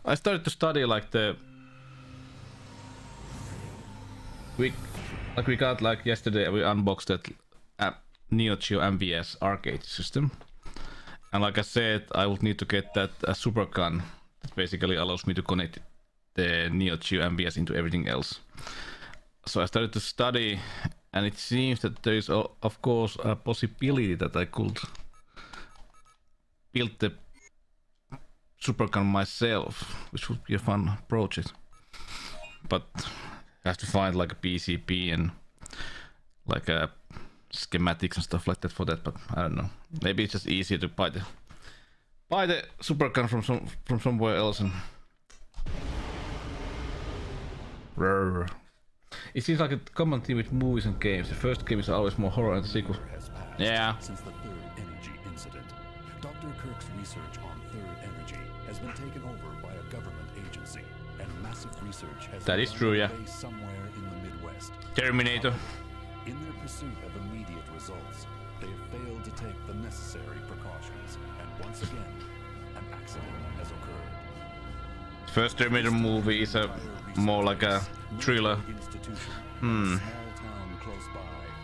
I started to study like we got like yesterday we unboxed that Neo Geo MVS arcade system, and like I said, I would need to get that super gun that basically allows me to connect the Neo Geo MVS into everything else. So I started to study, and it seems that there is of course a possibility that I could build the super gun myself, which would be a fun project. But I have to find like a PCB and like a schematics and stuff like that for that. But I don't know. Maybe it's just easier to buy the super gun from somewhere else. And it seems like a common theme with movies and games. The first game is always more horror and the sequel. Yeah. Since the third energy incident, Dr. Kirk's research on third energy has been taken over by a government agency, and massive research has that been is true, yeah. somewhere in the Midwest. Terminator. In their pursuit of immediate results, they have failed to take the necessary precautions, and once again, an accident has occurred. First Terminator movie is more like a thriller. Small town close by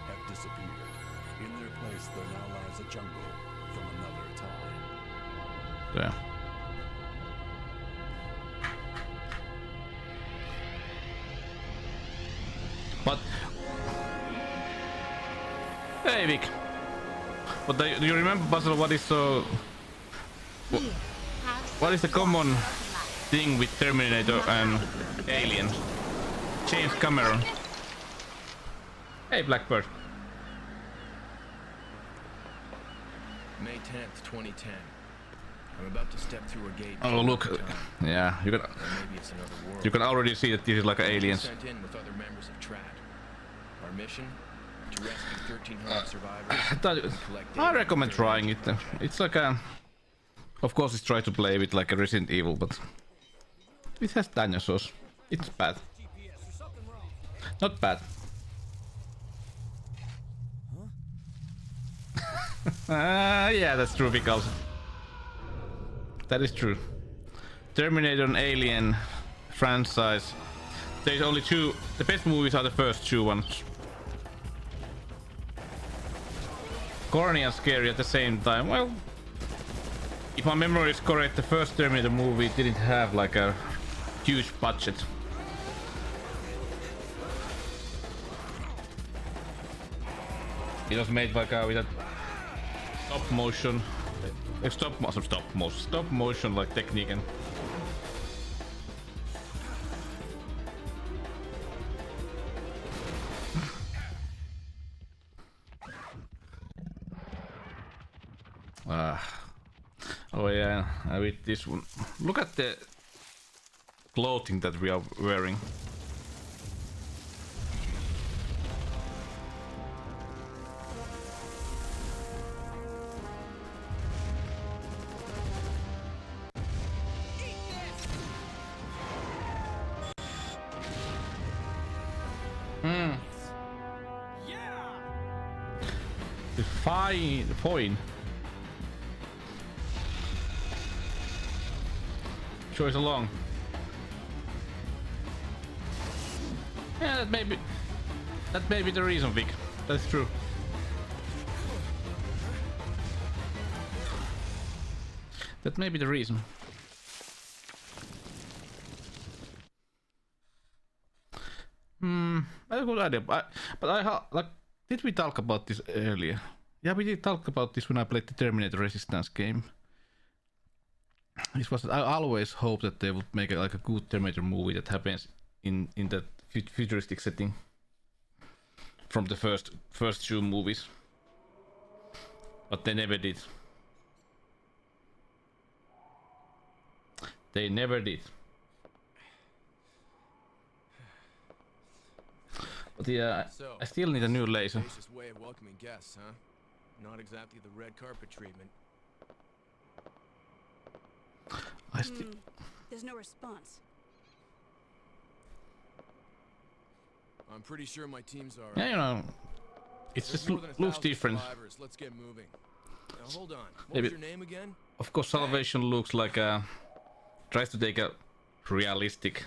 have disappeared. In their place, there now lies a jungle from another time. Yeah. But hey, Vic. But do you remember, Basil? What is so? What is the common thing with Terminator and Alien? James Cameron. Hey, Blackbird. May 10th, 2010. I'm about to step through a gate. Oh, look. Yeah, you can already see that this is like aliens. Sent in with other members of TRAD. Our mission: to rescue 1,300 survivors. I recommend trying it. It's like a. Of course, it's try to play with like a Resident Evil, but it has dinosaurs. It's bad. Not bad. Yeah, that's true, because that is true. Terminator and Alien franchise. There's only two. The best movies are the first two ones. Corny and scary at the same time. Well, if my memory is correct, the first Terminator movie didn't have like a huge budget. It was made like with a stop motion like technique, and oh yeah, with this one, look at the clothing that we are wearing. Fine. Choice along. Yeah, that may be the reason, Vic. That's true. That may be the reason. That's a good idea. But I like. Did we talk about this earlier? Yeah, we did talk about this when I played the Terminator Resistance game. This was. I always hoped that they would make like a good Terminator movie that happens in that futuristic setting from the first two movies, but they never did. They never did. But yeah, I still need a new laser. Spacious way of welcoming guests, huh? Not exactly the red carpet treatment. There's no response. I'm pretty sure my teams are. Yeah, you know, it just looks different. Let's get moving. Now hold on. What Maybe. was your name again? Of course, Salvation looks like tries to take a realistic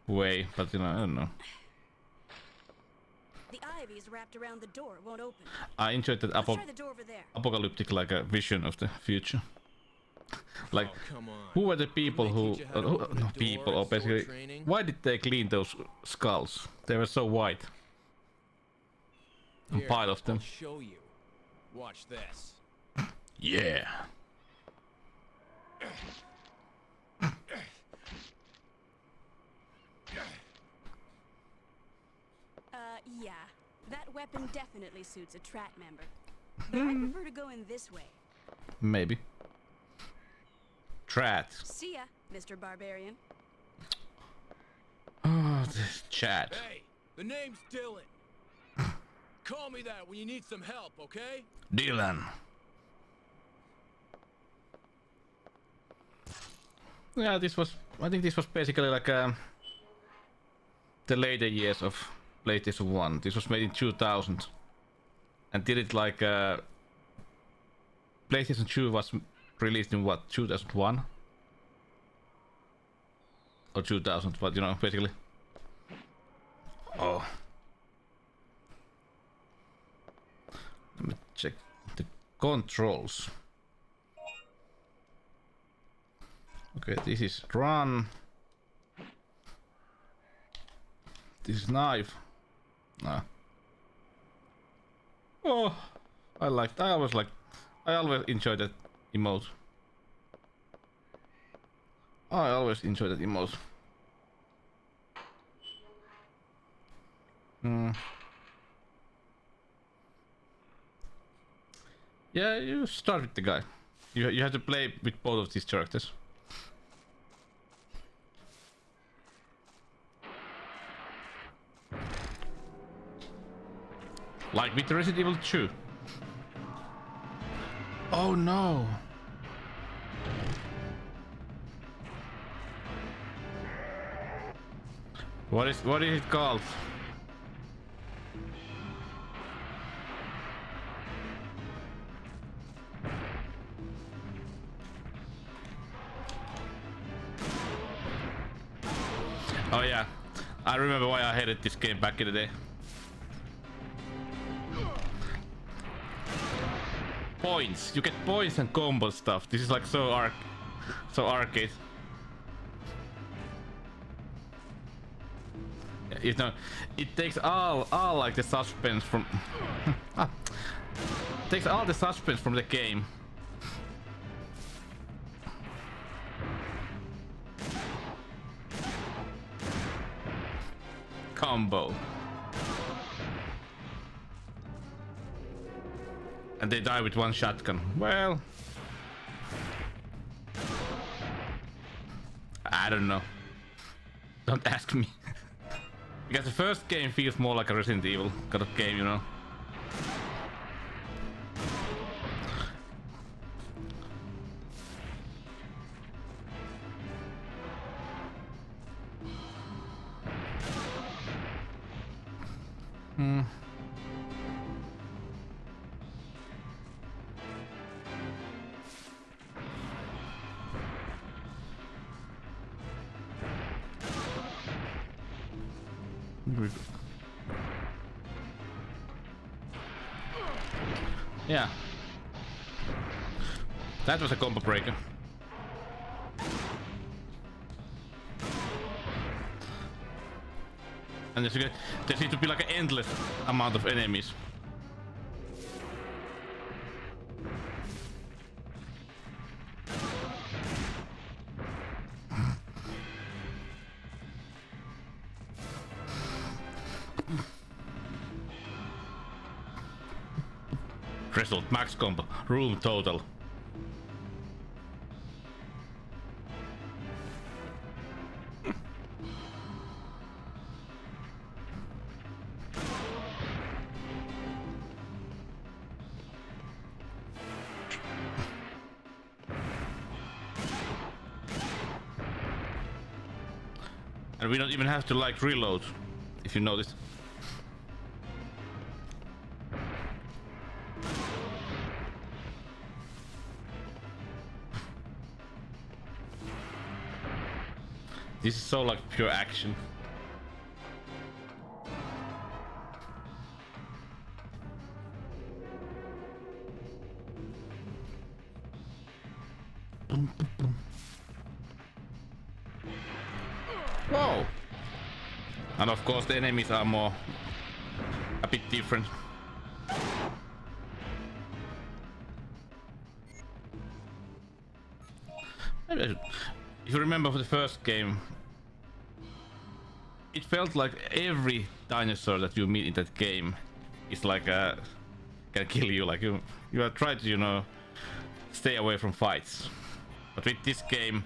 way, but you know, I don't know. The ivy's wrapped around the door. It won't open. I enjoyed that Let's try the door over there. apocalyptic like a vision of the future. Like, Oh, come on. who were the people Didn't they teach you how to open a no, door people, in or sword basically, training? why did they clean those skulls? They were so white. A Here, pile of them. I'll show you. Watch this. Yeah. Yeah. That weapon definitely suits a Trat member. But I prefer to go in this way. Maybe. Trat. See ya, Mr. Barbarian. Oh, this chat. Hey, the name's Dylan. Call me that when you need some help, okay? Dylan. Yeah, I think this was basically like the later years of PlayStation 1. This was made in 2000. And did it like PlayStation 2 was released in what, 2001? Or 2000, but you know, basically. Oh. Let me check the controls. Okay, this is run. This is knife. Ah. Oh, I always enjoyed that emote. I always enjoyed that emote. Yeah, you start with the guy. You have to play with both of these characters. Like with Resident Evil 2. Oh no! What is it called? Oh yeah, I remember why I hated this game back in the day. Points. You get points and combo stuff. This is like so arcade. You know, it takes all like the suspense from takes all the suspense from the game. Combo. And they die with one shotgun. Well, I don't know. Don't ask me. Because the first game feels more like a Resident Evil kind of game, you know. Yeah. That was a combo breaker. And there seems to be like an endless amount of enemies. Result max combo, room total. And we don't even have to like reload, if you notice. This is so like pure action. Whoa! And of course the enemies are more a bit different. If you remember for the first game, it felt like every dinosaur that you meet in that game is like can kill you. Like you are trying to, you know, stay away from fights. But with this game,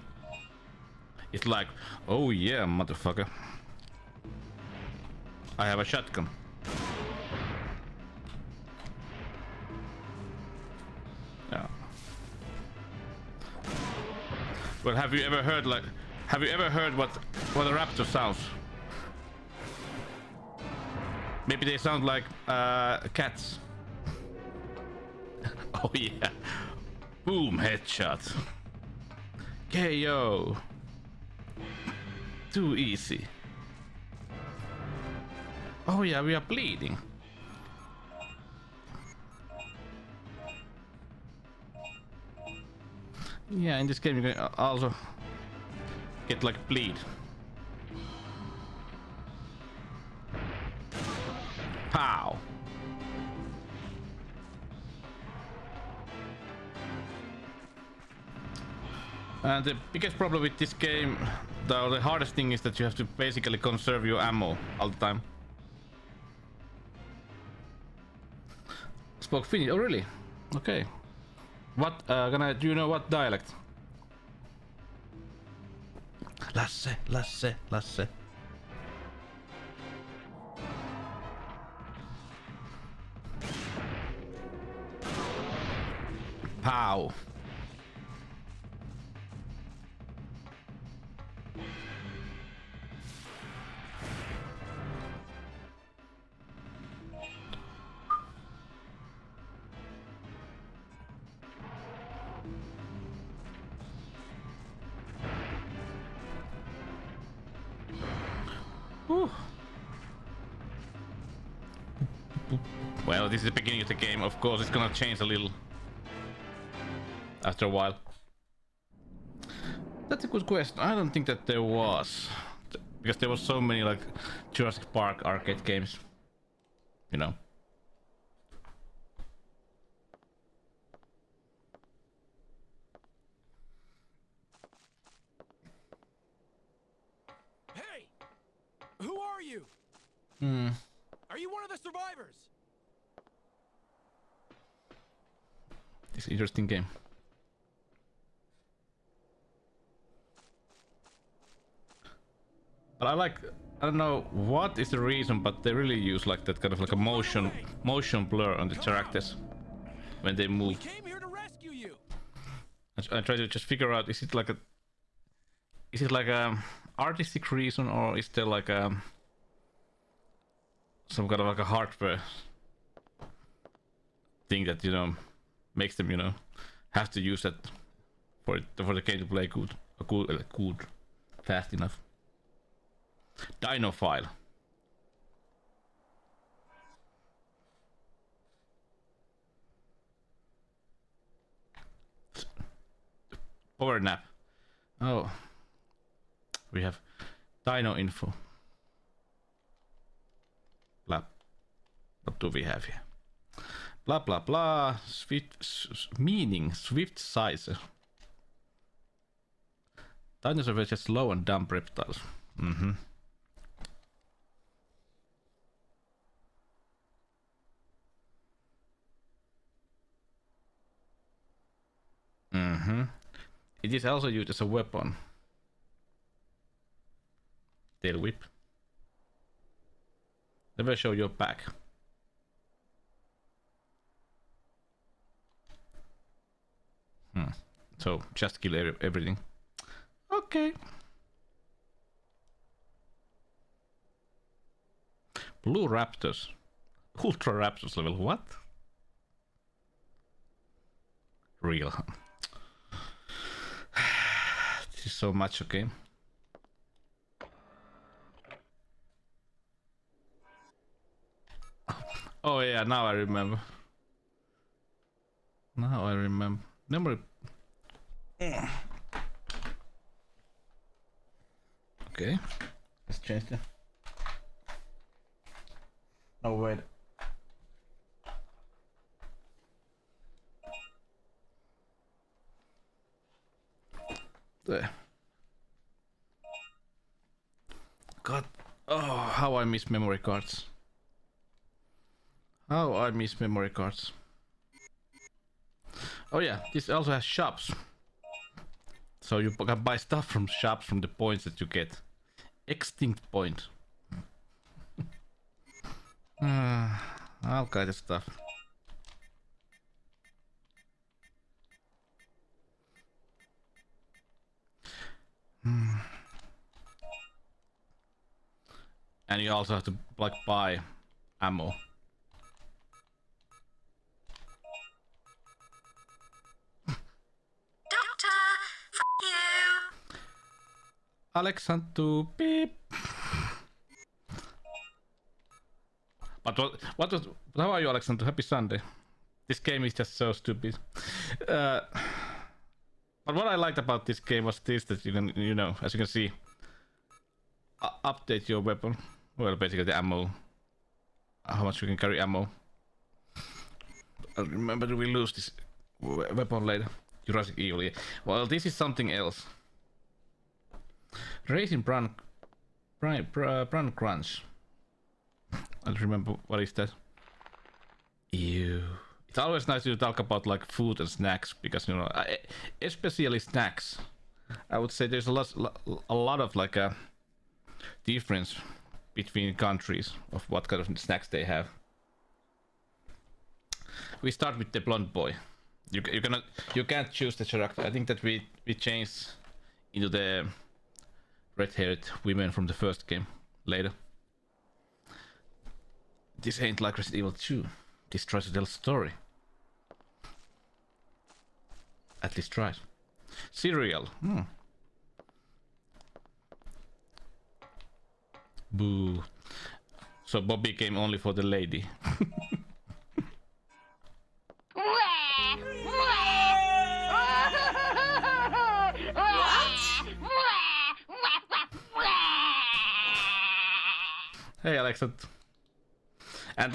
it's like, oh yeah, motherfucker, I have a shotgun. Yeah. Well, have you ever heard what a raptor sounds? Maybe they sound like cats. Oh yeah. Boom, headshot. KO. Too easy. Oh yeah, we are bleeding. Yeah, in this game you can also get like bleed. Pow! And the biggest problem with this game, though, the hardest thing is that you have to basically conserve your ammo all the time. Spoke Finnish? Oh really? Okay. What do you know what dialect? Lasse, Lasse, Lasse. Pow. Whew. Well, this is the beginning of the game. Of course, it's gonna change a little after a while. That's a good question. I don't think that there was, because there was so many like Jurassic Park arcade games, you know. Hey! Who are you? Are you one of the survivors? It's an interesting game. But I don't know what is the reason, but they really use like that kind of like a motion blur on the characters when they We move. came here to rescue you. I try to just figure out, is it like a artistic reason, or is there like some kind of like a hardware thing that, you know, makes them, you know, have to use that for the game to play good fast enough. Dino file. Power nap. Oh, we have Dino info. Blah. What do we have here? Blah blah blah. Swift size. Dinosaurs were just slow and dumb reptiles. It is also used as a weapon. Tail whip. Never show your back. So just kill everything. Okay. Blue Raptors. Ultra Raptors level what? Real. This is so much, okay. Oh yeah, now I remember. Now I remember. Memory. Okay. Let's change that. Oh wait. There. God. Oh, how I miss memory cards. How I miss memory cards. Oh yeah, this also has shops. So you can buy stuff from shops from the points that you get. Extinct point. All kind of stuff. And you also have to like buy ammo. Doctor, you. Alexantu, beep. But how are you, Alexander? Happy Sunday. This game is just so stupid. But what I liked about this game was this, that you can, you know, as you can see, update your weapon. Well, basically the ammo. How much you can carry ammo. I'll remember we lose this weapon later. Jurassic Evil, yeah. Well, this is something else. Raisin Bran Crunch. I don't remember what is that. Ew. It's always nice to talk about like food and snacks because, you know, especially snacks. I would say there's a lot of like a difference between countries of what kind of snacks they have. We start with the blonde boy. You can't choose the character. I think that we changed into the red-haired women from the first game later. This ain't like Resident Evil 2. This tries to tell a story. At least tries. Cereal. Boo. So Bobby came only for the lady. Hey Alexa. And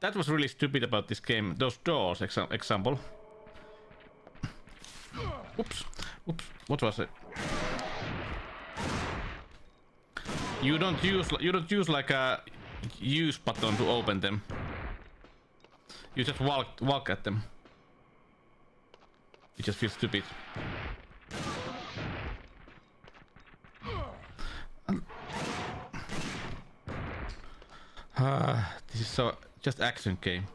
that was really stupid about this game. Those doors, example. Oops. What was it? You don't use like a use button to open them. You just walk at them. It just feels stupid. This is so just action game.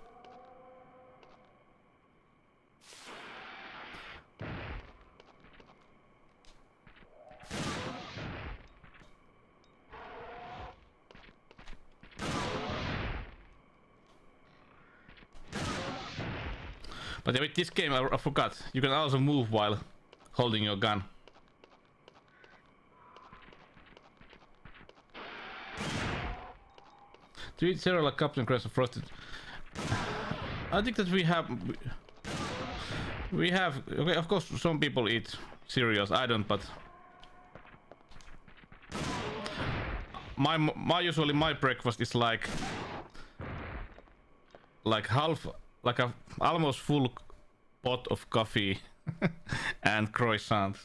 But with this game, I forgot, you can also move while holding your gun. To eat cereal like Captain Crunch of Frosted. I think that we have, okay, of course some people eat cereals, I don't, but usually my breakfast is like half, like a almost full pot of coffee and croissant.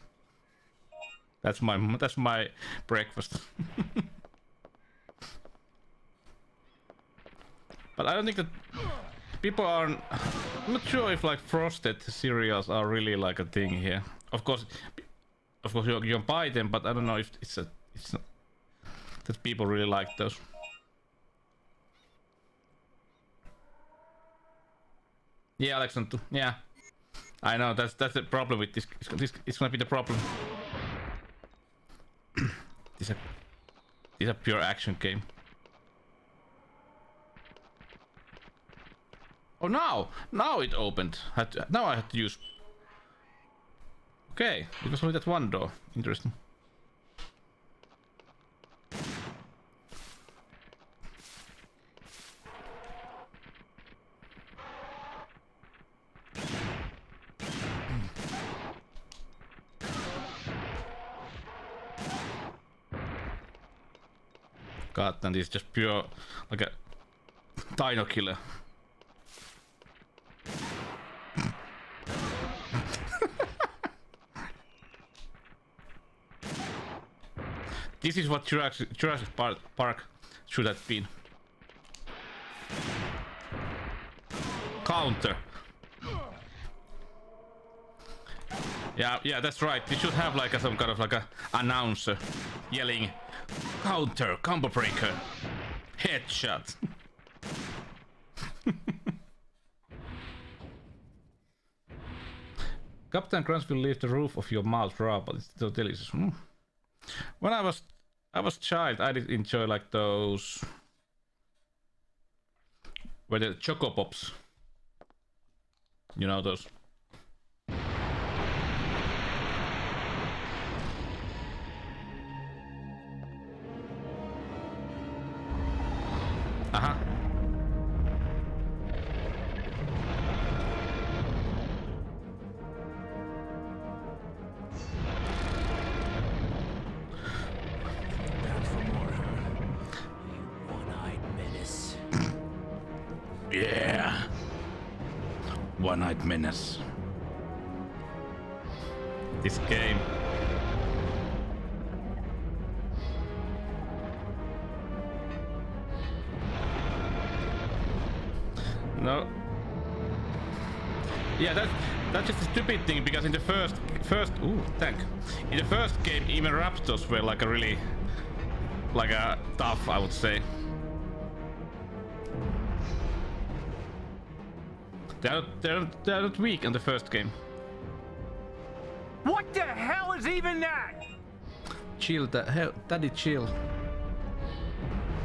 That's my breakfast. But I don't think that people aren't. I'm not sure if like frosted cereals are really like a thing here. Of course you can buy them, but I don't know if it's not, that people really like those. Yeah, Alexander. Yeah, I know that's the problem with this. It's gonna be the problem. This is a pure action game. Oh, now it opened. Now I had to use. Okay, it was only that one door. Interesting. God damn, this is just pure, like a Dino killer. This is what Jurassic Park should have been. Counter. Yeah, that's right. You should have like some kind of like a announcer yelling, counter, combo breaker, headshot. Captain Crunch will leave the roof of your mouth raw, but it's still delicious. When I was child, I did enjoy like those where the Choco Pops. You know those. Aha. Yeah. One-eyed menace. This game. No. Yeah, that's just a stupid thing because in the first in the first game even raptors were like a really like a tough, I would say. They're not weak in the first game. What the hell is even that? Chill, the hell, daddy, chill.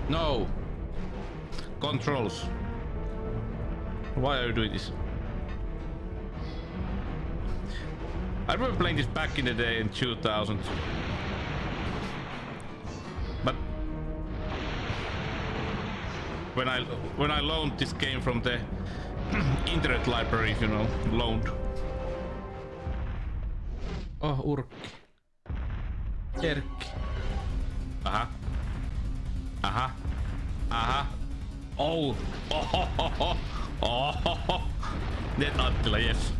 No. Controls. Why are you doing this? I remember playing this back in the day in 2000. But when I loaned this game from the internet library, you know, loaned. Oh, urkki. Terkki. Aha. Aha. Aha. Oh. Oh. Oh. Net Attila, yes.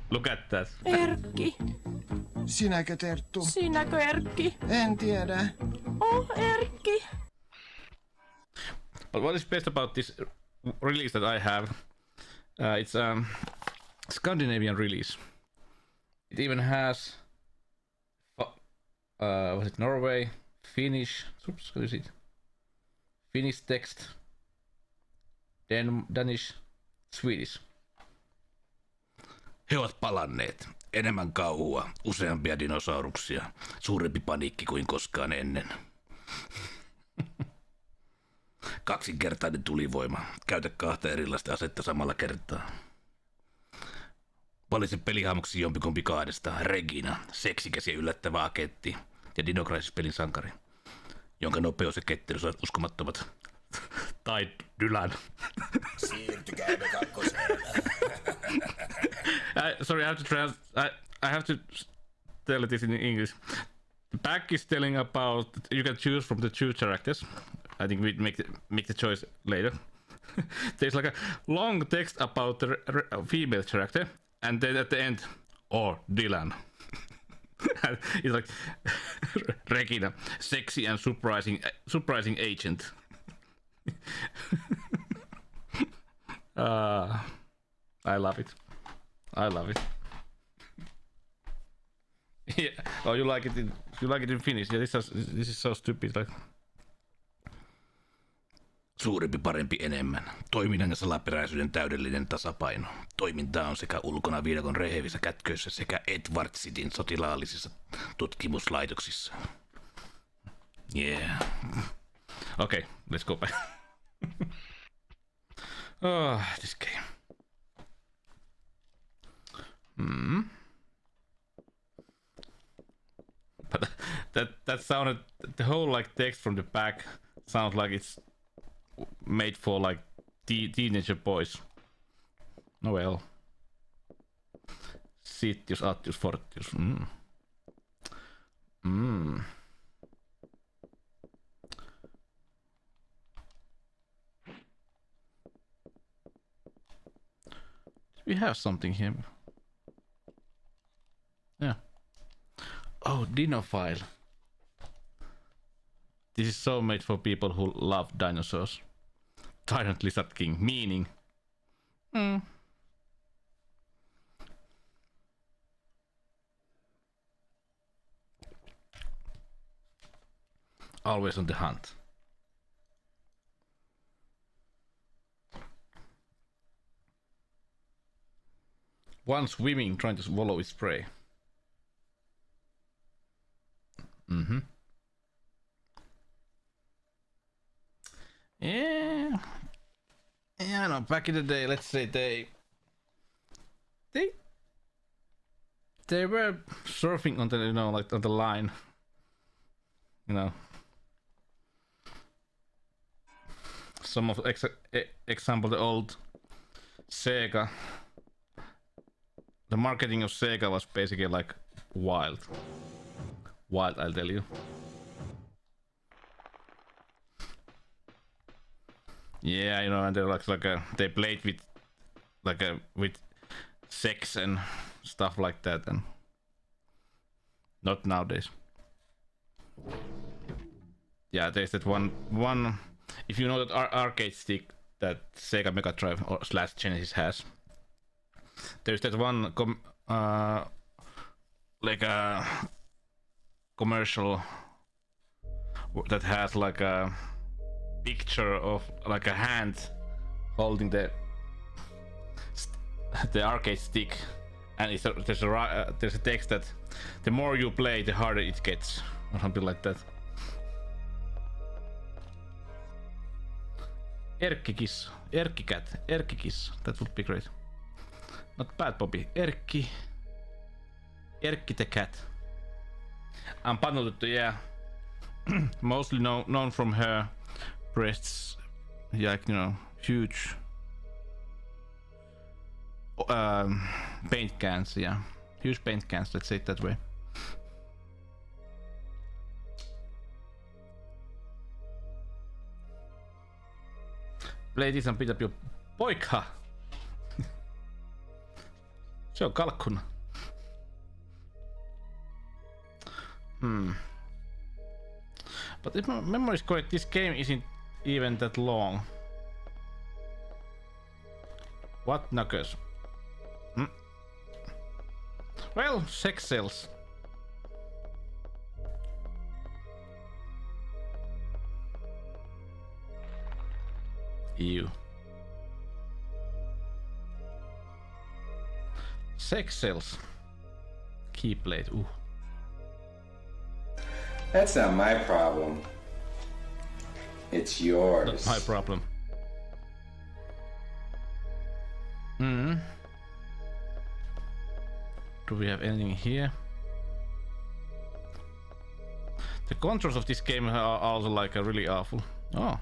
Look at that. Erkki. Sinäkö, Terttu? Sinäkö, Erkki? En tiedä. Oh, Erkki. But what is best about this release that I have? It's Scandinavian release. It even has was it Norway, Finnish, oops, what is it? Finnish text, Danish, Swedish. He ovat palanneet. Enemmän kauhua, useampia dinosauruksia, suurempi paniikki kuin koskaan ennen. Kaksinkertainen tulivoima. Käytä 2 erilaista asetta samalla kertaa. Valitse pelihahmoksi jompikumpi 2. Regina, seksikäs ja yllättävä agentti ja Dino Crisis -pelin sankari, jonka nopeus ja ketteryys ovat uskomattomat. Tai Dylan. Siirtykäämme kakkoseen. Sorry, I have to tell this in English. The back is telling about you can choose from the 2 characters. I think we make the choice later. There's like a long text about the female character, and then at the end, or Dylan. It's like Regina, sexy and surprising agent. I love it. I love it. Yeah. Oh, you like it in Finnish? Yeah, this is so stupid. Like. Suurempi, parempi, enemmän. Toiminnan ja salaperäisyyden täydellinen tasapaino. Toiminta on sekä ulkona viidakon rehevissä kätköissä sekä Edward Cityn sotilaallisissa tutkimuslaitoksissa. Yeah. Okay, let's go back. Oh, this game. But that sounded, the whole like text from the back sounds like it's made for like teenager boys. No well. Sitius, Attius, Fortius. We have something here. Yeah. Oh, Dino file. This is so made for people who love dinosaurs. Tyrant Lizard King, meaning. Always on the hunt. One swimming, trying to swallow its prey. Yeah. Yeah, no, back in the day, let's say they were surfing on the, you know, like on the line. You know. Some of example, the old Sega. The marketing of Sega was basically like wild. Wild, I'll tell you. Yeah, you know, and they're like they played with sex and stuff like that, and not nowadays. Yeah, there's that one. If you know that arcade stick that Sega Mega Drive or / Genesis has, there's that one like a commercial that has like a picture of like a hand holding the arcade stick, and there's a text that the more you play, the harder it gets, or something like that. Erkki cat, Erkki kiss. That would be great. Not bad, Bobby. Erkki the cat. And Panututtu, yeah. Mostly known from her breasts, like, you know, huge paint cans, yeah. Huge paint cans, let's say it that way. Play this and beat up your poika. Se on kalkkuna. But if my memory is correct, this game isn't even that long. What knuckers? Well, sex sells. Ew. Sex sells. Keyblade. Ooh. That's not my problem. It's yours. Not my problem. Do we have anything here? The controls of this game are also like really awful. Oh.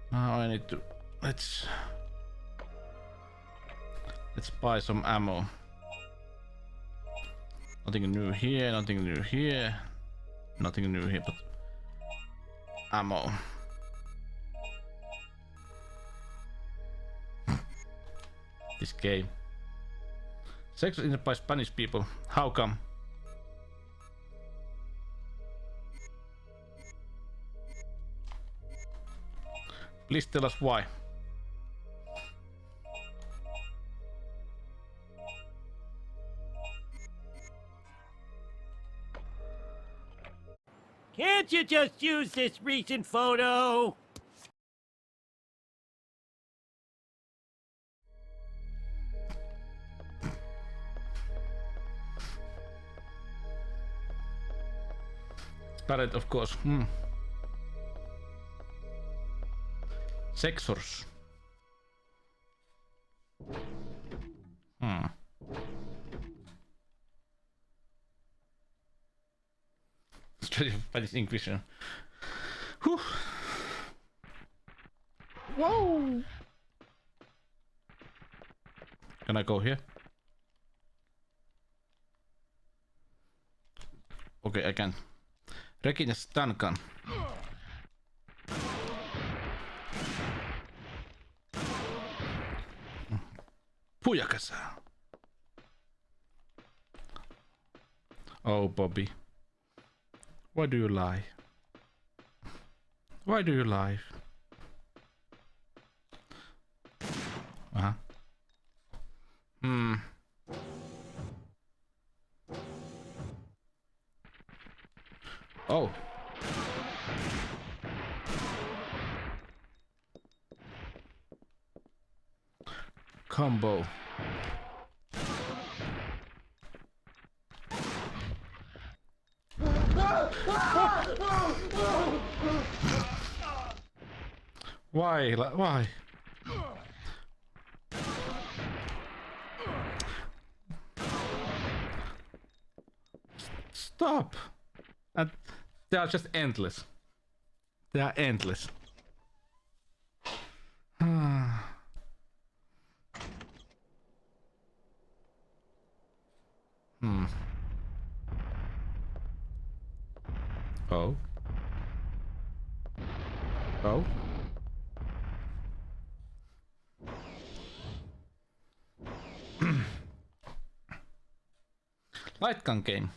Now I need to let's buy some ammo. Nothing new here, nothing new here, nothing new here, but ammo. This game. Sex in by Spanish people. How come? Please tell us why. Can't you just use this recent photo? Got it, of course. Sexors. Spanish Inquisition. Whew. Whoa! Can I go here? Okay, I can. Regina stun gun. Pujakasa. Oh, Bobby. Why do you lie? Why do you lie? Uh-huh. Oh. Combo. Why? Why? Stop! And they are just endless. They are endless. Oh. Oh. Light gun game.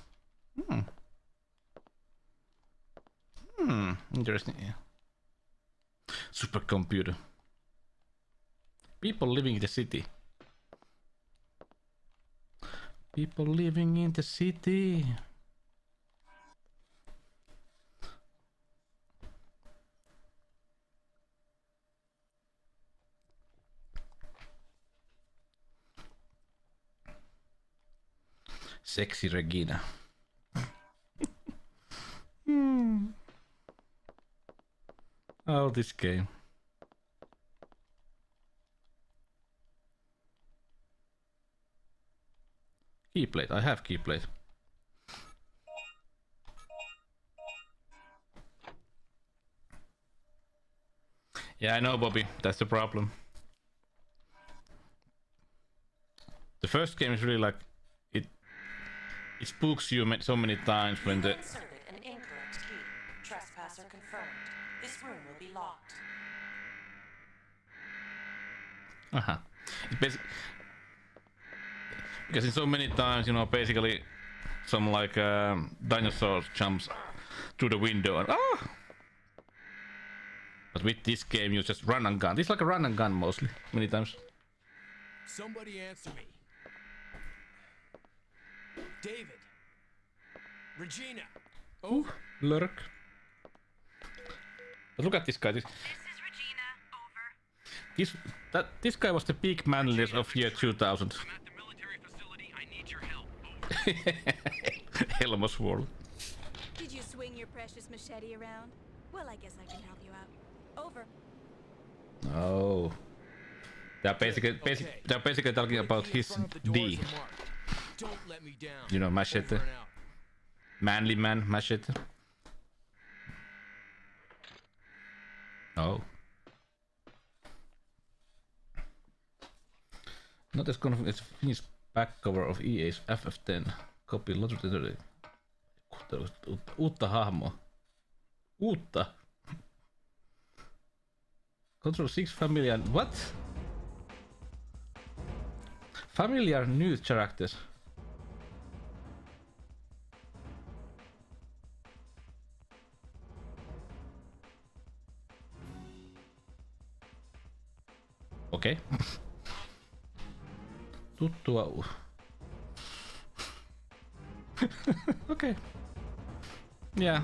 Interesting. Yeah. Supercomputer. People living in the city. People living in the city. Sexy Regina. Oh, this game. Keyplate. I have keyplate. Yeah, I know, Bobby. That's the problem. The first game is really like it spooks you so many times when the Inserted an incorrect key. Trespasser confirmed. This room will be locked. It because in so many times, you know, basically some like dinosaur jumps through the window and But with this game you just run and gun. It's like a run and gun mostly, many times. Somebody answer me. David. Regina. Over. Lurk. But look at this guy. This is Regina. Over. This guy was the peak manliness of year 2000. I'm at the military facility. I need your help. Over. Helm's World. Did you swing your precious machete around? Well, I guess I can help you out. Over. Oh. They're basically talking about his D. Don't let me down. You know, machete. Manly man, machete. Oh. Not as confident as Finnish back cover of EA's FF10. Copy lottery. Uutta hahmoa. Uutta. Control 6 familiar. What? Familiar new characters. Okay. Tuttua. Okay. Yeah.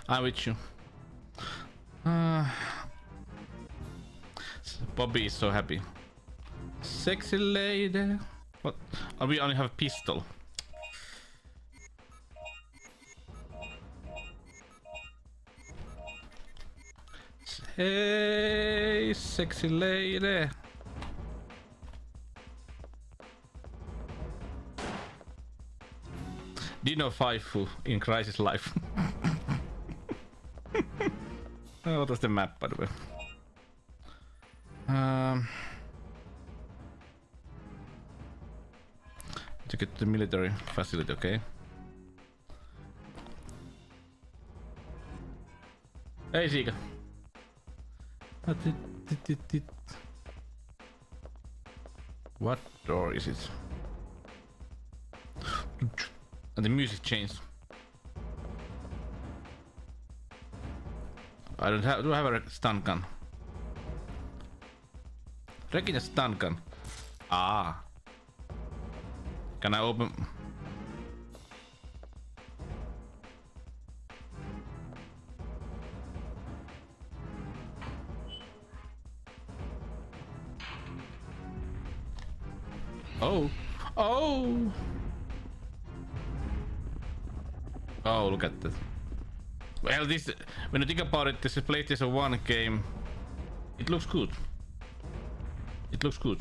I'm with you. Bobby is so happy. Sexy lady. What? Oh, we only have a pistol. Hey, sexy lady. Dino Faifu in Crisis Life. Oh, what was the map, by the way? To get to the military facility, okay? Hey, Siika. What door is it? And the music changed. I don't have. Do I have a stun gun? Reckon a stun gun. Ah. Can I open? Oh. Oh. Oh, look at that. Well, this, when you think about it, this is a PlayStation 1 game. It looks good. It looks good.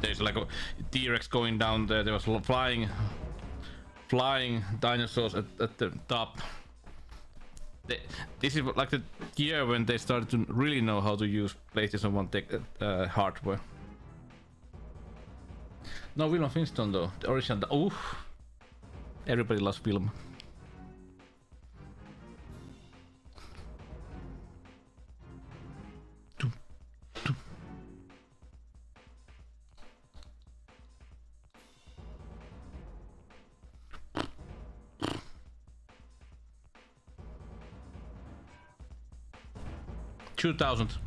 There's like a T-Rex going down there. There was flying dinosaurs at the top. This is like the year when they started to really know how to use PlayStation 1 hardware. No, Wilma Flintstone though. The original. Oh, everybody loves Wilma. $2,000.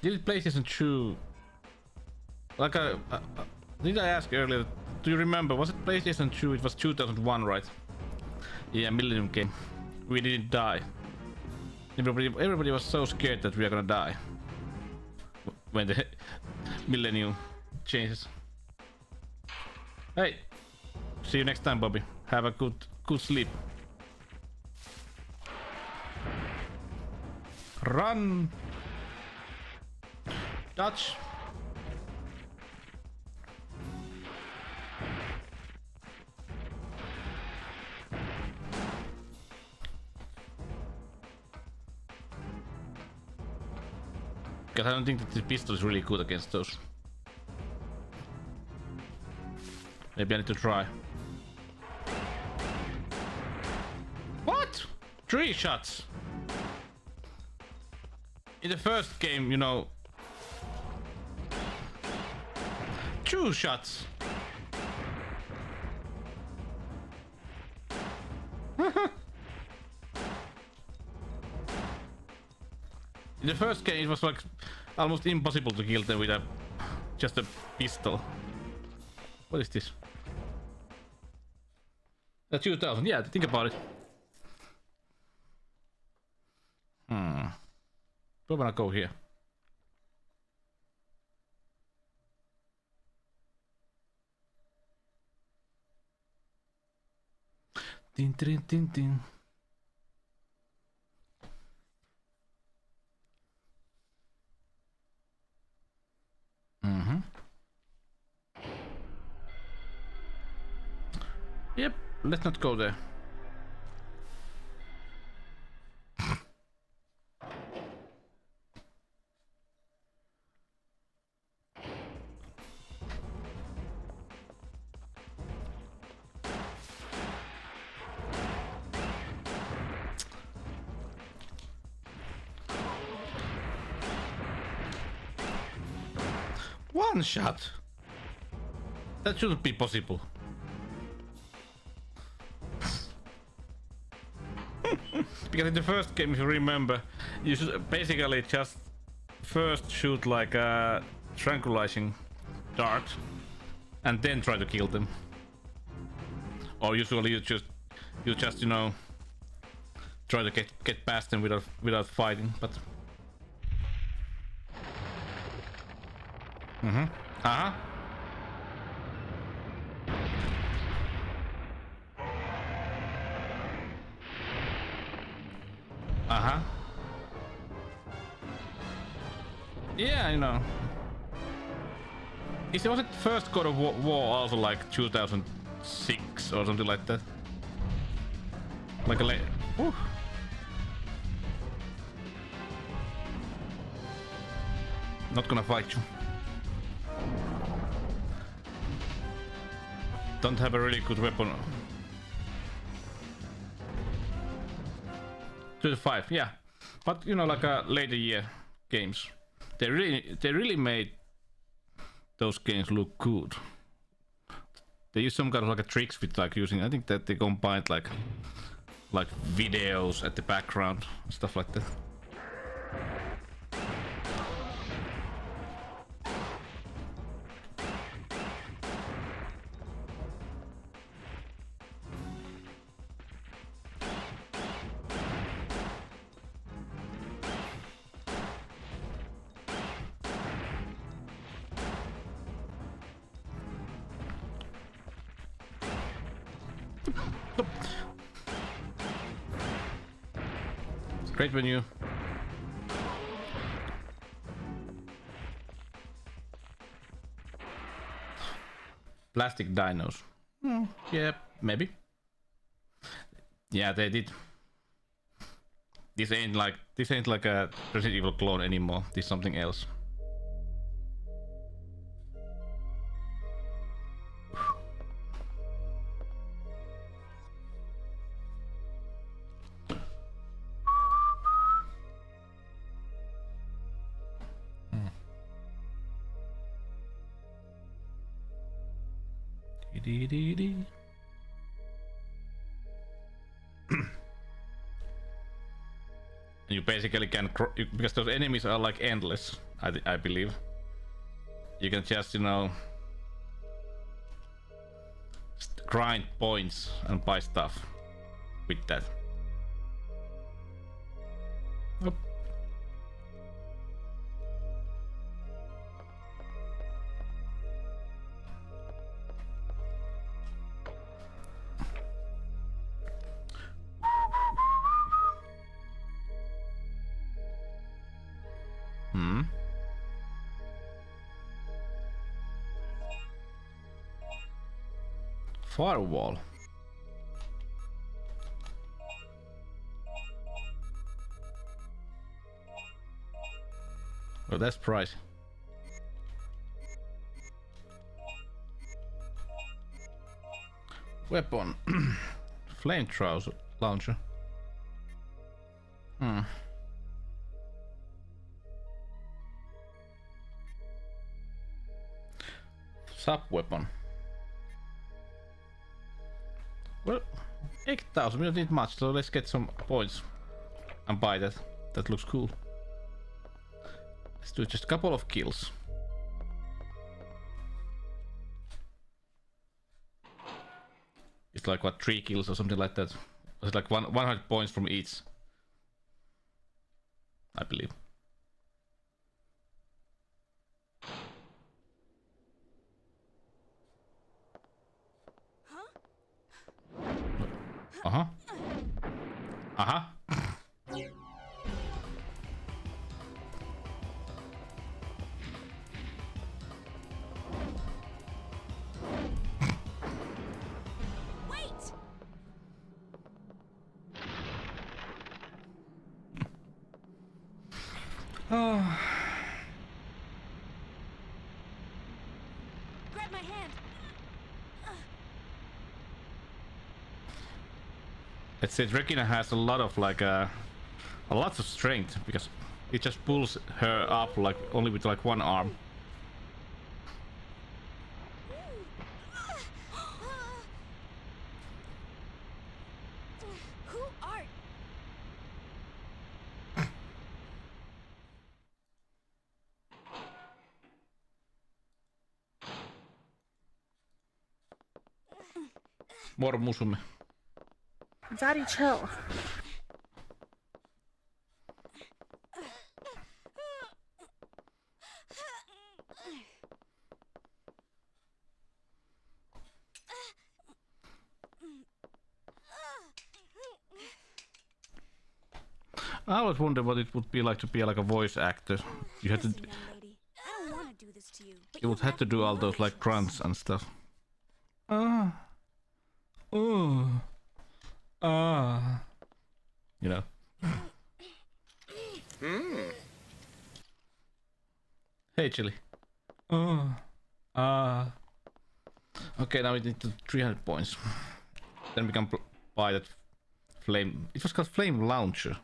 Did PlayStation 2? Like did I ask earlier? Do you remember? Was it PlayStation 2? It was 2001, right? Yeah, Millennium game. We didn't die. Everybody was so scared that we are gonna die when the Millennium changes. Hey, see you next time, Bobby. Have a good sleep. Run! Dodge! Because I don't think that the pistol is really good against those. Maybe I need to try. What? 3 shots! In the first game, you know... 2 shots! In the first game, it was like almost impossible to kill them with just a pistol. What is this? 2000, yeah, think about it. Where wanna go here? Tin tin tin tin. Yep, let's not go there. One shot. That shouldn't be possible. Because in the first game, if you remember, you should basically just first shoot like a tranquilizing dart and then try to kill them. Or usually you just you know try to get past them without fighting, but uh-huh. Uh-huh. Yeah, you know. Was it first God of War also like 2006 or something like that? Like a late... Not gonna fight you. don't have a really good weapon. 2-5, yeah, but you know, like later year games, they really made those games look good. They use some kind of like a tricks with like using. I think that they combined like videos at the background, stuff like that. Great menu. Plastic dinos. Yeah, maybe. Yeah, they did. This ain't like a Resident Evil clone anymore. This is something else. You basically can, because those enemies are like endless, I believe. You can just, you know, grind points and buy stuff with that. Oh. Firewall. Oh, that's pricey. Weapon. Flamethrower launcher. Sub weapon. Well, 8,000, we don't need much, so let's get some points and buy that. That looks cool. Let's do just a couple of kills. It's like what, 3 kills or something like that. It's like 100 points from each, I believe. Uh-huh. Uh-huh. Wait! Oh. Grab my hand. Let's say Regina has a lot of like a lot of strength because it just pulls her up like only with like one arm. Who are? More Musume. Daddy, chill. I always wonder what it would be like to be like a voice actor. You had to. Listen, young lady, I don't want to do this to you, but You would have to do all those like grunts and stuff. You know. Hey, Chili. Okay, now we need to 300 points. Then we can buy that flame. It was called flame launcher,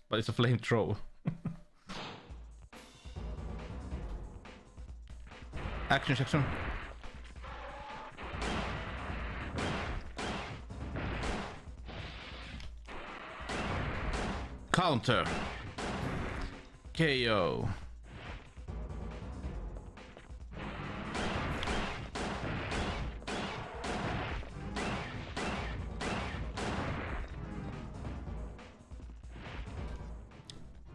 but it's a flamethrower. Action section. Counter. KO.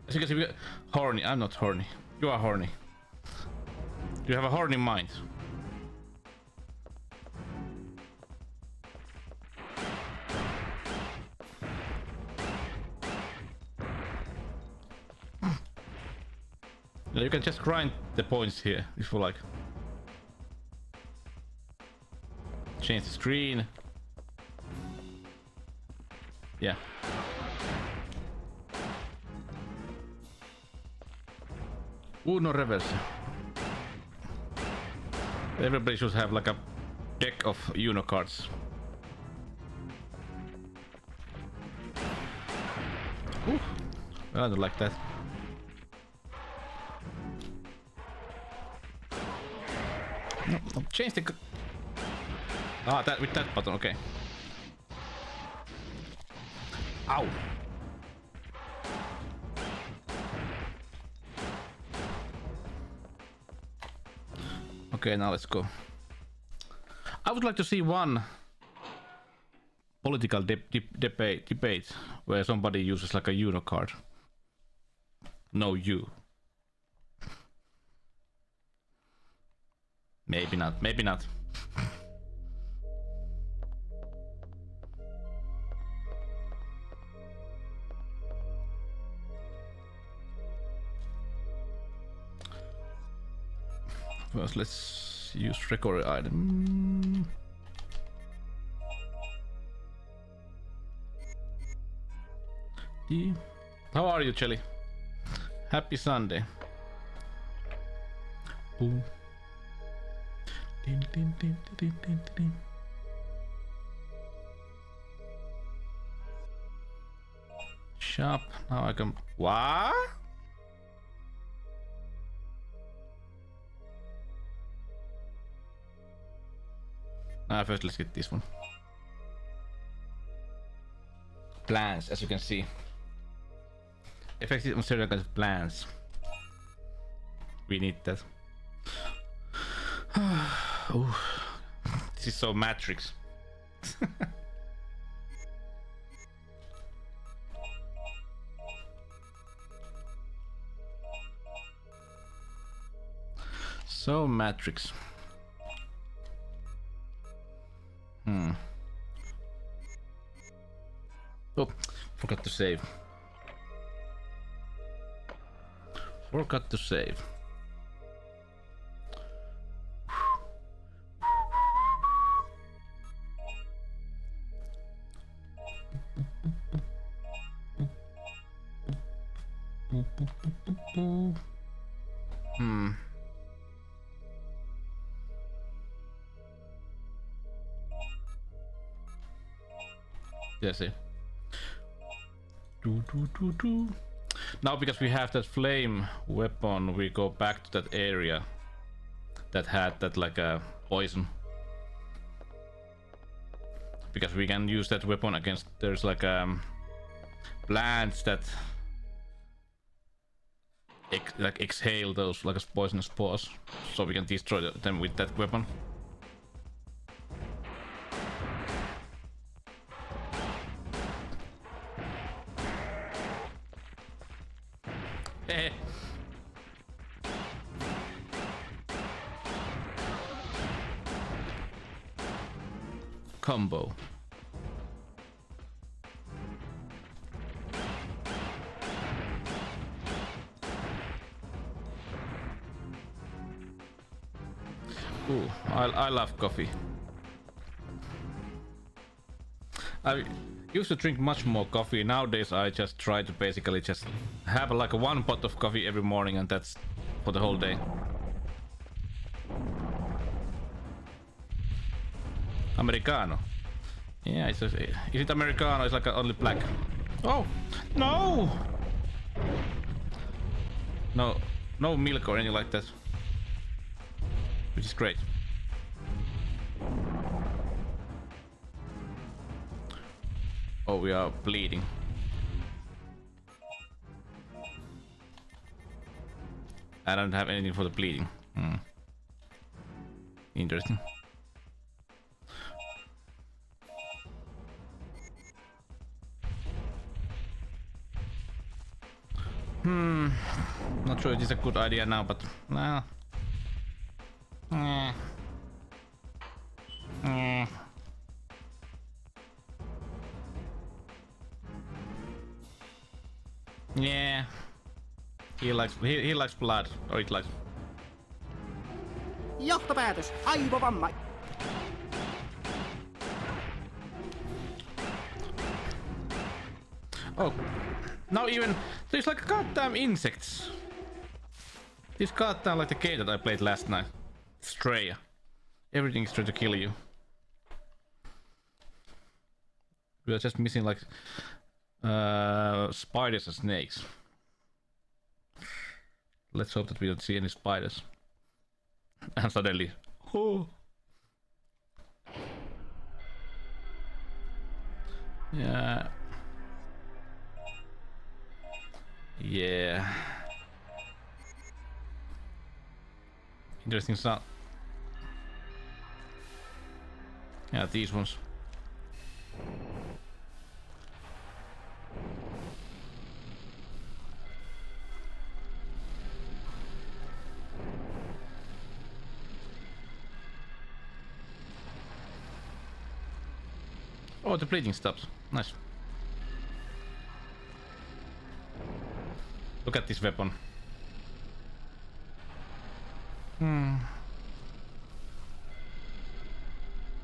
As you can see, we got horny. I'm not horny. You are horny. You have a horny mind. You can just grind the points here if you like. Change the screen. Yeah. Uno reverse. Everybody should have like a deck of Uno cards. Ooh, I don't like that. No, change the. Ah, that with that button, okay. Ow. Okay, now let's go. I would like to see one political debate where somebody uses like a Uno card. No, you. Maybe not. Maybe not. First, let's use record item. How are you, Chelly? Happy Sunday. Boom. Din, din, din, din, din, din. Shop. Now I can. What? First, let's get this one. Plans, as you can see. Effective on certain kinds of plans. We need that. Oh, this is so Matrix. So Matrix. Oh, forgot to save. Forgot to save. Yes. Now, because we have that flame weapon, we go back to that area that had that like a poison. Because we can use that weapon against, there's like plants that exhale those like poisonous spores, so we can destroy them with that weapon. Combo. Ooh, I love coffee. I used to drink much more coffee. Nowadays I just try to basically just have like one pot of coffee every morning, and that's for the whole day. Americano. Yeah, is it Americano? It's like only black. Oh no! No milk or anything like that, which is great. Oh, we are bleeding. I don't have anything for the bleeding. Interesting. Not sure it is a good idea now, but nah. Yeah. He likes blood, or it likes. Johtopäätös. Aivovamma. Oh, now even there's like goddamn insects. This goddamn like the game that I played last night. Stray. Everything is trying to kill you. We are just missing like spiders and snakes. Let's hope that we don't see any spiders. And suddenly, oh. Yeah. Yeah. Interesting sound. Yeah, these ones. Oh, the bleeding stops. Nice. Look at this weapon. No,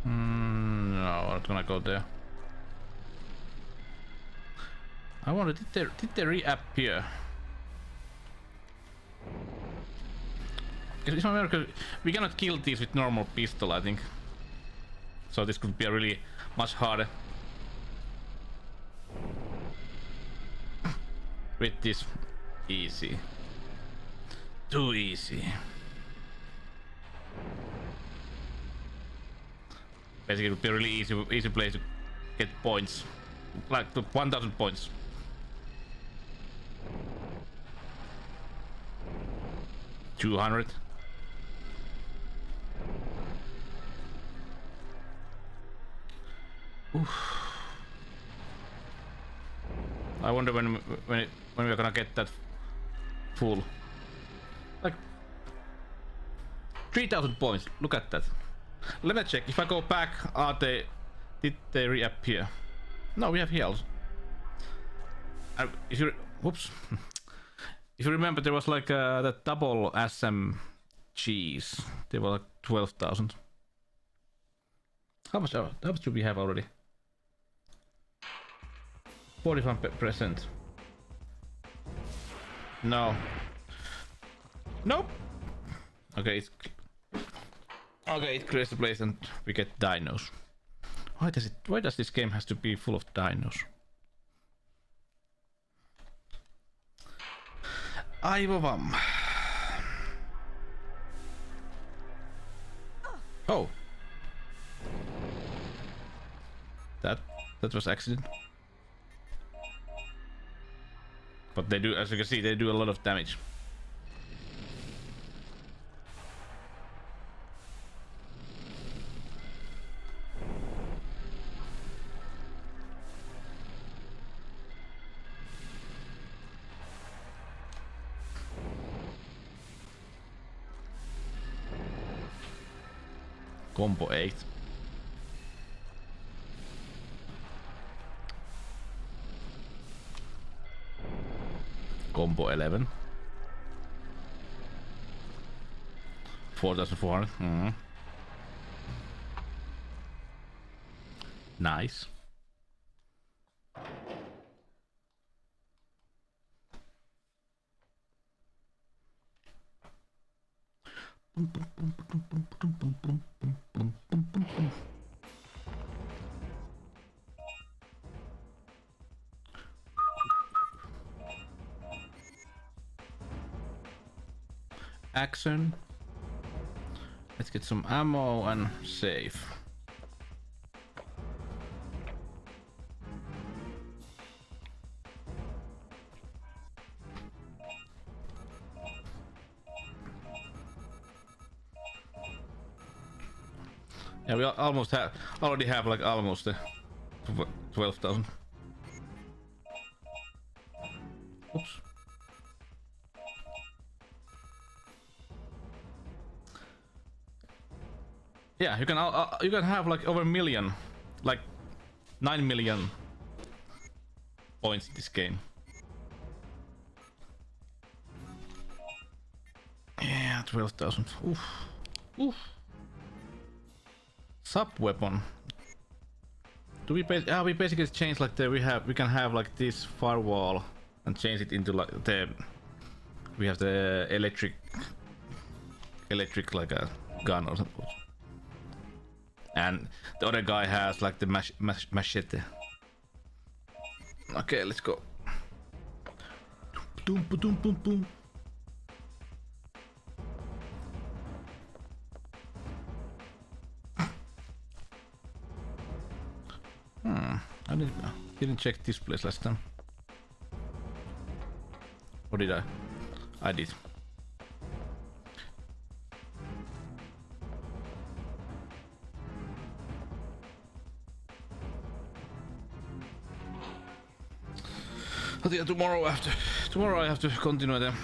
I'm not gonna go there. I wonder, did they reappear? It's not because we cannot kill these with normal pistol, I think. So this could be a really much harder. With this easy. Too easy. Basically it would be a really easy place to get points. Like to 1000 points. $200. Oof. I wonder when we're gonna get that full. Like 3000 points. Look at that. Let me check. If I go back, did they reappear? No, we have heals. If you whoops. If you remember, there was like that double SMGs. They were like 12,000. How much do we have already? 45%. No. Nope. Okay, it clears the place and we get dinos. Why does this game has to be full of dinos? Aivovam. Oh. That was accident. But they do, as you can see, they do a lot of damage. Combo 8. Combo 11. 4,400. Nice. action. Let's get some ammo and save. Yeah, we already have like almost 12,000. Oops. Yeah, you can have like over a million, like 9 million points in this game. Yeah, 12,000. Oof. Oof. Sub weapon. Do we we basically change like we can have like this firewall and change it into like we have the electric like a gun or something. And the other guy has like the machete. Okay, let's go. Boom, boom, boom, boom. I didn't check this place last time. Or did I? I did. But yeah, tomorrow I have to continue the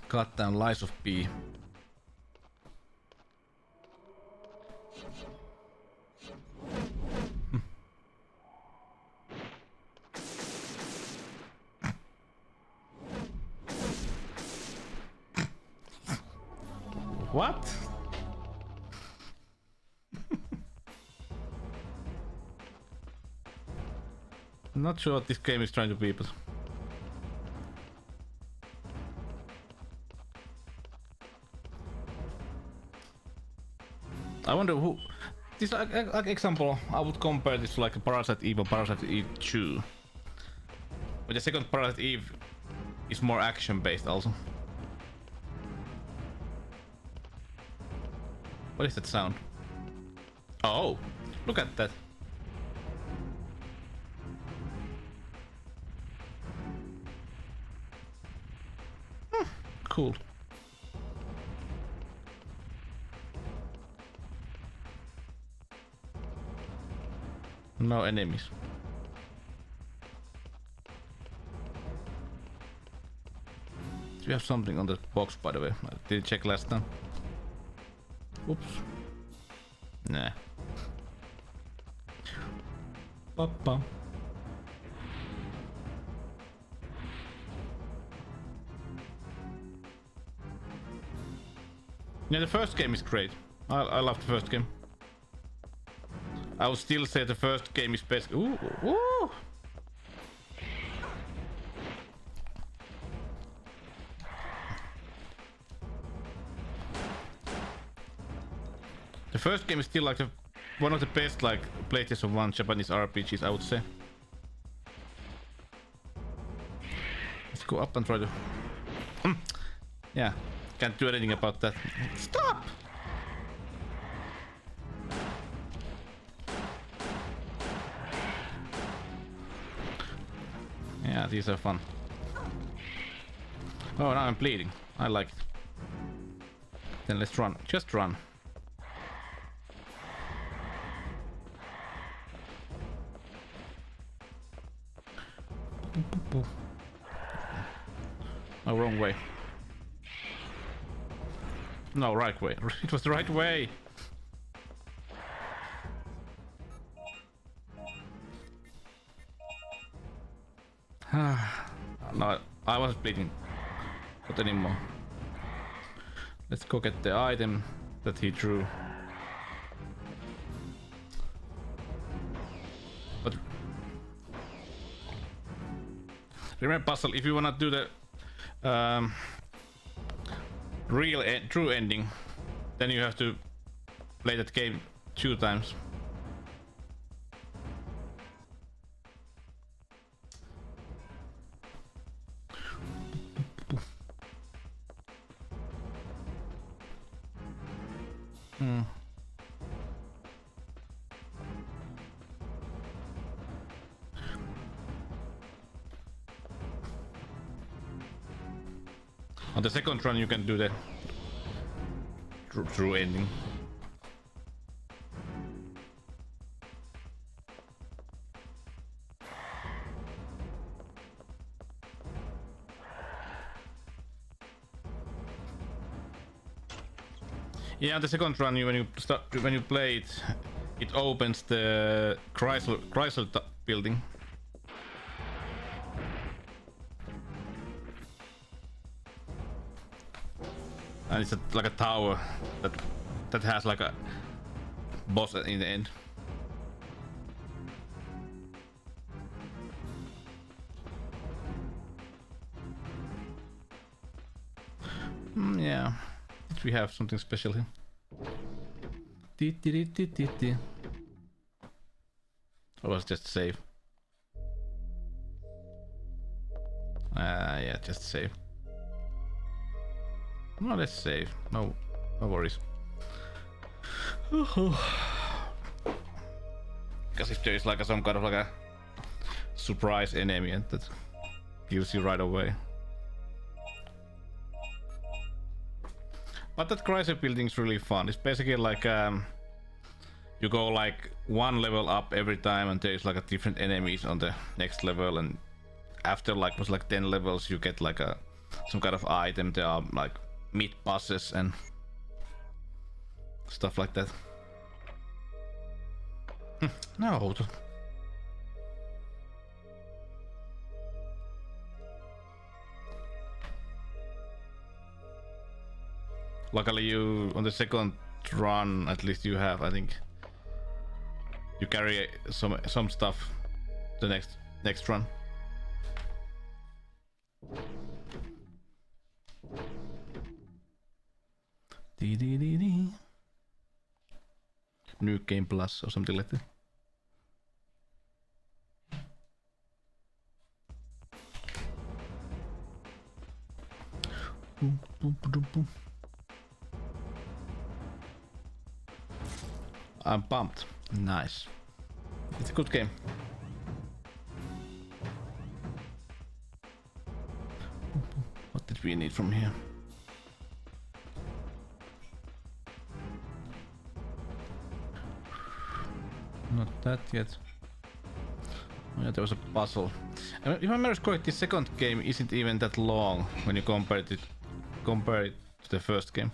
goddamn Lies of P. What? I'm not sure what this game is trying to be, but I wonder who this like example. I would compare this to like a Parasite Eve or Parasite Eve 2, but the second Parasite Eve is more action based also. What is that sound? Oh, look at that. Cool. No enemies. Do we have something on the box, by the way? I didn't check last time. Oops. Nah. Papa. Yeah, the first game is great. I love the first game. I would still say the first game is best. Ooh, ooh. The first game is still like one of the best like PlayStation 1 Japanese RPGs, I would say. Let's go up and try to... Yeah, can't do anything about that. Stop! Yeah, these are fun. Oh, now I'm bleeding. I like it. Then let's run. Just run. Oh, wrong way. No, right way. It was the right way. No, I wasn't bleeding. Not anymore. Let's go get the item that he drew. But remember, Puzzle, if you wanna do the true ending, then you have to play that game 2 times. On the second run you can do the true ending. Yeah, the second run, when you play it, it opens the Chrysler building. And it's like a tower that has like a boss in the end. Yeah. Did we have something special here? Or was just save? Yeah, just save. No, let's save. No worries. Because if there is like some kind of like a surprise enemy and that kills you right away. But that Chrysler building is really fun. It's basically like you go like one level up every time, and there's like a different enemies on the next level, and after like 10 levels you get like some kind of item. There are like meat bosses and stuff like that. No. Luckily you, on the second run at least, you have, I think, you carry some stuff the next run. New Game Plus or something like that. Boom, boom, boom, boom. I'm pumped. Nice. It's a good game. What did we need from here? Not that yet. Oh yeah, there was a puzzle. And if I remember correctly, the second game isn't even that long when you compare it to the first game.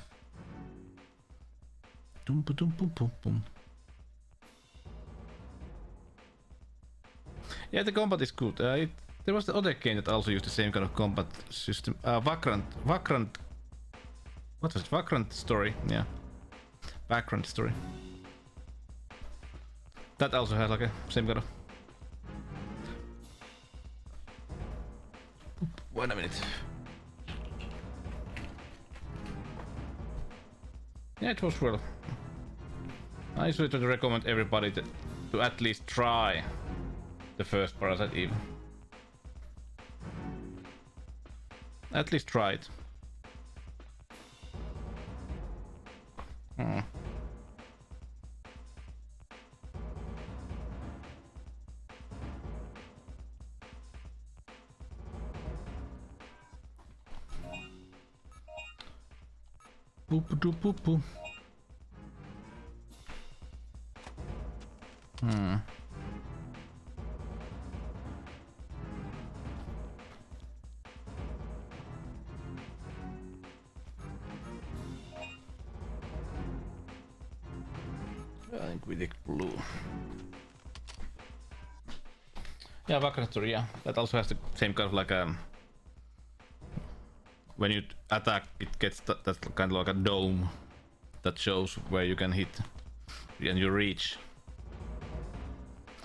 Dum ba dum bum bum bum. Yeah, the combat is good. There was the other game that also used the same kind of combat system. Vagrant. What was it? Vagrant Story. Yeah. Vagrant Story. That also has like a same kind of. Wait a minute. Yeah, it was well. I usually try to recommend everybody to at least try the first Parasite Eve. At least try it. Boop doop boop boop. I think we take blue. Yeah, Vagrant Story, yeah. That also has the same kind of like when you attack, it gets that kind of like a dome that shows where you can hit and you reach.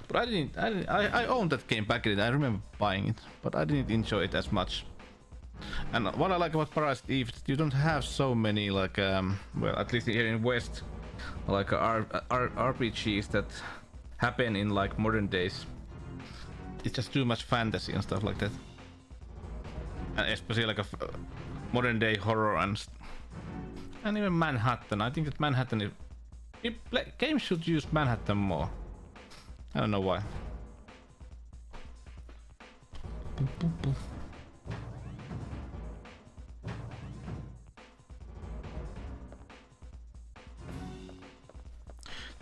But I owned that game back in it. I remember buying it, but I didn't enjoy it as much. And what I like about Parasite Eve, you don't have so many like well, at least here in West, like RPGs that happen in like modern days. It's just too much fantasy and stuff like that. And especially like a modern day horror and even Manhattan. I think that Manhattan Games should use Manhattan more. I don't know why.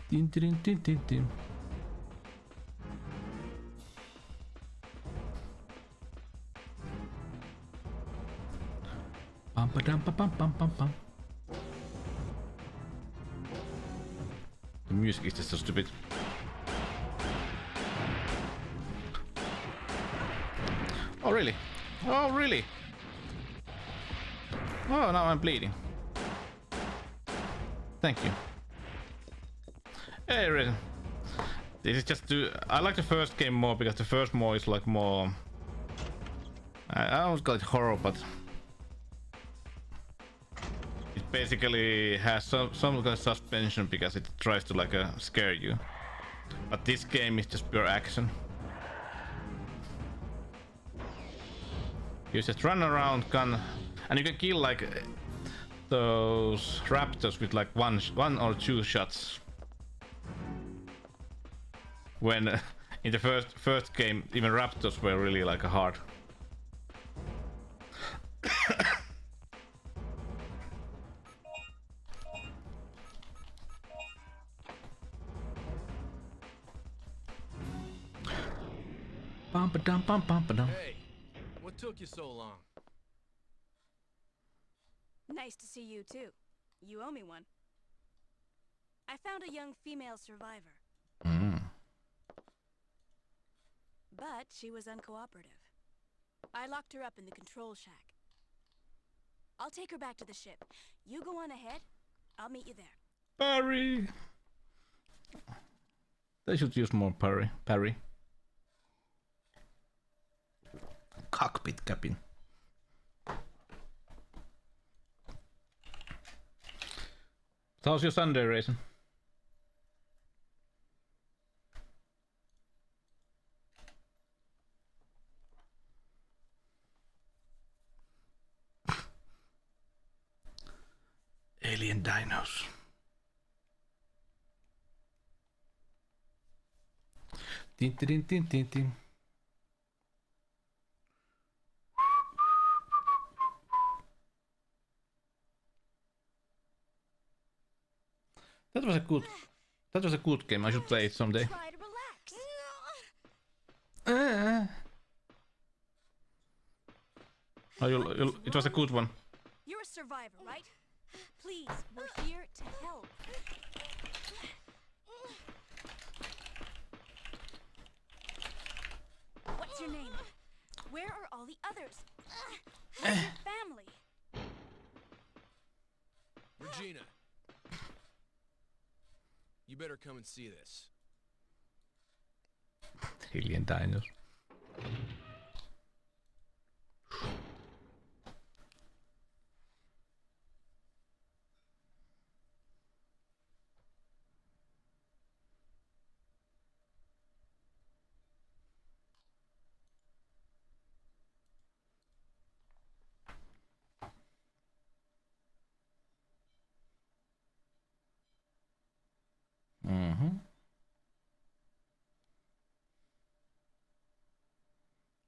Din, din, din, din, din. Pam, padam, pam, pam, pam, pam. The music is just so stupid. Oh really? Oh really? Oh, now I'm bleeding. Thank you. Hey, Risen. This is just to... I like the first game more because the first more is like more... I almost call it horror, but... It basically has some kind of suspension because it tries to like scare you. But this game is just pure action. You just run around, gun, and you can kill like those raptors with like one or two shots. When in the first game, even raptors were really like hard. Hey, what took you so long? Nice to see you too. You owe me one. I found a young female survivor. But she was uncooperative. I locked her up in the control shack. I'll take her back to the ship. You go on ahead. I'll meet you there. Parry! They should use more parry. Cockpit cabin. How's your Sunday, Raisin? Alien dinos. Tin, tin, tin, tin, tin. That was a good game. I should play it someday. Try to relax. Oh, it was a good one. You're a survivor, right? Please, we're here to help. What's your name? Where are all the others? Where's your family? Regina. You better come and see this. Alien dinos.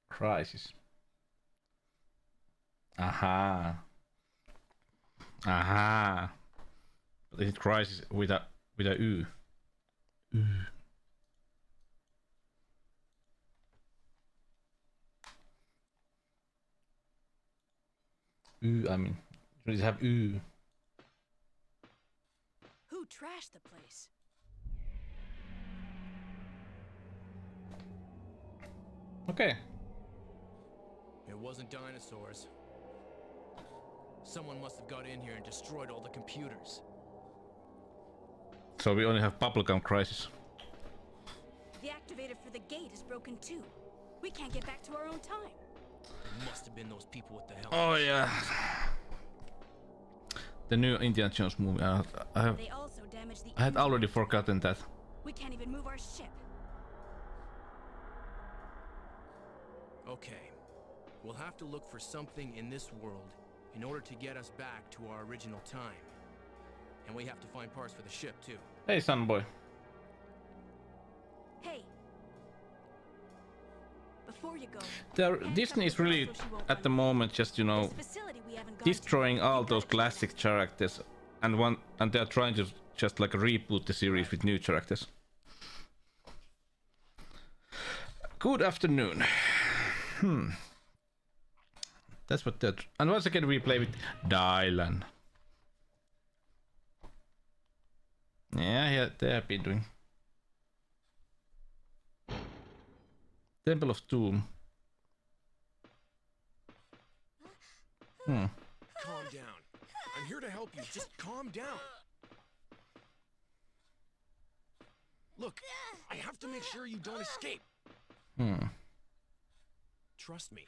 Crisis. Aha. But is it Crisis with a U? I mean, does it have U? Who trashed the place? Okay. It wasn't dinosaurs. Someone must have got in here and destroyed all the computers. So we only have bubblegum Crisis. The activator for the gate is broken too. We can't get back to our own time. It must have been those people with the helmet. Oh yeah. The new Indiana Jones movie. They also damaged the I had already forgotten that. We can't even move our ship. Okay. We'll have to look for something in this world in order to get us back to our original time. And we have to find parts for the ship, too. Hey, son boy. Hey. Before you go. Disney is really, at the moment, just, you know, destroying all those classic characters, and they're trying to just like reboot the series with new characters. Good afternoon. That's what they're. And once again, we play with Dylan. Yeah, they have been doing. Temple of Doom. Calm down. I'm here to help you. Just calm down. Look, I have to make sure you don't escape. Trust me.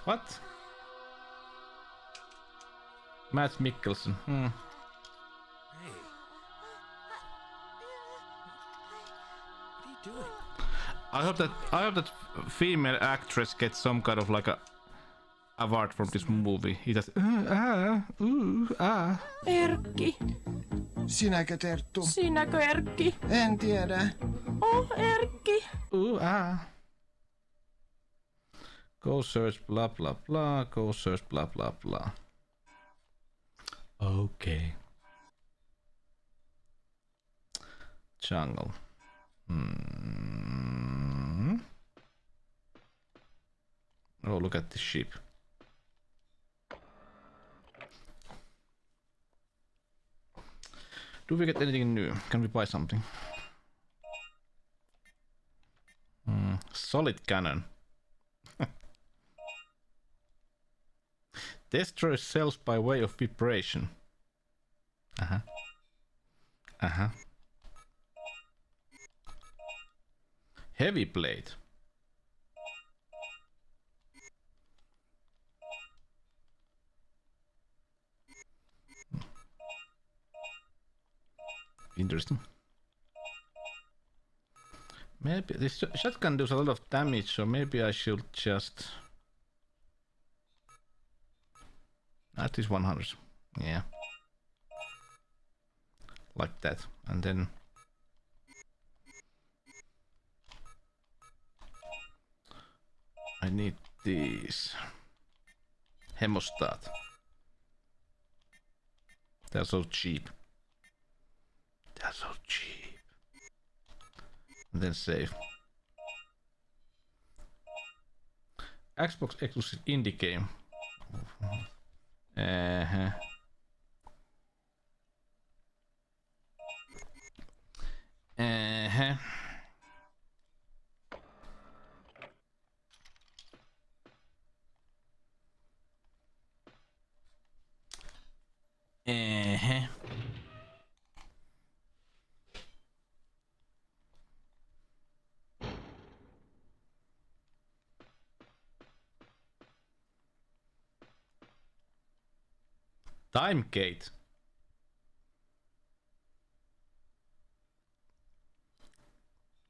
What? Matt Mikkelsen. Hey. What are you doing? I hope that female actress gets some kind of like a award from this movie. He does Erkki. Sinäkö, Terttu? Sinäkö, Erkki? En tiedä. Oh, Erkki. Go search blah blah blah. Go search blah blah blah. Okay. Jungle. Oh, look at this ship. Do we get anything new? Can we buy something? Solid cannon. Destroy cells by way of vibration. Heavy blade. Interesting. Maybe this shotgun does a lot of damage, so maybe I should just at least 100. Yeah, like that, and then I need these hemostat. They're so cheap. They're so cheap. And then save. Xbox exclusive indie game. Time Gate.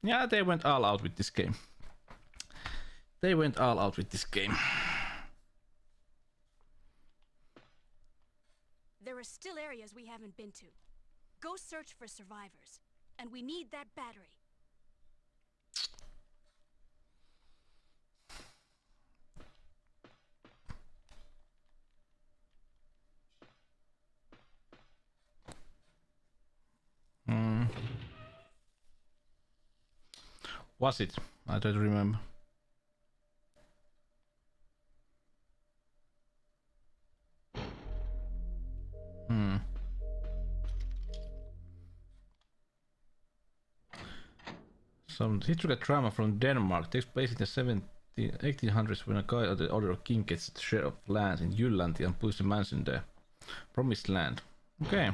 Yeah, they went all out with this game. They went all out with this game. There are still areas we haven't been to. Go search for survivors. And we need that battery. Was it? I don't remember. Some historical drama from Denmark takes place in the 1800s when a guy of the Order of King gets a share of land in Jylland and puts a mansion there. Promised land. Okay.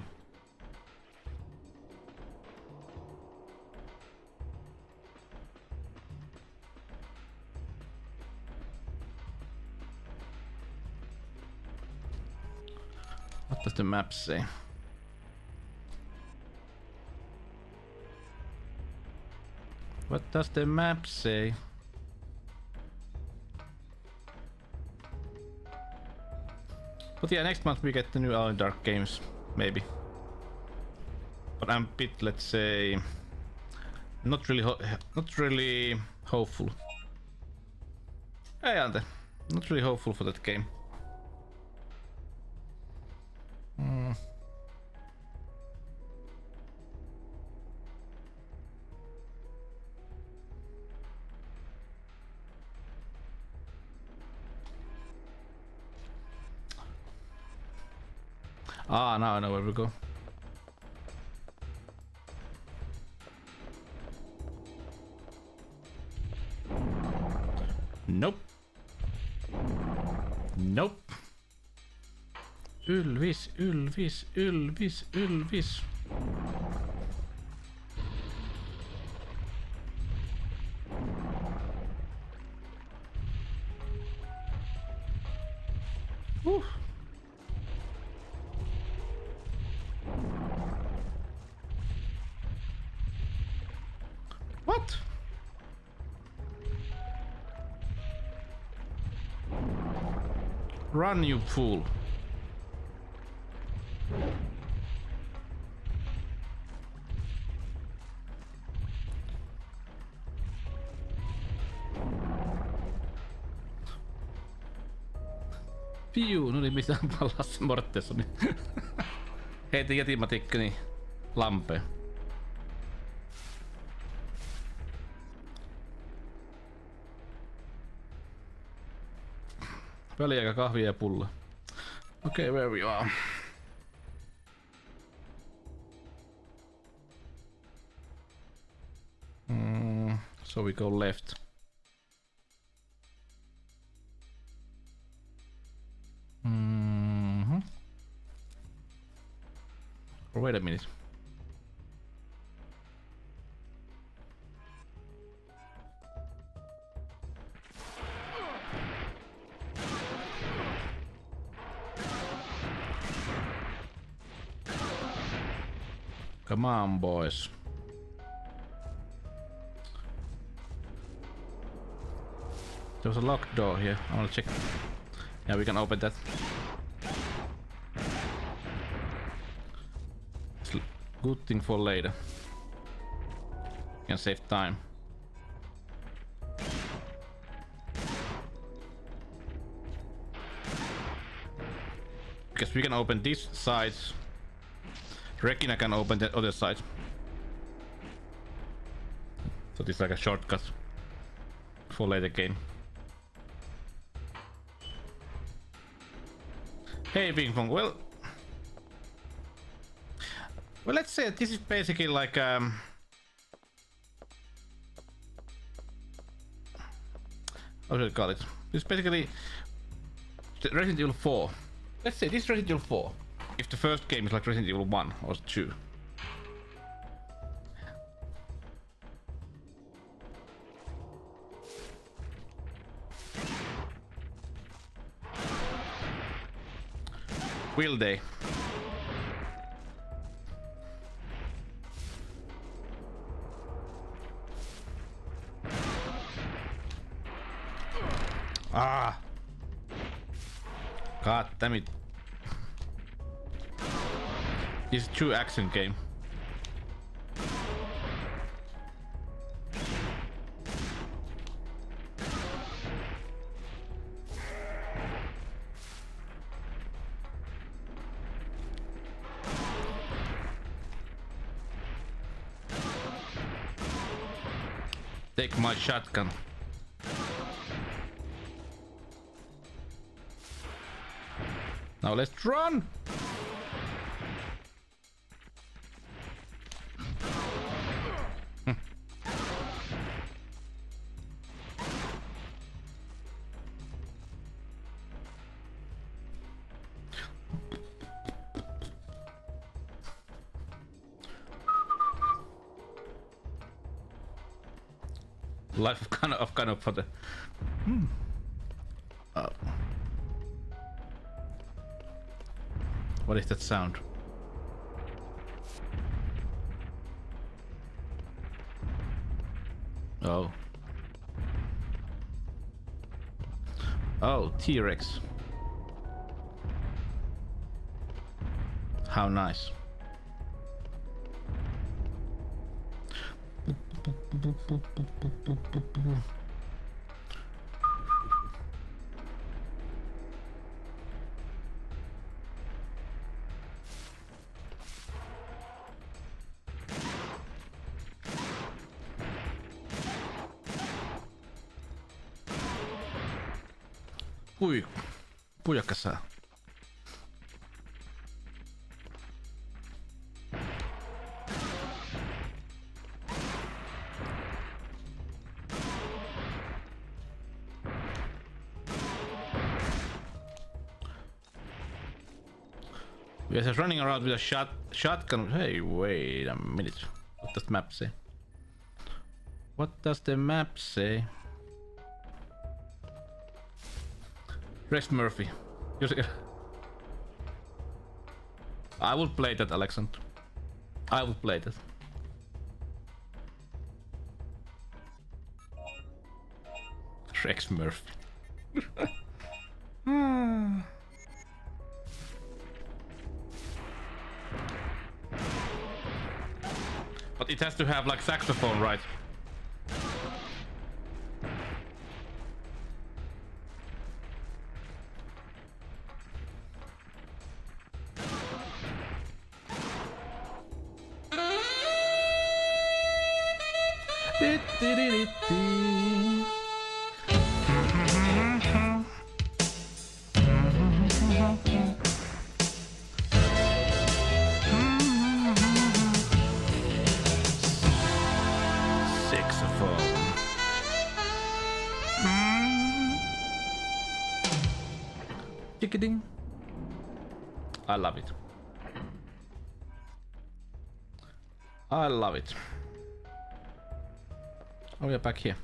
What does the map say? What does the map say? But yeah, next month we get the new Alone in the Dark games, maybe. But I'm a bit, let's say, not really hopeful. Hey Ante, not really hopeful for that game. Ah, now I know where we go. Nope. Nope. Ylvis, Ylvis, Ylvis, Ylvis. What? Run, you fool. Piu, no niin mistä pallas Mortessoni. Heitin jätimatikkani lampeen. Väliaika kahvia ja pulla. Okay, where we are. So we go left. Wait a minute. Come on, boys. There was a locked door here. I want to check. Yeah, we can open that. It's a good thing for later. Can save time. Because we can open this side. Reckon I can open the other side. So this is like a shortcut for later game. Hey Ping Pong, well, let's say this is basically like how should I call it? This is basically Resident Evil 4. Let's say this is Resident Evil 4. If the first game is like Resident Evil 1 or 2. Will they? Ah! God damn it. This is a true action game. Take my shotgun. Now let's run! Life of kind of for the. Oh. What is that sound? Oh. Oh, T-Rex. How nice. Pujakassa. We are just running around with a shotgun. Hey, wait a minute. What does the map say? What does the map say? Rex Murphy. I will play that, Alexander. I will play that. Rex Murphy. But it has to have like saxophone, right? Ding. I love it. I love it. Oh, we are back here.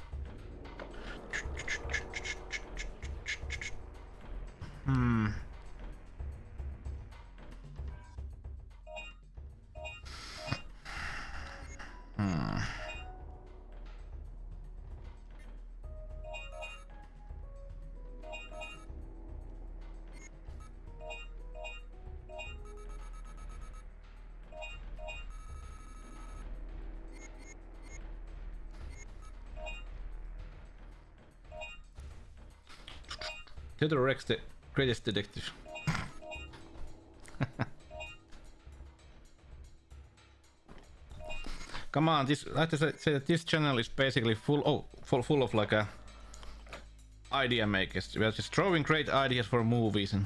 Theodore Rex, the greatest detective. Come on, this. I have to say that this channel is basically full of like a idea makers. We are just throwing great ideas for movies and.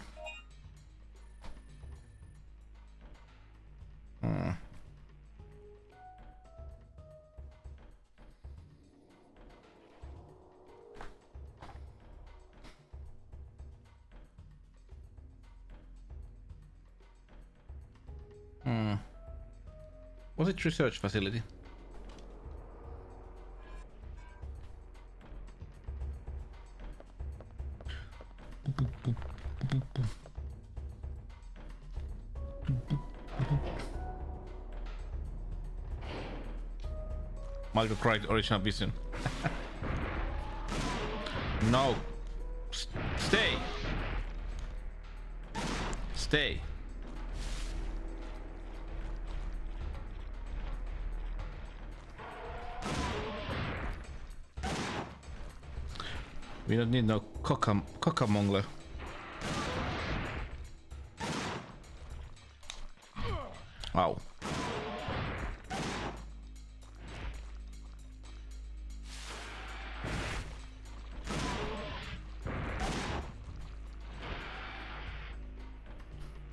Was it research facility? Michael Crichton original vision. No. Stay. Stay. We don't need no cockamongler. Wow.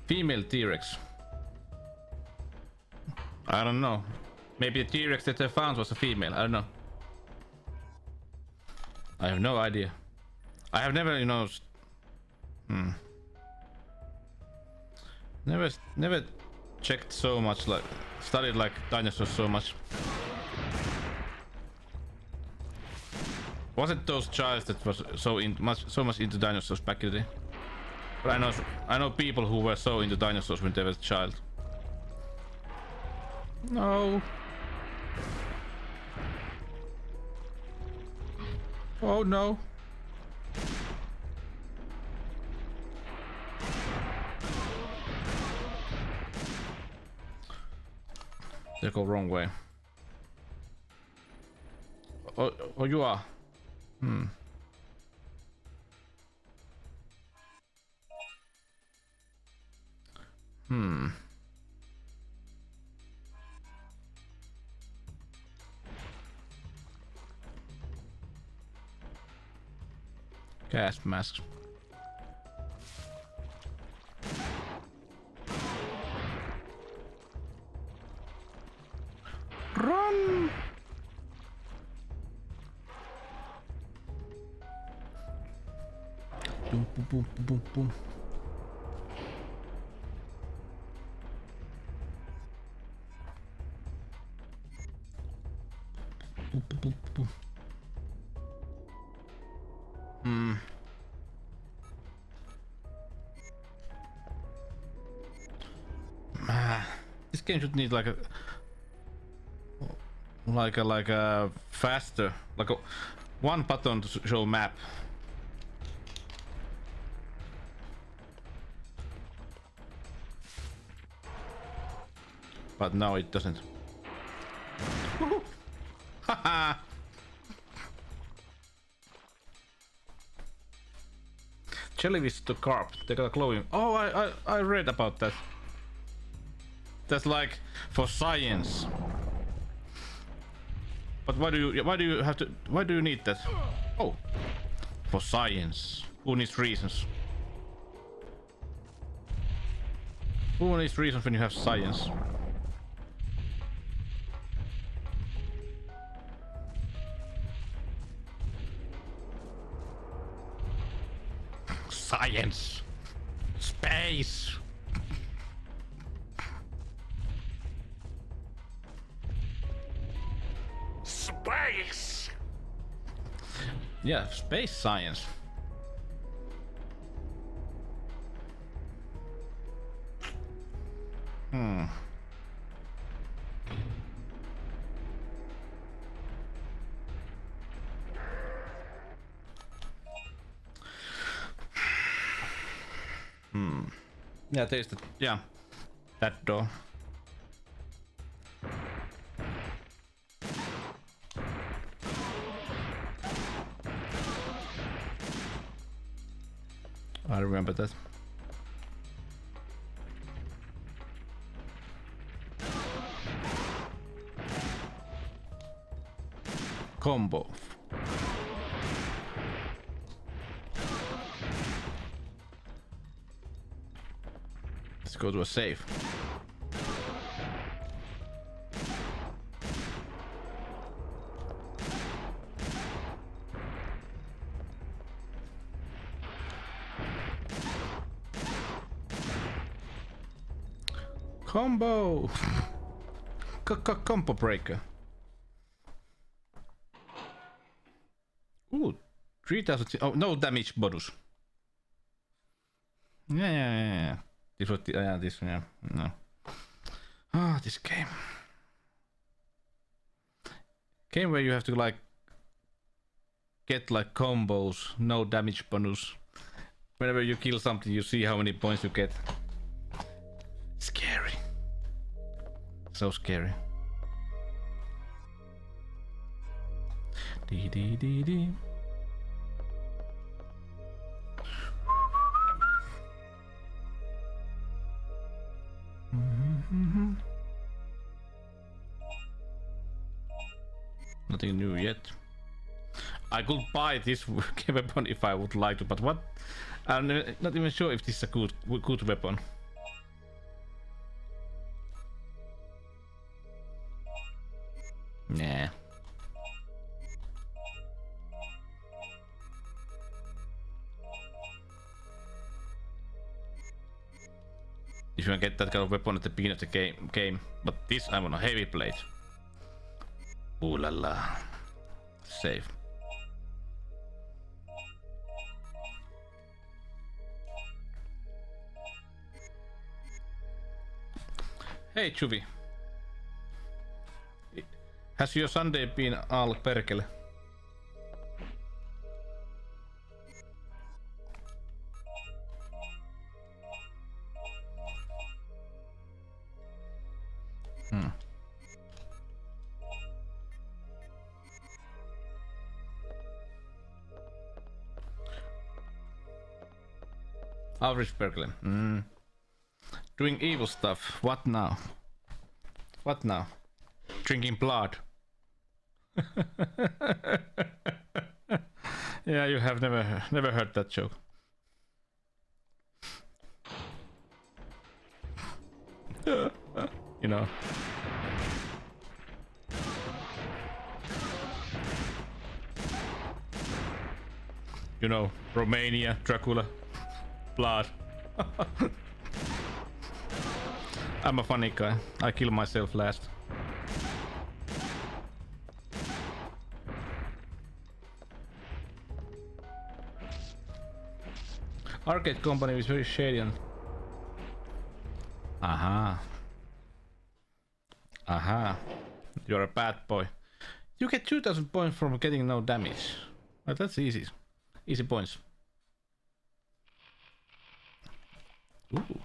Female T-Rex. I don't know. Maybe the T-Rex that they found was a female. I don't know. I have no idea. I have never, you know, never checked so much, like studied like dinosaurs so much. Wasn't those childs that was so much into dinosaurs back in the day? But I know people who were so into dinosaurs when they were a child. No. Oh no. They go wrong way. Oh, you are. Gas masks. Run! Boom, boom, boom, boom, boom. Boom, boom, boom, boom. This game should need like a faster, like a one button to show map. But no, it doesn't. Haha. Jellyfish to carp. They got glowing. Oh, I read about that. That's like for science. But why do you need that? Oh, for science. Who needs reasons? Who needs reasons when you have science? Science. Space. Space. Yeah, space science. Yeah, taste it. Yeah, that door. I remember that. Combo. Let's go to a safe. Combo. Combo breaker. Ooh, 3000. Oh, no damage bonus. Yeah. This was the, this one, yeah. No. Ah, this game. Game where you have to like get like combos, no damage bonus. Whenever you kill something, you see how many points you get. Scary. So scary. Dee dee dee dee. Nothing new yet. I could buy this weapon if I would like to, but what? I'm not even sure if this is a good weapon. Nah. If you can get that kind of weapon at the beginning of the game, but this I'm on a heavy blade. Ooh la la. Save. Hey Chuvi. Has your Sunday been all perkele? Average Berkeley. Doing evil stuff. What now? What now? Drinking blood. Yeah, you have never heard that joke. You know. You know, Romania, Dracula, blood. I'm a funny guy. I kill myself last. Arcade company is very shady and... Aha. Aha. You're a bad boy. You get 2000 points from getting no damage. Well, that's easy. Easy points. Ooh.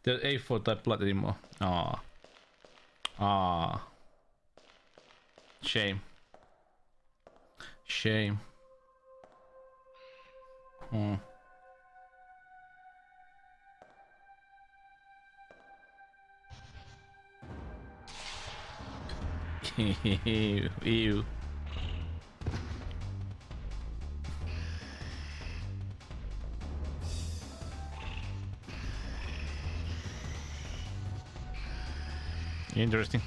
There's A4 type blood anymore. Ah. Ah. Shame. Shame. Hmm. Ew. Interesting.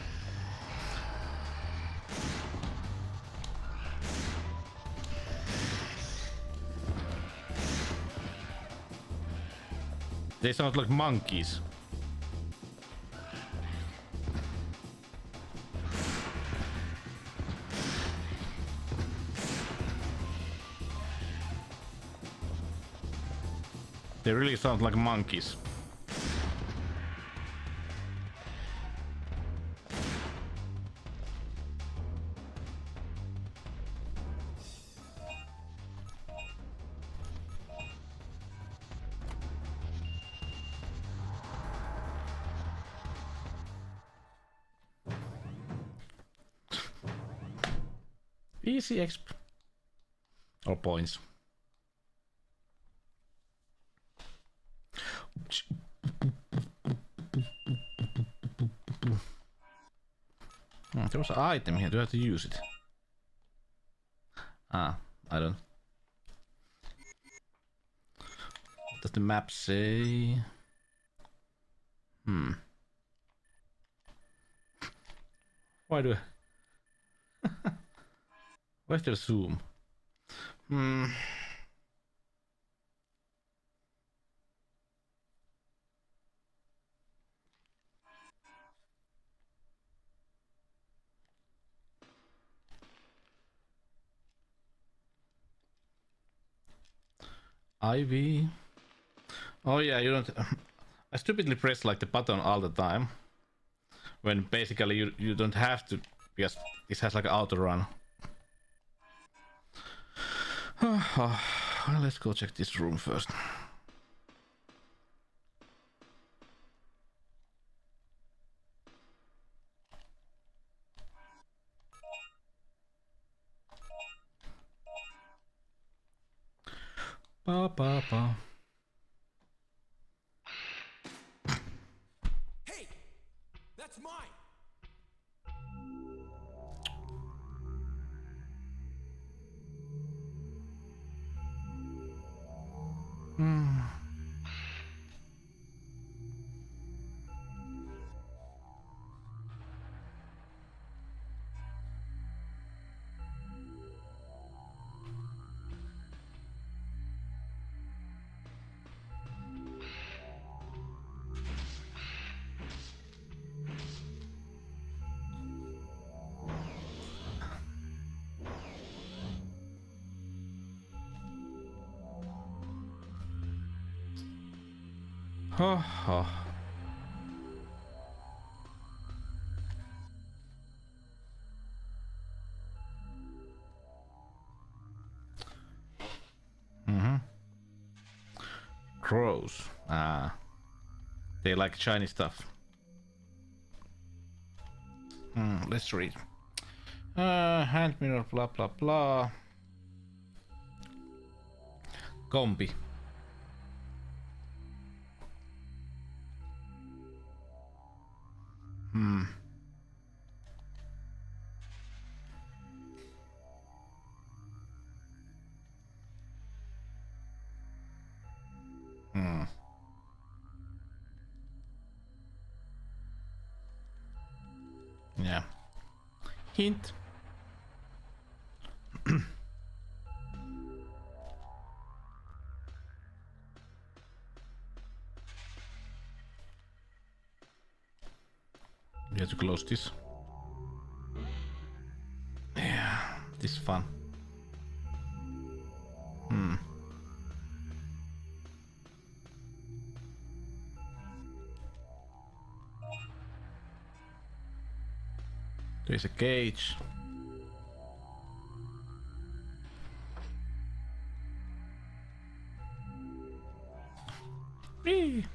They sound like monkeys. They really sound like monkeys. Easy exp. Or points. There was an item here. Do I have to use it? Ah, I don't. What does the map say? Why do I... Where's the zoom? IV. Oh yeah, you don't... I stupidly press like the button all the time. When basically you don't have to, because this has like an auto run. Well, let's go check this room first. Ba ba ba. Hey! That's mine! Oh. Crows. Ah. They like shiny stuff. Let's read. Hand mirror, blah blah blah. Combi. Yeah. Hint. We have to close this. Yeah, this is fun. There's a cage. Whee!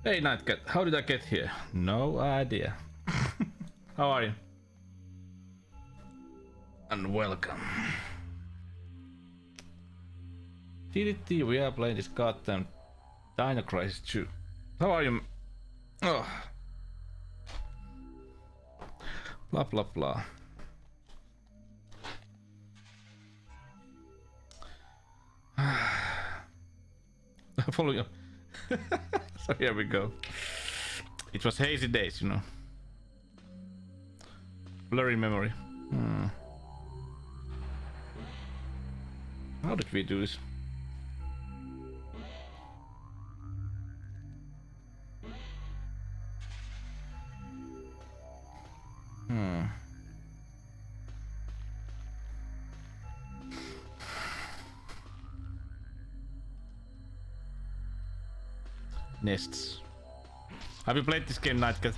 Hey Nightcat, how did I get here? No idea. How are you? And welcome. TDT, we are playing this goddamn Dino Crisis 2. How are you? Oh. Blah blah blah. Follow you. So here we go. It was hazy days, you know. Blurry memory. How did we do this? Nests. Have you played this game, Nightcat?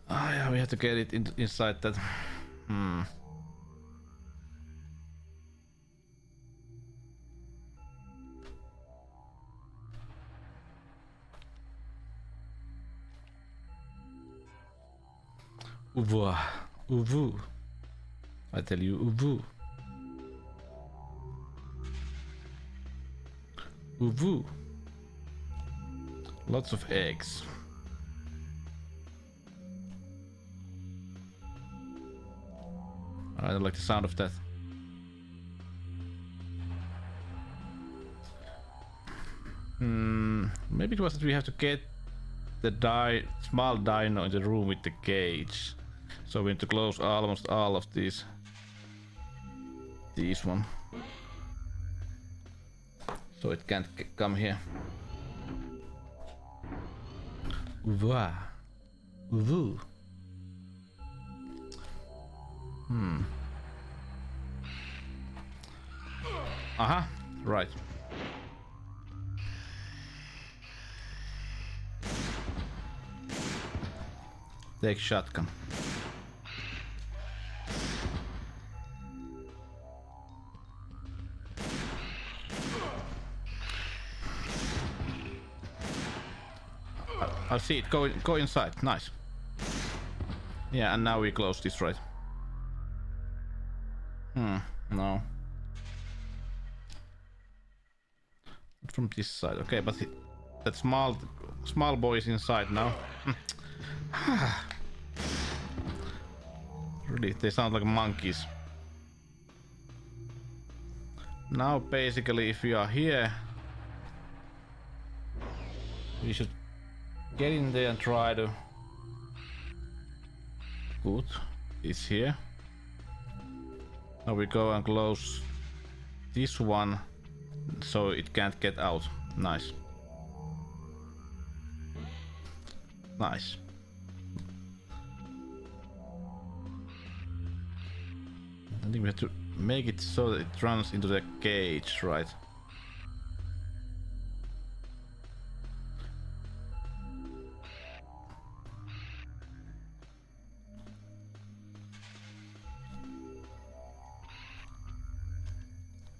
Ah, yeah, we have to get it inside that. Uvu. Uvu. I tell you, Uvu. Uvu. Lots of eggs. I don't like the sound of that. Maybe it was that we have to get the small dino in the room with the cage. So we need to close almost all of these. This one. So it can't come here. Uva. Uvu. Aha, right. Take shotgun. I see it. Go inside. Nice. Yeah, and now we close this, right? No. From this side. Okay, but that small boy is inside now. Really, they sound like monkeys. Now basically if we are here, we should get in there and try to... Good, it's here. Now we go and close this one so it can't get out. Nice. Nice. I think we have to make it so that it runs into the cage, right?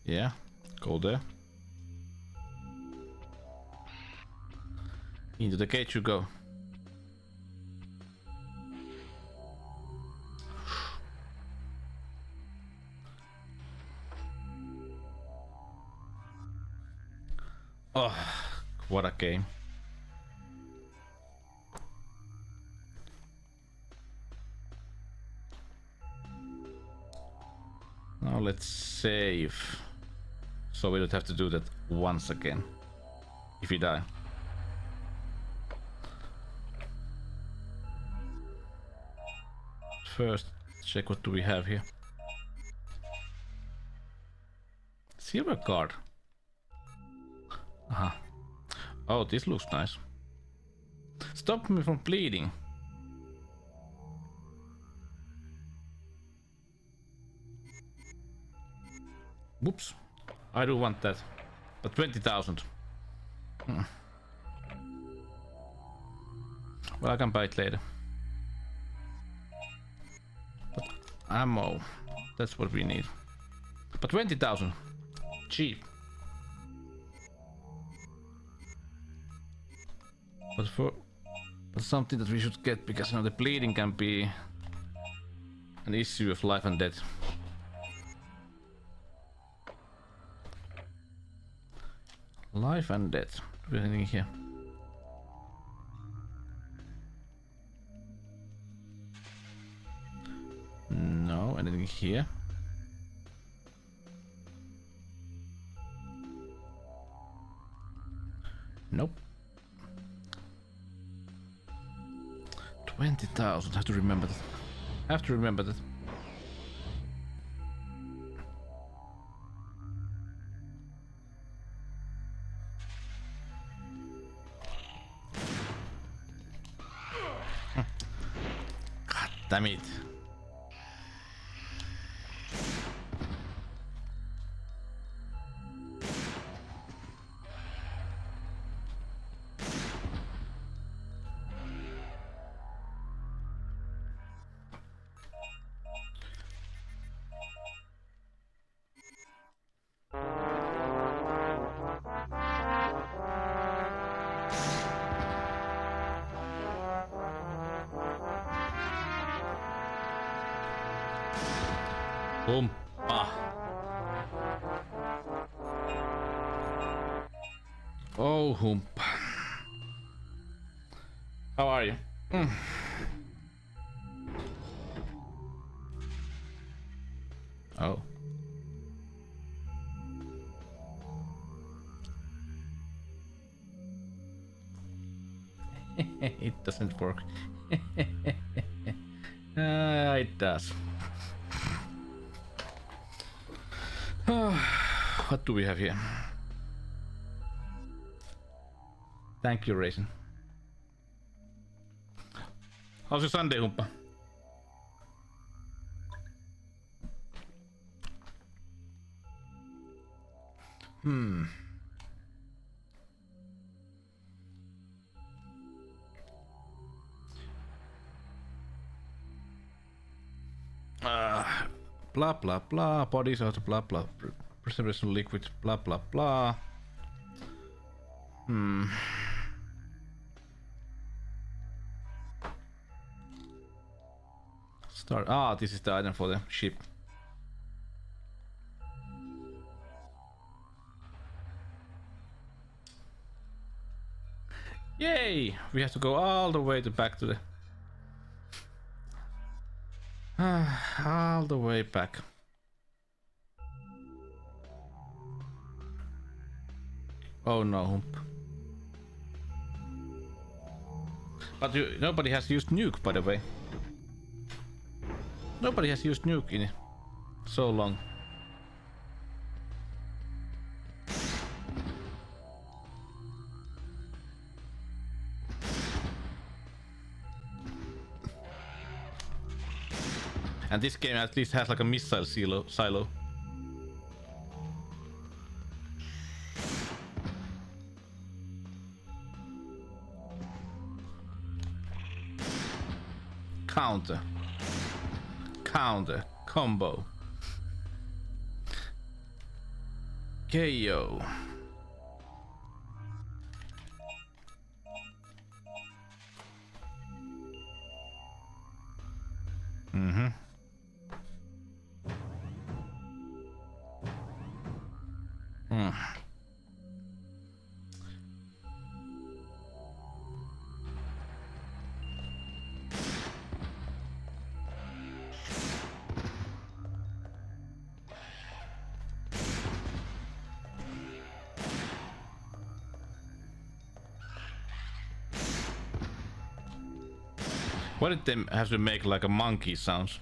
Yeah, go there. Into the cage you go. Oh, what a game. Now let's save. So we don't have to do that once again. If we die. First, check what do we have here. Silver card. Oh, this looks nice. Stop me from bleeding. Whoops. I do want that. But 20,000. Well, I can buy it later. But ammo. That's what we need. But 20,000. Cheap. But something that we should get, because you know the bleeding can be an issue of life and death. Life and death. Do we have anything here? No, anything here? Nope. 20,000. Have to remember that. Have to remember that. God damn it. Humppa. Oh, humppa. How are you? Oh. It doesn't work. It does. What do we have here? Thank you, Raisin. How's your Sunday, Humppa? Blah blah blah. Bodies of the blah blah. Preservation liquid. Blah blah blah. Start. Ah, this is the item for the ship. Yay! We have to go all the way back to the. All the way back. Oh no, Hump. But nobody has used nuke, by the way. Nobody has used nuke in so long. And this game at least has like a missile silo. Counter. Counter. Combo. KO. Mm-hmm. Hmm. Why did they have to make like a monkey sounds?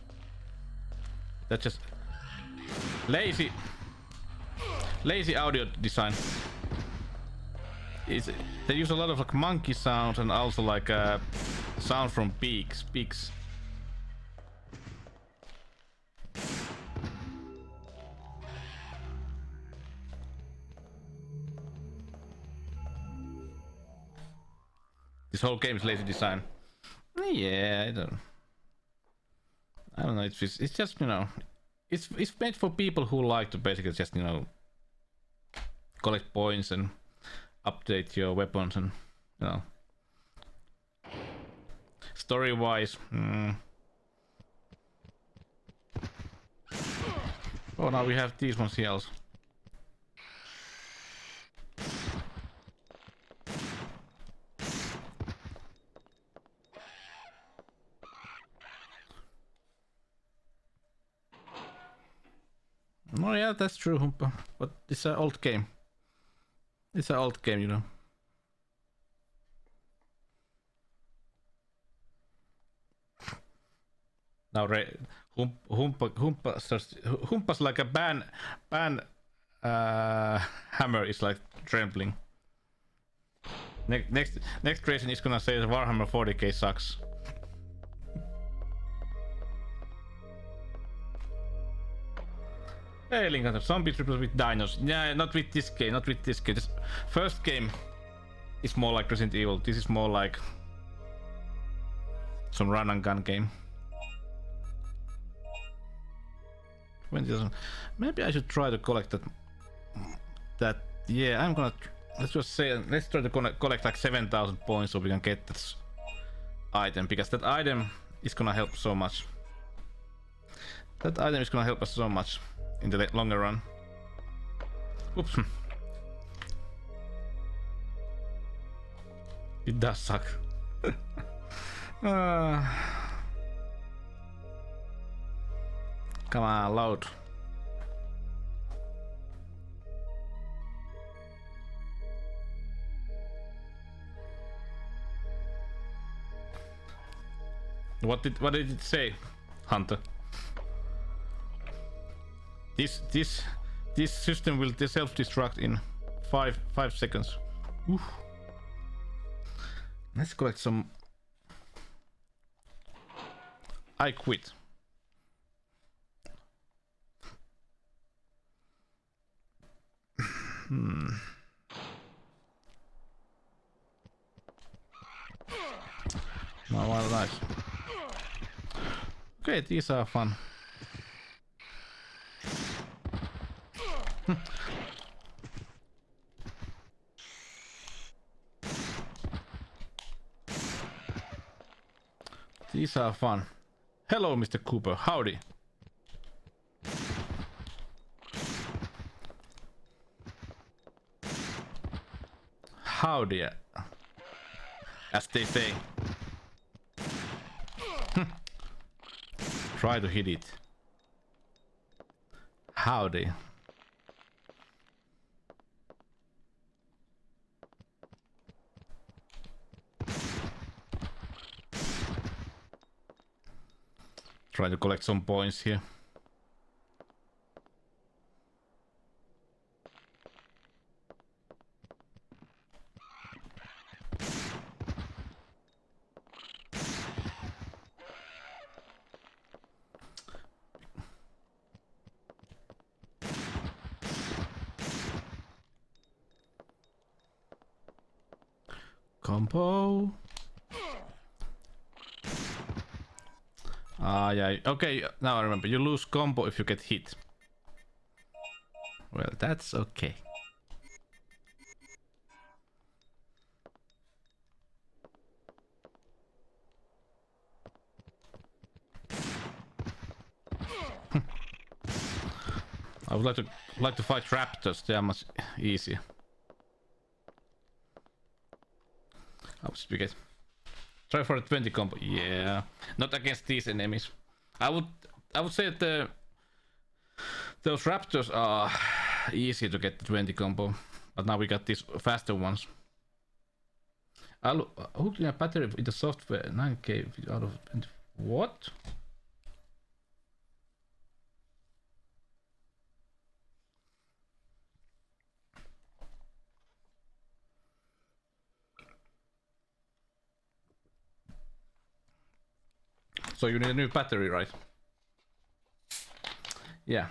That's just lazy audio design. They use a lot of like monkey sounds and also like sound from beaks. This whole game is lazy design. Yeah, I don't know. It's just, you know, it's made for people who like to basically just, you know, collect points and update your weapons and, you know, story wise. Oh, now we have these ones here also. Oh yeah, that's true, Humpa. But it's an old game. It's an old game, you know. Now, Humpa's like a ban hammer is like trembling. Next creation is gonna say Warhammer 40k sucks. Hey, Link Hunter, zombies replaced with dinos. Yeah, not with this game, This first game is more like Resident Evil. This is more like some run and gun game. Maybe I should try to collect that. Yeah, I'm gonna. Let's just say, let's try to collect like 7,000 points so we can get that item, because that item is gonna help so much. That item is gonna help us so much in the longer run. Oops. It does suck. Come on, load. What did it say, Hunter? This system will self-destruct in 5 seconds. Oof. Let's collect some. I quit. No, well, nice. Okay, these are fun. These are fun. Hello, Mr. Cooper. Howdy. Howdy, as they say. Try to hit it. Howdy. Try to collect some points here. Combo. Yeah. Okay, now I remember. You lose combo if you get hit. Well, that's okay. I would like to fight raptors. They are much easier. How much we get? Try for a 20 combo. Yeah, not against these enemies. I would say that those raptors are easy to get the 20 combo, but now we got these faster ones. I'll hook in a battery with the software 9K out of 20. What? So you need a new battery, right? Yeah.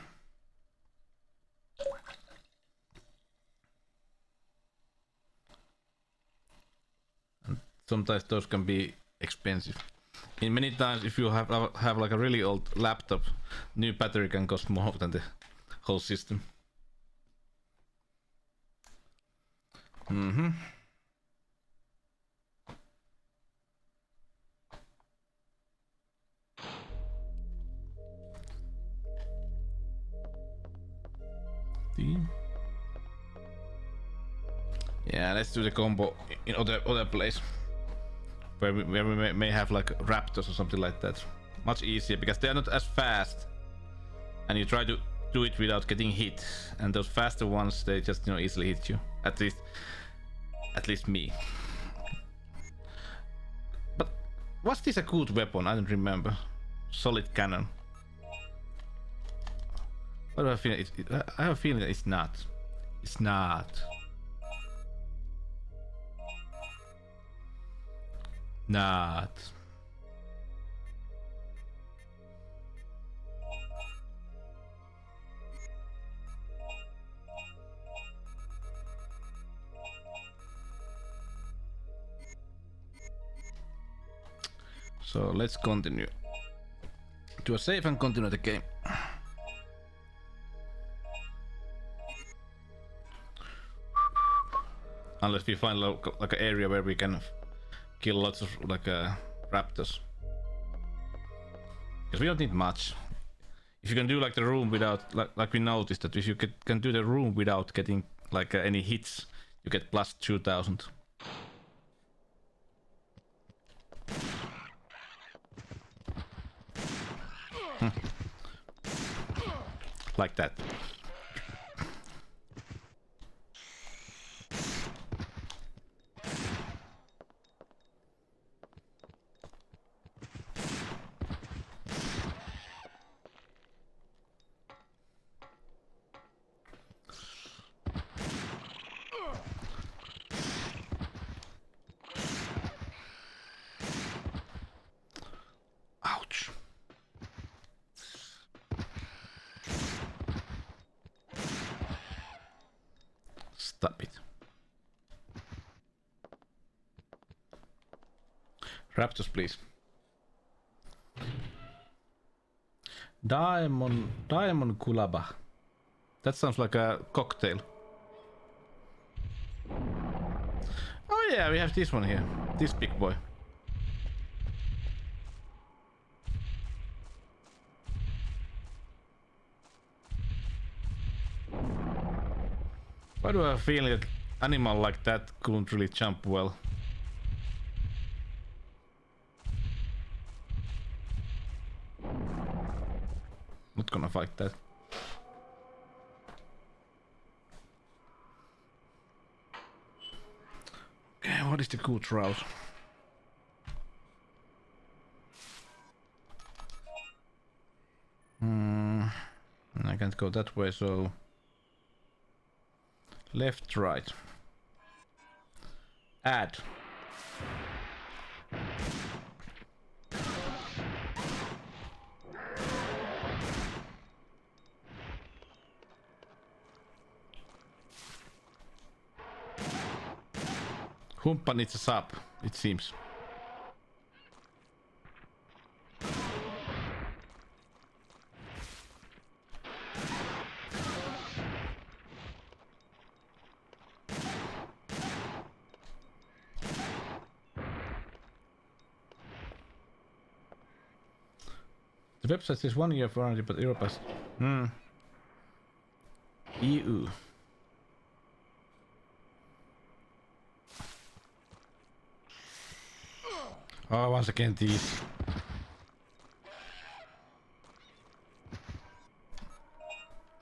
And sometimes those can be expensive. In many times, if you have like a really old laptop, new battery can cost more than the whole system. Mm-hmm. Yeah, let's do the combo in other place where we may have like raptors or something like that. Much easier because they are not as fast, and you try to do it without getting hit. And those faster ones, they just easily hit you. At least me. But was this a good weapon? I don't remember. Solid cannon. What do I feel? I have a feeling that it's not. It's not. Not. So let's continue. Do a save and continue the game. Unless we find like an area where we can kill lots of like raptors. Because we don't need much. If you can do like the room without, like we noticed that if you can do the room without getting like any hits, you get plus 2000. Like that. Ouch. Stop it. Raptors, please. Diamond Kulaba. That sounds like a cocktail. Oh yeah, we have this one here. This big boy. Why do I feel that animal like that couldn't really jump well? Not gonna fight that. Okay, what is the good route? I can't go that way, so left, right. Add. Humpa needs a sub, it seems. website says 1 year warranty, but Europe has... EU. Oh, once again these.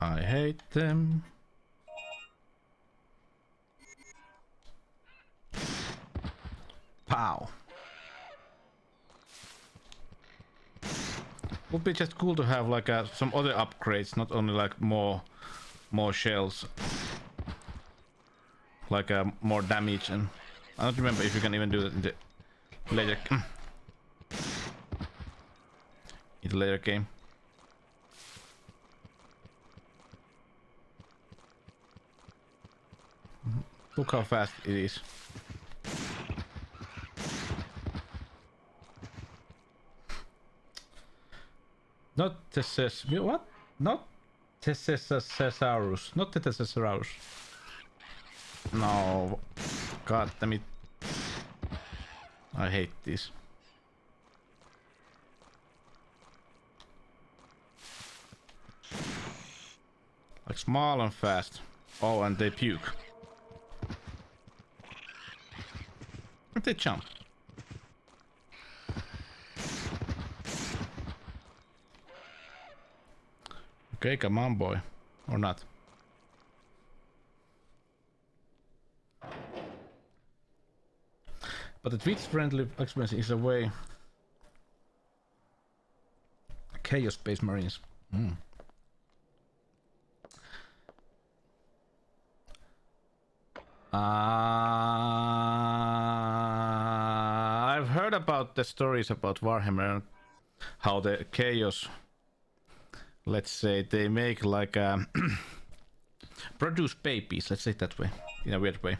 I hate them. Pow. Would be just cool to have like some other upgrades, not only like more shells, like more damage, and I don't remember if you can even do that in the later in the later game. Look how fast it is. Not what? Not Thesaurus. Not Thesaurus. No. God damn it. I hate this. Like small and fast. Oh, and they puke. And they jump. Okay, come on, boy. Or not. But the Twitch-friendly experience is a way. Chaos Space Marines. I've heard about the stories about Warhammer, how the Chaos, let's say, they make like produce babies, let's say it that way, in a weird way.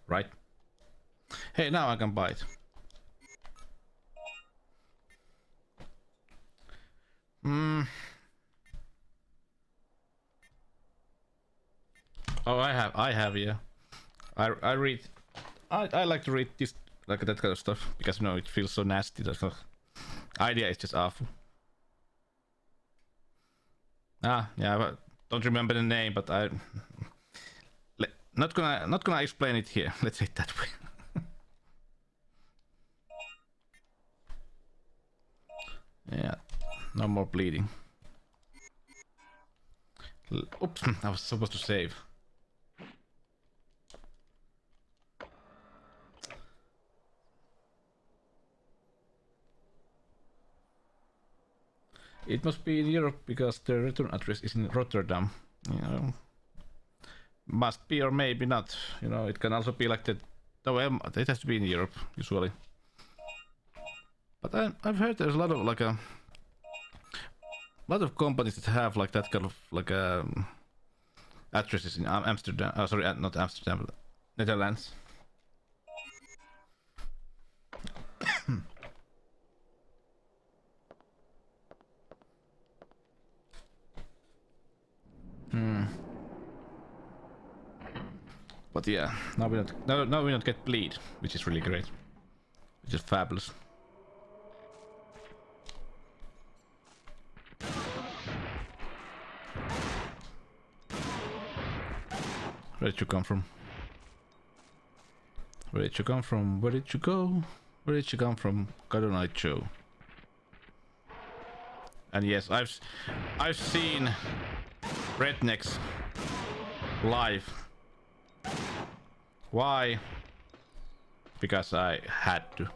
Right? Hey, now I can buy it. Oh, I have, yeah. I read. I like to read this, like that kind of stuff, because you know it feels so nasty. The idea is just awful. Yeah, but don't remember the name, but not gonna explain it here. Let's say it that way. Yeah, no more bleeding. Oops, I was supposed to save. It must be in Europe because the return address is in Rotterdam. You know, must be or maybe not. You know, it can also be like that. No, it has to be in Europe usually. But I've heard there's a lot of like a lot of companies that have like that kind of like addresses in Amsterdam. Oh, sorry, not Amsterdam, but Netherlands. But yeah, now we don't get bleed, which is really great, which is fabulous. Where did you come from? Where did you come from? Where did you go? Where did you come from? God don't I Joe. And yes, I've seen rednecks live. Why? Because I had to.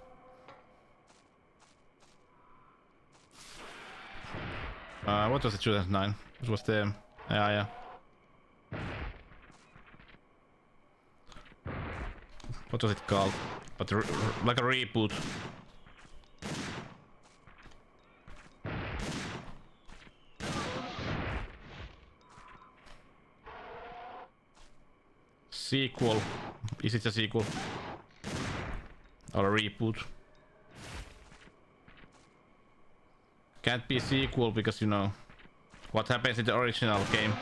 What was it? 2009? It was the yeah. What was it called? But like a reboot. Sequel. Is it a sequel? Or a reboot? Can't be a sequel because you know what happens in the original game.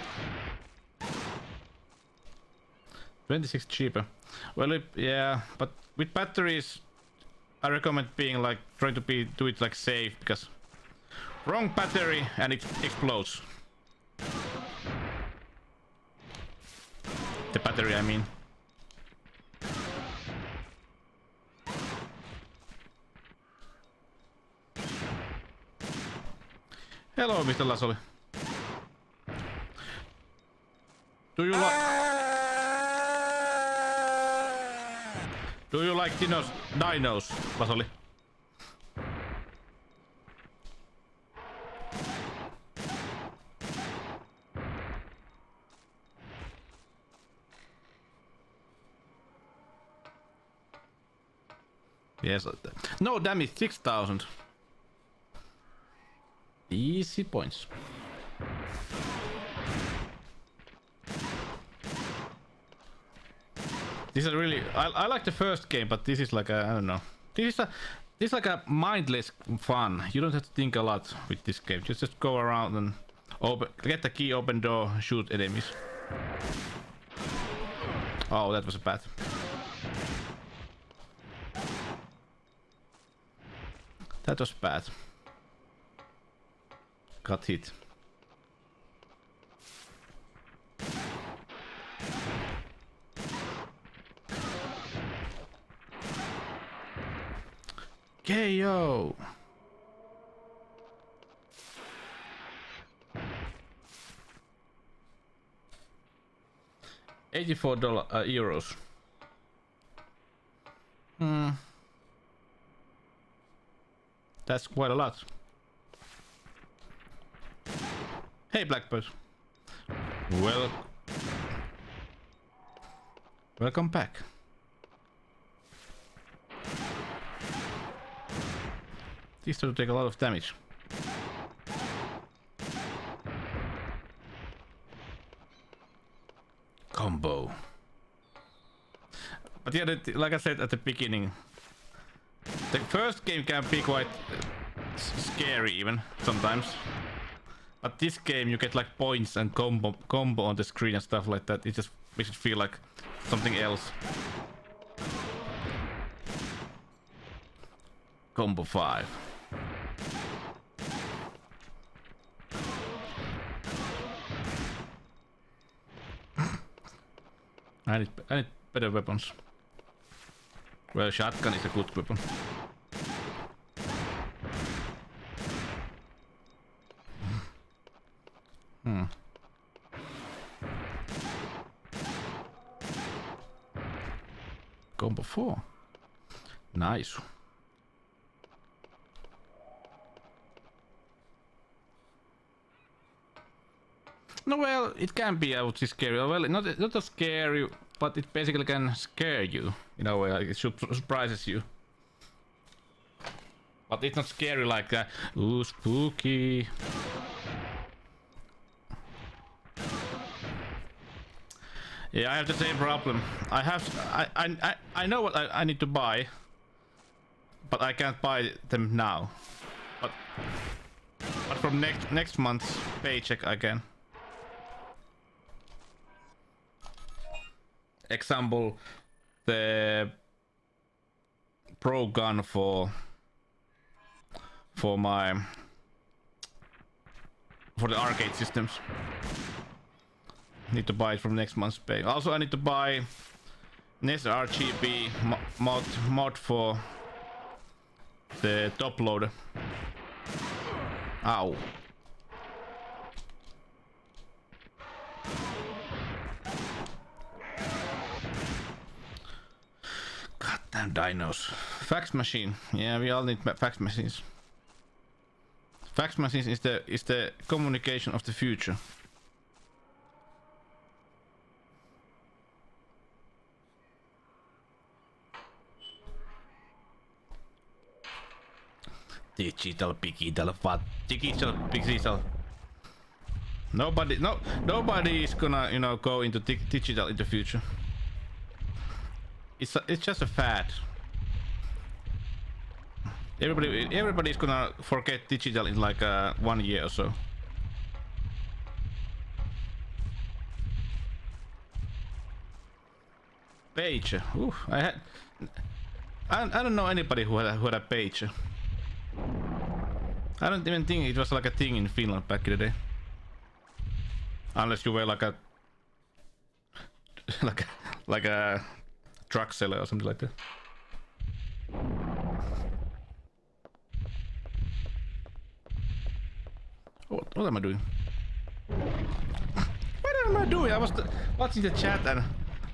26 cheaper. Well, yeah, but with batteries, I recommend being like trying to do it like safe, because wrong battery and it explodes. The battery, I mean. Hello, Mr. Lasoli. Do you like dinos, Lasoli? Yes. No damage, 6,000. Easy points. This is really... I like the first game, but this is like a... I don't know. This is like a mindless fun. You don't have to think a lot with this game. Just go around and get the key, open door, shoot enemies. Oh, that was bad. That was bad. Got hit. KO. €84. That's quite a lot. Hey, Blackbird. Well, welcome back. These two take a lot of damage. Combo. But yeah, like I said at the beginning, the first game can be quite scary even sometimes. But this game you get like points and combo on the screen and stuff like that. It just makes it feel like something else. Combo 5. I need better weapons. Well, shotgun is a good weapon. Combo 4. Nice. No, well, it can be, I would say, scary. Well, not as scary, but it basically can scare you in a way. Like it surprises you. But it's not scary like ooh, spooky. Yeah, I have the same problem. I know what I need to buy, but I can't buy them now. But from next month's paycheck I can. Example, the pro gun for the arcade systems. Need to buy it from next month's pay. Also, I need to buy NES RGB mod for the top loader. Ow. Goddamn dinos. Fax machine. Yeah, we all need fax machines. Fax machines is the communication of the future. Digital, digital. Nobody is gonna, you know, go into digital in the future. It's just a fad. Everybody's gonna forget digital in like 1 year or so. Pager. Ooh, I don't know anybody who had a pager. I don't even think it was like a thing in Finland back in the day. Unless you were like a like a truck seller or something like that. What am I doing? What am I doing? I was watching the chat and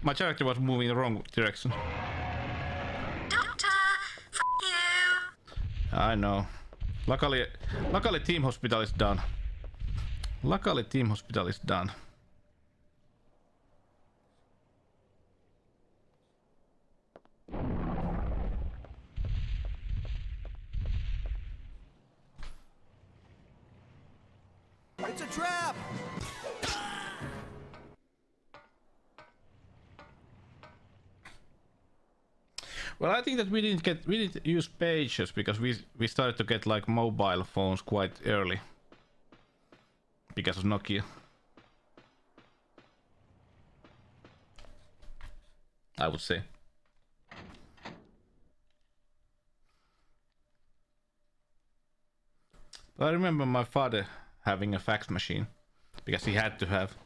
my character was moving in the wrong direction. Doctor, f you. I know. Luckily Team Hospital is done. Luckily Team Hospital is done. It's a trap! Well, I think that we didn't use pages because we started to get like mobile phones quite early because of Nokia. I would say. But I remember my father having a fax machine because he had to have.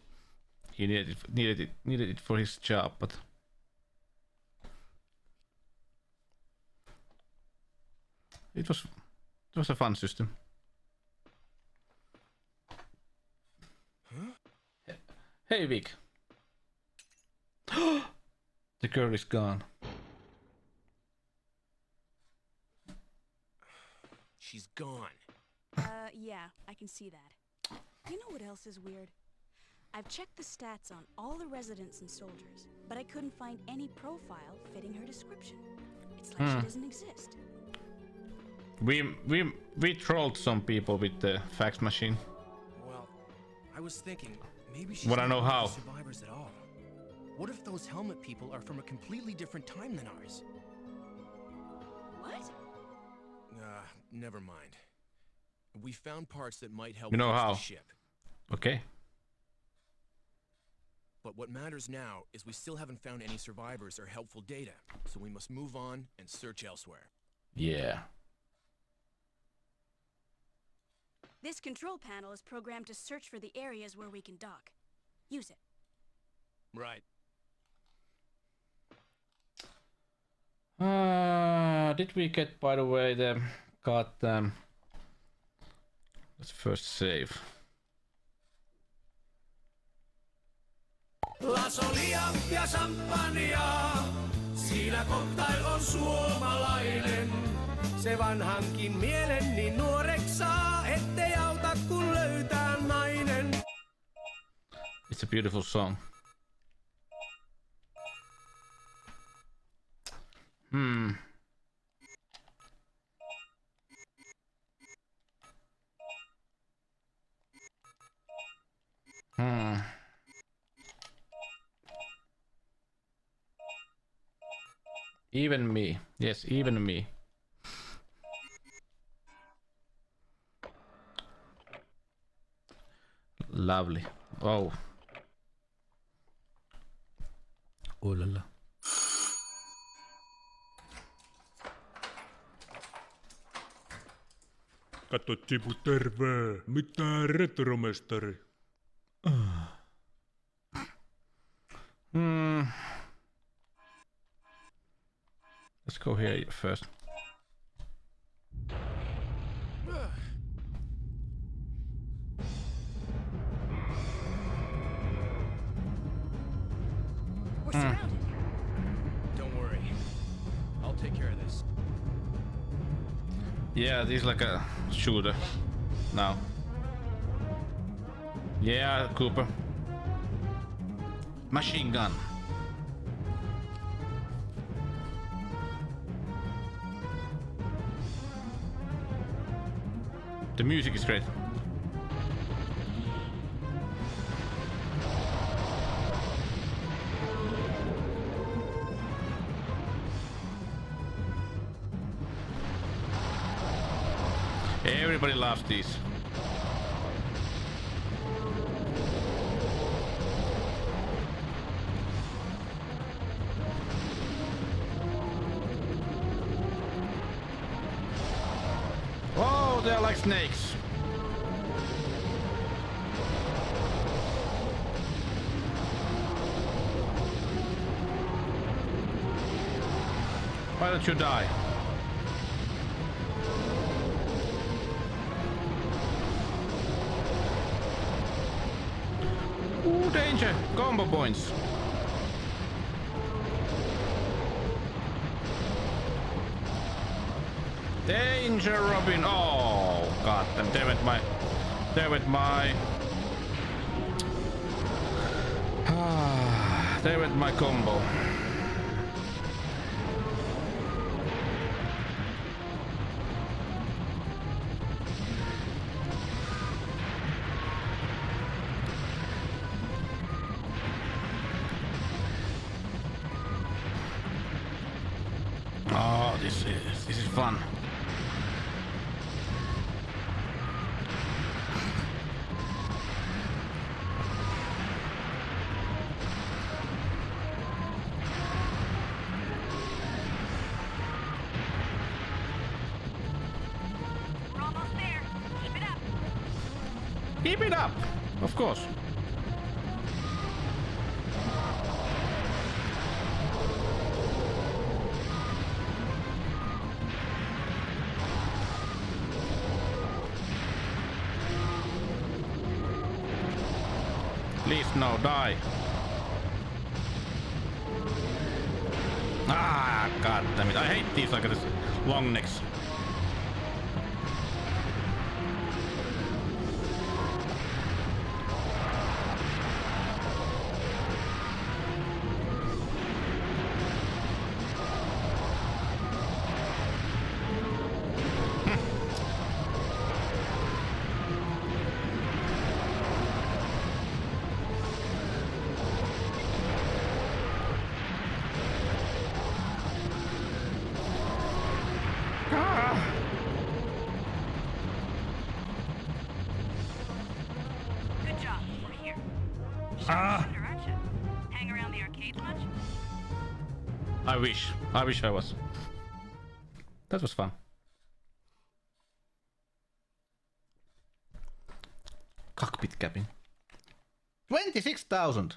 He needed it for his job, but. It was a fun system. Huh? Hey Vic. The girl is gone. She's gone. Yeah, I can see that. You know what else is weird? I've checked the stats on all the residents and soldiers, but I couldn't find any profile fitting her description. It's like she doesn't exist. We trolled some people with the fax machine. Well, I was thinking maybe she's Wanna know not how? survivors at all. What if those helmet people are from a completely different time than ours? What? Never mind. We found parts that might help You know fix how? the ship. Okay. But what matters now is we still haven't found any survivors or helpful data, so we must move on and search elsewhere. Yeah. This control panel is programmed to search for the areas where we can dock. Use it. Right. Did we get, by the way, the goddamn... Let's first save. Lasolia ja champagnea, siinä cocktail on suomalainen. Se vanhankin mielen niin nuoreksi saa, ettei auta kun löytää nainen. It's a beautiful song. Even me. Yes, even me. Lovely. Oh. Oh la la. Katso Zibu, terve. Mitä retromestari? Let's go here first. We're surrounded. Don't worry. I'll take care of this. Yeah, this is like a shooter now. Yeah, Cooper. Machine gun. The music is great. Everybody loves these. they are like snakes. Why don't you die? Ooh, danger! Combo points. Danger, Robin! Oh, god damn it, my... Damn it, my... Damn it, my combo. Oh, this is fun. We're almost there. Keep it up. Keep it up! Of course. Please, no, die. Ah, god damn it. I hate these like this long necks. Good job. We're here. Direction. Hang around the arcades much? I wish I was. That was fun. Cockpit cabin. 26,000.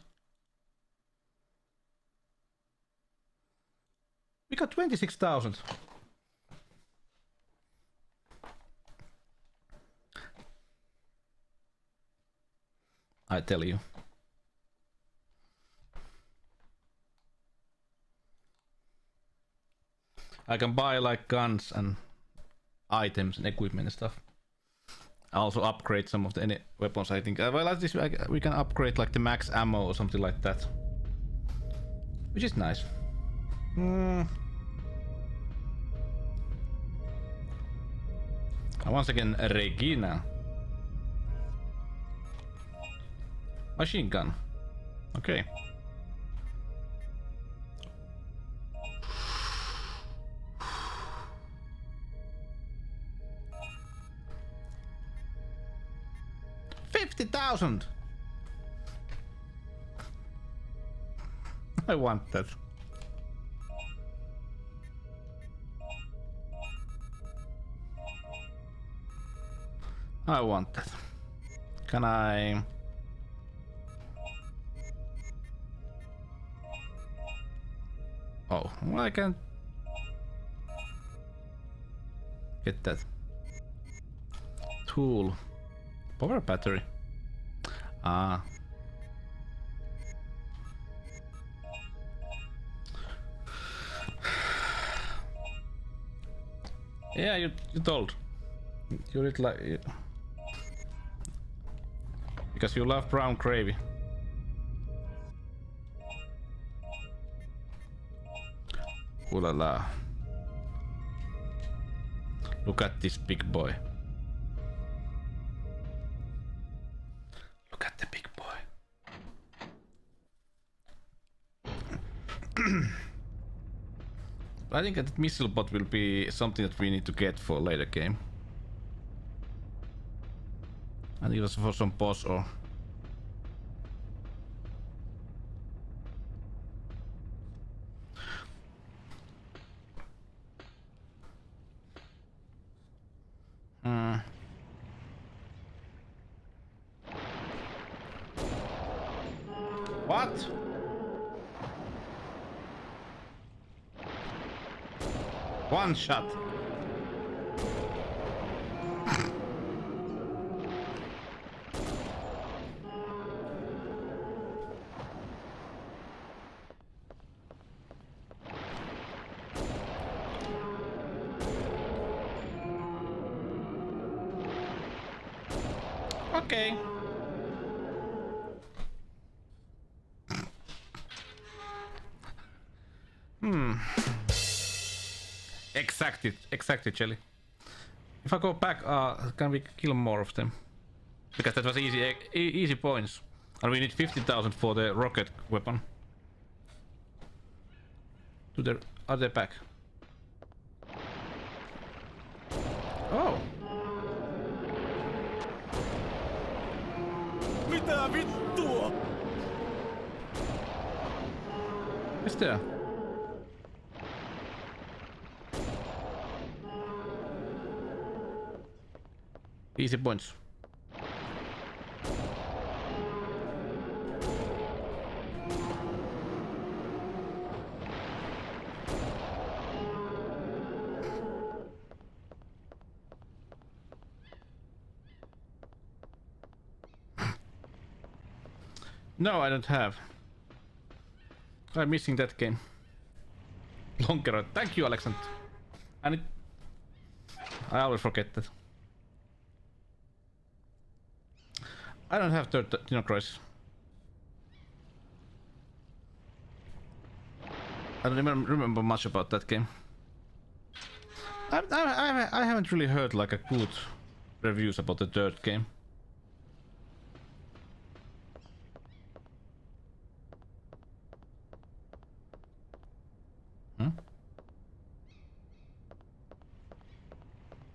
We got 26,000. I tell you. I can buy like guns and items and equipment and stuff. I also upgrade some of the any weapons, I think. Well, at least we can upgrade like the max ammo or something like that. Which is nice. Once again, Regina. Machine gun. Okay. $50,000. I want that. I want that. Can I? Oh, well, I can get that. Tool. Power battery. Ah. Yeah, you told. You did like... Because you love brown gravy. Ooh la la. Look at this big boy. Look at the big boy. I think that missile bot will be something that we need to get for later game. I think it was for some boss or... shot. One shot. Okay. Exactly, Jelly. If I go back, can we kill more of them? Because that was easy points. And we need 50,000 for the rocket weapon. Are they back? Oh! Mitä vittua? Is there? Easy points. No, I don't have. I'm missing that game. Longer. Thank you, Alexander. I always forget that. I don't have third Dino Crisis. I don't remember much about that game. I haven't really heard like a good reviews about the third game.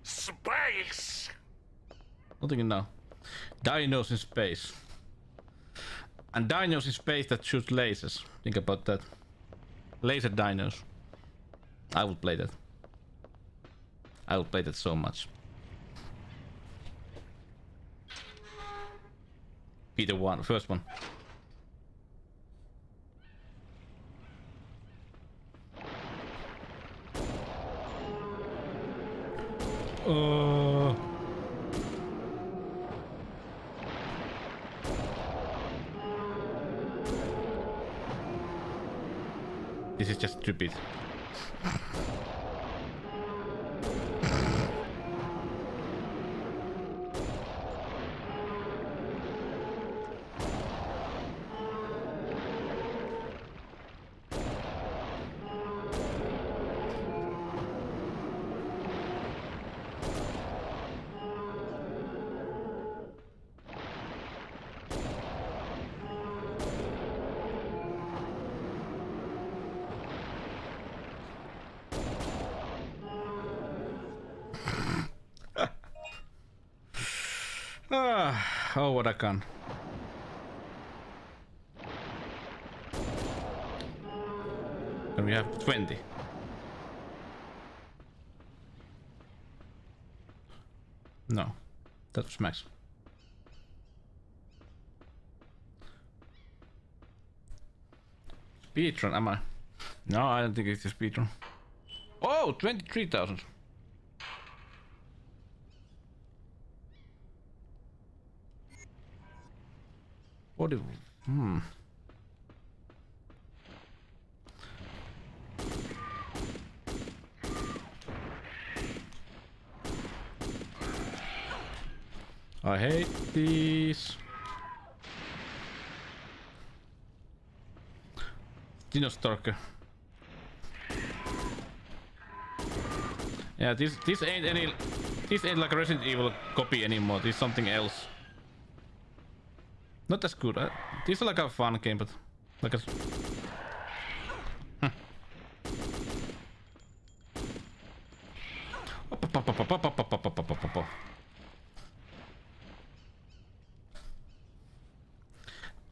Space! Nothing now. Dinos in space. And dinos in space that shoot lasers. Think about that. Laser dinos. I would play that. I would play that so much. Be the one, first one. This is just stupid. Oh, what a gun. And we have 20. No, that was max. Speedrun, am I? No, I don't think it's a speedrun. Oh, 23,000. What do I hate these. Dino Stalker. Yeah, this ain't like a Resident Evil copy anymore. This is something else. Not as good. This is like a fun game, but like a.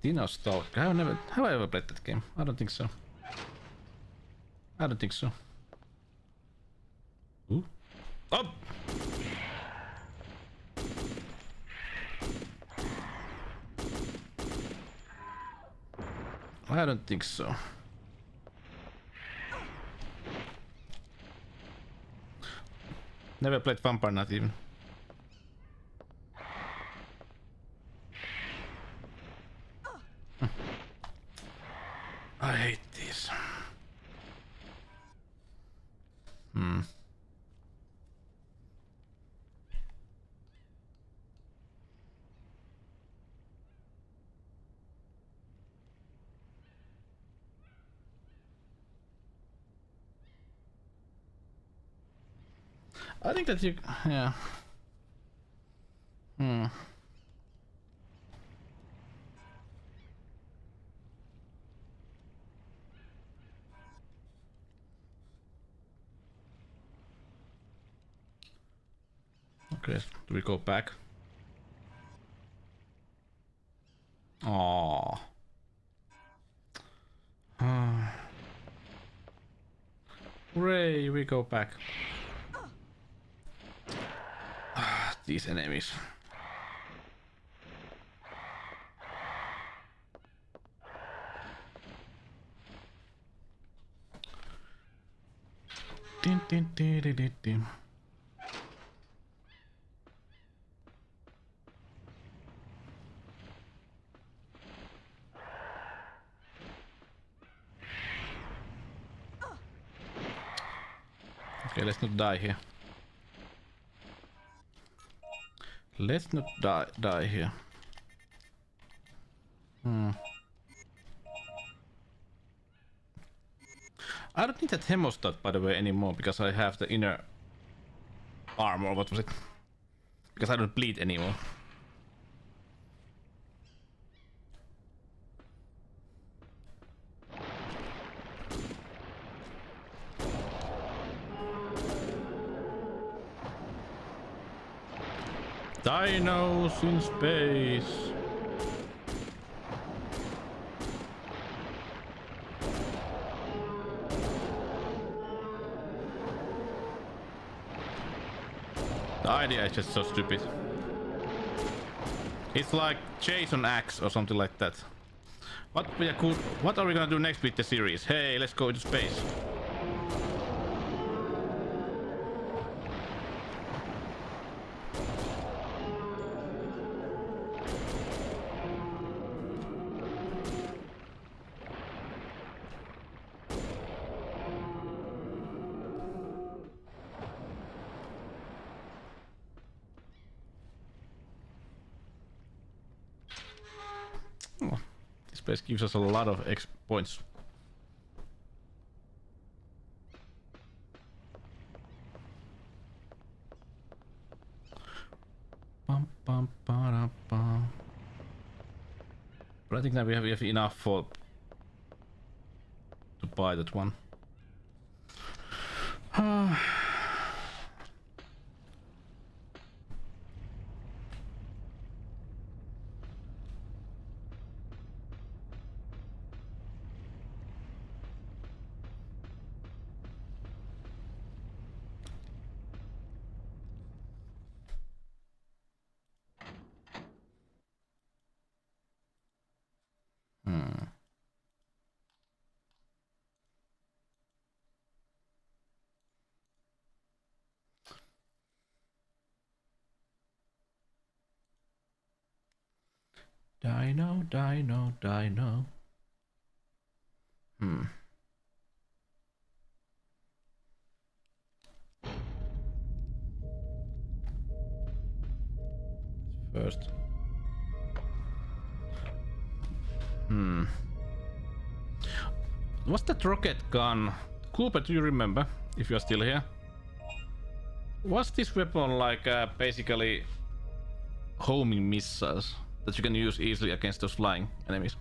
Dino Stalker. Have I ever played that game? I don't think so. I don't think so. Ooh. Up! I don't think so. Never played Vampire Knight even. I hate this. I think that you, yeah. Okay, do we go back? Aww. Hooray, we go back. These enemies. Din, din, din, din, din, din. Okay, let's not die here. Let's not die here. I don't need that hemostat, by the way, anymore because I have the inner armor. What was it? Because I don't bleed anymore. Dinos in space. The idea is just so stupid. It's like Jason X or something like that. What are we gonna do next with the series? Hey, let's go into space. This gives us a lot of X points. Bum, bum, ba, bum. But I think that we have enough for to buy that one. Dino, dino, dino. First. What's that rocket gun? Cooper, do you remember? If you're still here. Was this weapon like basically homing missiles that you can use easily against those flying enemies?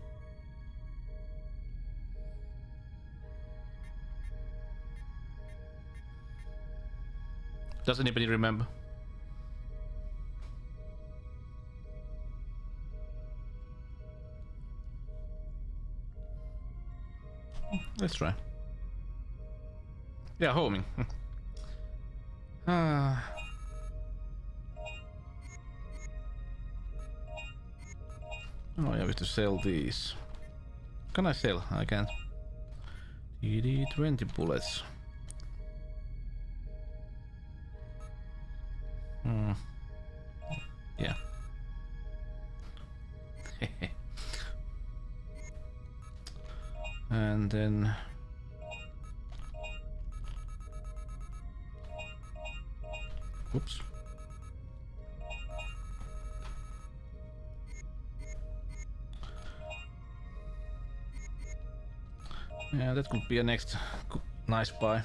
Does anybody remember? Let's try. Yeah, homing. Oh yeah, we have to sell these. Can I sell? I can't. TD 20 bullets. Yeah. And then oops. Yeah, that could be a next nice buy.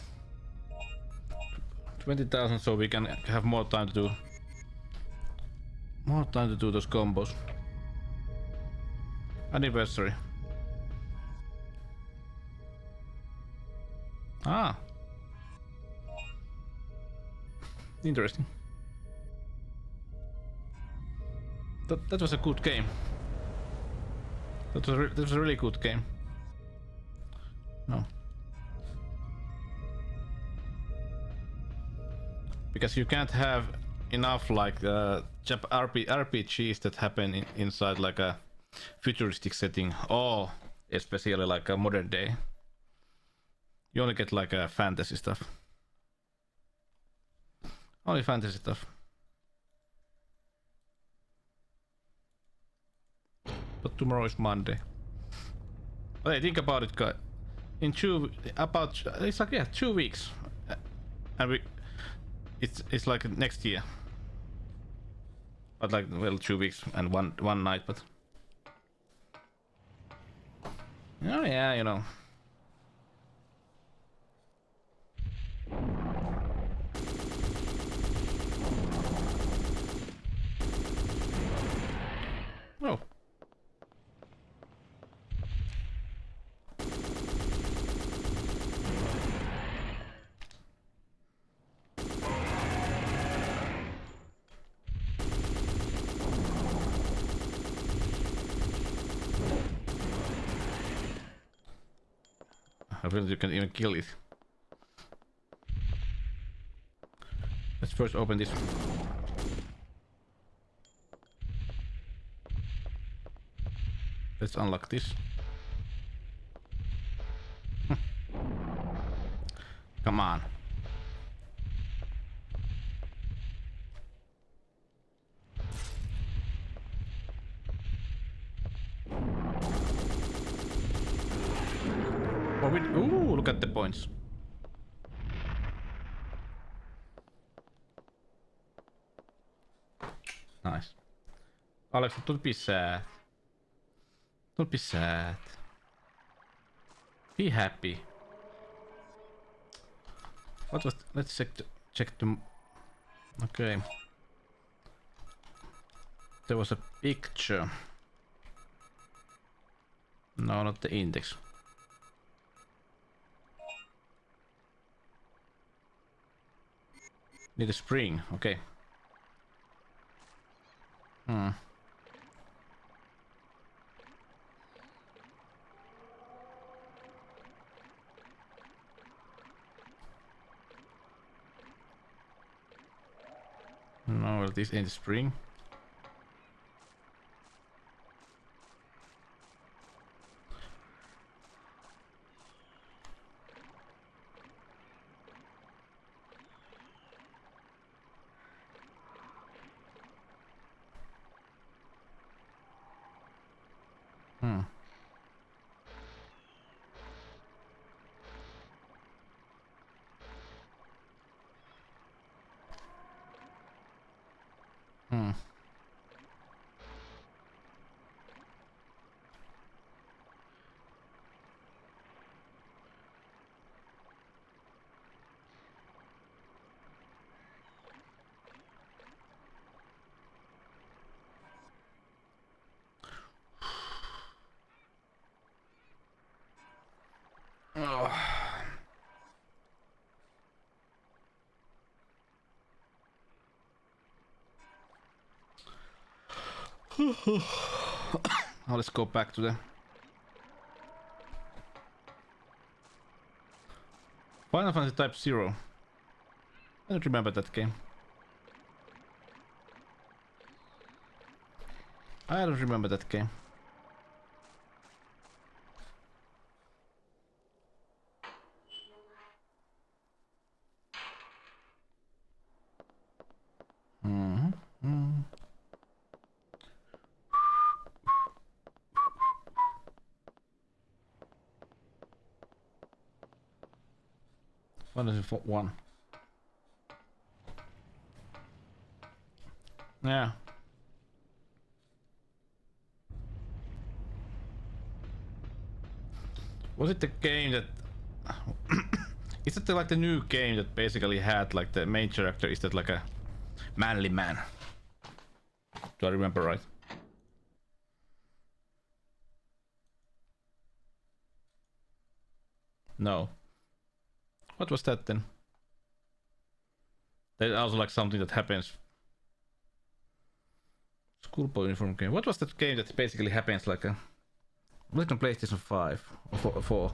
20,000, so we can have more time to do those combos. Anniversary. Ah. Interesting. That was a good game. That was a really good game. No. Because you can't have enough like RPGs that happen inside like a futuristic setting, or especially like a modern day. You only get like a fantasy stuff. Only fantasy stuff. But tomorrow is Monday. But hey, think about it, guys. In it's like 2 weeks, and it's like next year. But like, well, 2 weeks and one night, but oh yeah, you know. Oh. I feel you can even kill it. Let's first open this. Let's unlock this. Come on. Ooh, look at the points. Nice. Alex, don't be sad. Don't be sad. Be happy. What was? Let's check the. Okay. There was a picture. No, not the index. Need a spring, okay. No, well, this ain't a spring. Oh. Now let's go back to the Final Fantasy Type 0. I don't remember that game. I don't remember that game. Final Fantasy 1. Yeah. Was it the game that... Is it like the new game that basically had like the main character is that like a manly man? Do I remember right? No. What was that then? There's also like something that happens. Schoolboy uniform game. What was that game that basically happens like a... Was it on PlayStation 5 or 4?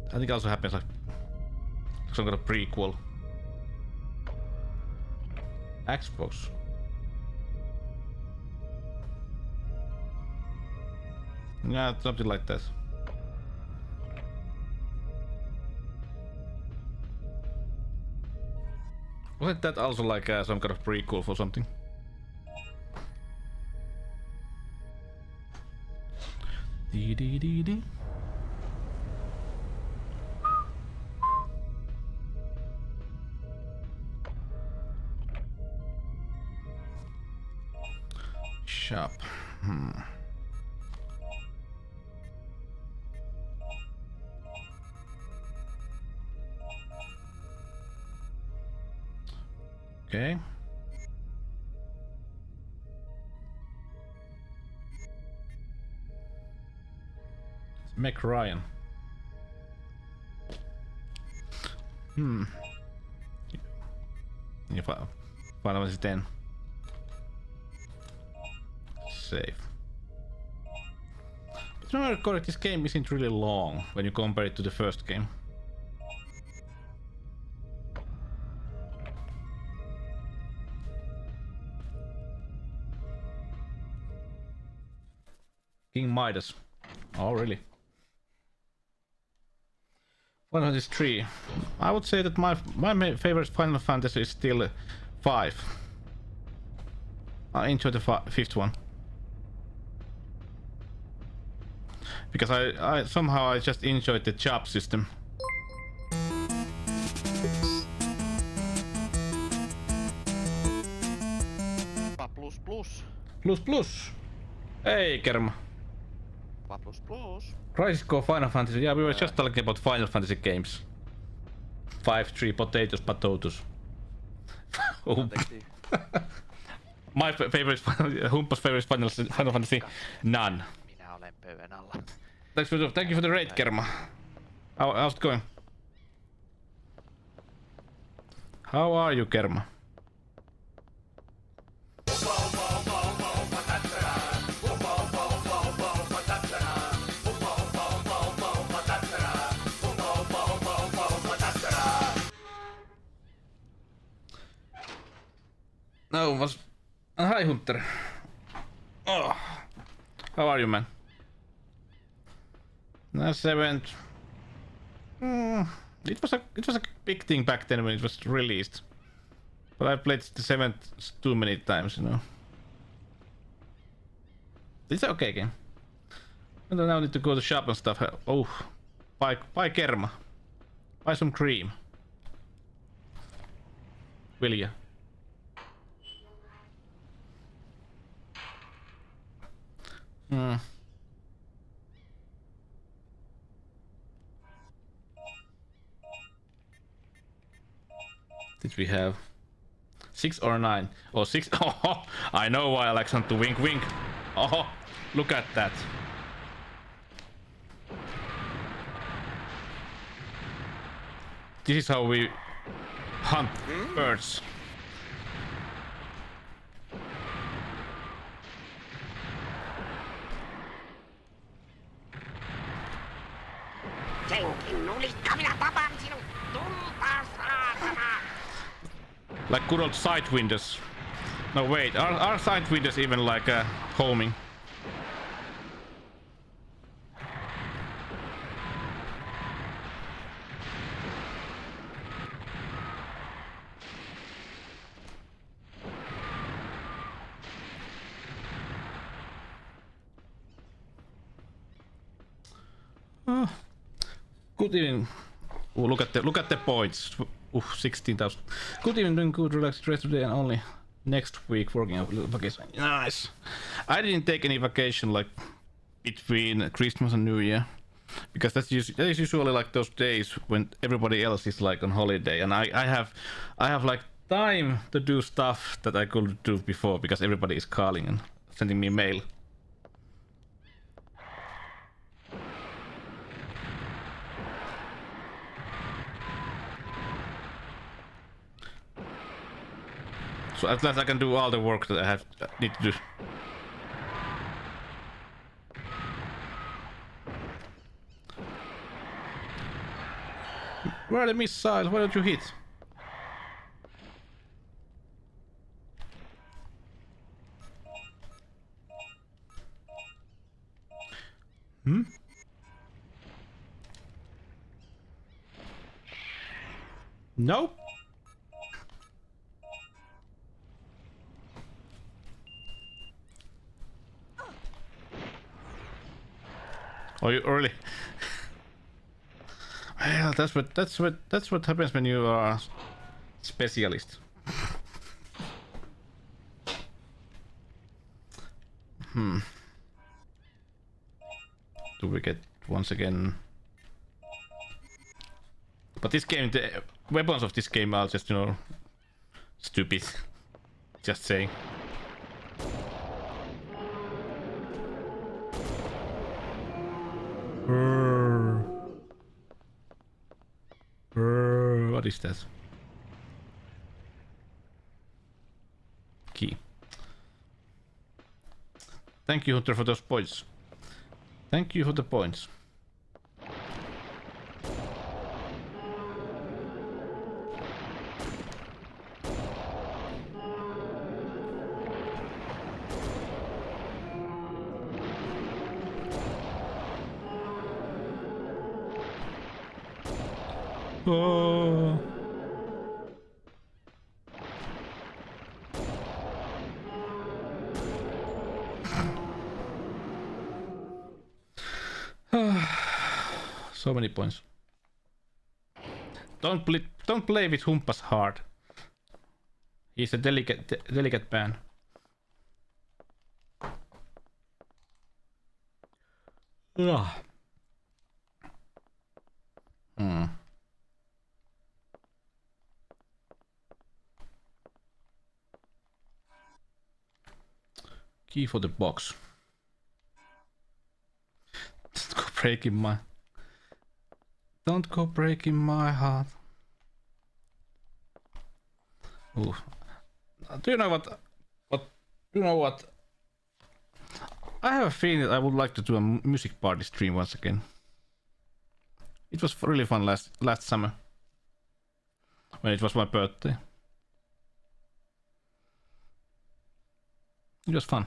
I think it also happens like some kind of prequel. Xbox. Yeah, something like that. Wasn't that also like some kind of prequel for something? Dee dee dee dee. Shop. Okay. Meg Ryan. If I Final Fantasy 10. Save. But if I remember correct, this game isn't really long when you compare it to the first game. King Midas. Oh, really? Final Fantasy 3. I would say that my favorite Final Fantasy is still 5. I enjoy the 5th one. Because I somehow just enjoyed the job system. Plus. Hey, Kerma. Crisis Core Final Fantasy. Yeah, we were just talking about Final Fantasy games. 5, 3, potatoes. Oh. My favorite, Humppa's favorite Final Fantasy, none. Minä olen pöydän alla. Thank you for the raid, Kerma. How's it going? How are you, Kerma? No, was... Hi, Hunter. Oh. How are you, man? No, 7th. It was a big thing back then when it was released. But I played the 7th too many times, you know. It's an okay game. And I now need to go to shop and stuff. Oh, buy Kerma. Buy some cream. Will ya? Did we have 6 or 9? Oh, 6. Oh, I know why Alexander to wink. Oh, look at that. This is how we hunt birds. Like good old side windows. No wait, are side windows even like homing? Good evening. Ooh, look at the points. 16,000. Good evening, doing good, relaxed rest today and only next week working on vacation. Nice. I didn't take any vacation like between Christmas and New Year because that is usually like those days when everybody else is like on holiday, and I have like time to do stuff that I couldn't do before because everybody is calling and sending me mail. So at last I can do all the work that I need to do. Where are the missiles? Why don't you hit? Hmm? Nope. Oh, you early. Well, that's what happens when you are a specialist. Do we get once again? But this game, the weapons of this game are just, you know, stupid. Just saying. What is that? Key. Thank you, Hunter, for those points. Thank you for the points. Oh. So many points. Don't play with Humpas hard. He's a delicate man. Key for the box. Don't go breaking my heart. Ooh. Do you know what? You know what? I have a feeling that I would like to do a music party stream once again. It was really fun last summer when it was my birthday. It was fun.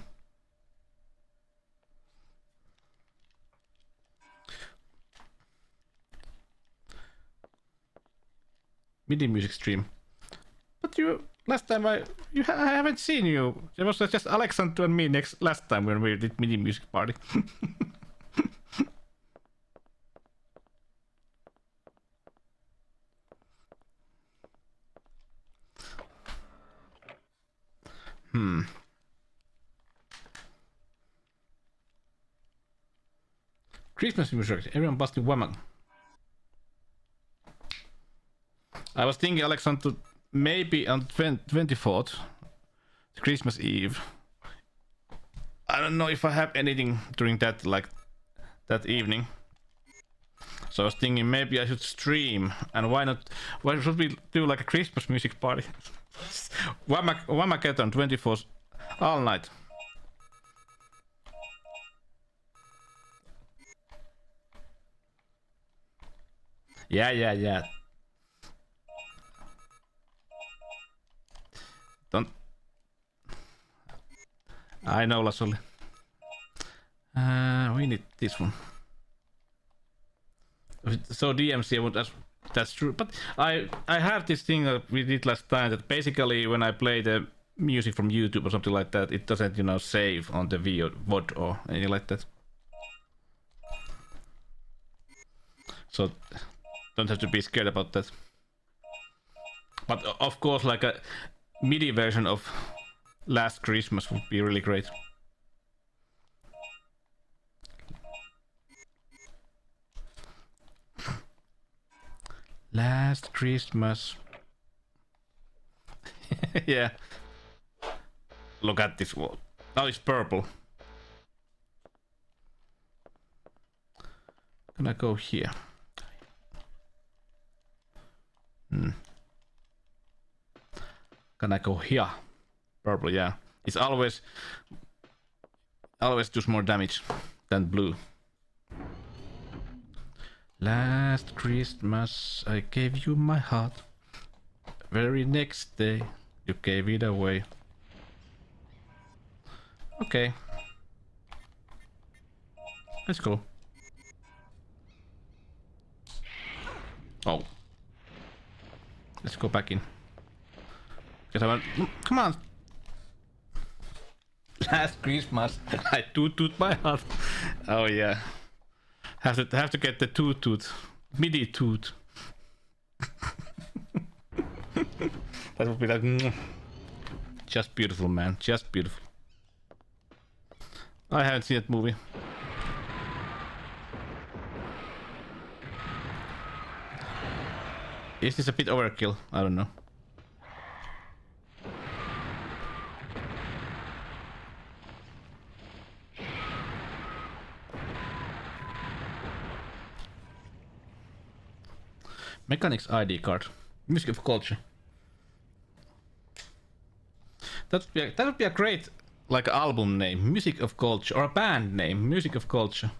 MIDI music stream. But last time I haven't seen you. It was just Alexander and me last time when we did MIDI music party. Christmas music. Everyone busting Whammock. I was thinking, Alexander, maybe on 24th, Christmas Eve. I don't know if I have anything during that, like that evening. So I was thinking maybe I should stream, and why not? Why should we do like a Christmas music party? Whammock on 24th all night. Yeah. Don't. I know, Lasoli. We need this one. So DMC, that's true. But I have this thing that we did last time that basically when I play the music from YouTube or something like that, it doesn't, you know, save on the VOD or anything like that. So don't have to be scared about that. But of course, like a MIDI version of Last Christmas would be really great. Last Christmas. Yeah. Look at this wall. Now it's purple. Gonna go here. Gonna go here. Purple, yeah. It's always does more damage than blue. Last Christmas I gave you my heart. Very next day you gave it away. Okay. Let's go. Oh. Let's go back in. Because I want... Come on! Last Christmas I toot my heart. Oh yeah. Have to get the toot. MIDI toot. That would be like... Just beautiful, man. Just beautiful. I haven't seen that movie. Is this a bit overkill? I don't know. Mechanics ID card. Music of culture. That would be a great like album name. Music of culture. Or a band name. Music of culture.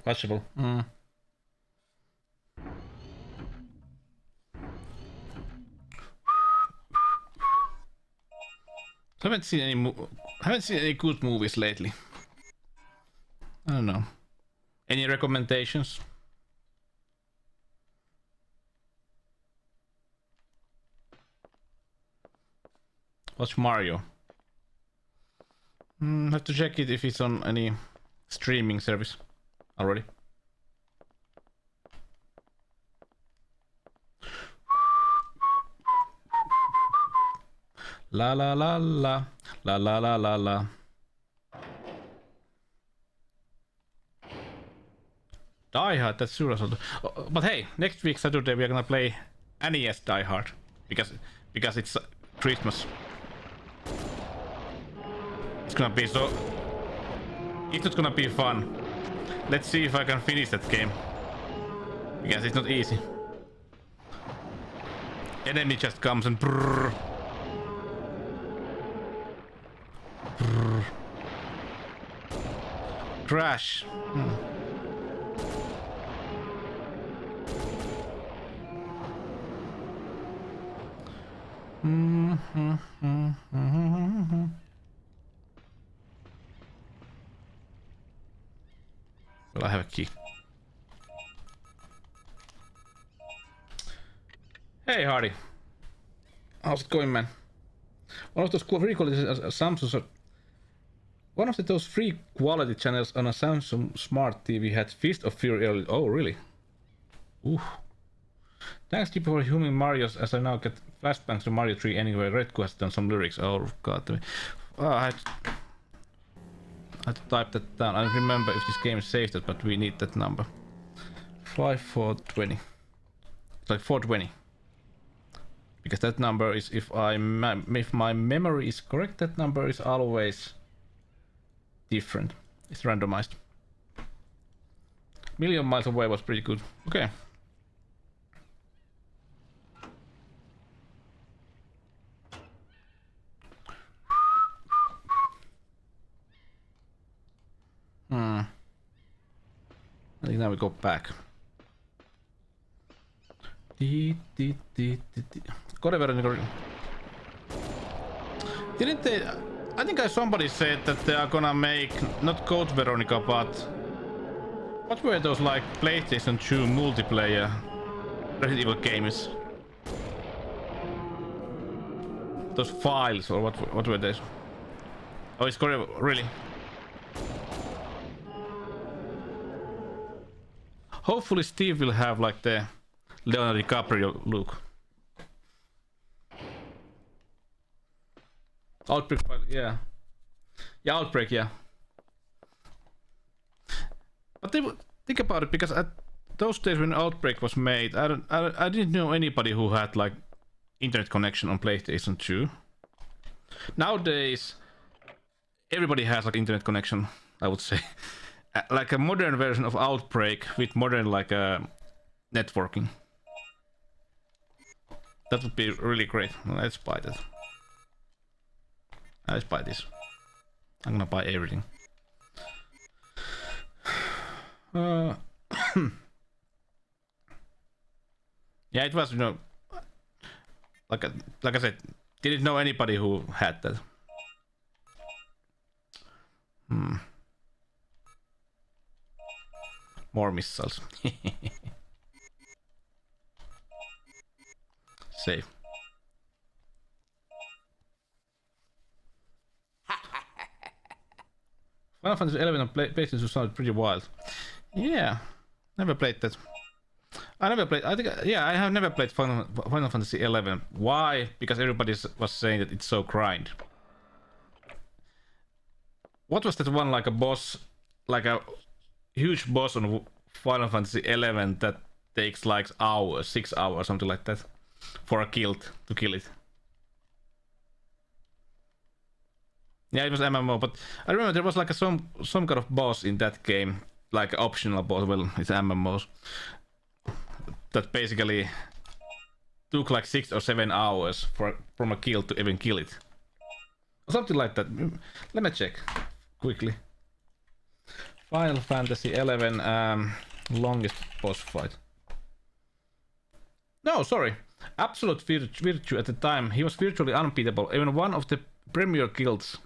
Possible. Haven't seen any good movies lately. I don't know. Any recommendations? Watch Mario. Have to check it if it's on any streaming service already. La la la la la la la la la. Die Hard, that's sure. But hey, next week Saturday we are gonna play NES Die Hard because it's Christmas. It's gonna be so. It's not gonna be fun. Let's see if I can finish that game because it's not easy. Enemy just comes and brrr. Brrr. Crash. Well, I have a key. Hey, Hardy. How's it going, man? One of those free quality Samsung. One of those free quality channels on a Samsung Smart TV had Fist of Fury early. Oh, really? Ooh. Thanks to for human Mario's, as I now get flashbacks to Mario 3 anyway. Redco has done some lyrics. Oh, god. Oh, I had to type that down. I don't remember if this game saved it, but we need that number. 5420. It's like 420. Because that number is, if my memory is correct, that number is always different. It's randomized. Million Miles Away was pretty good. Okay. I think now we go back. Didn't they? I think somebody said that they are gonna make not Code Veronica, but what were those like PlayStation 2 multiplayer Resident Evil games? Those files or what were those? Oh, it's Korea, really? Hopefully Steve will have like the Leonardo DiCaprio look. Outbreak, yeah. Yeah, Outbreak, yeah. But they would think about it, because at those days when Outbreak was made, I didn't know anybody who had like internet connection on PlayStation 2. Nowadays, everybody has like internet connection, I would say. Like a modern version of Outbreak with modern like networking. That would be really great. Let's buy that. Let's buy this. I'm gonna buy everything. Yeah, it was, you know, like I said, didn't know anybody who had that. More missiles. Save. Final Fantasy 11 on PlayStation sounded pretty wild. Yeah, never played that. I never played. I think, yeah, I have never played Final Fantasy 11. Why? Because everybody was saying that it's so grind. What was that one, like a boss, like a huge boss on Final Fantasy 11 that takes like hours, 6 hours, something like that, for a kill to kill it? Yeah, it was MMO, but I remember there was like some kind of boss in that game, like optional boss. Well, it's MMOs. That basically took like 6 or 7 hours from a kill to even kill it. Or something like that. Let me check quickly. Final Fantasy 11 longest boss fight. No, sorry. Absolute Virtue at the time. He was virtually unbeatable. Even one of the premier guilds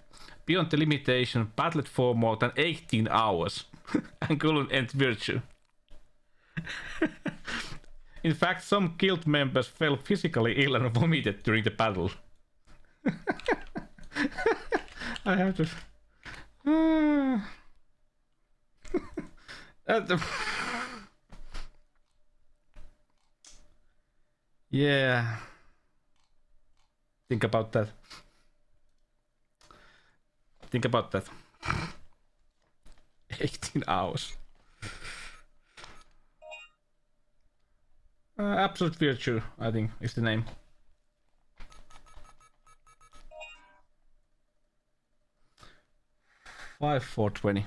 beyond the limitation battled for more than 18 hours and couldn't end Virtue. In fact, some guild members fell physically ill and vomited during the battle. I have to... Yeah. Think about that. Think about that. 18 hours. Absolute Virtue, I think, is the name. $5,420.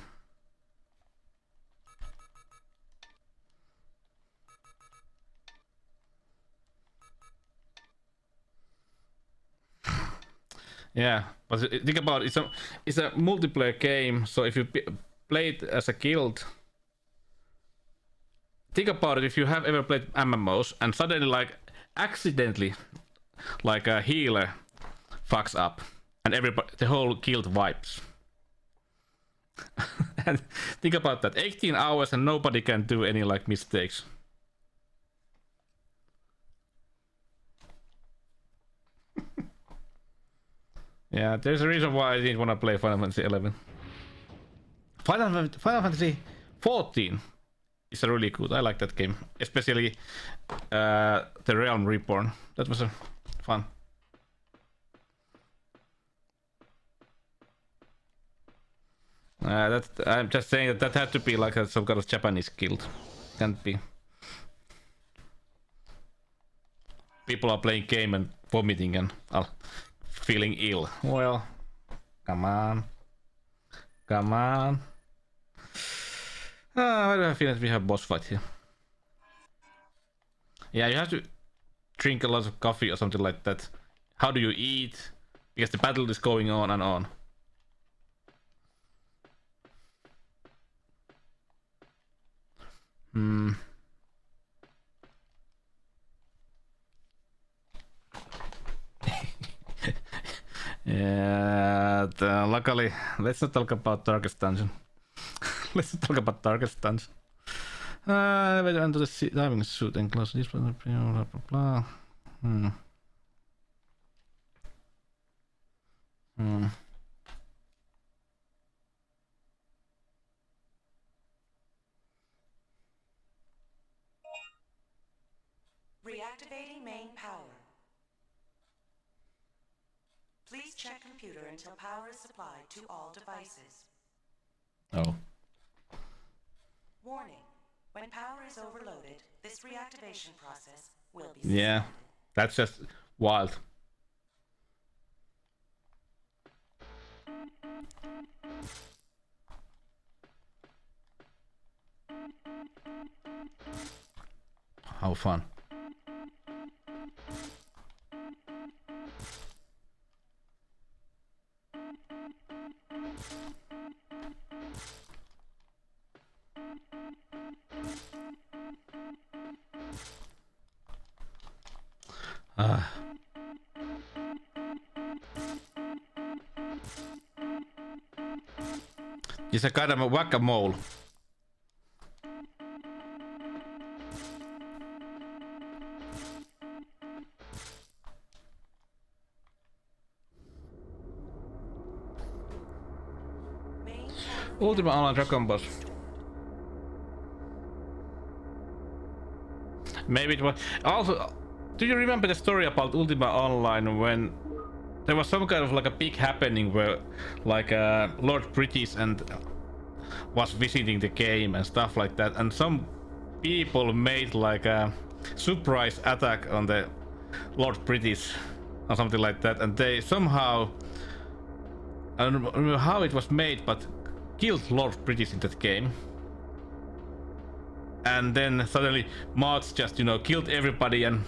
Yeah, but think about it, it's a multiplayer game, so if you play it as a guild, think about it, if you have ever played MMOs and suddenly like accidentally like a healer fucks up and everybody, the whole guild wipes. And think about that, 18 hours and nobody can do any like mistakes. Yeah, there's a reason why I didn't want to play Final Fantasy 11. Final Fantasy 14 is really good. I like that game, especially the Realm Reborn. That was fun. I'm just saying that had to be like some kind of Japanese guild. Can't be. People are playing game and vomiting and feeling ill. Well, come on. Come on. Why do I feel that we have boss fight here? Yeah, you have to drink a lot of coffee or something like that. How do you eat? Because the battle is going on and on. Yeah. But luckily, let's not talk about Darkest Dungeon. Let's not talk about Darkest Dungeon. Wait into the diving suit and close this blah blah blah. Reactivating main power. Please check computer until power is supplied to all devices. Oh. Warning. When power is overloaded, this reactivation process will be Yeah, that's just wild. How fun. It's a kind of a whack-a-mole. Ultima Online Dragon Boss. Maybe it was also. Do you remember the story about Ultima Online when there was some kind of like a big happening where like Lord British and was visiting the game and stuff like that, and some people made like a surprise attack on the Lord British or something like that, and they somehow, I don't remember how it was made, but killed Lord British in that game. And then suddenly mods just, you know, killed everybody and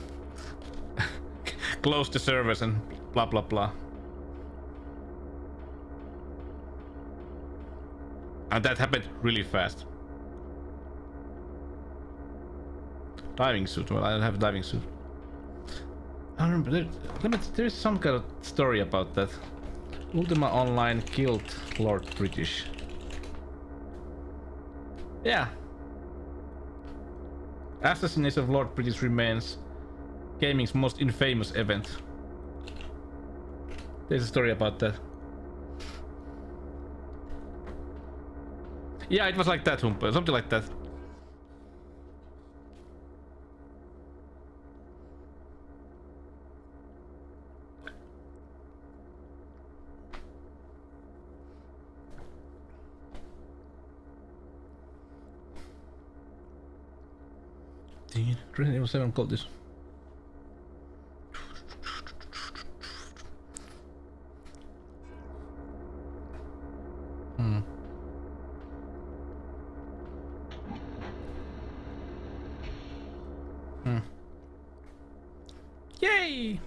closed the servers and blah blah blah. And that happened really fast. Diving suit. Well, I don't have a diving suit. I don't remember. There is some kind of story about that. Ultima Online killed Lord British. Yeah. Assassination of Lord British remains gaming's most infamous event. There's a story about that. Yeah, it was like that, Humpa. Something like that. Resident Evil 7 called this. Yay!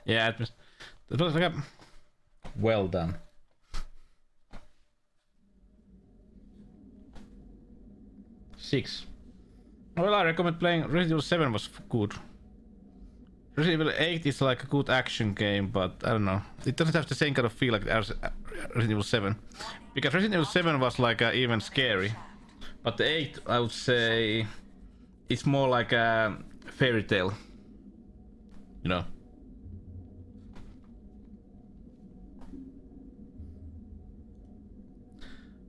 Yeah, it was like a well done. Six. Well, I recommend playing Resident Evil 7 was good. Resident Evil 8 is like a good action game, but I don't know. It doesn't have the same kind of feel like as Resident Evil 7. Because Resident Evil 7 was like even scary. But the 8, I would say, it's more like a fairy tale. You know.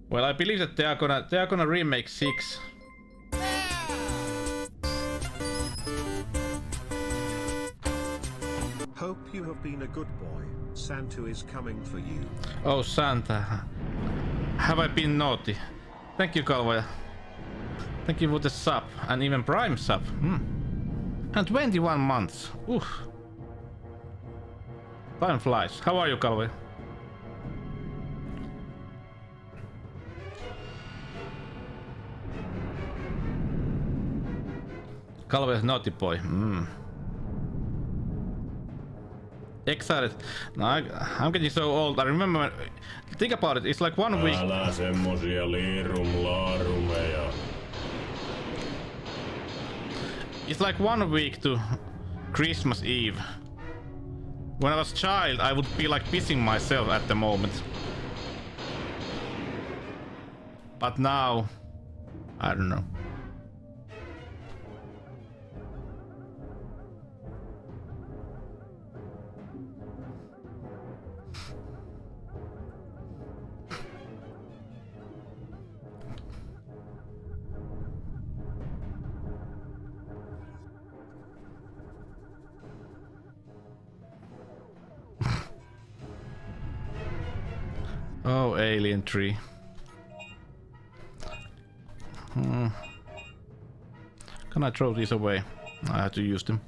Well, I believe that they are gonna remake 6. Hope you have been a good boy. Santa is coming for you. Oh, Santa. Have I been naughty? Thank you, Kalvoja. Thank you for the sub, and even Prime sub. And 21 months. Oof. Time flies. How are you, Kalvoja? Calvez naughty boy. Excited. No, I'm getting so old. I remember. Think about it. It's like 1 week. Älä semmosia liirum-laarumeja. It's like 1 week to Christmas Eve. When I was a child, I would be like pissing myself at the moment. But now, I don't know. Oh, alien tree. Can I throw these away? I have to use them.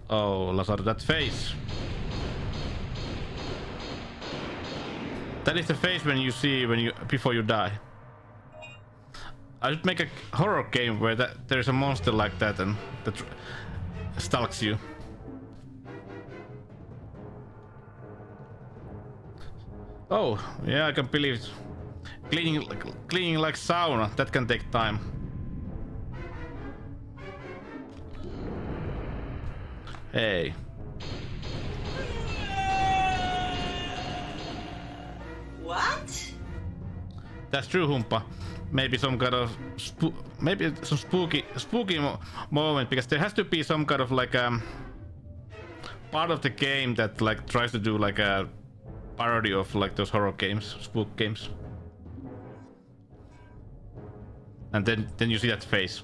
Oh, Lazaro, that face. That is the face when you see before you die. I should make a horror game where there's a monster like that and that stalks you. Oh, yeah, I can believe it. Cleaning like sauna, that can take time. Hey. What? That's true, Humpa. Maybe some kind of maybe some spooky moment, because there has to be some kind of like part of the game that like tries to do like a parody of like those horror games, spook games. And then you see that face.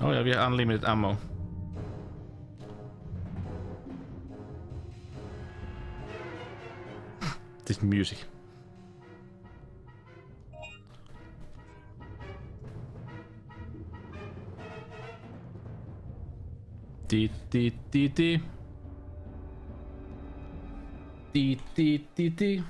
Oh yeah, we have unlimited ammo. This music. Dee dee dee dee. Dee dee dee dee.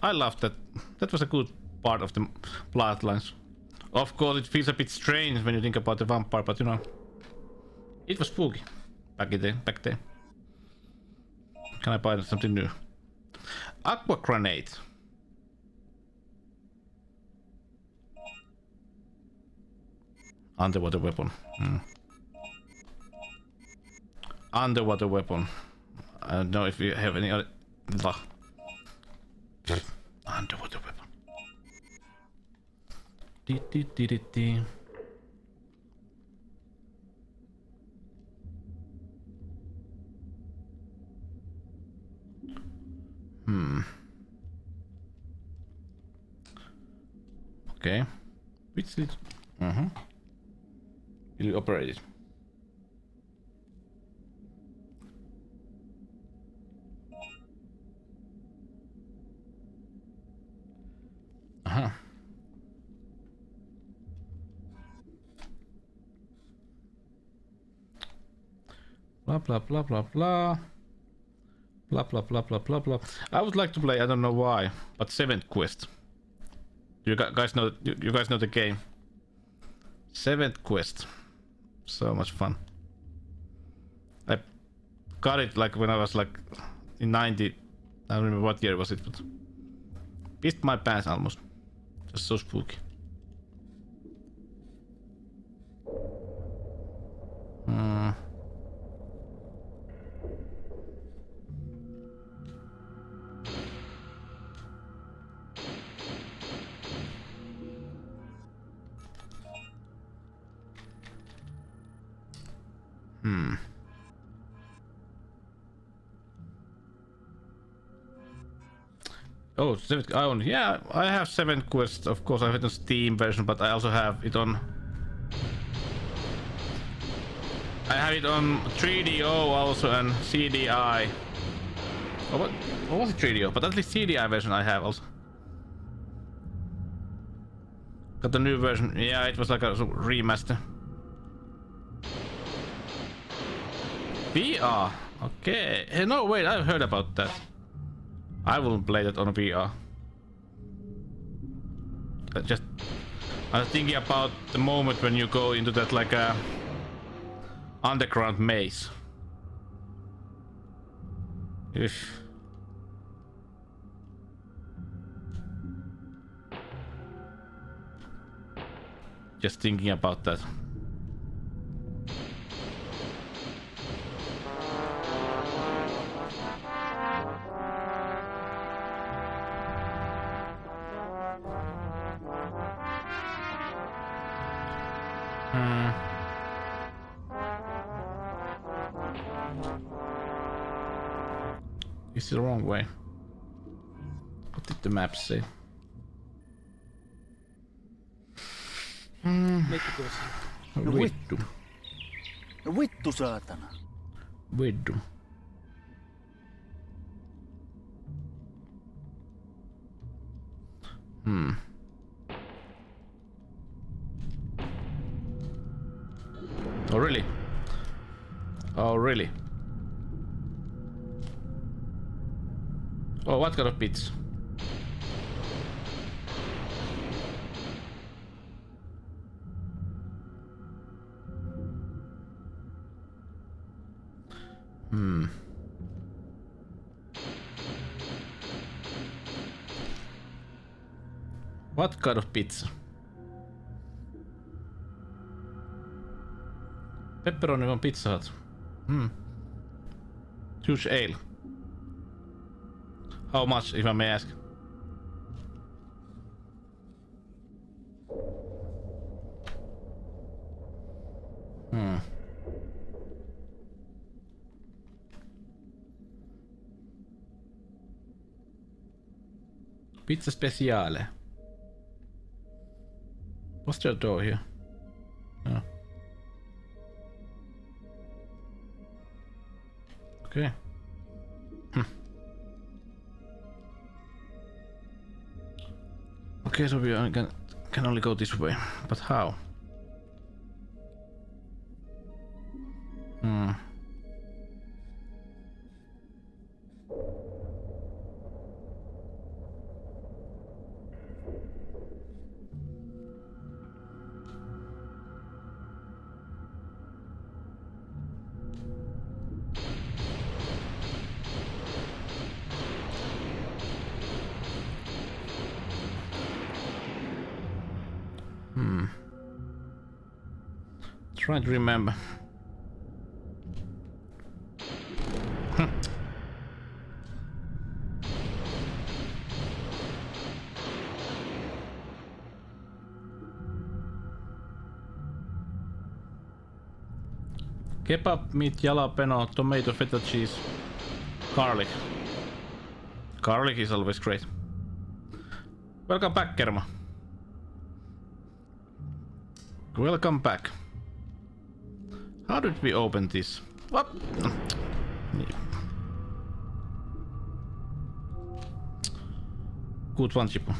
I love that. That was a good part of the bloodlines. Of course, it feels a bit strange when you think about the vampire, but you know, it was spooky back then. Can I buy something new? Aqua grenade. Underwater weapon. Underwater weapon. I don't know if you have any other. Underwater weapon. Dee. Okay. Which is will you operate it? Blah blah blah blah blah. Blah blah blah blah blah blah. I would like to play, I don't know why, but 7th quest. You guys know you guys know the game. 7th quest. So much fun. I got it like when I was like in 90. I don't remember what year was it, but pissed my pants almost. Just so spooky. Oh, 7th. Oh, yeah, I have 7th quest. Of course, I have it on Steam version, but I also have it on. I have it on 3DO also and CDI. Oh, what was it 3DO? But at least CDI version I have also. Got the new version. Yeah, it was like a remaster. VR. Okay. Hey, no, wait, I've heard about that. I wouldn't play that on VR. I was thinking about the moment when you go into that like a underground maze. If just thinking about that. It's the wrong way. What did the map say? Vittu. Vittu saatana. Vittu. Oh really? Oh really? Oh, what kind of bits? What kind of pizza? Pepperoni on Pizza Hut. Huge ale. How much, if I may ask? Pizza speciale. What's the door here? Oh. Okay. Okay, so we can only go this way, but how? Trying to remember. Kebab, meat, jalapeno, tomato, feta cheese, garlic. Garlic is always great. Welcome back, Kerma. Welcome back. How did we open this? What? Good one, Chipo.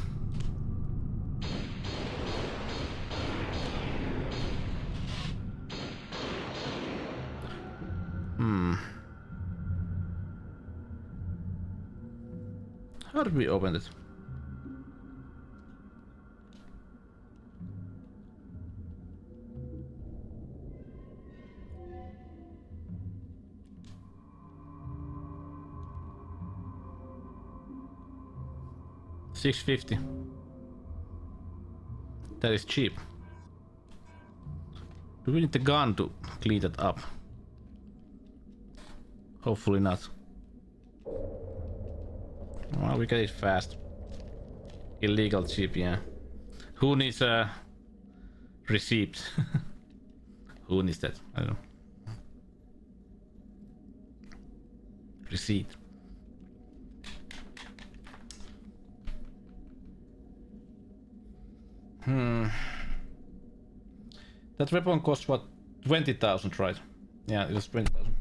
How did we open it? $6.50. That is cheap. Do we need the gun to clean that up? Hopefully not. Well, we get it fast. Illegal cheap, yeah. Who needs a receipt? Who needs that? I don't know. Receipt. That weapon cost what? 20,000, right? Yeah, it was 20,000.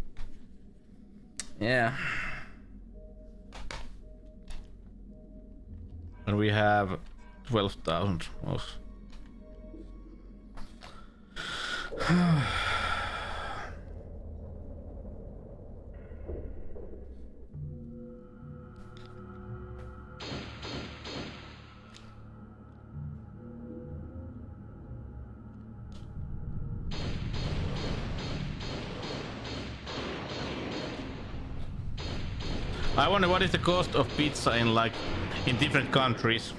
Yeah. And we have 12,000 of. I wonder what is the cost of pizza in like in different countries.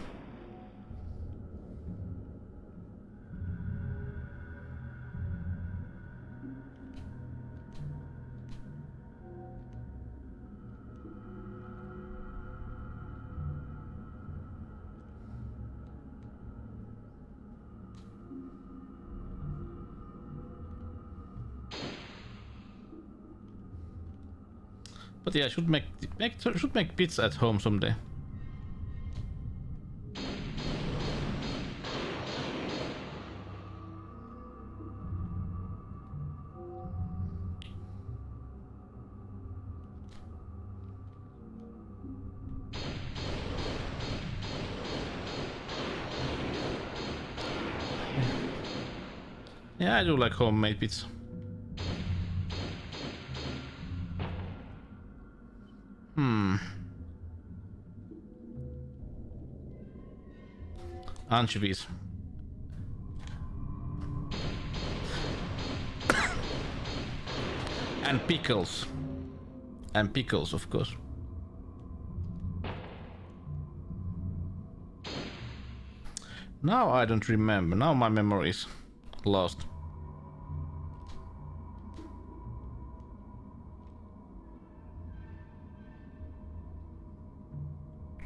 But yeah, I should make pizza at home someday. Yeah, I do like homemade pizza. Anchovies. And pickles. And pickles, of course. Now I don't remember. Now my memory is lost.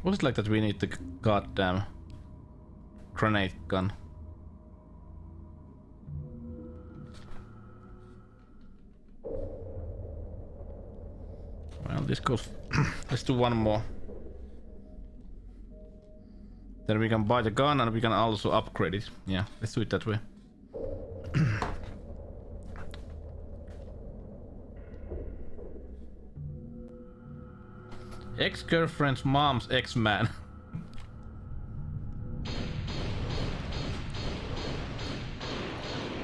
What is it like that we need the goddamn grenade gun? Well, this goes. Let's do one more. Then we can buy the gun and we can also upgrade it. Yeah, let's do it that way. Ex-girlfriend's mom's ex-man.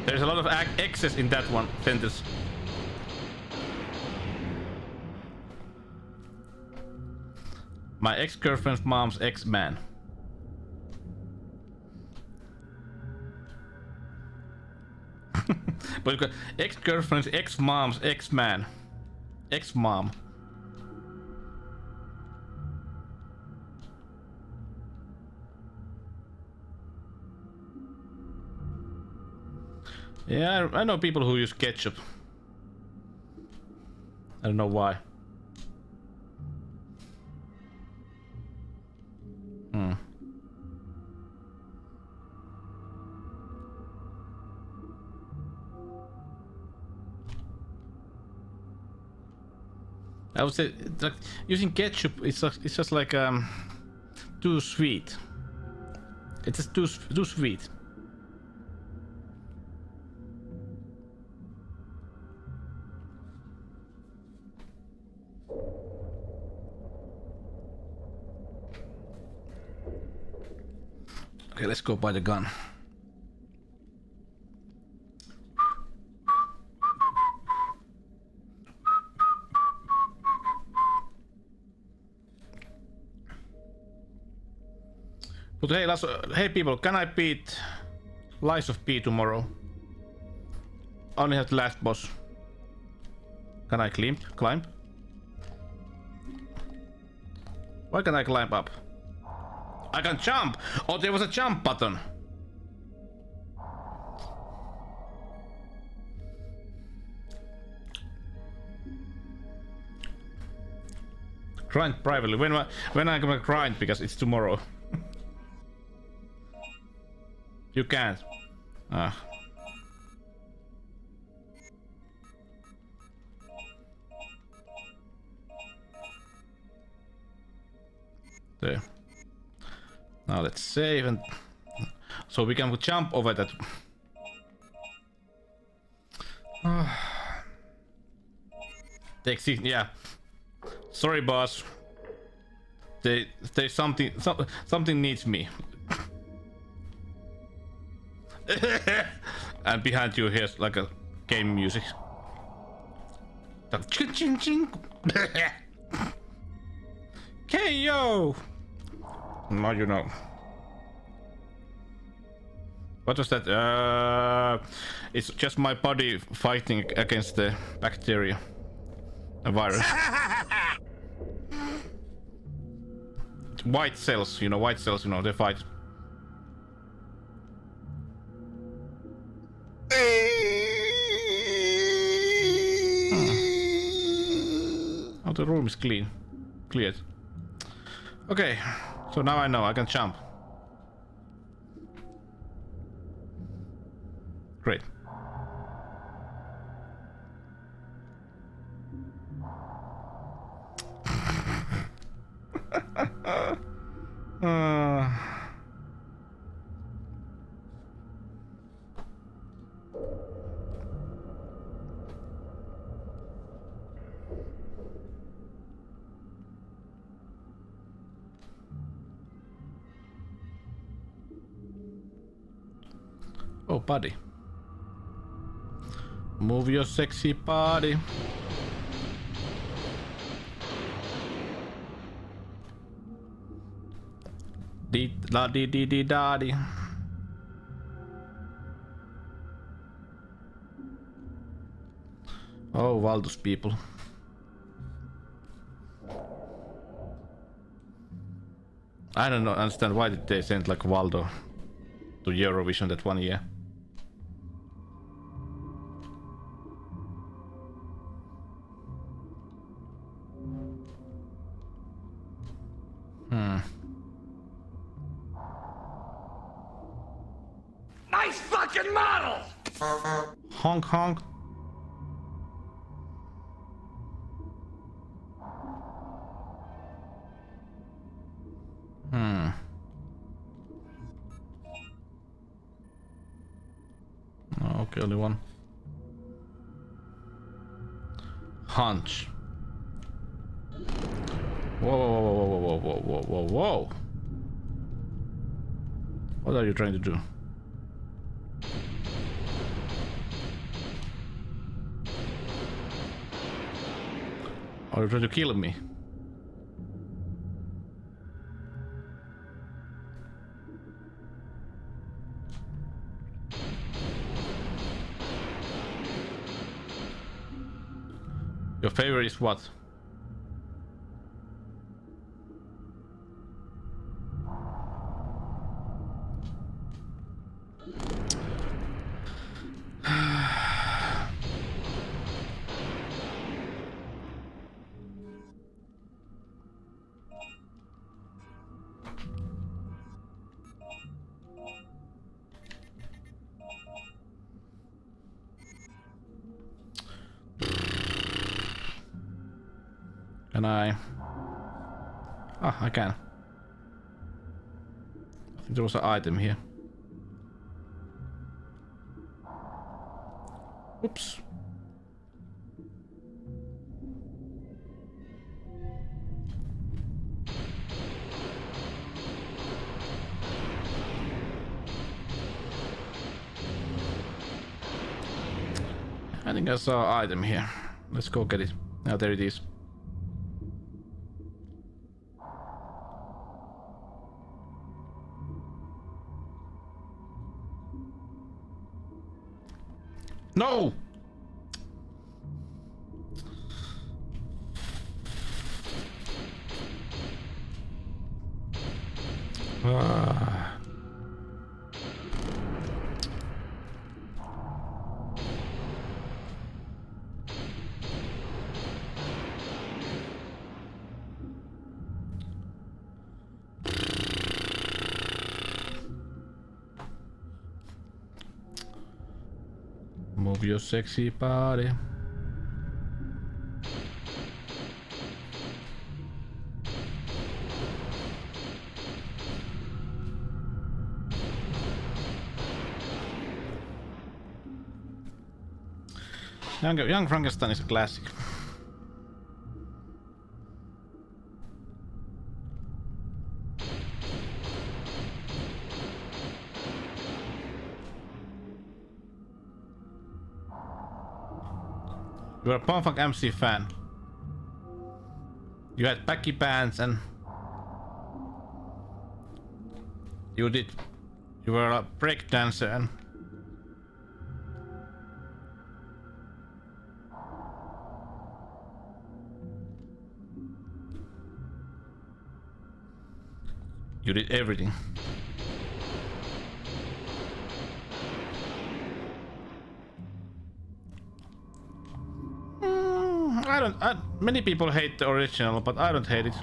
There's a lot of X's in that one sentence. My ex-girlfriend's mom's ex-man. But you've got ex-girlfriend's ex-mom's ex-man. Ex-mom. Yeah, I know people who use ketchup. I don't know why. I would say like, using ketchup it's just like too sweet. It's just too sweet. Okay, let's go buy the gun. But hey people, can I beat Lies of P tomorrow? Only have the last boss. Can I climb? Why can I climb up? I can jump! Oh, there was a jump button. Grind privately. When I'm gonna grind because it's tomorrow. You can't. Ah. There. Now let's save and so we can jump over that. Yeah. Sorry, boss. There's something needs me. And behind you here's like a game music. Ching ching ching. KO. Now you know. What was that? It's just my body fighting against the bacteria, a virus. white cells, you know, they fight. Oh, the room is cleared. Okay, so now I know I can jump. Great. Oh, buddy. Move your sexy body. Dee la dee dee dee da dee. Oh, Valdus people. I don't understand why did they send like Valdo to Eurovision that one year. Nice fucking model! Honk honk. Oh, okay, only one. Hunch. Whoa, whoa, whoa, whoa, whoa, whoa, whoa, whoa, whoa. What are you trying to do? Are you trying to kill me? Your favorite is what? Can I? Ah, I can. I think there was an item here. Oops. I think I saw an item here. Let's go get it. Now there it is. No! Move your sexy body. Young Frankenstein is a classic. You're a Pumfunk MC fan. You had baggy pants and you were a break dancer and You did everything. Many people hate the original, but I don't hate it.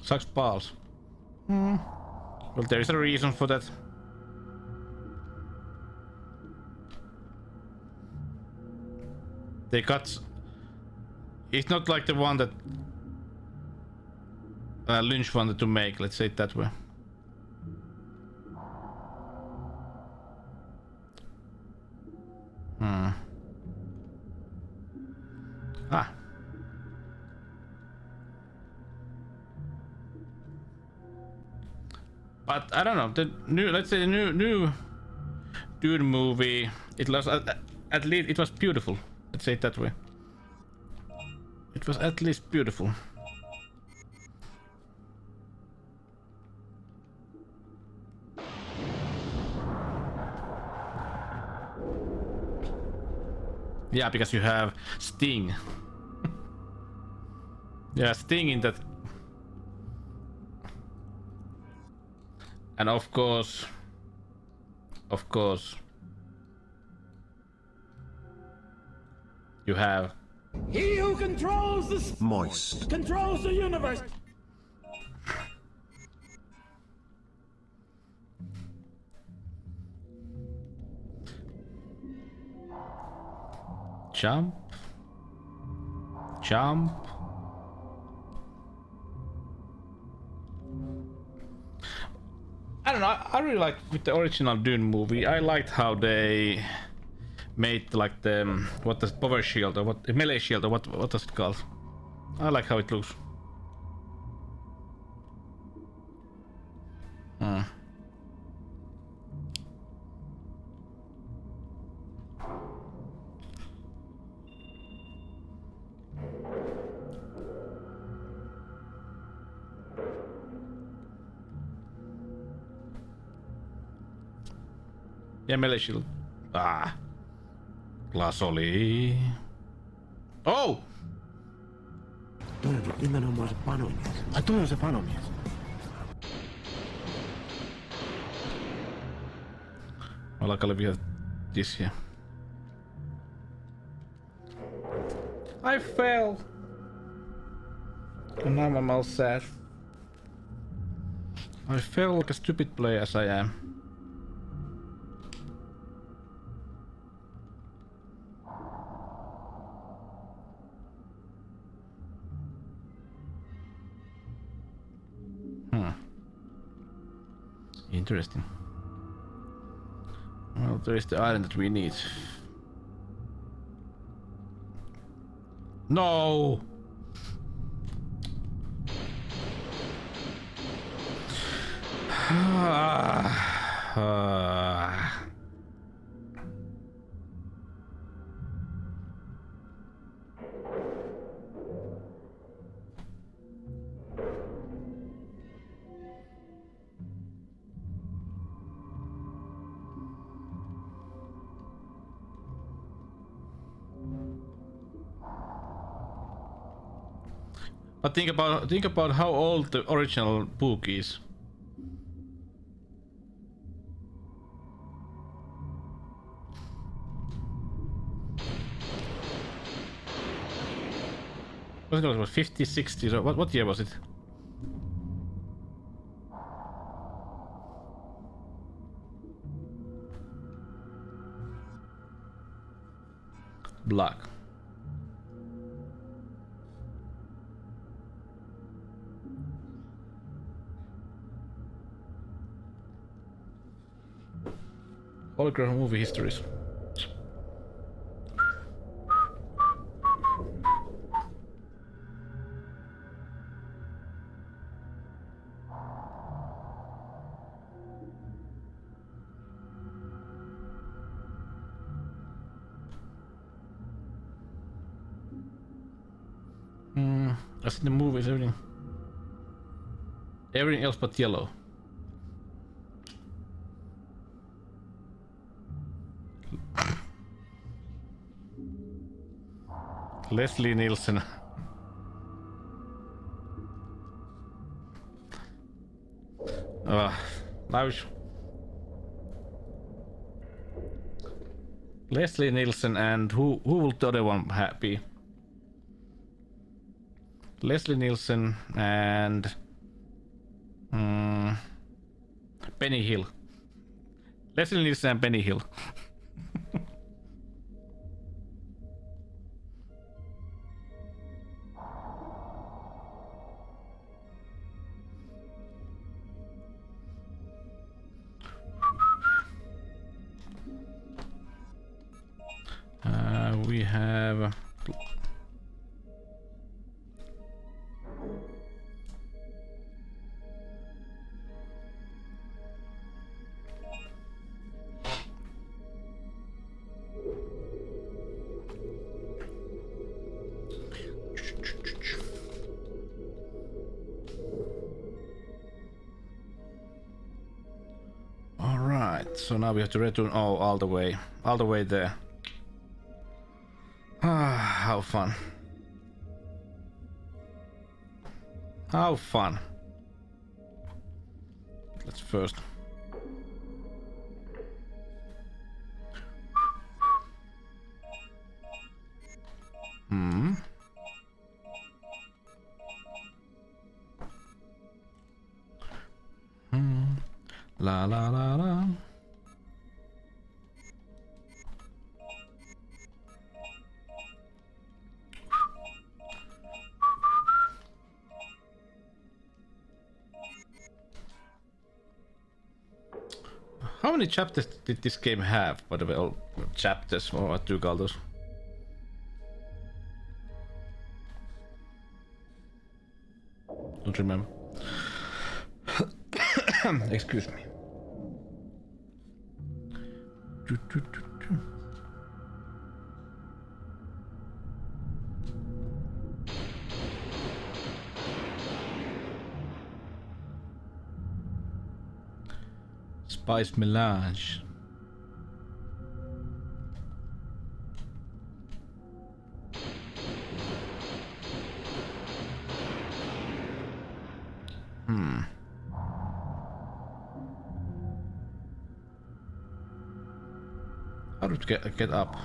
Sucks balls. Well, there is a reason for that. They got... It's not like the one that Lynch wanted to make, let's say it that way. But I don't know, the new, let's say the new Dune movie, it was at least it was beautiful. Let's say it that way. It was at least beautiful. Yeah, because you have Sting. Yeah, Sting in that. And of course, you have He who controls the Moist. controls the universe. jump. I don't know. I really like with the original Dune movie. I liked how they made like the what the power shield or what melee shield or what does it called? I like how it looks. Yeah, melee shield. Glass oli. Oh! Nimenomaan se panomies. Ai toi on se panomies. I luckily we have this here. I fell! And now I'm all sad. I fell like a stupid player as I am. Interesting. Well, there is the island that we need. No! But think about how old the original book is. What was it? 50s, 60s? Or what year was it? Black. Hologram movie histories. As in the movies, everything. Everything else but yellow. Leslie Nielsen. Nice. Leslie Nielsen and who will the other one be? Leslie Nielsen and Benny Hill. Leslie Nielsen and Benny Hill. We have all right, so now we have to return all the way there. How fun. How fun. Let's first. La la la la. How many chapters did this game have, by the way? All chapters, or what do you call those? Don't remember. Excuse me. Spice melange. How to get up?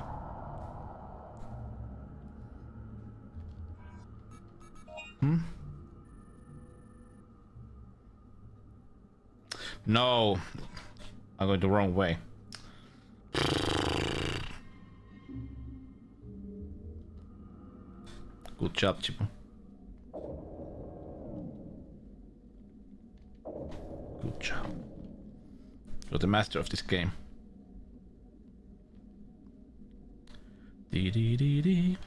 No, I'm going the wrong way. Good job, Chipo. Good job. You're the master of this game. Dee dee dee dee.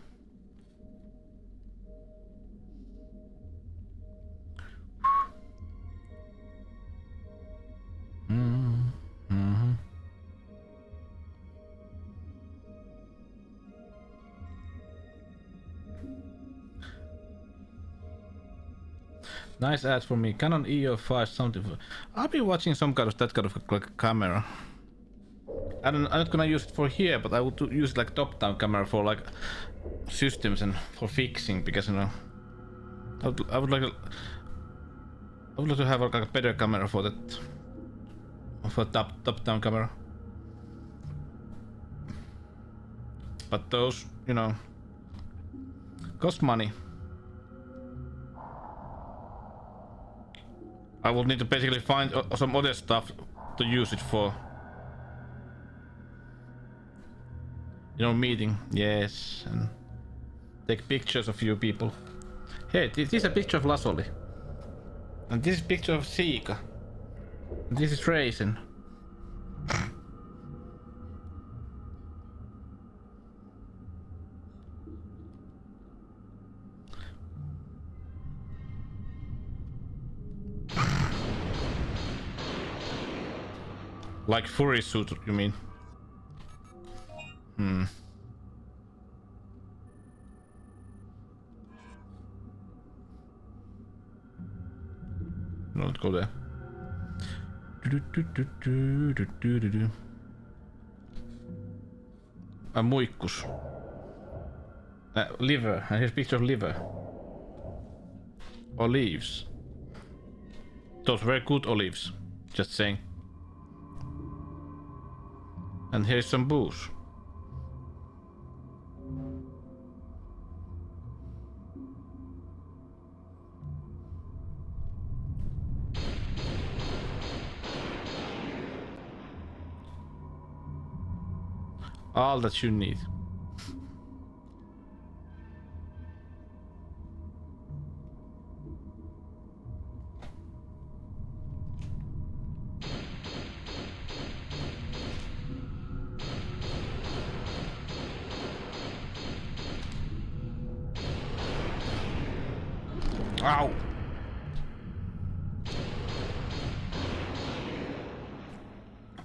Nice ad for me. Canon EO5 something. I've been watching some kind of that kind of like camera. I'm not gonna use it for here, but I would use it like top-down camera for like systems and for fixing, because you know I would like to have like a better camera for that, for top-down camera. But those, you know, cost money. I will need to basically find some other stuff to use it for. You know, meeting, yes, and take pictures of few people. Hey, this is a picture of Lasoli. And this is a picture of Sika. And this is Raisin. Like furry suit, you mean? No, let's go there. A muikkus. Liver. And here's a picture of liver. Olives. Those very good olives. Just saying. And here's some booze. All that you need. Ow!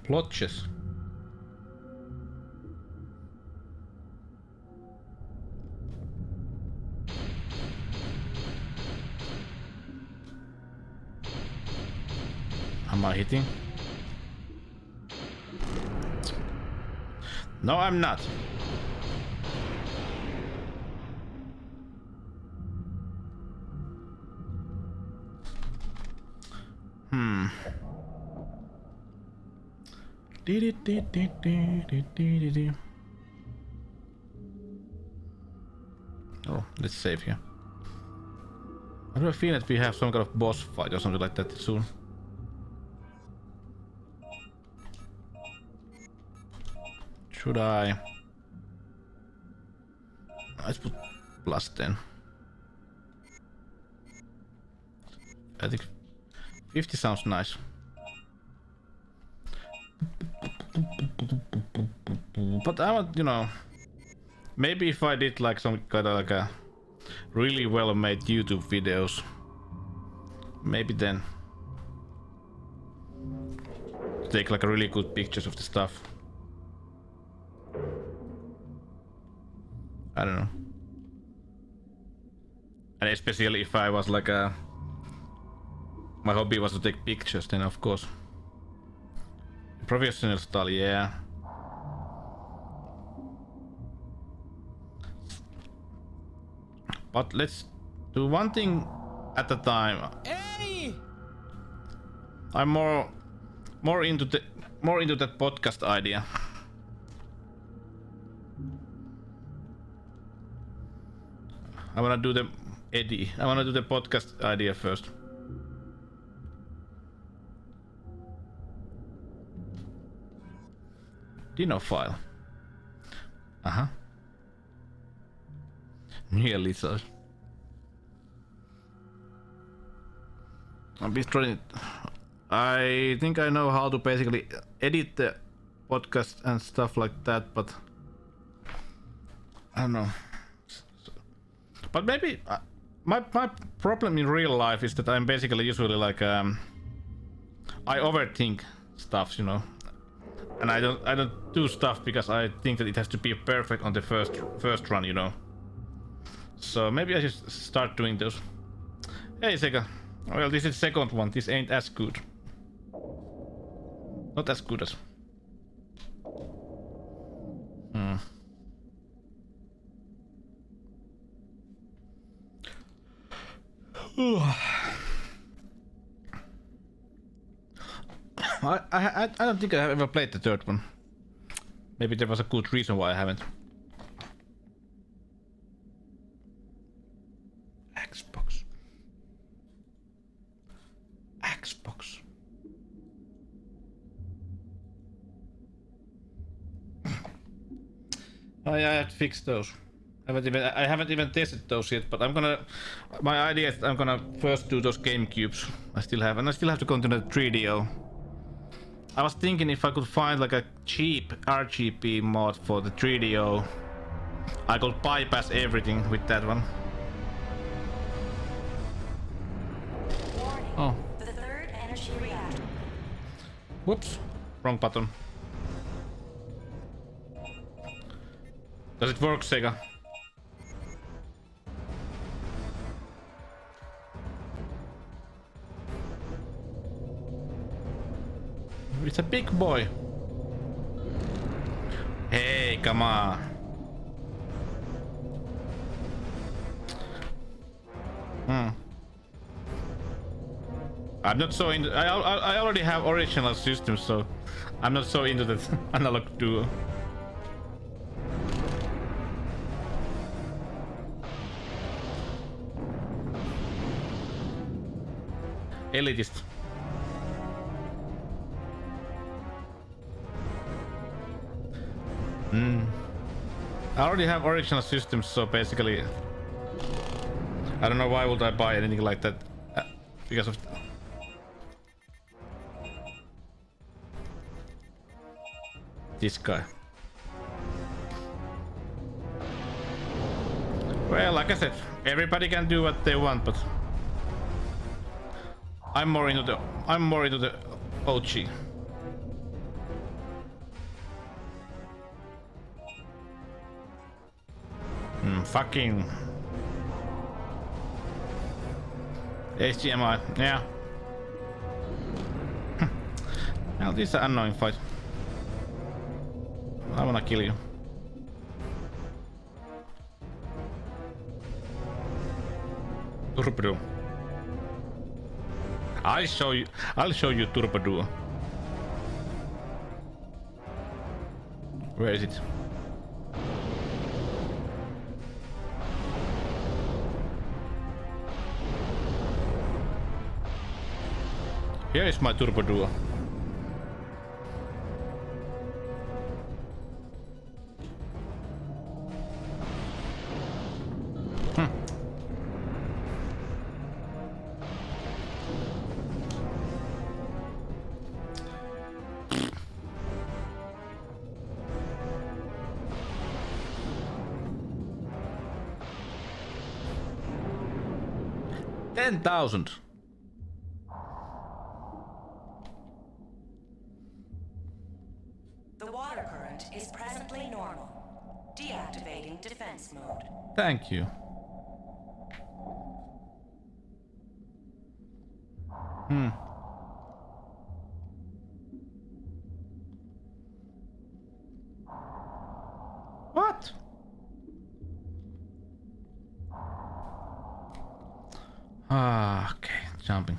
Plotches. Am I hitting? No, I'm not. Oh, let's save here. I do feel that we have some kind of boss fight or something like that soon. Should I? Let's put +10. I think 50 sounds nice. But I want, you know, maybe if I did like some kind of like a really well made YouTube videos, maybe then take like a really good pictures of the stuff. I don't know. And especially if I was like a, my hobby was to take pictures, then of course professional style, yeah. But let's do one thing at a time. Hey! I'm more into that podcast idea. I wanna do the Eddie. I wanna do the podcast idea first. Dino file. Nearly so. I'm just trying. I think I know how to basically edit the podcast and stuff like that, but I don't know. But maybe my problem in real life is that I'm basically usually like I overthink stuff, you know. And I don't do stuff because I think that it has to be perfect on the first run, you know. So maybe I should start doing those. Hey Sega. Well, this is the second one. This ain't as good. Not as good as. I don't think I have ever played the third one. Maybe there was a good reason why I haven't. Xbox. Oh yeah, I have to fix those. I haven't even tested those yet, but I'm gonna. My idea is I'm gonna first do those GameCubes. I still have to continue the 3DO. I was thinking if I could find like a cheap RGB mod for the 3DO, I could bypass everything with that one. Oh. The third energy reactor. Whoops. Wrong button. Does it work, Sega? It's a big boy. Hey, come on. I'm not so into. I already have original systems, so I'm not so into that analog duo. Elitist. I already have original systems, so basically, I don't know why would I buy anything like that because of. This guy. Well, like I said, everybody can do what they want, but I'm more into the OG. Fucking HDMI, yeah. Now this is an annoying fight. I wanna kill you. Turbo. I'll show you Turbo Duo. Where is it? Here is my Turbo Duo. $10,000. The water current is presently normal. Deactivating defense mode. Thank you. What? Okay, jumping.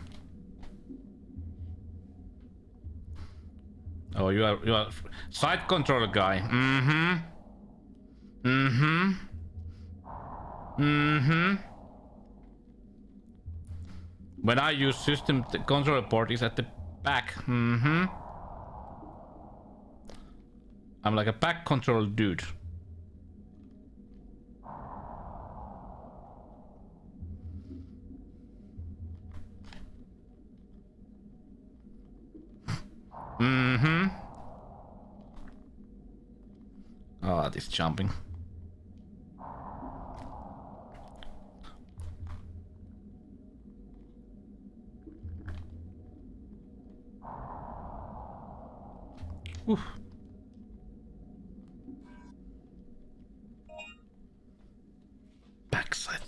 Oh, you are side control guy. When I use system, the controller port is at the back. I'm like a back control dude. Oh, this jumping. Oof. Backside.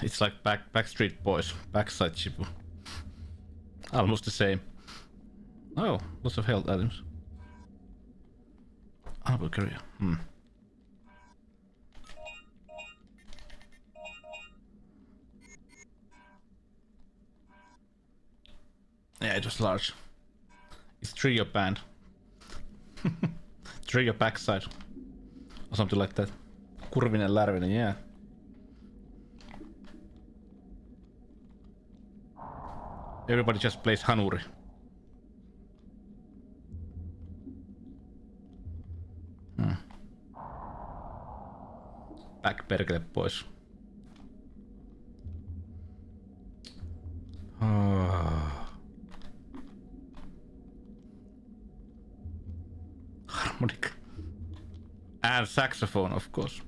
It's like Backstreet Boys. Backside TZIBU. Almost the same. Oh, lots of health items. Honorable career. Yeah, it was large. It's trio band. Trio backside. Or something like that. Kurvinen Lärvinen, yeah. Everybody just plays Hanuri. Back perkele pois. Harmonica. And saxophone, of course.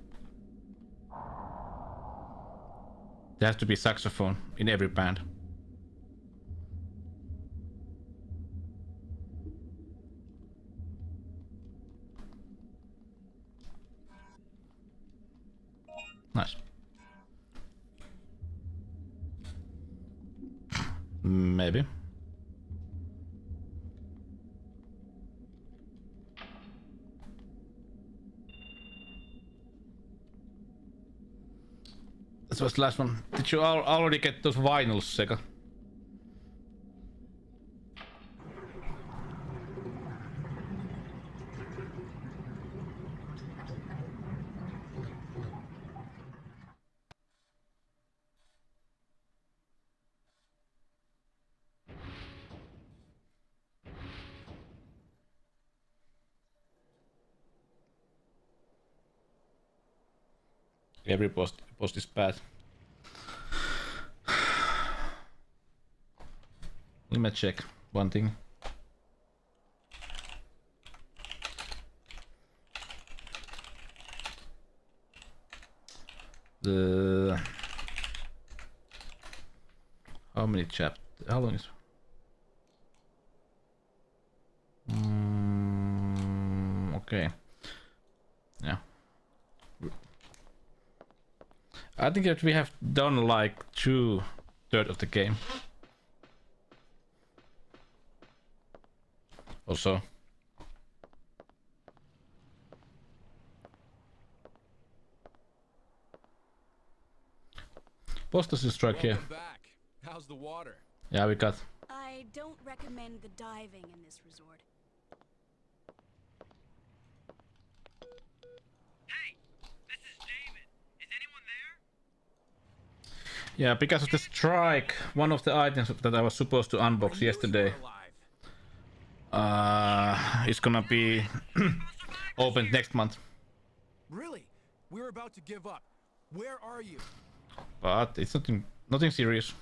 There has to be saxophone in every band. Nice. Maybe. This was the last one. Did you already get those vinyls, Sega? Every post is bad. Let me check one thing. How many chapters? How long is? Okay. Yeah. I think that we have done like 2/3 of the game. Also. Postus is strike here. Back. How's the water? Yeah, we got. I don't recommend the diving in this resort. Hey, this is David. Is anyone there? Yeah, because of the strike, one of the items that I was supposed to unbox yesterday is gonna be opened next month. Really? We're about to give up. Where are you? But it's nothing serious.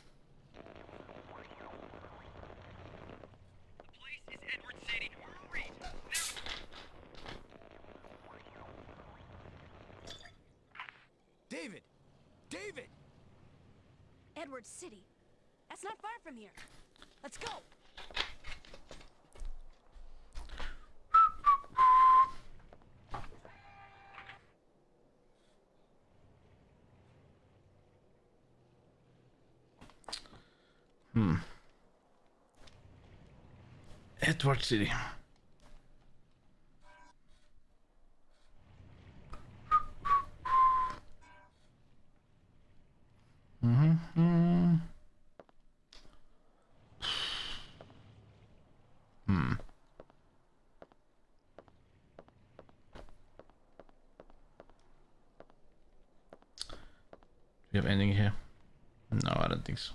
The place is Edward City. Hurry! David! David! Edward City. That's not far from here. Let's go. Edward City. Do we have anything here? No, I don't think so.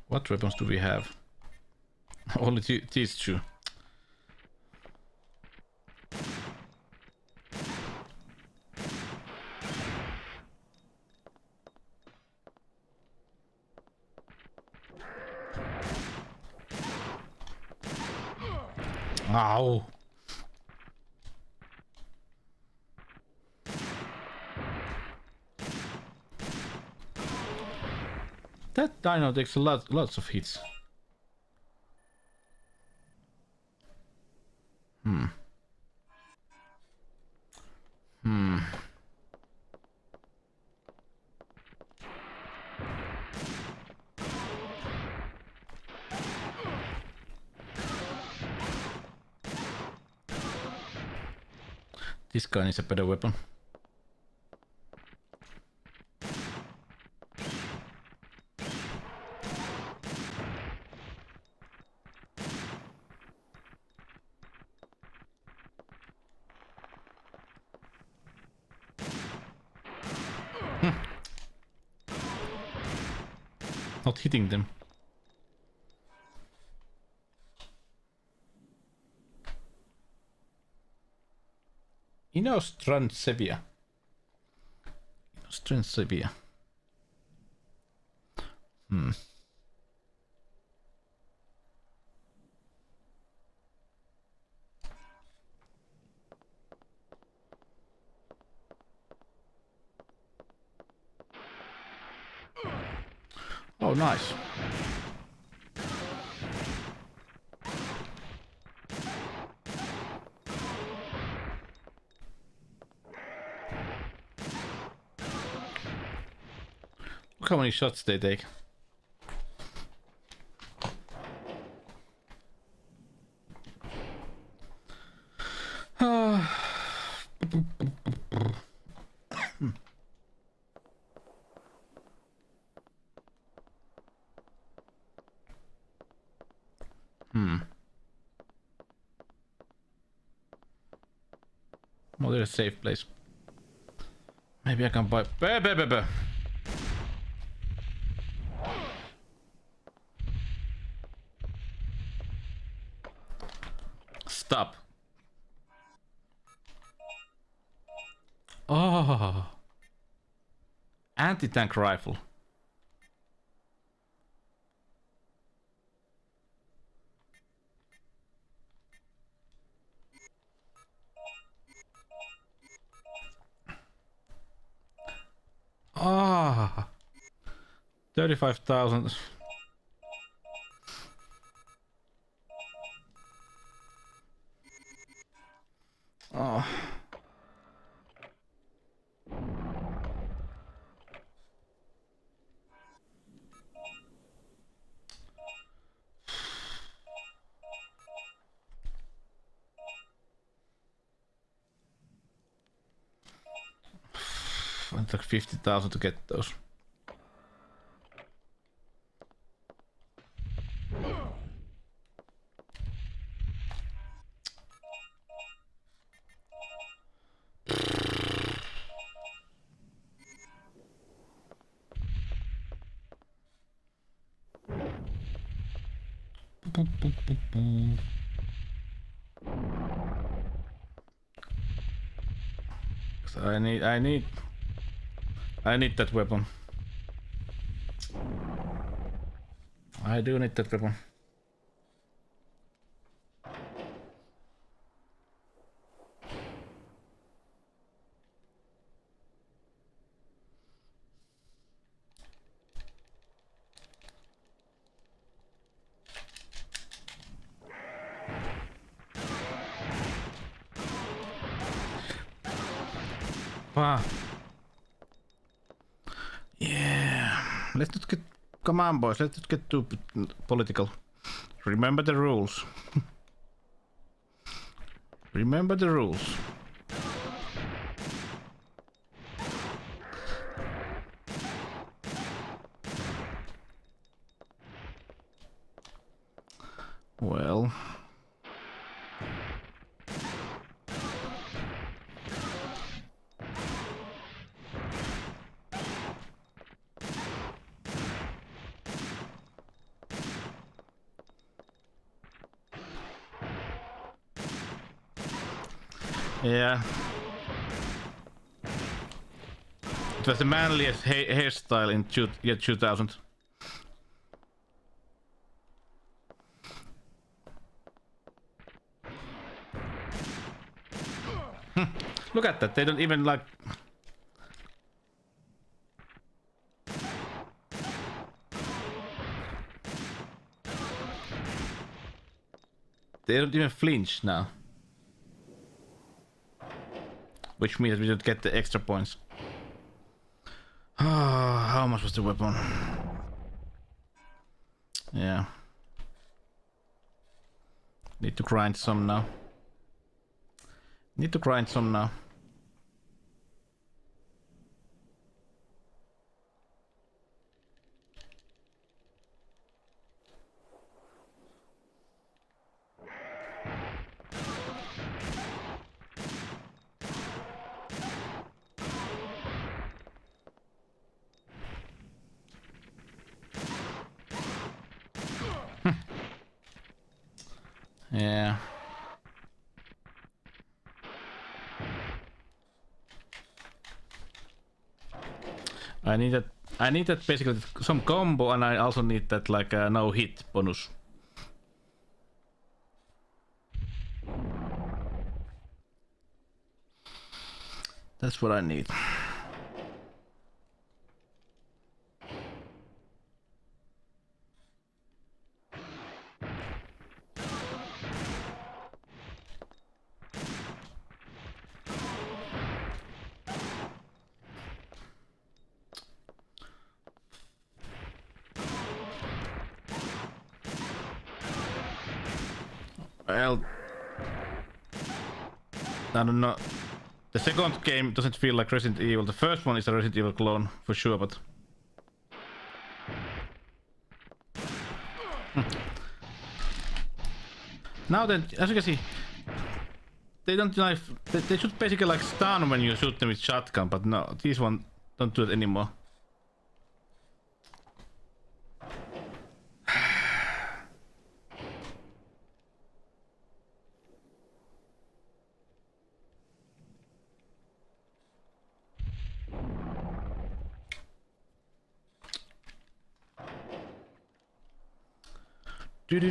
What weapons do we have? Only these two. Ow! That dino takes lots of hits. This guy needs a better weapon. Not hitting them. Inostransevia. Oh, nice. Look how many shots they take. a safe place. Maybe I can buy. Stop. Oh. Anti-tank rifle. Ah. 35,000. Oh. It took 50,000 to get those. I need that weapon. I do need that weapon. Wow. Yeah. Let's not get. Come on, boys. Let's not get too political. Remember the rules. Remember the rules. Well. Yeah. It was the manliest hairstyle in 2000. Look at that, they don't even like... They don't even flinch now. Which means we don't get the extra points. How much was the weapon? Yeah. Need to grind some now. Need to grind some now. Yeah. I need that basically some combo, and I also need that like no hit bonus. That's what I need. Well, I don't know. The second game doesn't feel like Resident Evil. The first one is a Resident Evil clone for sure, but now then, as you can see, they don't like they should basically like stun when you shoot them with shotgun, but no, this one don't do it anymore. Do.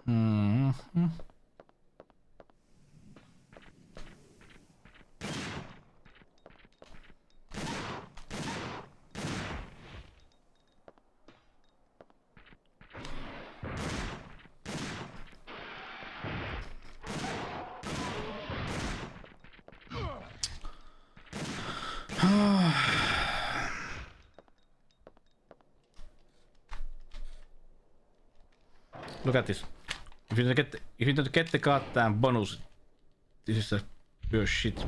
Mm-hmm. Look at this. If you don't get the goddamn bonus, this is a pure shit.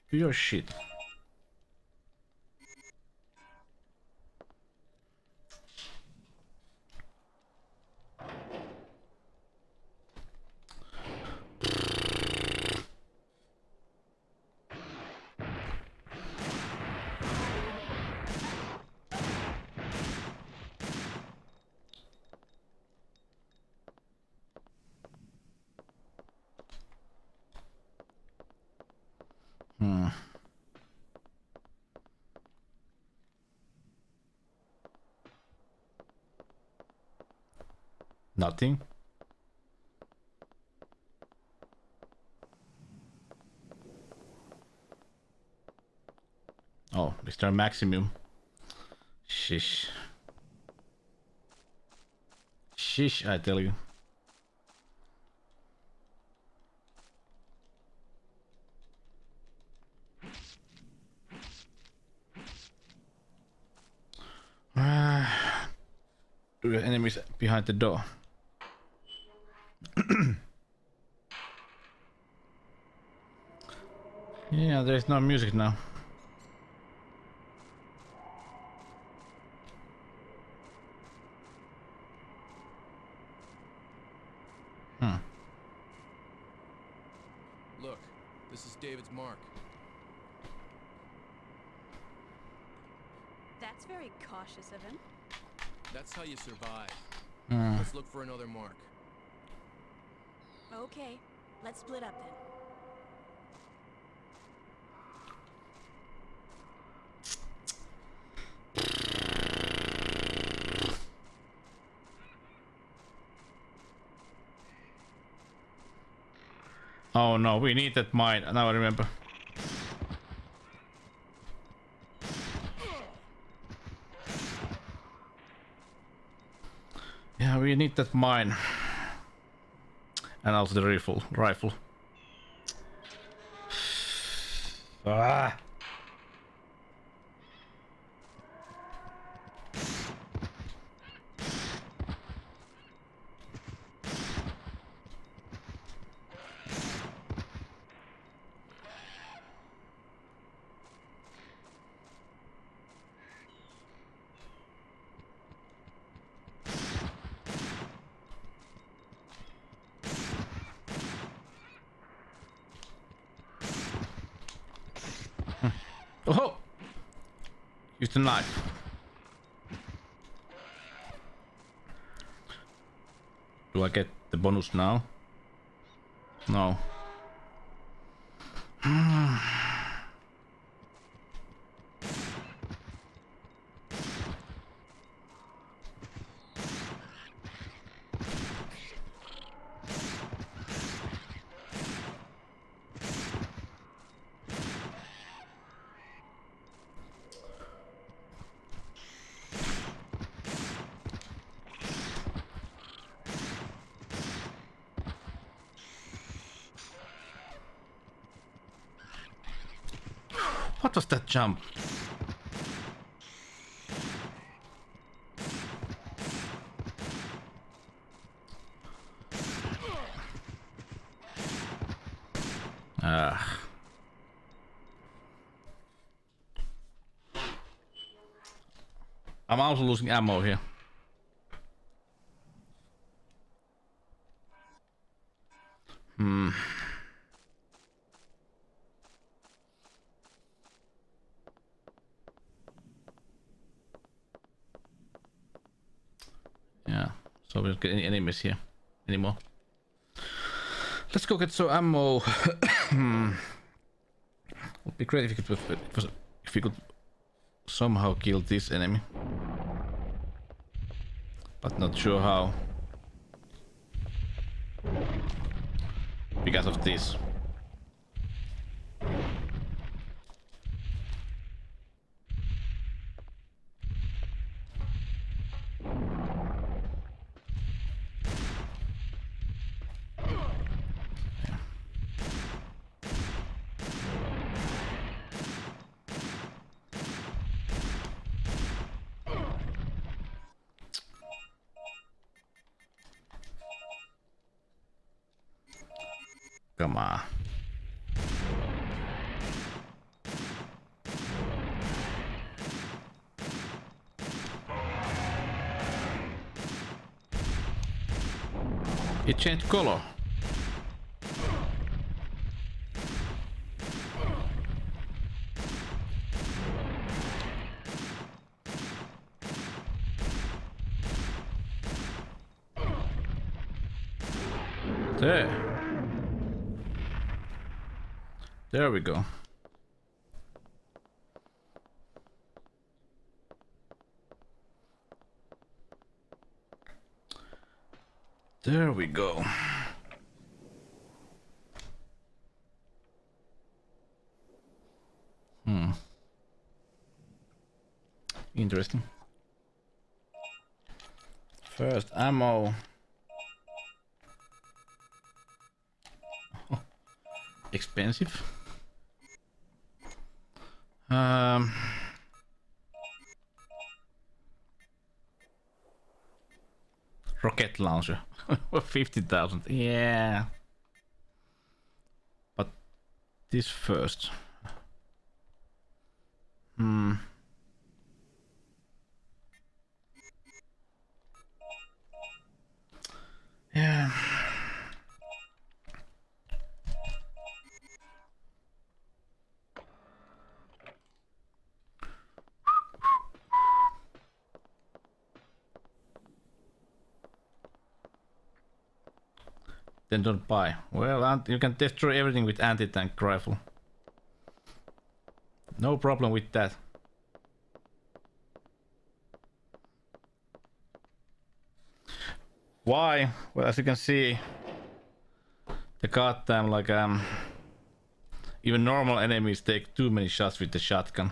Pure shit. Nothing. Oh, Mr. Maximum. Shish. Shish, I tell you. Do the enemies behind the door. Yeah, there's no music now. Look, this is David's mark. That's very cautious of him. That's how you survive. Hmm. Let's look for another mark. Okay, let's split up then. Oh no, we need that mine. Now I remember. Yeah, we need that mine. And also the rifle. Ah! Oh! Use the knife. Do I get the bonus now? No. What was that jump? I'm also losing ammo here. Yeah, so we don't get any enemies here anymore. Let's go get some ammo. Would be great if we could somehow kill this enemy, but not sure how because of this. Come on. It changed color. There we go. There we go. Interesting. First ammo. Oh, expensive. Rocket launcher. 50,000. Yeah. But this first. Yeah. Then don't buy. Well, you can destroy everything with anti-tank rifle. No problem with that. Why? Well, as you can see, the goddamn like even normal enemies take too many shots with the shotgun.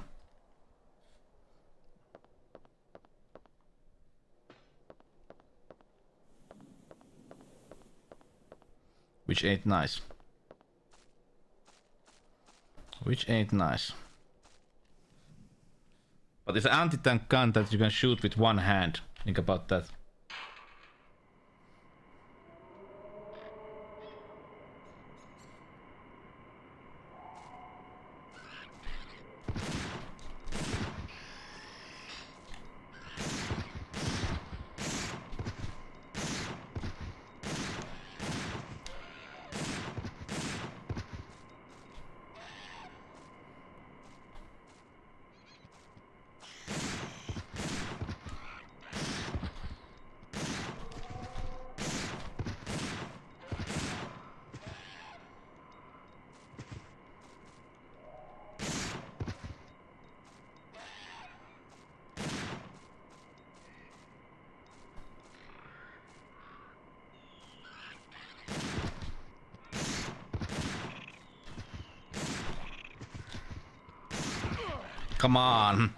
Which ain't nice. Which ain't nice. But it's an anti-tank gun that you can shoot with one hand. Think about that. Come on.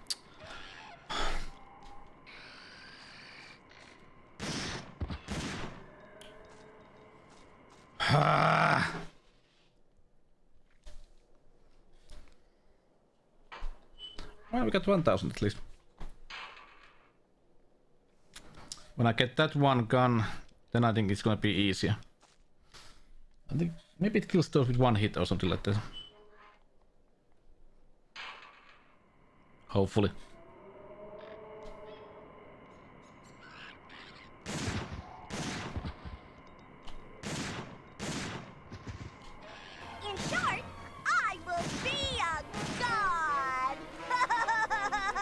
Well, we got 1,000 at least. When I get that one gun, then I think it's gonna be easier. I think maybe it kills those with one hit or something like that. Hopefully.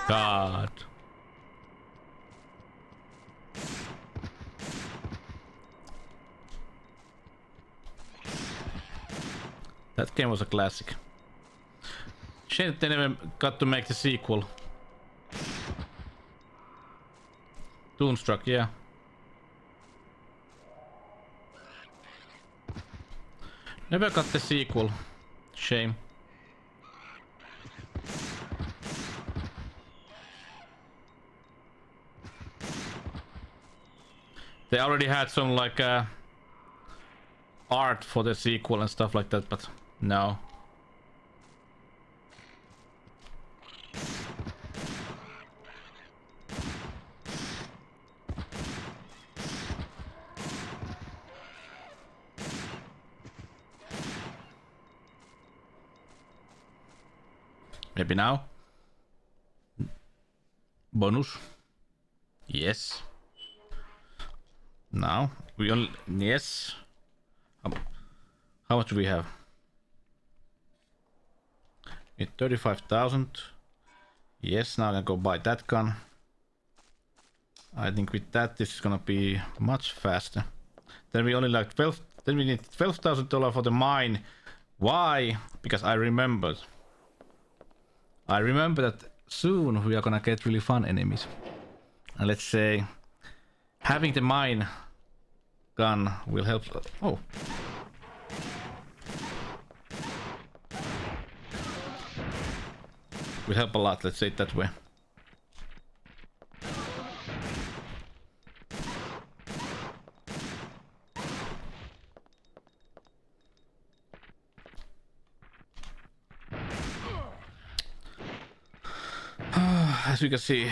God. That game was a classic. Shame they never got to make the sequel. Toonstruck, yeah. Never got the sequel. Shame. They already had some like art for the sequel and stuff like that, but no. Maybe now. Bonus. Yes. Now we only yes. How much do we have? Need 35,000. Yes, now I can go buy that gun. I think with that this is gonna be much faster. Then we only like 12. Then we need $12,000 for the mine. Why? Because I remembered. I remember that soon we are gonna get really fun enemies. And let's say having the mine gun will help. Oh. Will help a lot, let's say it that way. As you can see,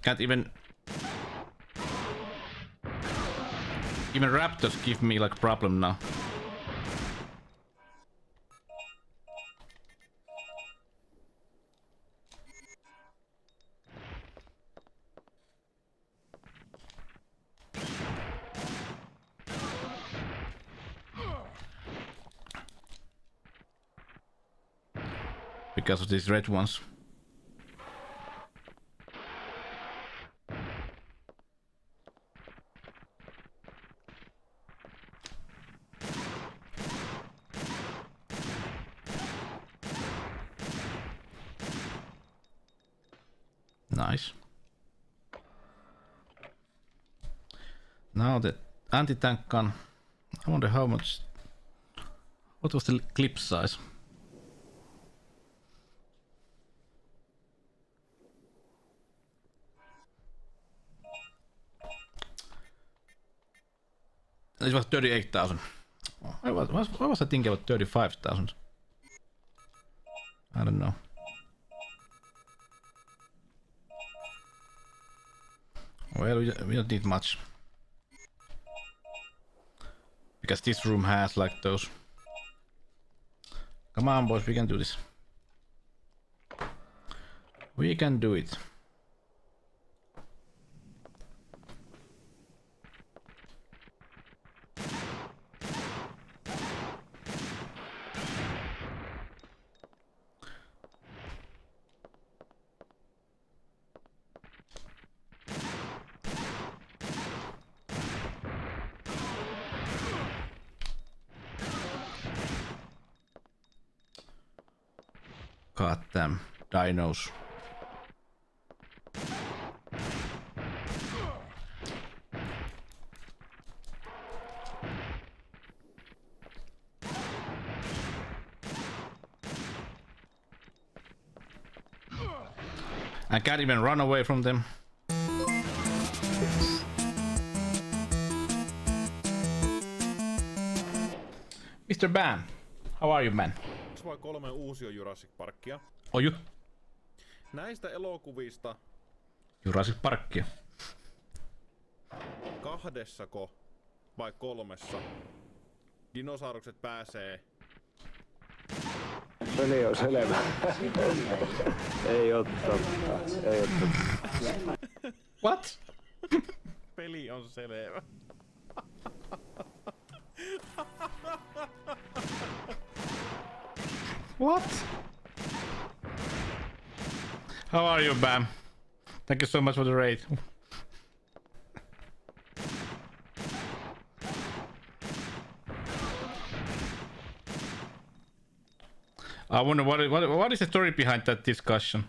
can't even raptors give me like problem now. Because of these red ones. Nice. Now the anti-tank gun. I wonder how much. What was the clip size? It was 38,000. Why was I thinking about 35,000? I don't know. Well, we don't need much. Because this room has like those. Come on, boys, we can do this. We can do it. God damn, dinos. I can't even run away from them. Mr. Bam, how are you, man? Vai 3 uusia Jurassic Parkia. Oju. Näistä elokuvista. Jurassic Parkia. 2 vai 3 dinosaurukset pääsee. Peli on selvä. Ei oo totta. Ei oo totta. What? Peli on selvä. What? How are you, Bam? Thank you so much for the raid. I wonder what is the story behind that discussion?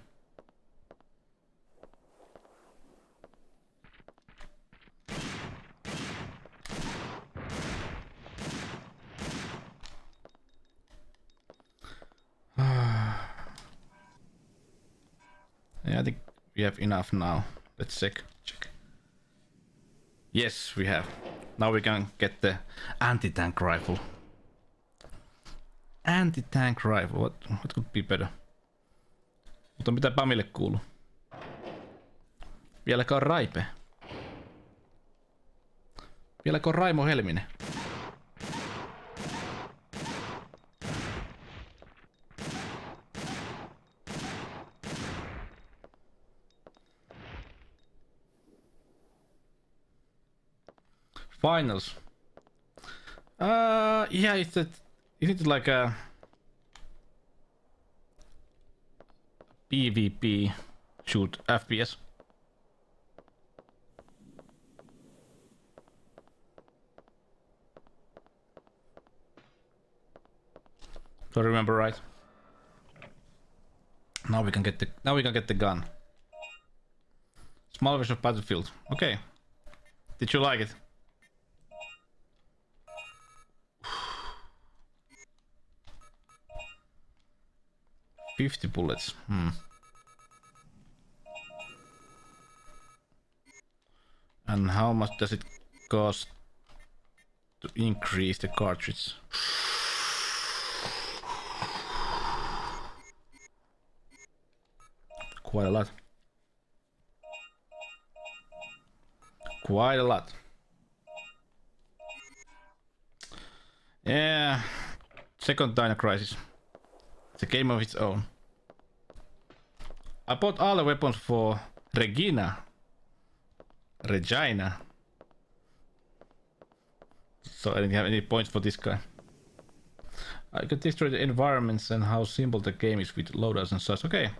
Yeah, I think we have enough now. Let's check. Yes, we have. Now we can get the anti-tank rifle. Anti-tank rifle. What could be better? Mutta mitä Pamille kuuluu? Vieläkö on Raipe? Vieläkö on Raimo Helminen? Finals. Yeah, isn't it like a PvP shoot FPS? Do I remember right? Now we can get the gun. Small version of Battlefield. Okay. Did you like it? $50 bullets. And how much does it cost to increase the cartridge? Quite a lot. Quite a lot. Yeah. Second Dino Crisis. It's a game of its own. I bought all the weapons for Regina. So I didn't have any points for this guy. I could destroy the environments and how simple the game is with loadouts and such. Okay.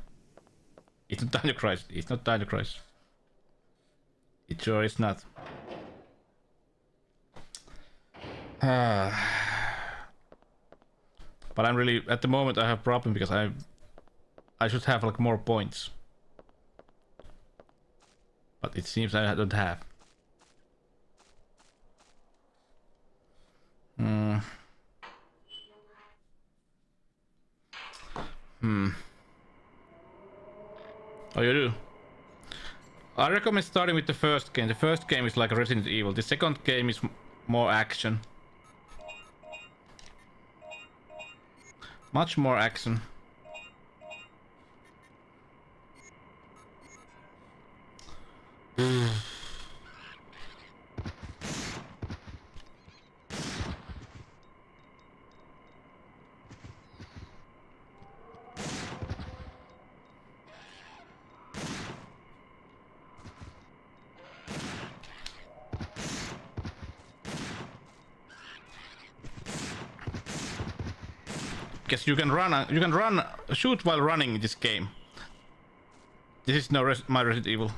It's not Dino Crisis. It's not Dino Crisis. It sure is not. But I'm really, at the moment I have a problem because I should have like more points. But it seems I don't have. Oh, you do? I recommend starting with the first game. The first game is like Resident Evil. The second game is more action. Much more action. Guess you can run, shoot while running in this game. This is no my Resident Evil.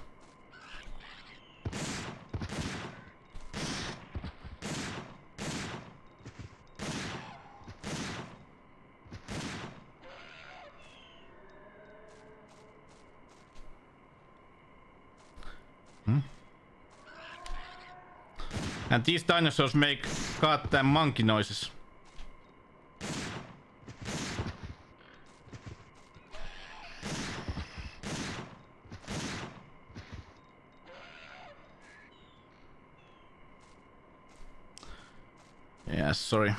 And these dinosaurs make goddamn monkey noises. Yeah, sorry.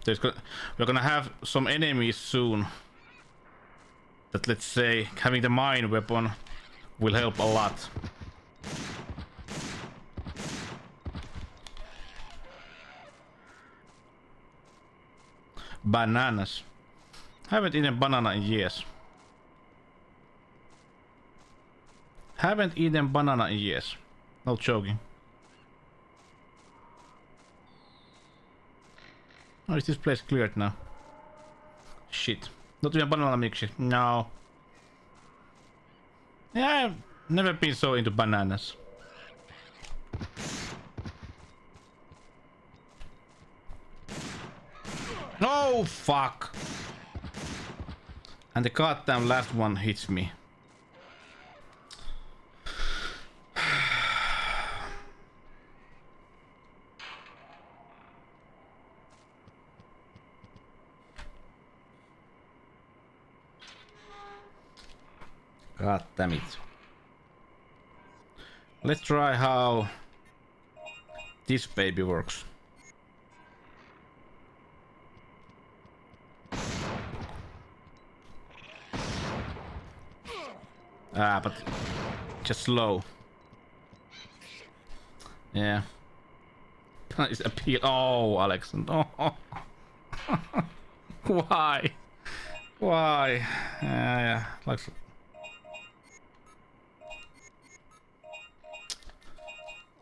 We're gonna have some enemies soon. That, let's say, having the mine weapon will help a lot. Bananas. Haven't eaten banana in years. Haven't eaten banana in years. No joking. Oh, is this place cleared now? Shit. Not even banana milkshake. No. Yeah, I've never been so into bananas. No, fuck! And the goddamn last one hits me. God damn it. Let's try how this baby works. Ah, but just slow. Yeah. It's appeal. Oh, Alex. No. Why? Why? Yeah, like.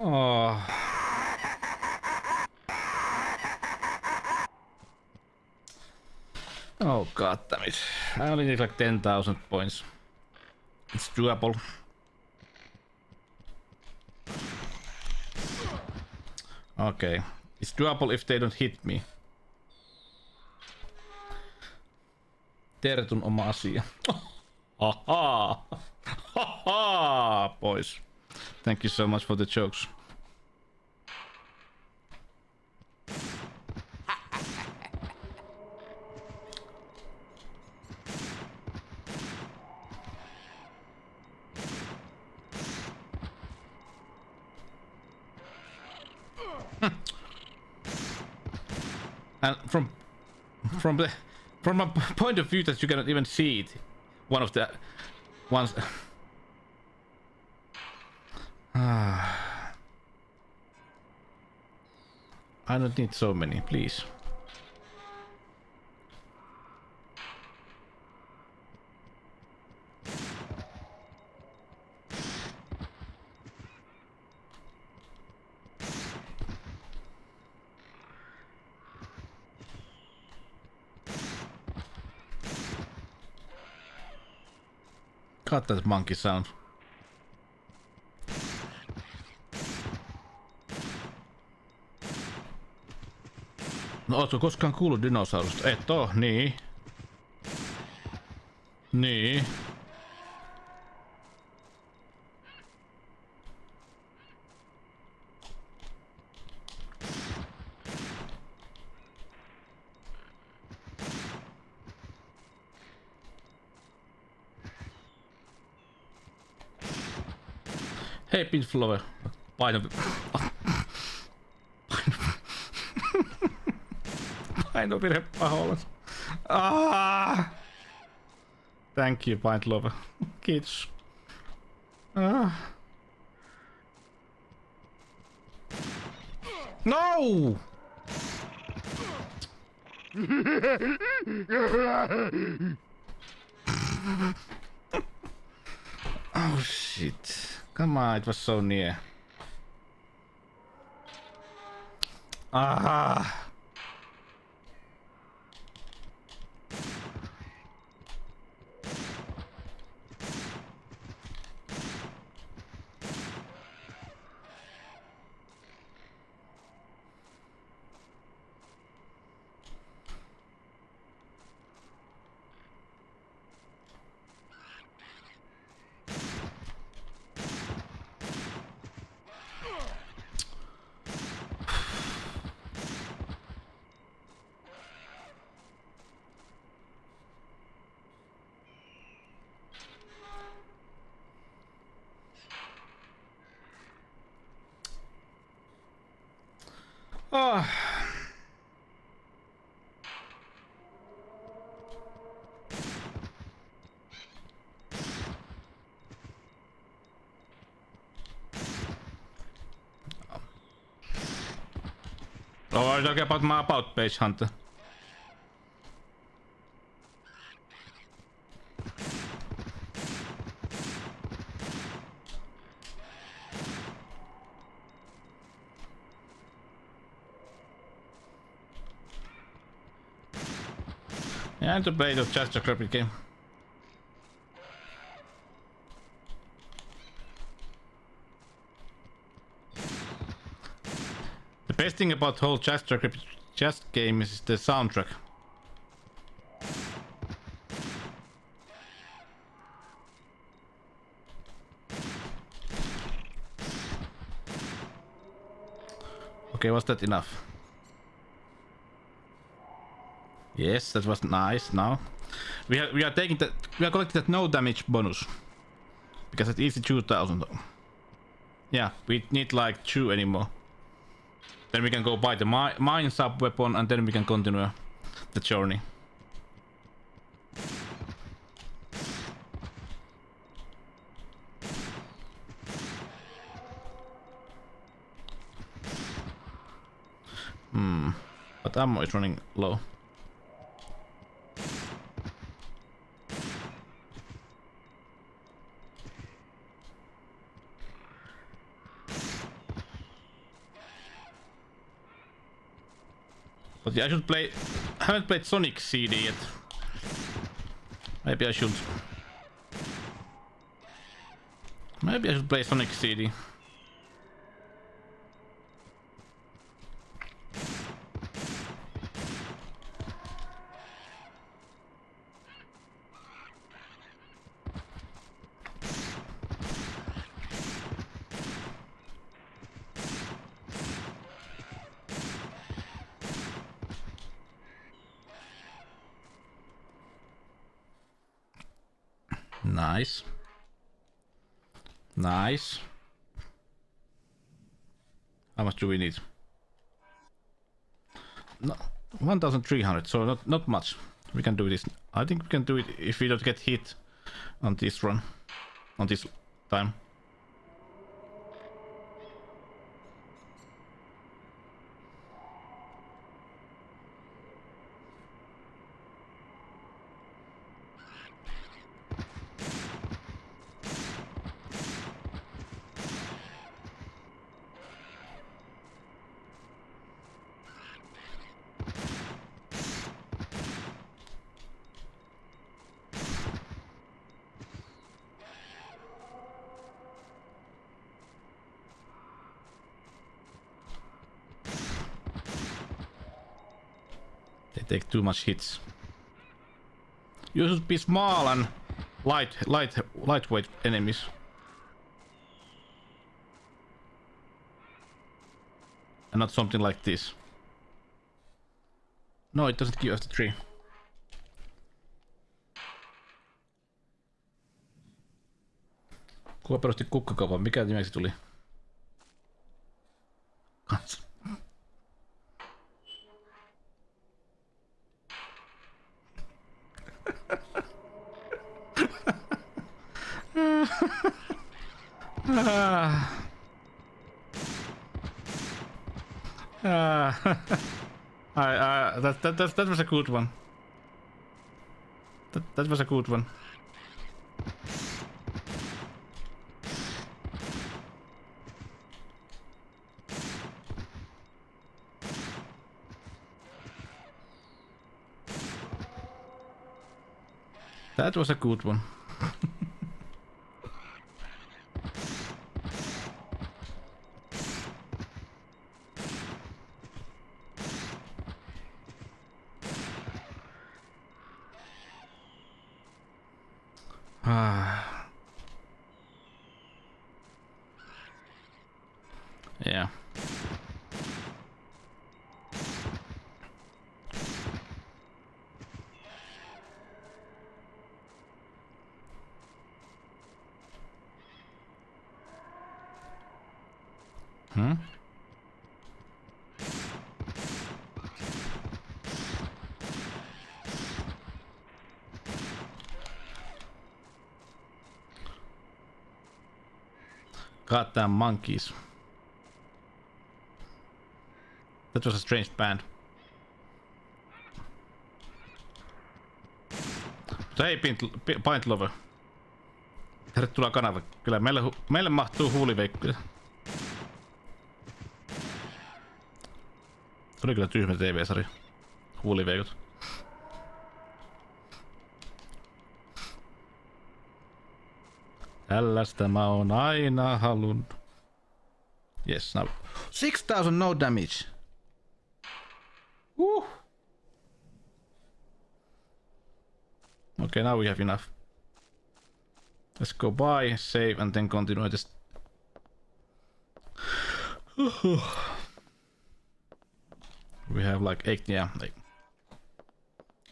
Oh. Oh god damn it. I only need like 10,000 points. It's doable. Okay. It's doable if they don't hit me. Tertun oma asia. Haha. Haha, boys. Thank you so much for the jokes. And from a point of view that you cannot even see it, one of the ones. I don't need so many, please. Got that monkey sound. No ootko koskaan kuullut dinosaurusta? Et oo, niin. Niin. Hei Pinflower, painovirhe pahoillas. Thank you, Pint Lover. Kiitos. No! Oh shit. Come on, it was so near. Oh, are you talking about my about page, Hunter? Yeah, I'm to play the just a crappy game. best thing about whole chess game is the soundtrack. Okay, was that enough? Yes, that was nice. Now we are taking that. We are collecting that no damage bonus because it's easy 2000. Yeah, we need like 2 anymore. Then we can go buy the mine sub weapon and then we can continue the journey. But ammo is running low. But yeah, I should play. I haven't played Sonic CD yet. Maybe I should. Maybe I should play Sonic CD. Nice. Nice. How much do we need? No, 1,300, so not much. We can do this. I think we can do it if we don't get hit on this run. On this time. They take too much hits. You should be small and lightweight enemies. And not something like this. No, it doesn't give us the tree. Kuka perusti kukkakaupan? Mikä nimeksi tuli? Kans. That was a good one. That was a good one. That was a good one. Yeah. Goddamn monkeys. That was a strange band. Mutta hei, Pint Lover. Tervetuloa kanavalle. Kyllä meille mahtuu huuliveikkoja. Oli kyllä tyhmä TV-sarja. Huuliveikot. Tällaista mä oon aina halunnut. Yes, now. 6,000 no damage. Woo. Okay, now we have enough. Let's go buy, save, and then continue this. We have like 8, yeah, like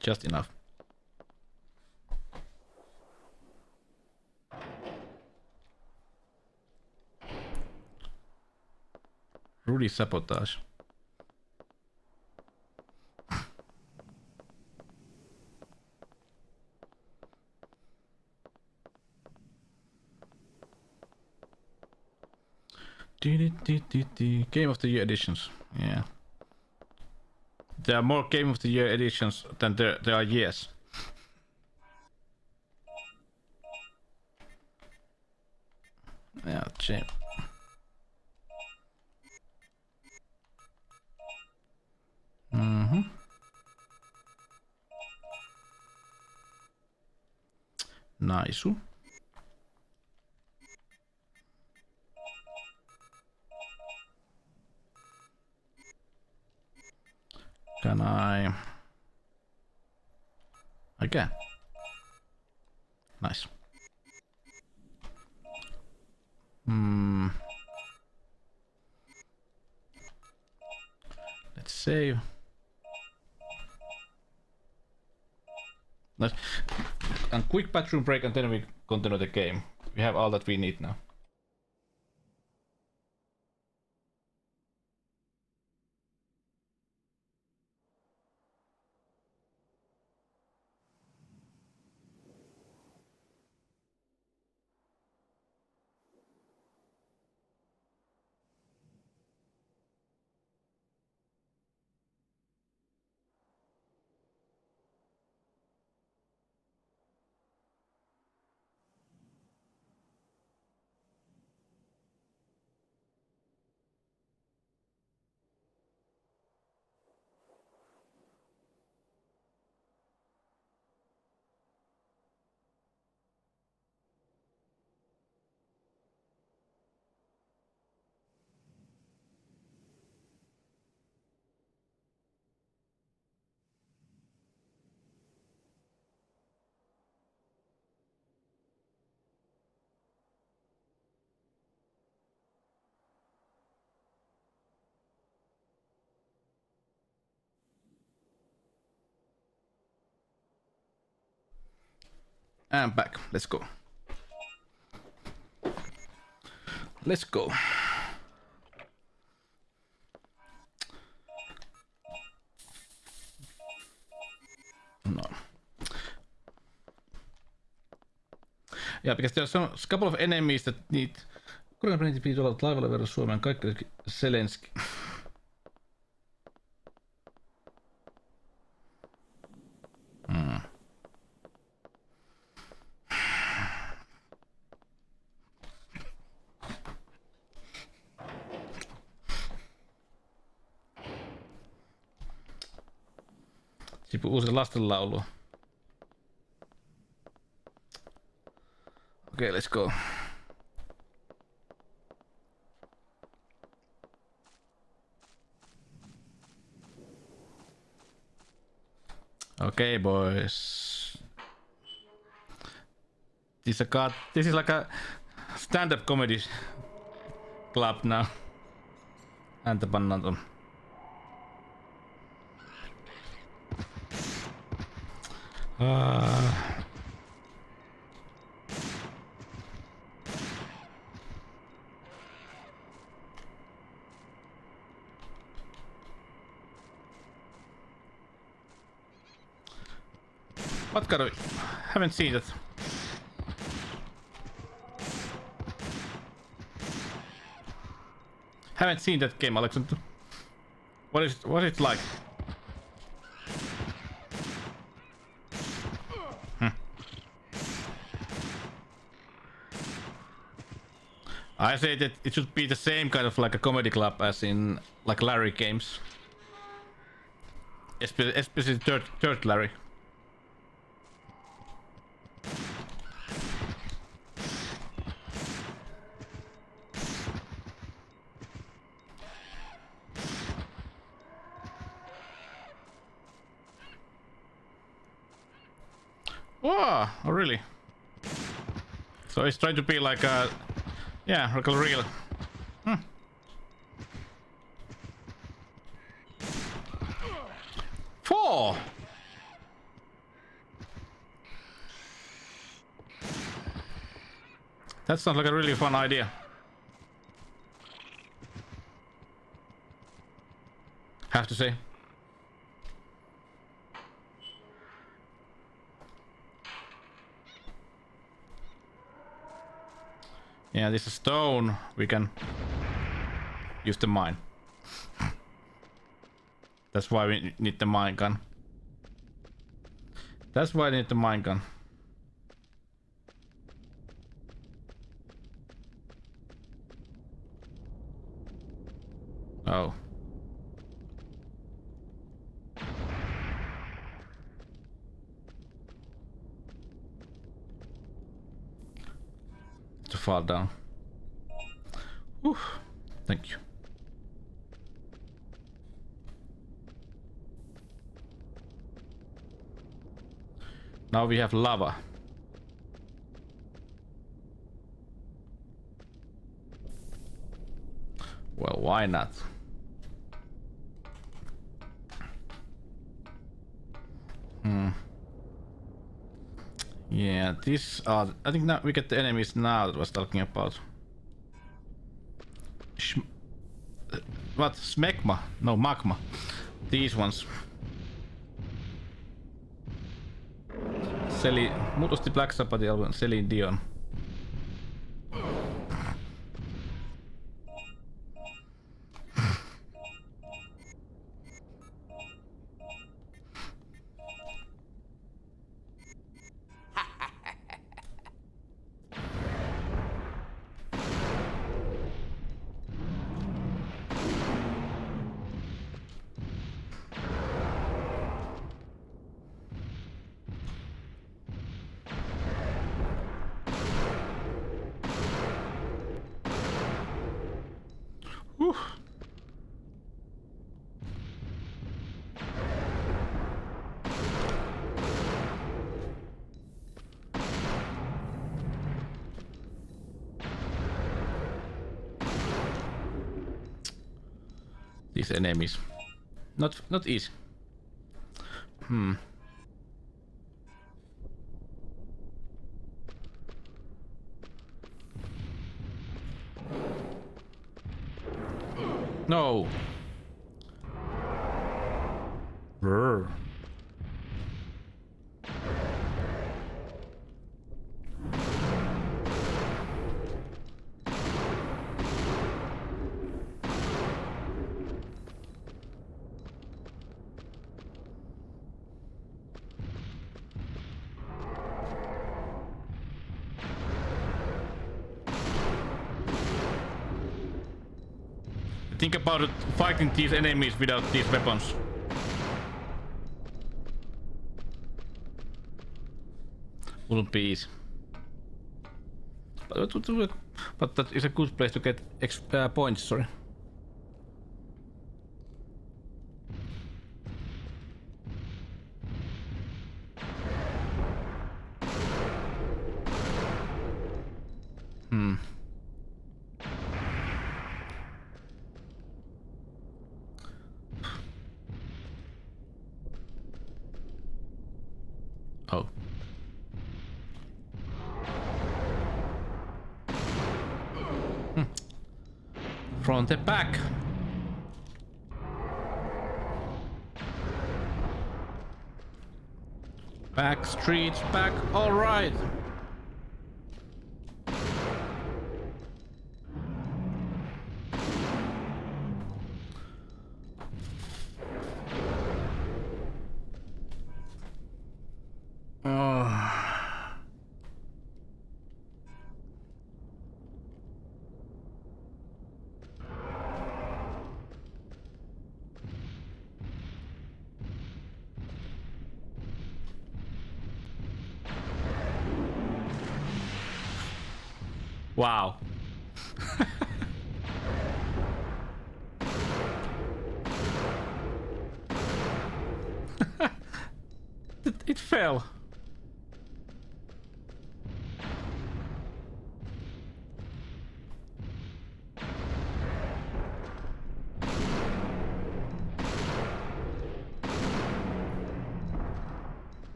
just enough. Rudy sabotage. Game of the Year editions. Yeah. There are more Game of the Year editions than there are years. Yeah, shame. Nice. Can I can. Nice. Let's save. Nice. And quick bathroom break, and then we continue the game. We have all that we need now. I'm back. Let's go. Let's go. No. Yeah, because there's a couple of enemies that need. Korean planeetin piti tulla laivalla verran Suomeen. Kaikki Zelenski. TZIBU uusi lastenlaulu. Okay, let's go. Okay, boys. This is like a stand-up comedy club now. Ääntä pannaan ton. What kind of... Haven't seen that. Haven't seen that game, Alexander. What is it like? I say that it should be the same kind of like a comedy club as in like Larry games. Especially third Larry. Oh, really? So it's trying to be like a... Yeah, like a real... 4! That sounds like a really fun idea. Have to say. Yeah, this is stone. We can use the mine. That's why we need the mine gun. That's why I need the mine gun. Oh. To fall down. Whew. Thank you. Now we have lava. Well, why not? Yeah, these are... I think now we get the enemies now that I was talking about. What? Smegma? No, magma. These ones. Muutosti Black Sabbathin album Celine Dion. These enemies. Not easy. No. Brr. Think about it, fighting these enemies without these weapons. Wouldn't be easy. But that is a good place to get points, sorry. Oh. From the back. Back streets, back, all right. Wow. It fell.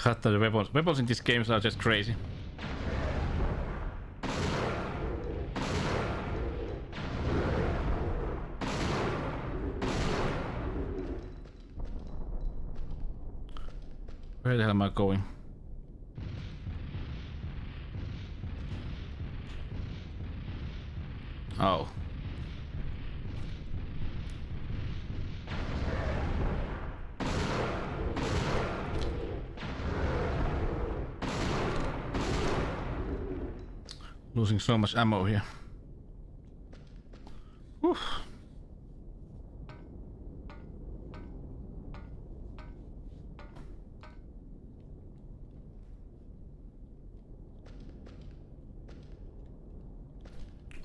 God, the weapons in these games are just crazy. Where the hell am I going? Oh. Losing so much ammo here. Whew.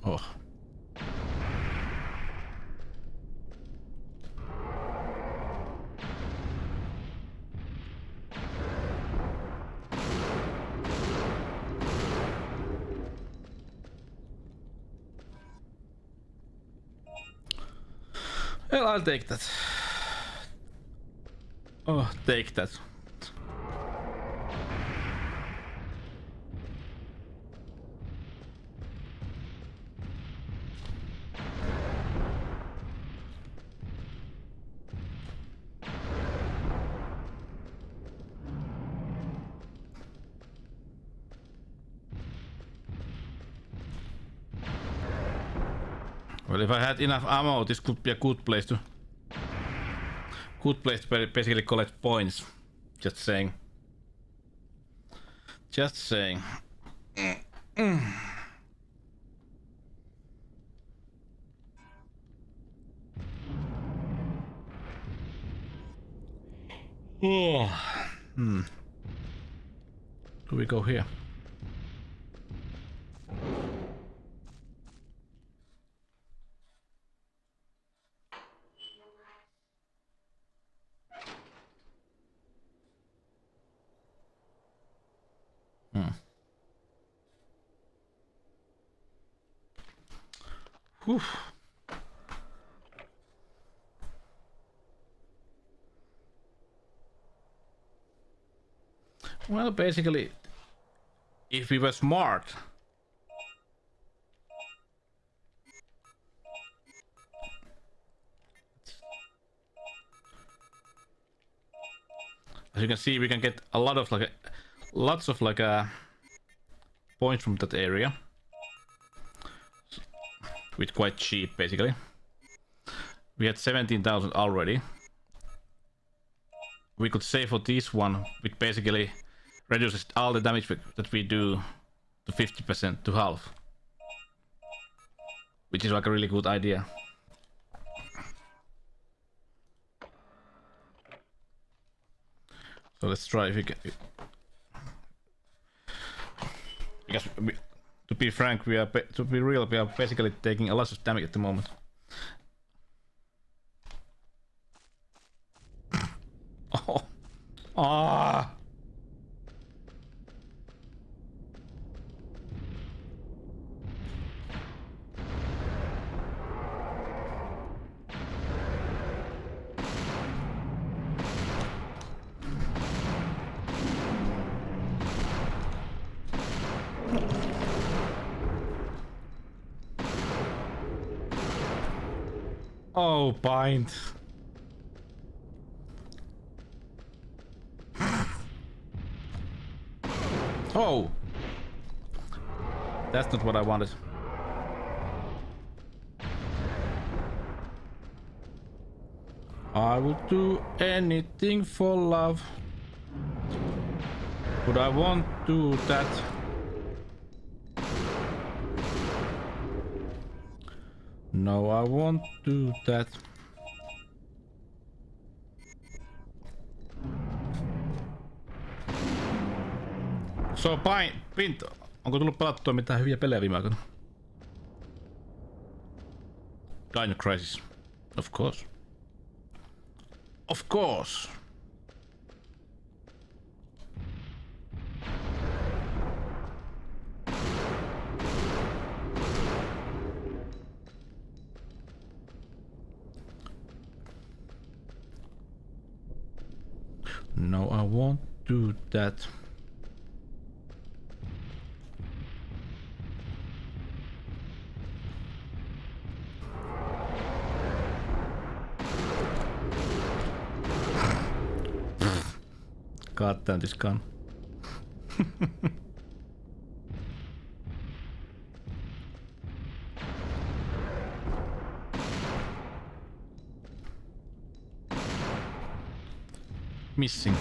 Oh. Well, I'll take that. Oh, take that. Well, if I had enough ammo, this could be a good place to basically collect points. Just saying. Just saying. Oh. Do we go here? Whew. Well, basically, if we were smart, as you can see, we can get a lot of lots of points from that area with quite cheap, basically. We had 17,000 already. We could save for this one, which basically reduces all the damage that we do to 50%, to half, which is like a really good idea. So let's try if we can. Because to be frank, we are basically taking a lot of damage at the moment. Oh, ah! Oh, bind. Oh! That's not what I wanted. I would do anything for love. But I won't do that. No, I won't do that. So Pint, onko tullut pelattua mitään hyviä pelejä viime aikoina? Dino Crisis. Of course. Of course. No, I won't do that. God damn this gun. Missing.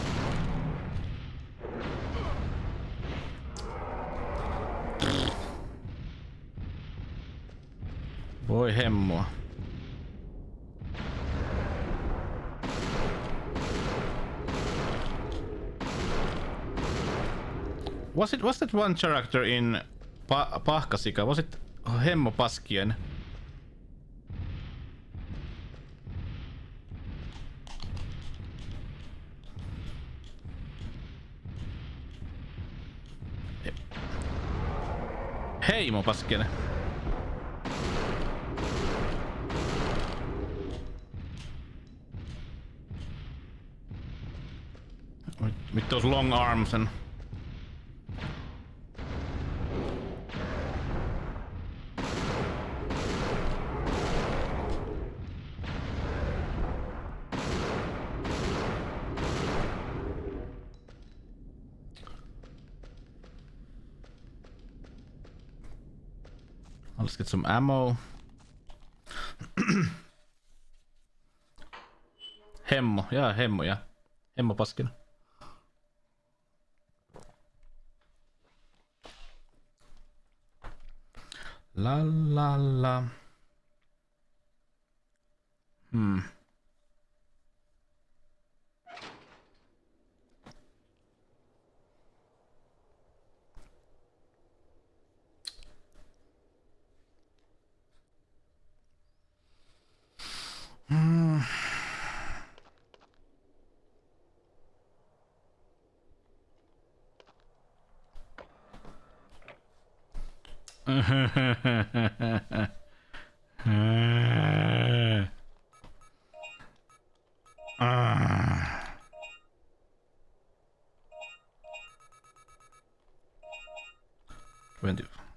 Voi hemmoa. Was that one character in Pahkasika? Was it Hemmo Paskien? Heimo Paskien. With those long arms and let's get some ammo. Hemmo, ja. Hemmo Paskinen. La la la.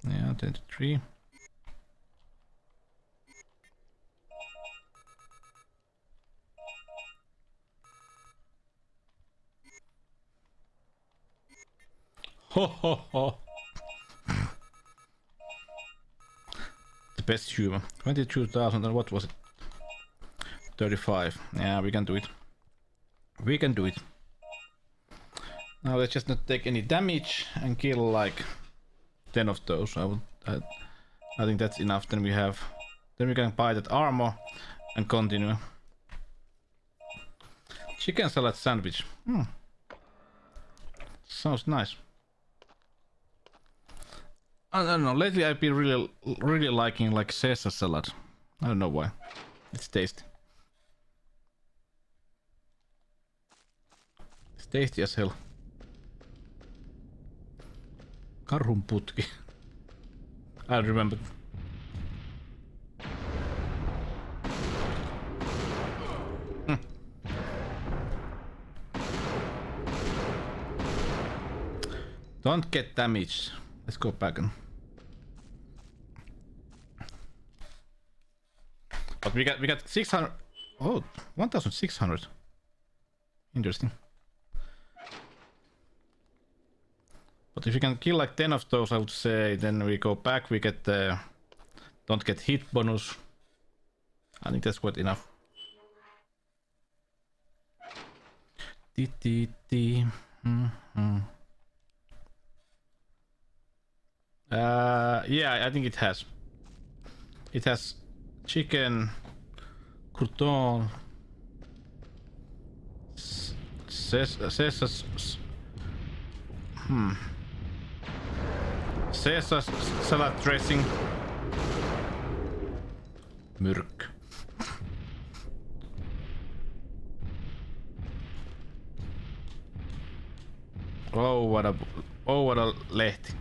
Yeah, 23. Ho ho ho. The best humor. 22,000 and what was it? 35. Yeah, we can do it. We can do it. Now let's just not take any damage and kill like 10 of those. I think that's enough. Then we can buy that armor and continue. Chicken salad sandwich. Sounds nice. I don't know. Lately I've been really liking like Caesar salad. I don't know why. It's tasty. It's tasty as hell. Karhun putki. I remember. Don't get damaged. Let's go back and. But we got 600. Oh, 1,600. Interesting. But if you can kill like 10 of those, I would say, then we go back. We get the don't get hit bonus. I think that's quite enough. Yeah, I think it has. It has chicken, crouton, Caesar salad dressing, myrk. Oh, what a lehti.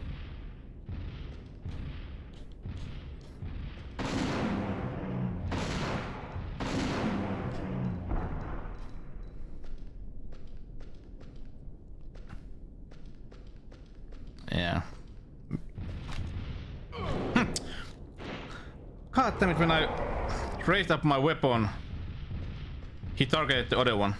God damn it, when I raised up my weapon, he targeted the other one.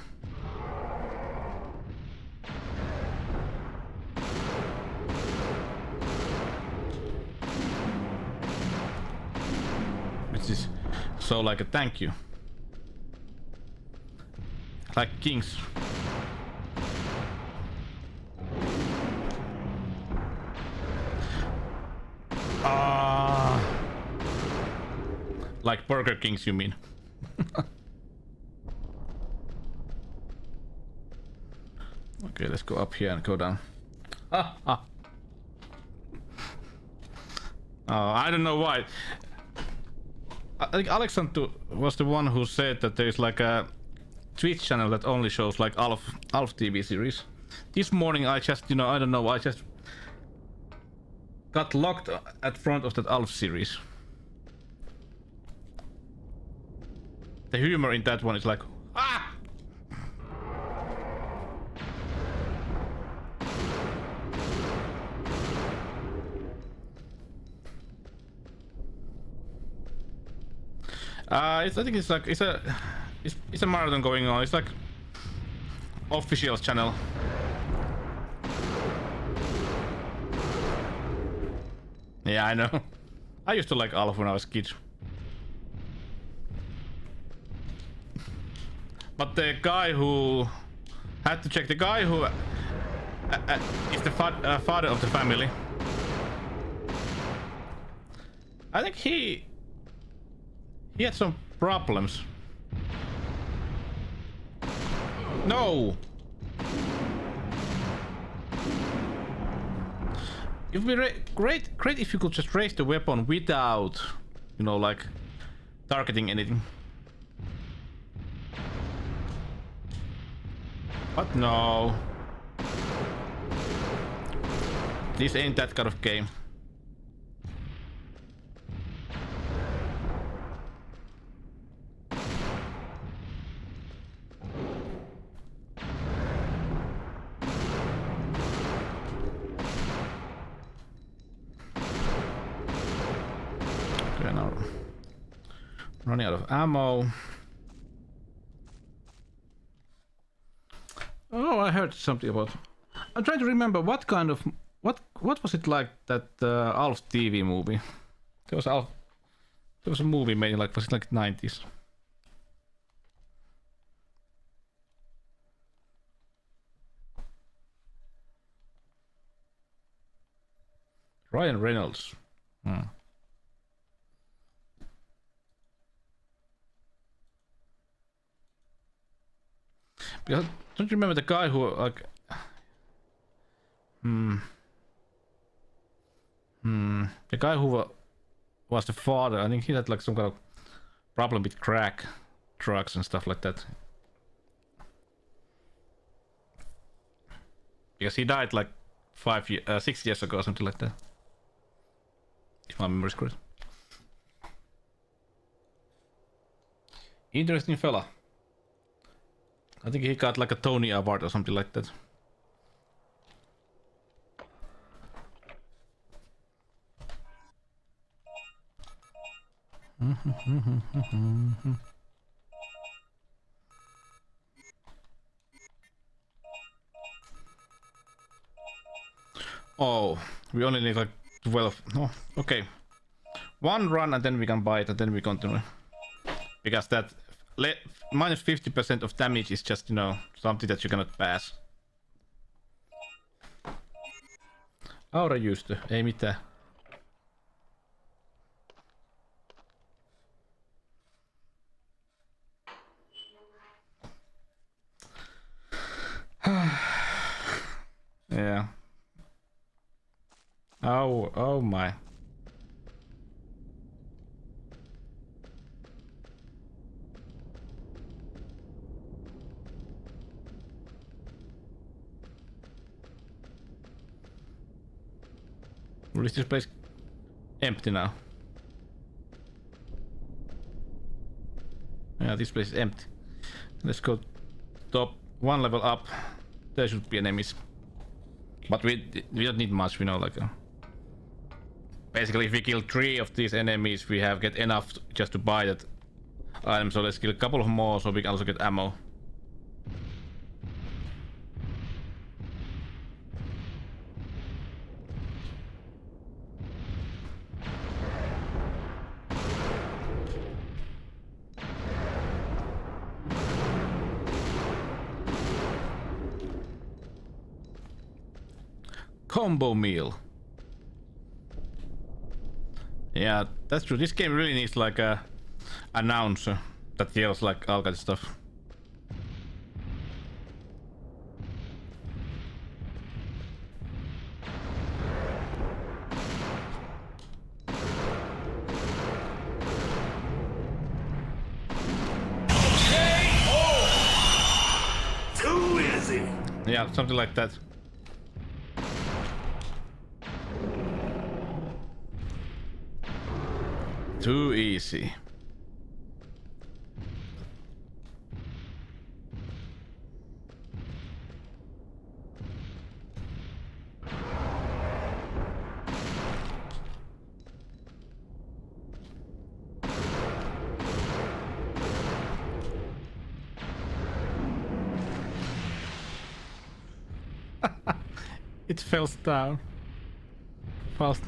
Which is so like a thank you. Like kings. Like Burger Kings, you mean? Okay, let's go up here and go down. Oh, I don't know why. I think Alexander was the one who said that there is like a Twitch channel that only shows like Alf TV series. This morning I just, you know, I don't know, I just got locked at front of that Alf series. The humor in that one is like, ah! I think it's like it's a marathon going on. It's like official channel. Yeah, I know. I used to like Alf when I was a kid. But the guy who had to check, the guy who is the father of the family, I think he had some problems. No! It would be great if you could just raise the weapon without, you know, like targeting anything. But no. This ain't that kind of game. Okay, now running out of ammo. Oh, I heard something about. I'm trying to remember what kind of what was it like that Alf TV movie? There was a movie made like, was it like 90s? Ryan Reynolds. Because don't you remember the guy who like the guy who was the father, I think he had like some kind of problem with crack drugs and stuff like that. Because he died like 6 years ago or something like that. If my memory is correct. Interesting fella. I think he got like a Tony Award or something like that. Oh, we only need like 12. No, okay. One run and then we can buy it and then we continue. Because that minus 50% of damage is just, you know, something that you cannot pass. Aura just, ei mitään. Yeah. Oh my. Is this place empty now? Yeah, this place is empty. Let's go top one level up. There should be enemies. But we don't need much, we know, like Basically, if we kill 3 of these enemies, we have get enough just to buy that item. So let's kill a couple of more so we can also get ammo. Combo meal. Yeah, that's true. This game really needs like a announcer that yells like all kinds of stuff. Too easy. Yeah, something like that. Too easy. It fell down. Fast.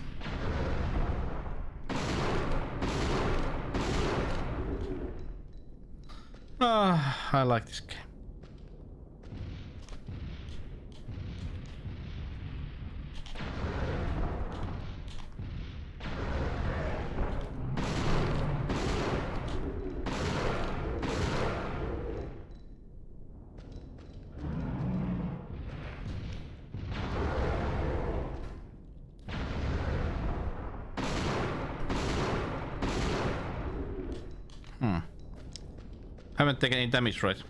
I like this game. Haven't taken any damage, right?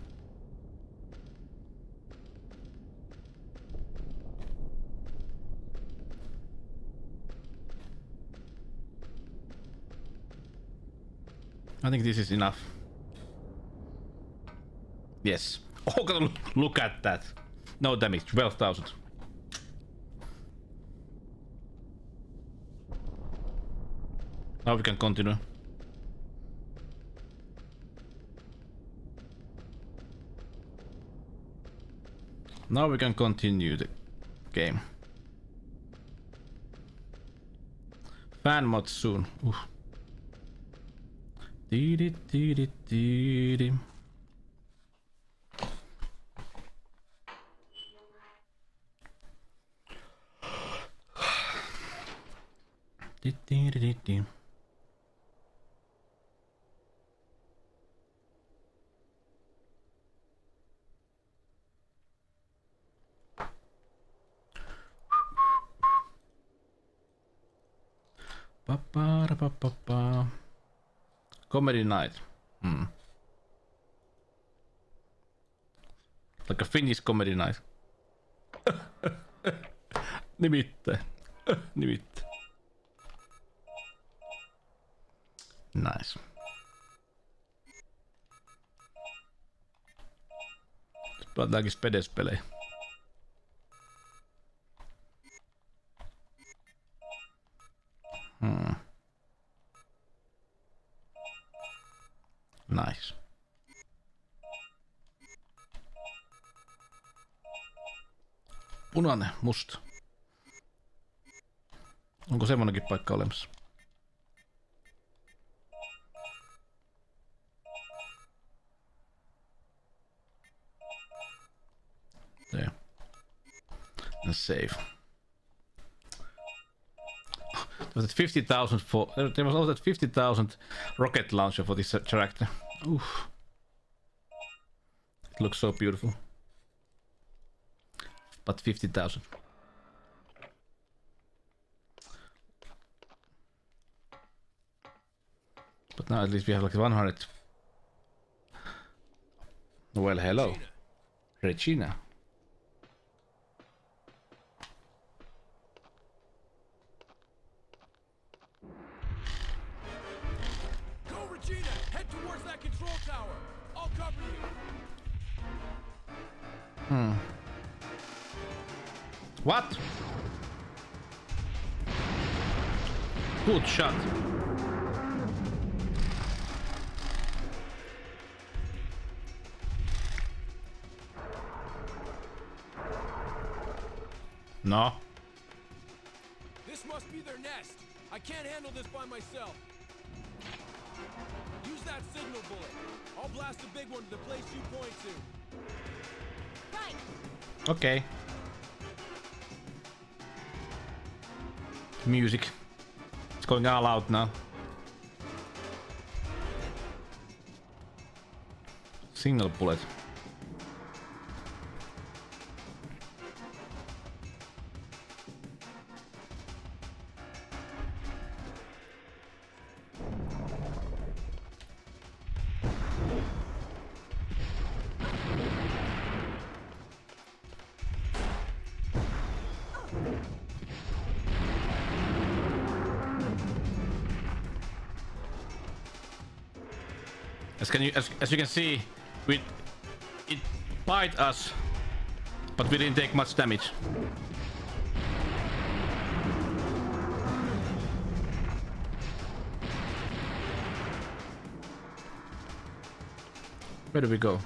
I think this is enough. Yes. Oh god, look at that. No damage, 12,000. Now we can continue. Now we can continue the game. Fan mod soon. Oof. Dee dee dee. Comedy night. Like a Finnish comedy night. Nimittäin. Nimittäin. Nice. Pelataankin Spedes-pelejä. Nice. Punainen, musta. Onko semmonenkin paikka olemassa? There. And save. There was 50,000 for. There was also 50,000 rocket launcher for this character. Oof. It looks so beautiful. But 50,000. But now at least we have like 100. Well, hello. Regina. Go, Regina! Head towards that control tower. I'll cover you. What? Good shot. No. This must be their nest. I can't handle this by myself. Use that signal bullet. I'll blast a big one to the place you point to. Right. Okay. Music. It's going all out now. Signal bullet. As you can see, it bite us, but we didn't take much damage. Where do we go?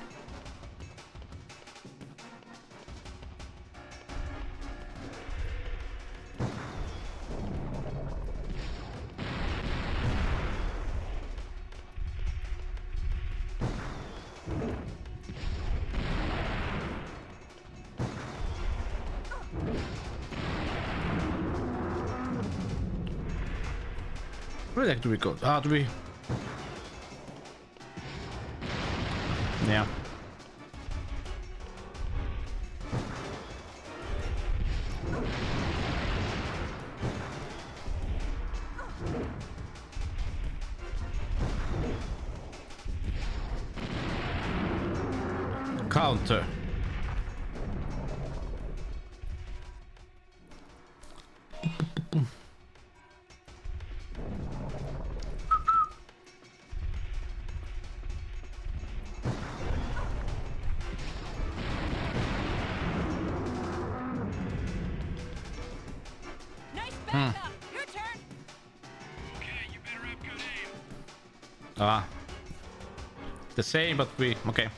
Where the heck do we go? Ah, do we? Yeah. Counter. Your turn. Okay, you better have good aim. Ah. The same, but we... Okay.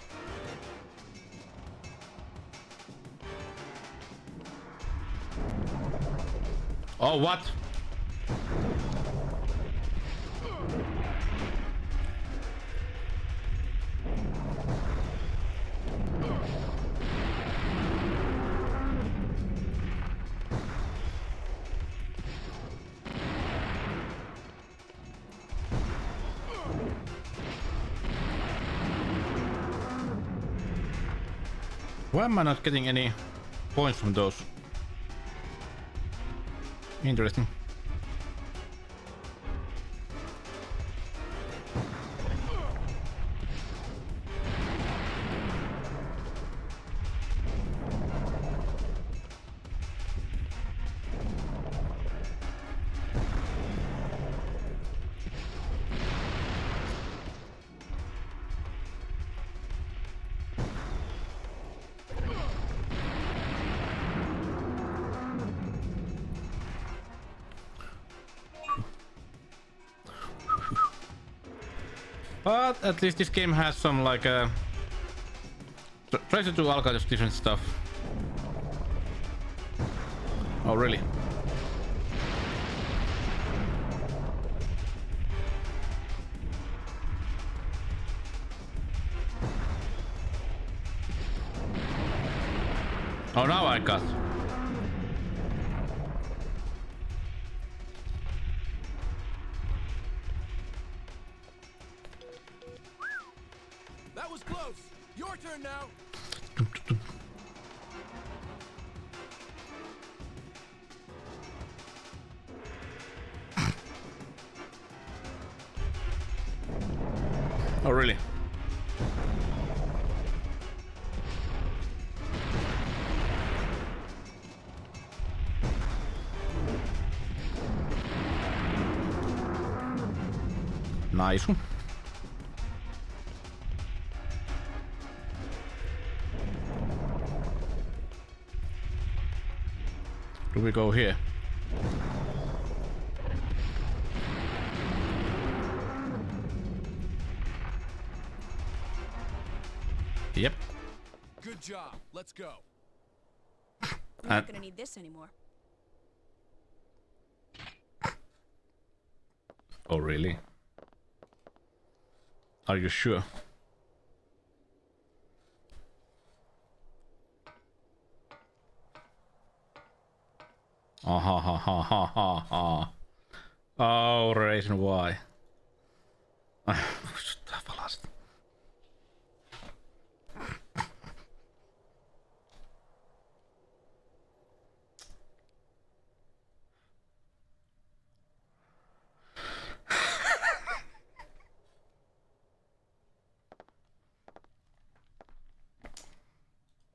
Oh, what? Why am I not getting any points from those? Interesting. But at least this game has some like tries to do all kinds of different stuff. Oh really? Oh, now I got. That was close. Your turn now. Oh really? Nice. Do we go here? Yep. Good job. Let's go. I'm not gonna need this anymore. Oh, really? Are you sure? Ha ha ha ha ha ha. Oh, reason why.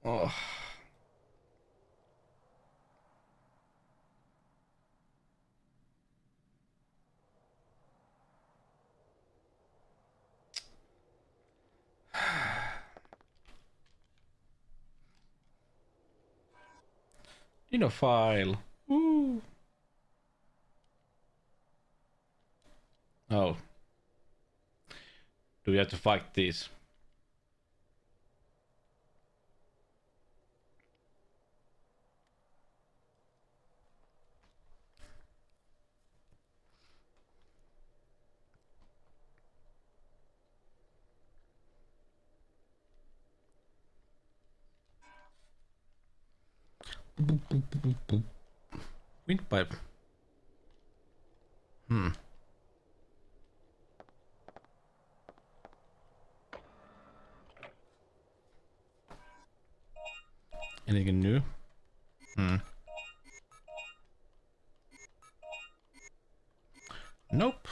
Oh. In a file. Ooh. Oh. Do we have to fight these? Windpipe. Anything new? Nope.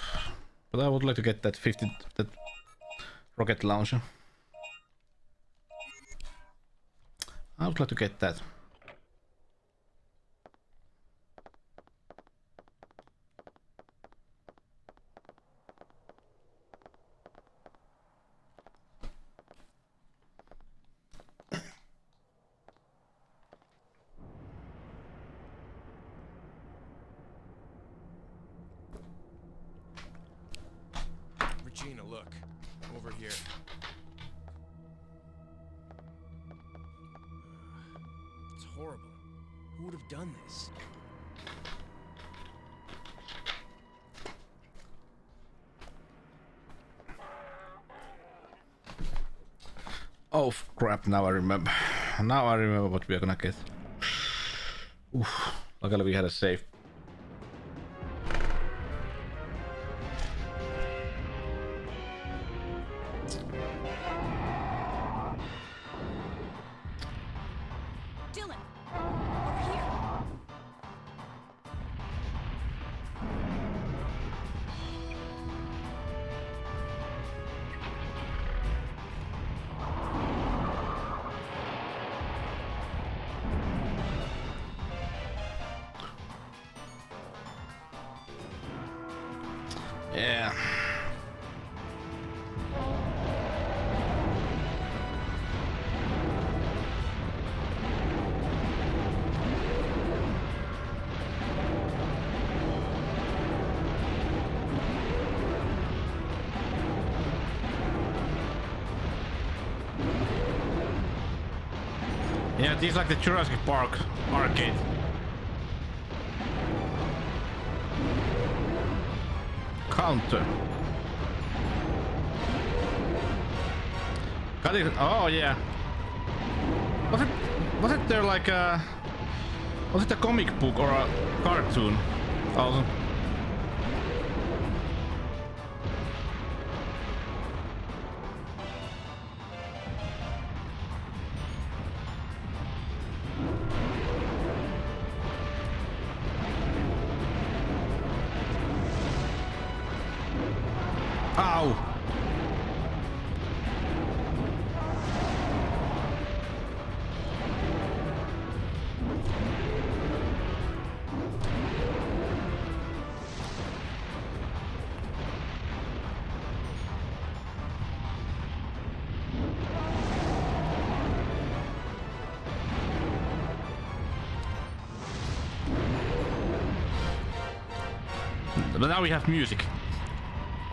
But I would like to get that that rocket launcher. I would like to get that. Regina, look. Over here. It's horrible. Who would have done this? Oh crap, now I remember. Now I remember what we are gonna get. Oof, luckily we had a save. Dylan, over here. Yeah. Yeah, this is like the Jurassic Park arcade. Counter. Got it. Oh yeah. Was it there like a? Was it a comic book or a cartoon? Also. Ow! But now we have music.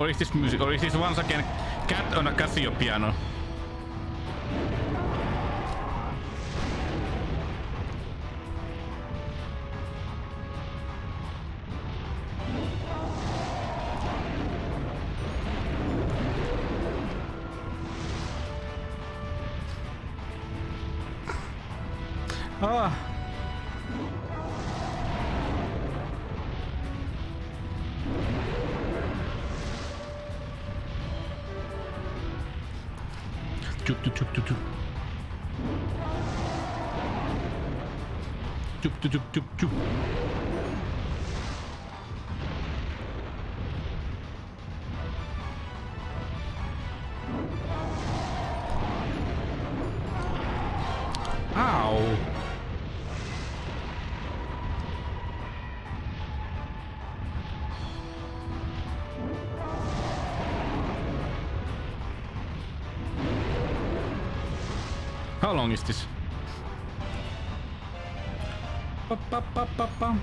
Or is this music? Or is this once again cat on a Casio piano? Ah. Chuk chuk chuk chuk chuk. Chuk chuk chuk chuk chuk. Ow. How long is this? Pa, pa, pa, pa, pa.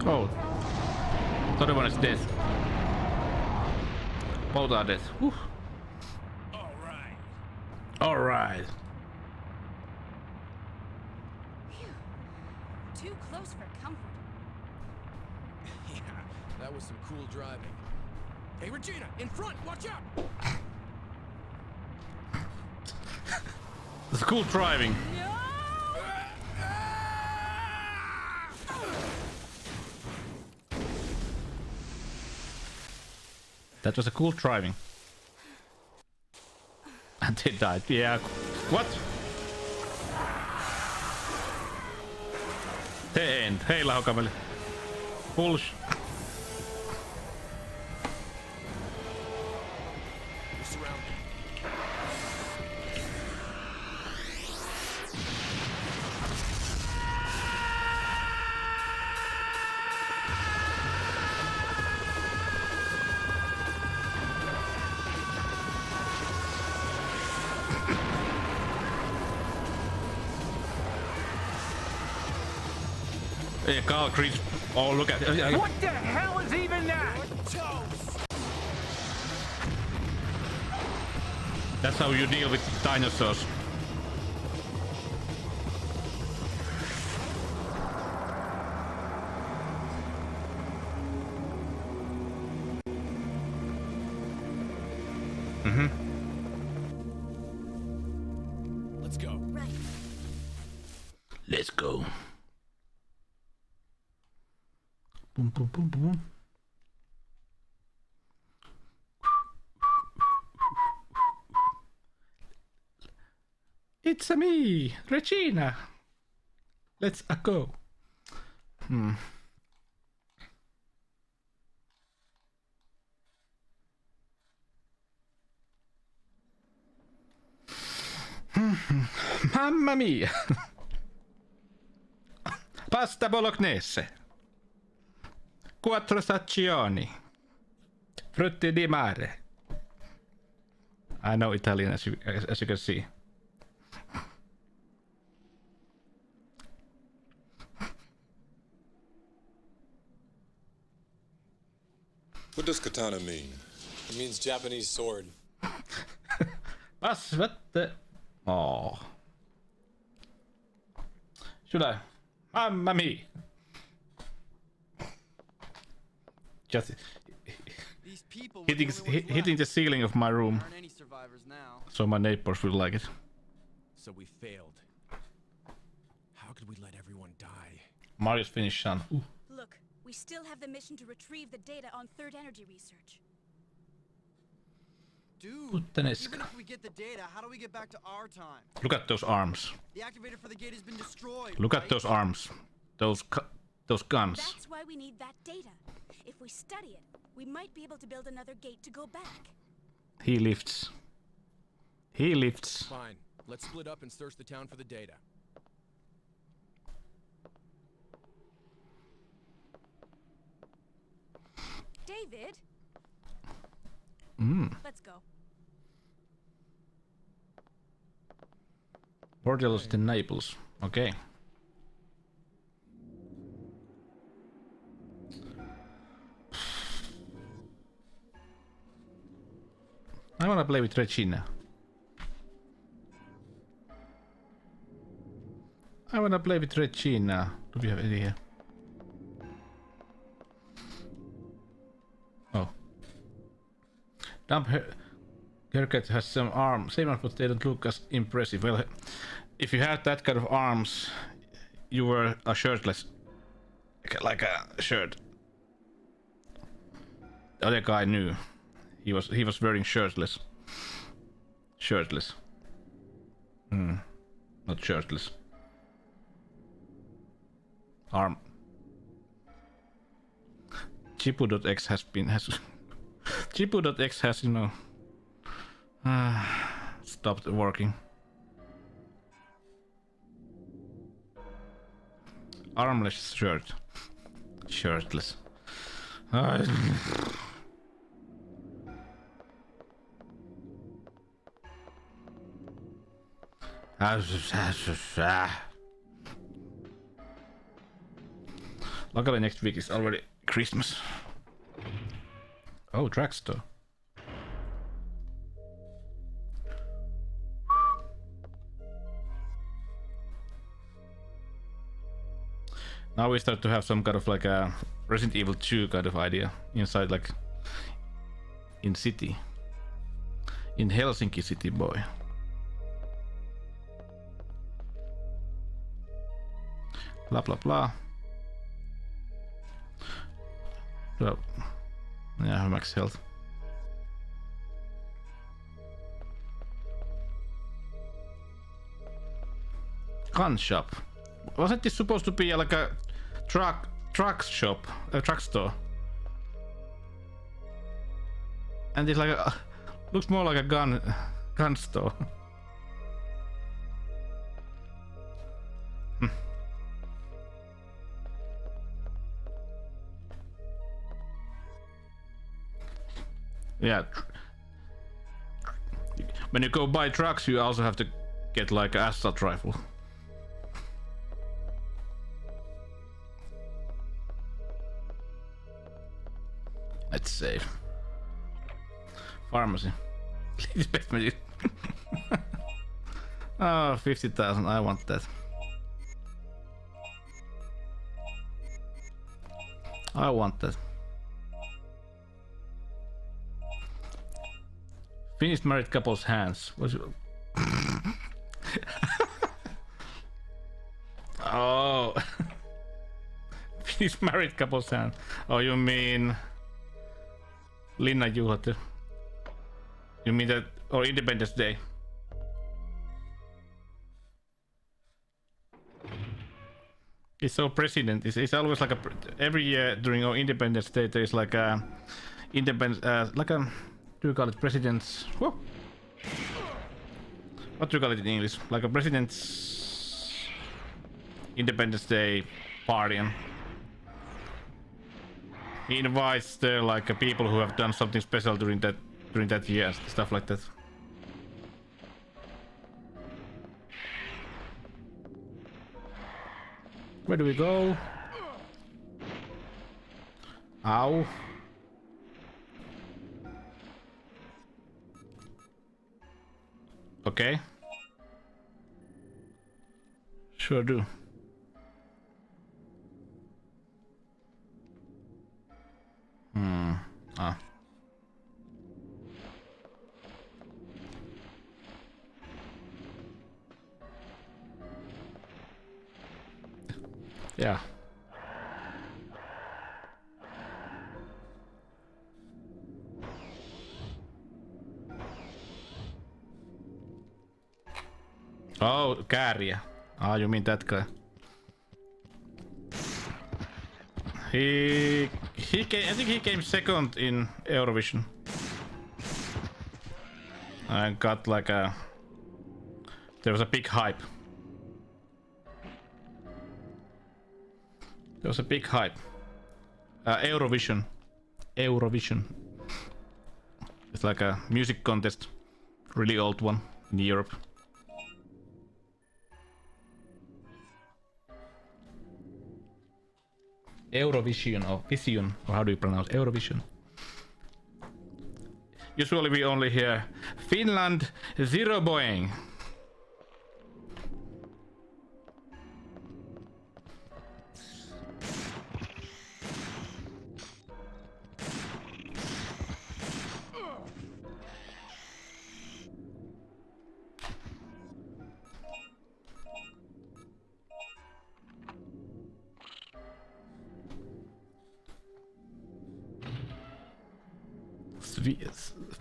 Oh. Third one is dead. Both are dead. Whew. Alright. Too close for comfort. Yeah, that was some cool driving. Hey, Regina, in front, watch out! It's cool driving. That was a cool driving. And they died. Yeah. What? The end. Heillä hokameli. Bullshit. Carl Creed. Oh, look at it. What the hell is even that? That's how you deal with dinosaurs. Let's go. Right. Let's go. Boom, boom, boom, boom. It's me, Regina. Let's go. Mamma mia. Pasta bolognese. 4 stagioni. Frutti di mare. I know Italian as you can see. What does katana mean? It means Japanese sword. What the? Oh. Should I? Mamma mia. Just hitting the ceiling of my room. So my neighbors will like it. So we failed. How could we let everyone die? Mario's finished, son. Ooh. Look, we still have the mission to retrieve the data on third energy research. Dude, even if we get the data, how do we get back to our time? Look at those arms. The activator for the gate has been destroyed. Look at those arms. Those guns. That's why we need that data. If we study it, we might be able to build another gate to go back. He lifts. He lifts. Fine. Let's split up and search the town for the data. David. Let's go. Portals to Naples. Okay. I wanna play with Regina. I wanna play with Regina. Do we have any here? Oh. Dump haircut has some arms, same arms, but they don't look as impressive. Well, if you had that kind of arms, you were a shirtless, like a shirt. The other guy knew. He was wearing shirtless. Shirtless. Not shirtless. Arm. Chipu.x has Chipu.x has, you know, stopped working. Armless shirt. Shirtless. Luckily next week is already Christmas. Oh, drugstore. Now we start to have some kind of like a Resident Evil 2 kind of idea inside, like in city. In Helsinki city, boy. Blah blah blah. So, yeah, I have max health. Gun shop. Wasn't this supposed to be like a truck shop, a truck store? And it's like a, looks more like a gun store. Yeah. When you go buy trucks, you also have to get like an assault rifle. Let's save. Pharmacy. Please pay me. Oh, 50,000. I want that. I want that. Finished married couple's hands. What's your... Oh. Finished married couple's hands. Oh, you mean Linna Juhlat? You mean that, or Independence Day? It's so president. It's always like a every year during our Independence Day there is like a independence, like a, do you call it president's? Whoa. What do you call it in English? Like a president's Independence Day party. And he invites the like people who have done something special during that year, stuff like that. Where do we go? Ow. Okay. Sure do. Ah. Yeah. Oh, Kääriä. Ah, you mean that guy? He came, I think he came second in Eurovision. And got like a, there was a big hype. There was a big hype. Eurovision. Eurovision. It's like a music contest, really old one in Europe. Eurovision or Vision, or how do you pronounce Eurovision? Usually we only hear Finland 0 Boeing.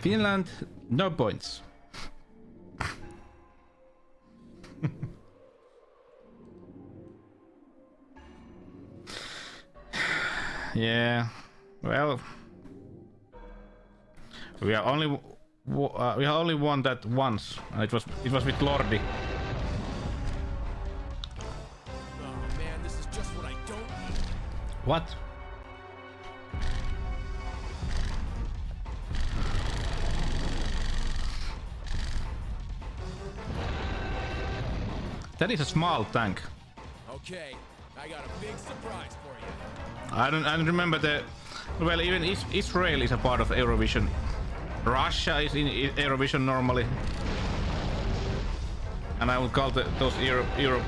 Finland, no points. Yeah, well, we are only we have only won that once, and it was with Lordi. Oh man, this is just what I don't need. What? That is a small tank. Okay, I got a big surprise for you. I don't remember the. Well, even Israel is a part of Eurovision. Russia is in Eurovision normally, and I would call those Europe.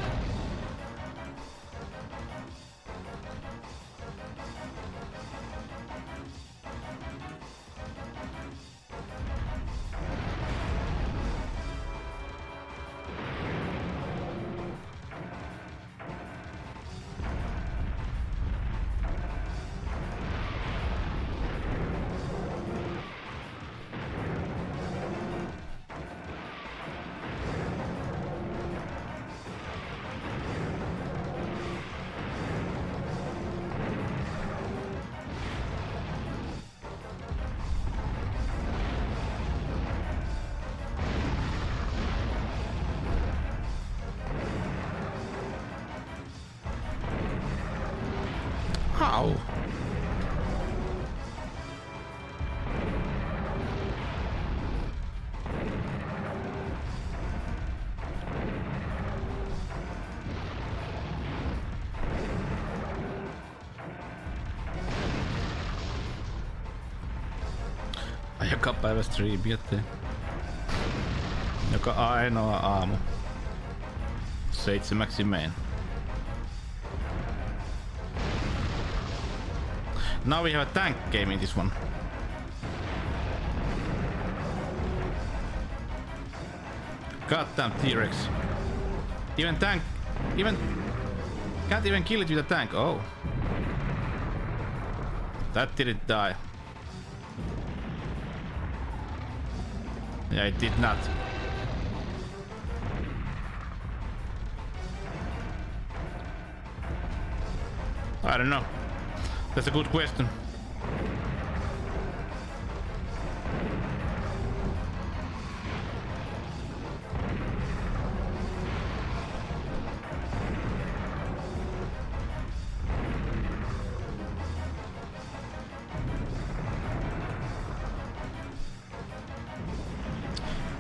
How? Joka päivä striimiette. Joka ainoa aamu. 7 meen. Now we have a tank game in this one. Goddamn T-Rex. Can't even kill it with a tank. Oh. That didn't die. Yeah, it did not. I don't know. That's a good question.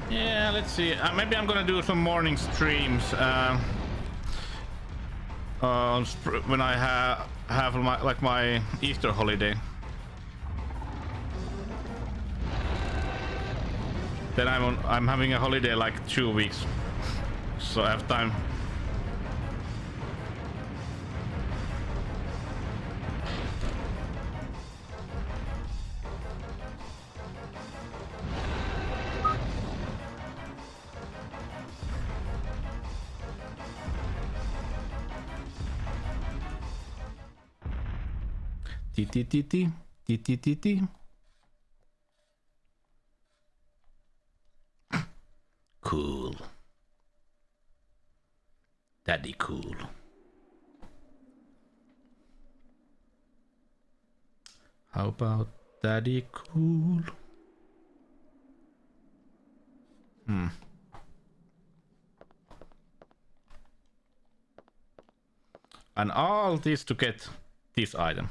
Yeah, let's see. Maybe I'm gonna do some morning streams when I have my Easter holiday. Then I'm having a holiday like 2 weeks, so I have time. Ti. Cool. Daddy cool. How about Daddy cool? And all this to get this item.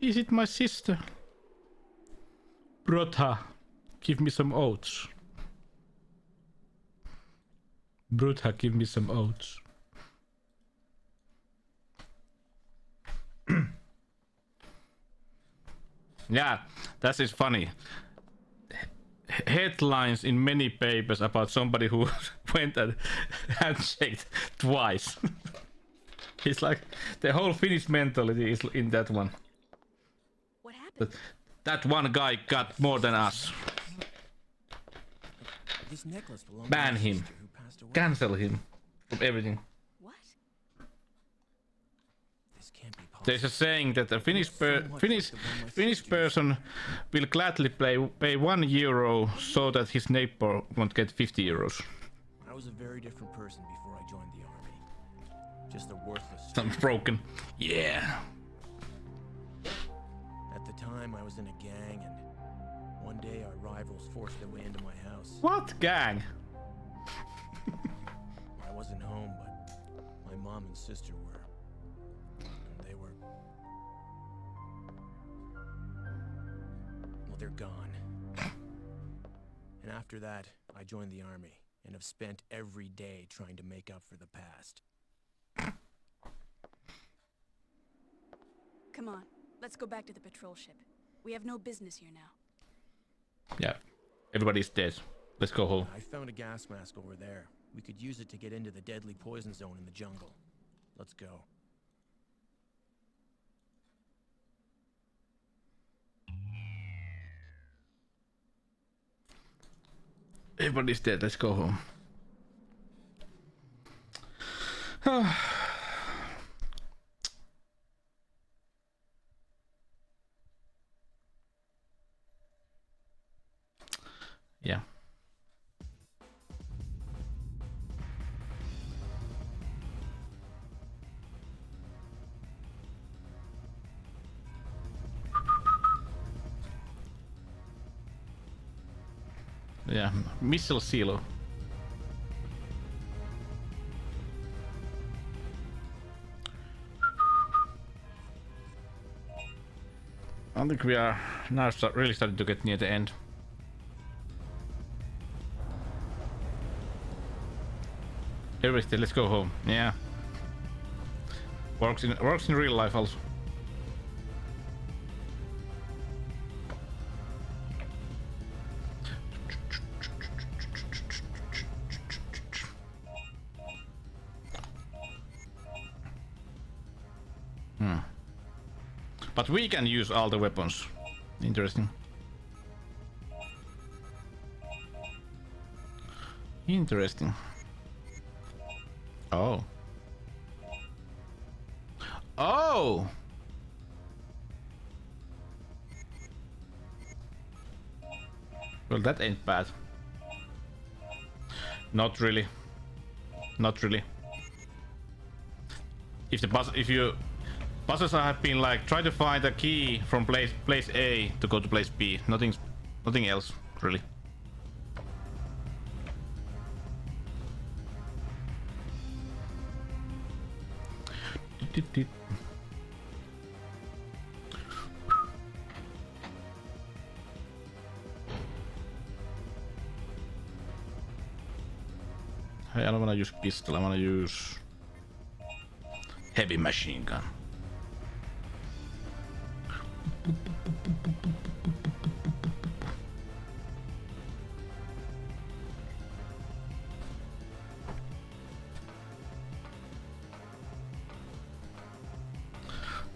Is it my sister? Brotha, give me some oats. Brotha, give me some oats. Yeah, that is funny. Headlines in many papers about somebody who went and handshaked twice. It's like the whole Finnish mentality is in that one. What happened? That one guy got more than us. This necklace belonged Ban to my him. sister who passed away. Cancel him from everything. What? This can't be possible. There's a saying that a Finnish person will gladly pay €1 so that his neighbor won't get 50 euros. I was a very different person before I joined the army. Just a worthless. I'm broken. Yeah. At the time, I was in a gang, and one day our rivals forced their way into my house. What gang? I wasn't home, but my mom and sister were. And they were. Well, they're gone. And after that, I joined the army and have spent every day trying to make up for the past. Come on, let's go back to the patrol ship. We have no business here now. Yeah, everybody's dead. Let's go home. I found a gas mask over there. We could use it to get into the deadly poison zone in the jungle. Let's go. Everybody's dead. Let's go home. Yeah. Yeah, missile silo. I think we are now really starting to get near the end. Everything, let's go home. Yeah. Works in real life also. But we can use all the weapons. Interesting. Interesting. Oh. Oh! Well, that ain't bad. Not really. Not really. If you puzzles have been like try to find a key from place A to go to place B. Nothing else really. Hey, I don't wanna use pistol, I wanna use heavy machine gun.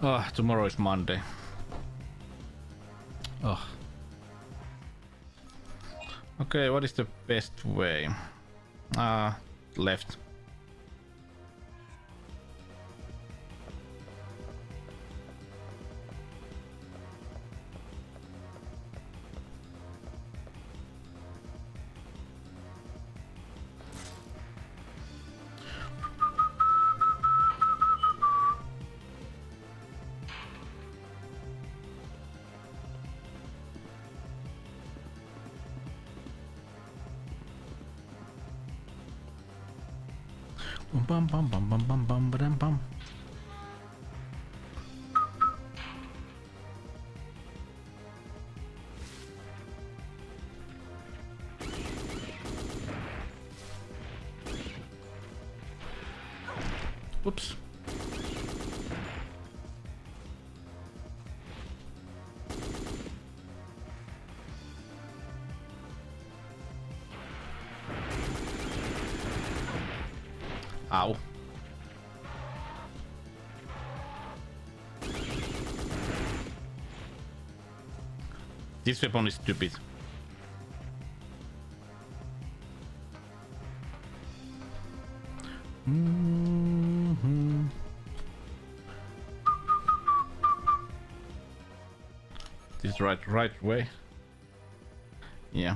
Ah, tomorrow is Monday. Oh. Okay, what is the best way? Left. Bum bum bum bum bum bum bum bum. Whoops. Ow. This weapon is stupid. This is right way. Yeah.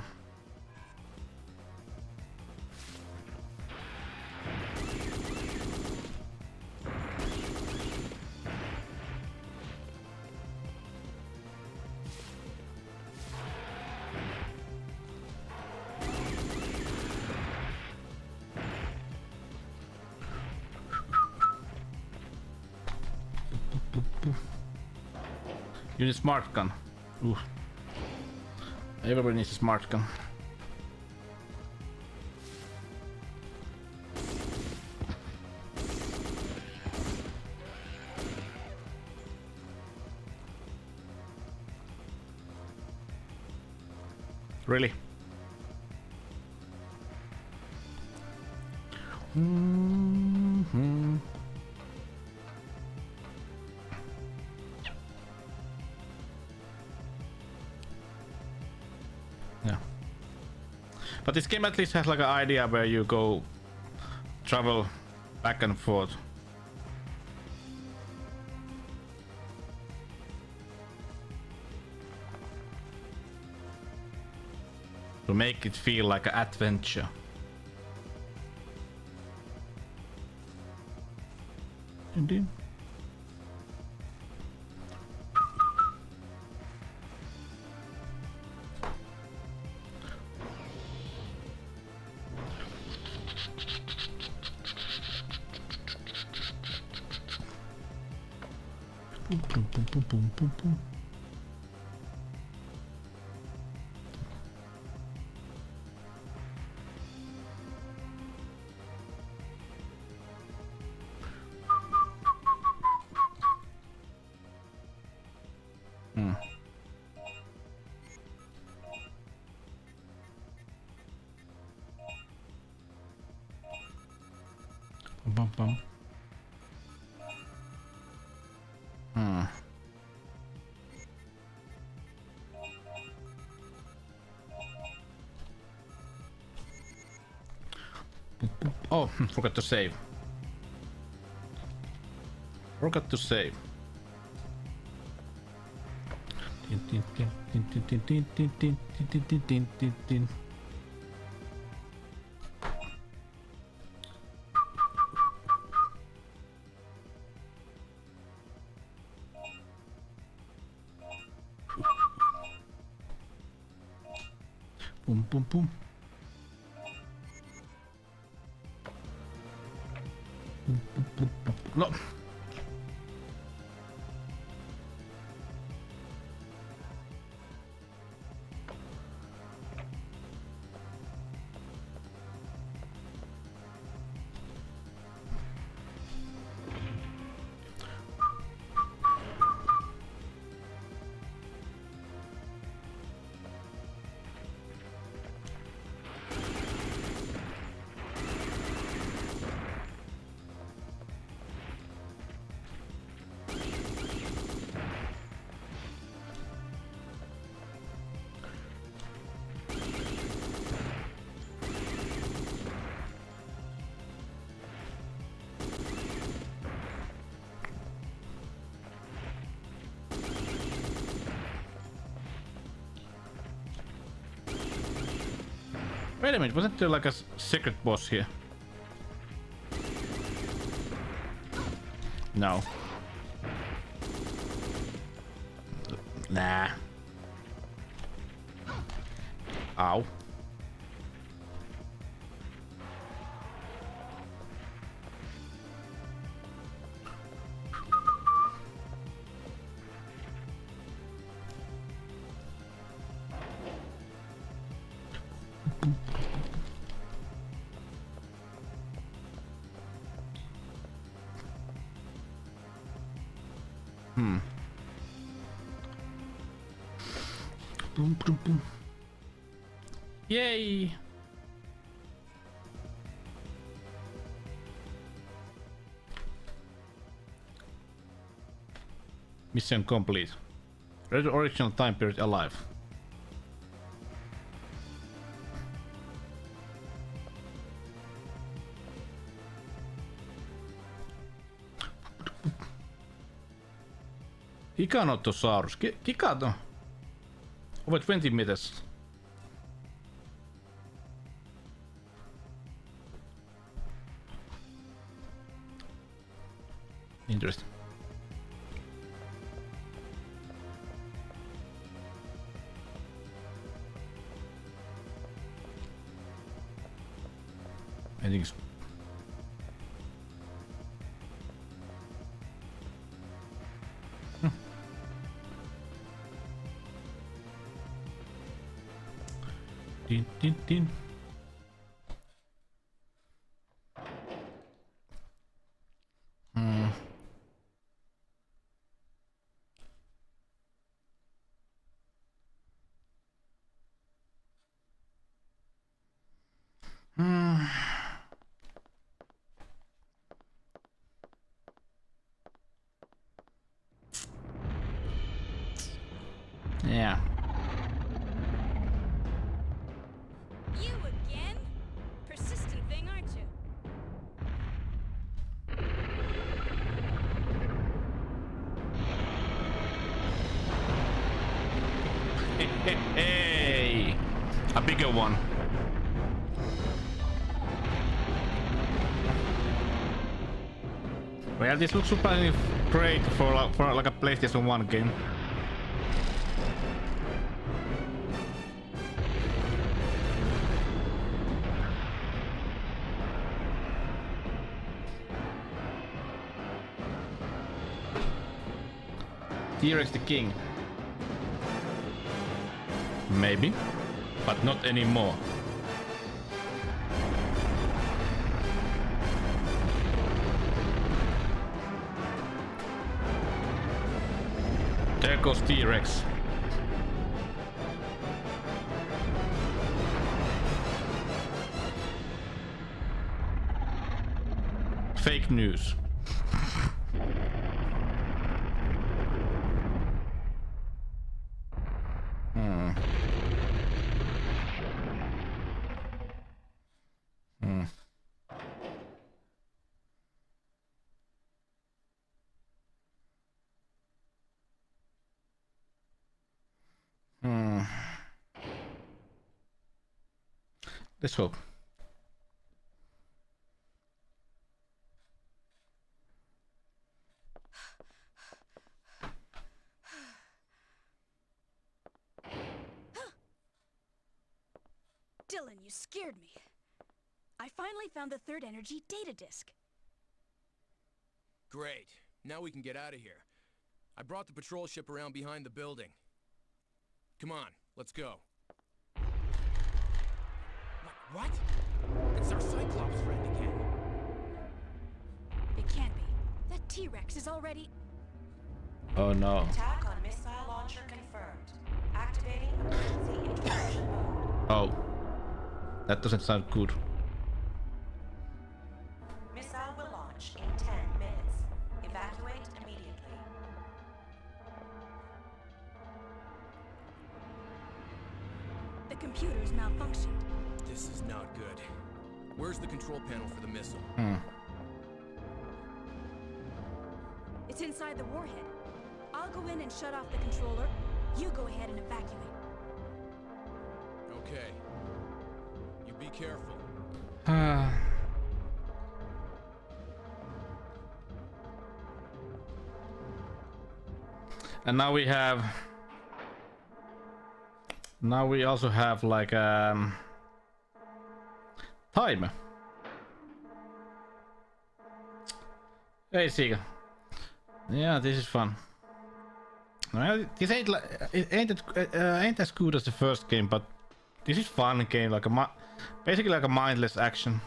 You need a smart gun. Ooh. Everybody needs a smart gun. Really? Mm-hmm. Yeah. But this game at least has like an idea where you go travel back and forth. To make it feel like an adventure. Indeed. Boom, boom, boom, boom, boom, boom, boom. Bum, bum. Oh, forgot to save. Forgot to save. Boom, boom, boom. No. Wait a minute, wasn't there like a secret boss here? No. Nah. Ow. Boom, boom, boom. Yay! Mission complete. Red original time period alive. Giganotosaurus. Gigato. Over 20 meters. Interesting. I think it's Din, din, din. Yeah. You again? Persistent thing, aren't you? Hey, a bigger one. Well, this looks super great for like a PlayStation 1 game. T-Rex the king. Maybe, but not anymore. There goes T-Rex. Fake news. Let's hope. Dylan, you scared me. I finally found the third energy data disk. Great. Now we can get out of here. I brought the patrol ship around behind the building. Come on, let's go. What? It's our Cyclops friend again. It can't be. That T-Rex is already... Oh no. Attack on missile launcher confirmed. Activating emergency interruption mode. Oh. That doesn't sound good. Missile will launch in 10 minutes. Evacuate immediately. The computer's malfunctioned. This is not good. Where's the control panel for the missile? It's inside the warhead. I'll go in and shut off the controller. You go ahead and evacuate. Okay. You be careful. And now we have... Now we also have like time. Hey Sega. Yeah, this is fun. Well, this ain't like ain't as good as the first game, but this is fun game, like a basically like a mindless action.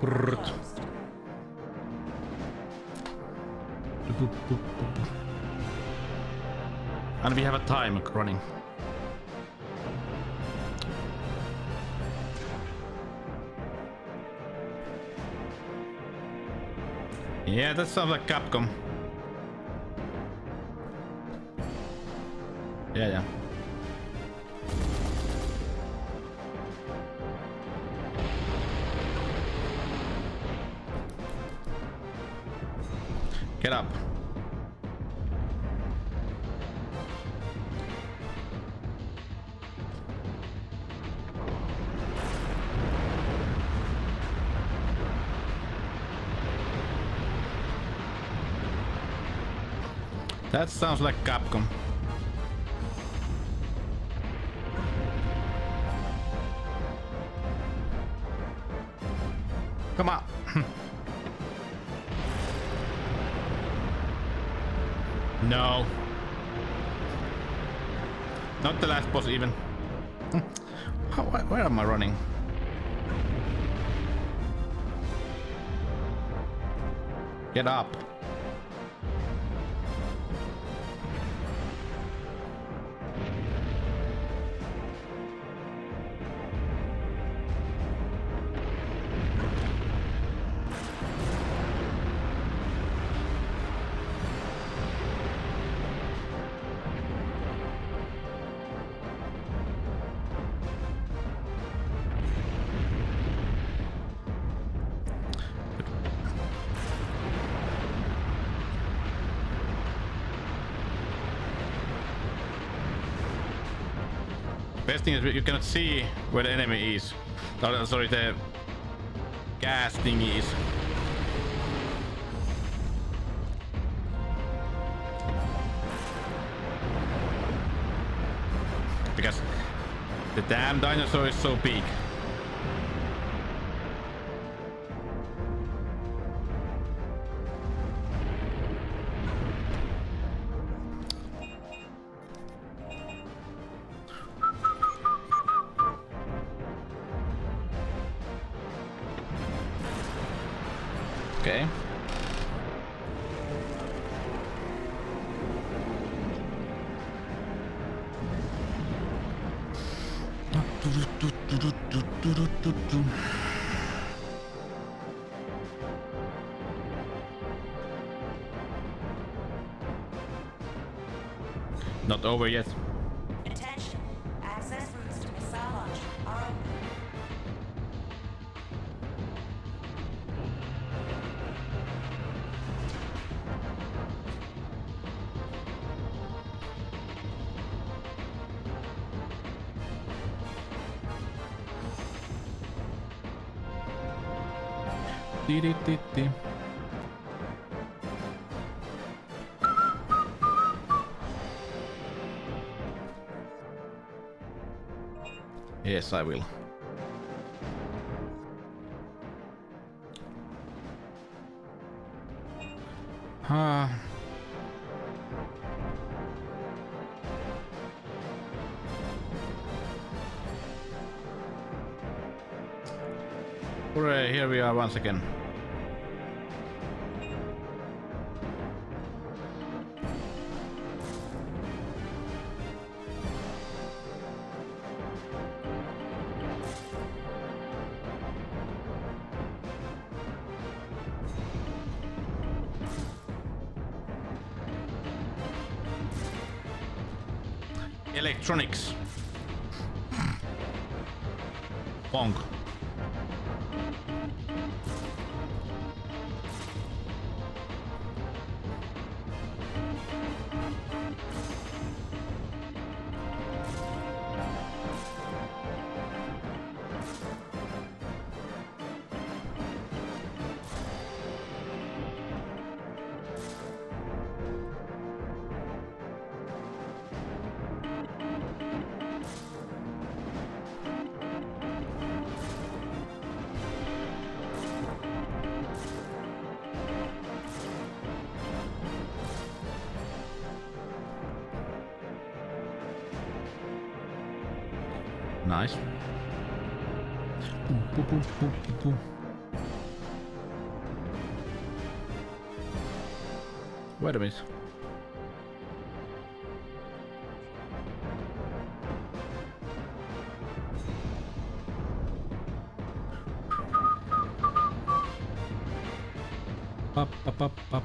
Brrrt. And we have a time running. Yeah, that sounds like Capcom. Yeah. Get up. That sounds like Capcom. Come on. No. Not the last boss even. Where am I running? Get up. Best thing is you cannot see where the enemy is. Sorry, the gas thingy is. Because the damn dinosaur is so big. Okay. Not over yet. Attention. Access routes to missile launch are open. Yes, I will. Hooray, here we are once again. Electronics. Bonk. Nice. Wait a minute. Pop, pop, pop, pop.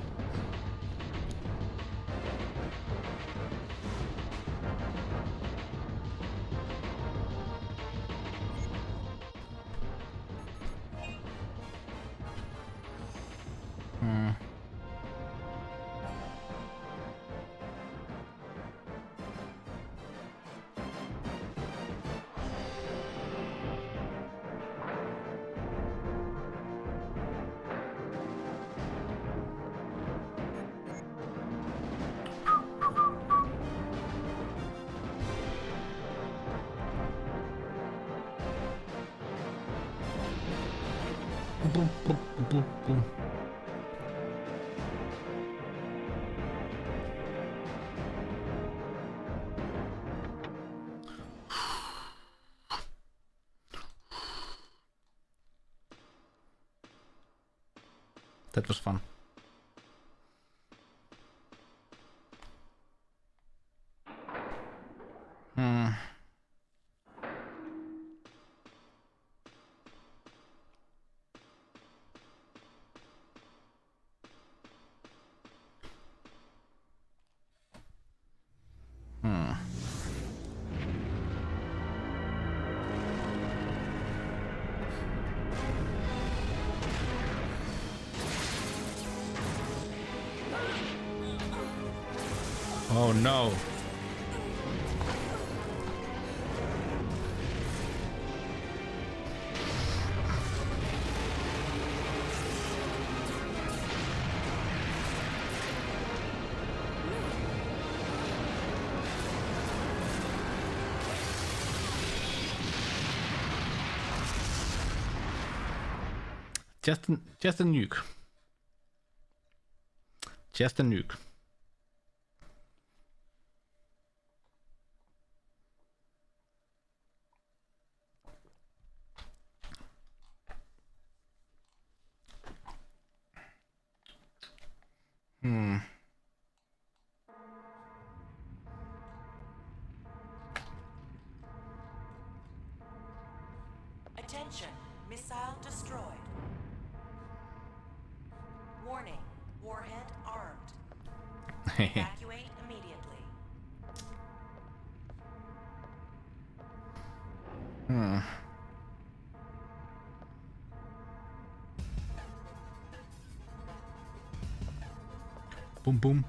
Boom, boom, boom, boom. That was fun. Oh no. Just a nuke. Just a nuke. Attention, missile destroyed. Warning, warhead armed. Evacuate immediately. Boom, boom.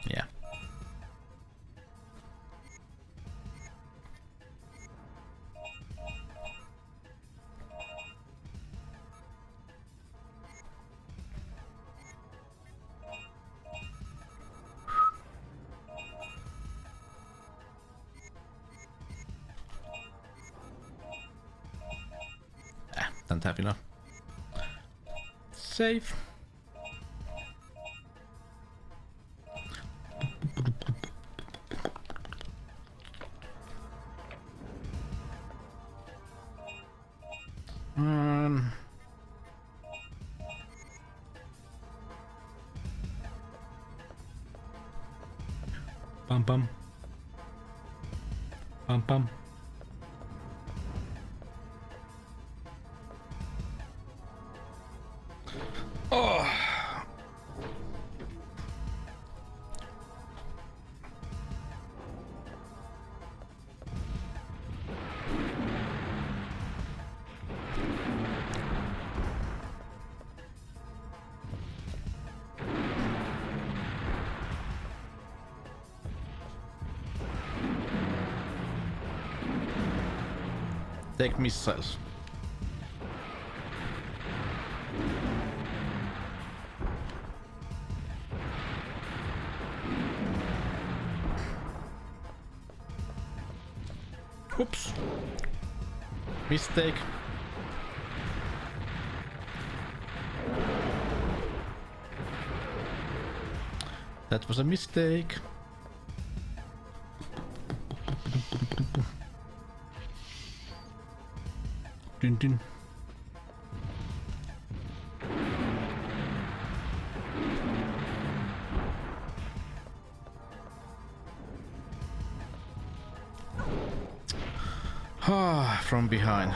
Yeah. Don't have enough. Save. Bum bum. Bum bum. Oh. Take missiles. Oops. Mistake. That was a mistake. Dun dun. Ah, from behind.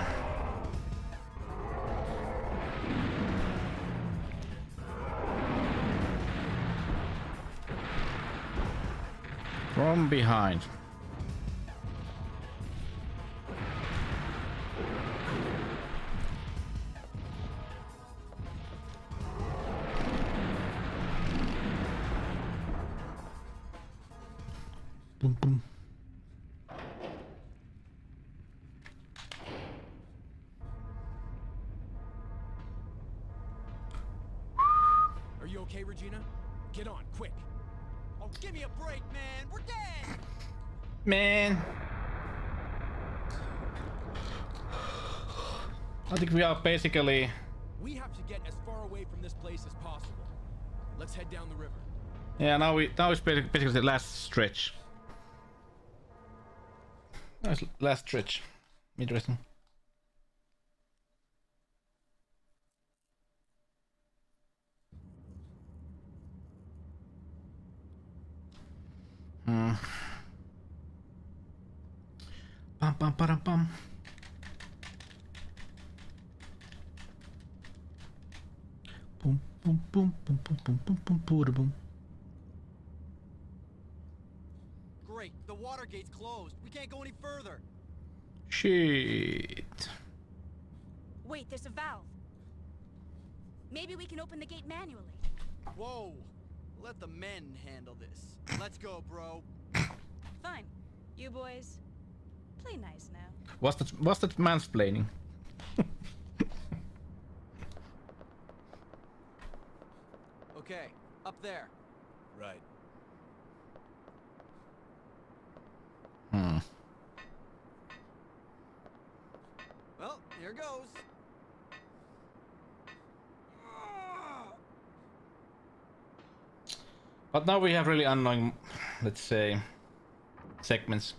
From behind. Boom, boom. Are you okay, Regina? Get on, quick. Oh, give me a break, man. We're dead. Man. I think we are basically... We have to get as far away from this place as possible. Let's head down the river. Yeah, now it's basically the last stretch. Nice last stretch. Interesting. Hmm. Pam pam pam pam. Boom boom boom boom boom boom boom boom boom boom. Great, the water gate's closed. We can't go any further. Shit. Wait, there's a valve. Maybe we can open the gate manually. Whoa! Let the men handle this. Let's go, bro. Fine. You boys, play nice now. Was that mansplaining? Okay, up there. Right. Hmm. Well, here goes. But now we have really annoying, let's say, segments.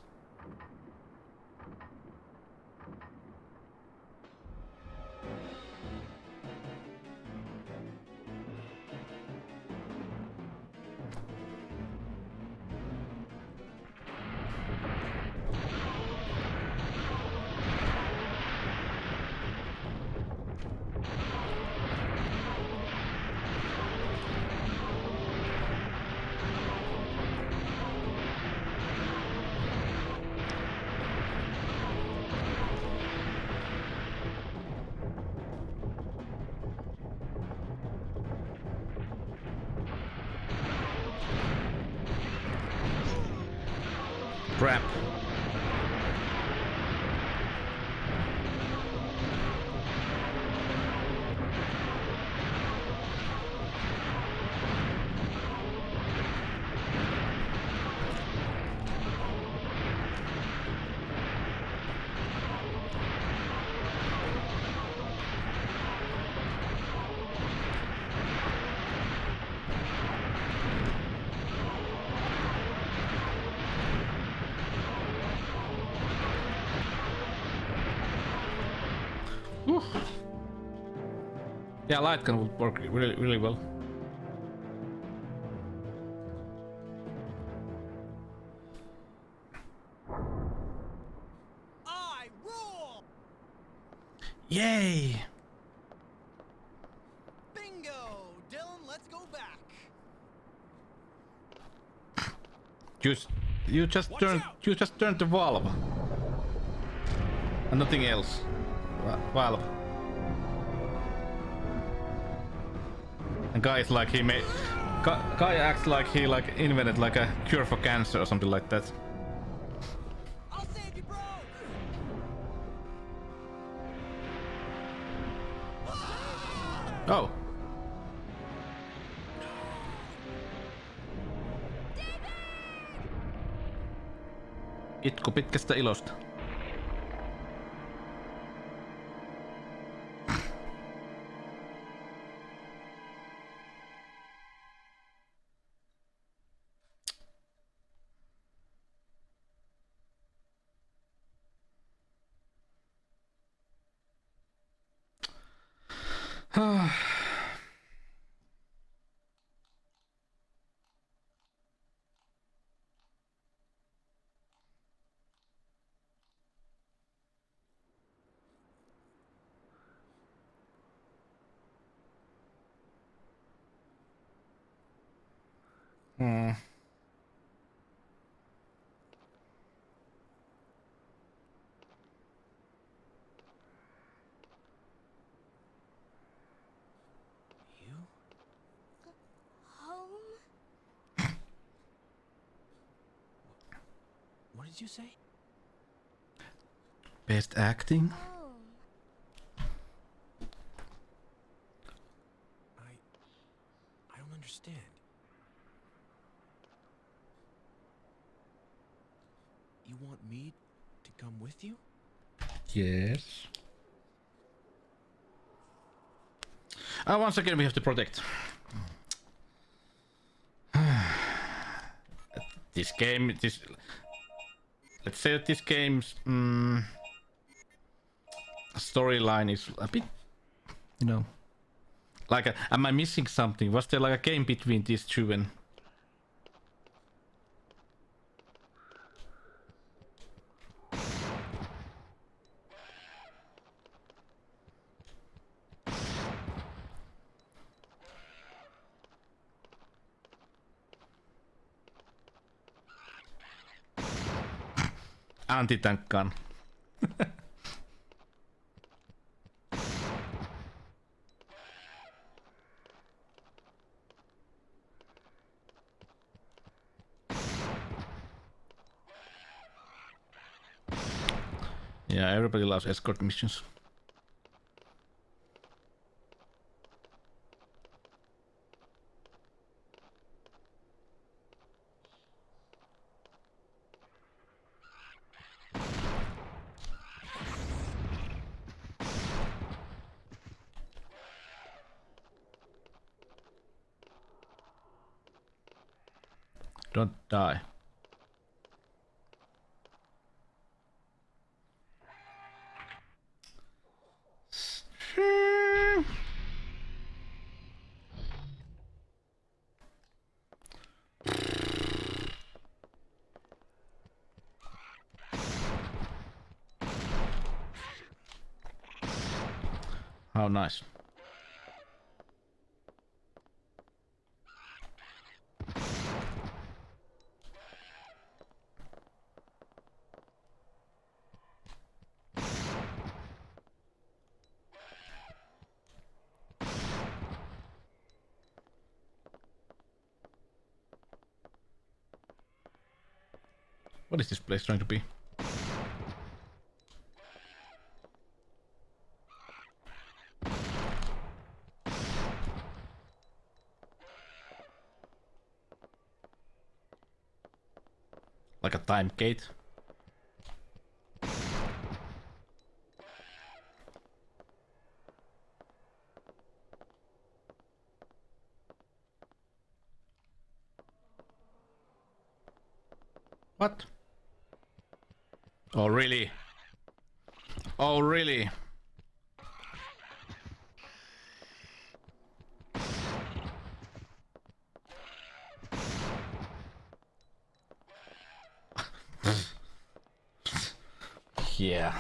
Crap. Whew. Yeah, light gun would work really well. I rule! Yay! Bingo! Dylan, let's go back. You just turned the valve. And nothing else. Valve. And guy is like he made. Guy acts like he invented like a cure for cancer or something like that. I'll save you, bro. Oh. Itku pitkästä ilosta. Home? What did you say? Best acting? I don't understand. You want me to come with you? Yes. Once again, we have to protect. This game, let's say that this game's storyline is a bit, you know, like, am I missing something? Was there like a game between these two? And anti-tank gun. Yeah, everybody loves escort missions. Don't die. How nice. What is this place trying to be? Like a time gate? What? Oh really? Oh really? Yeah.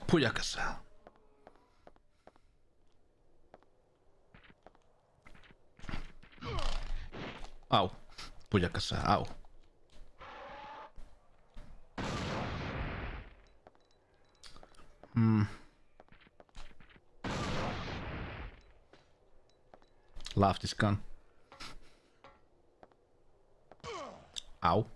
Pujakassa. Au. Pujakassa, au. Love this gun. Au.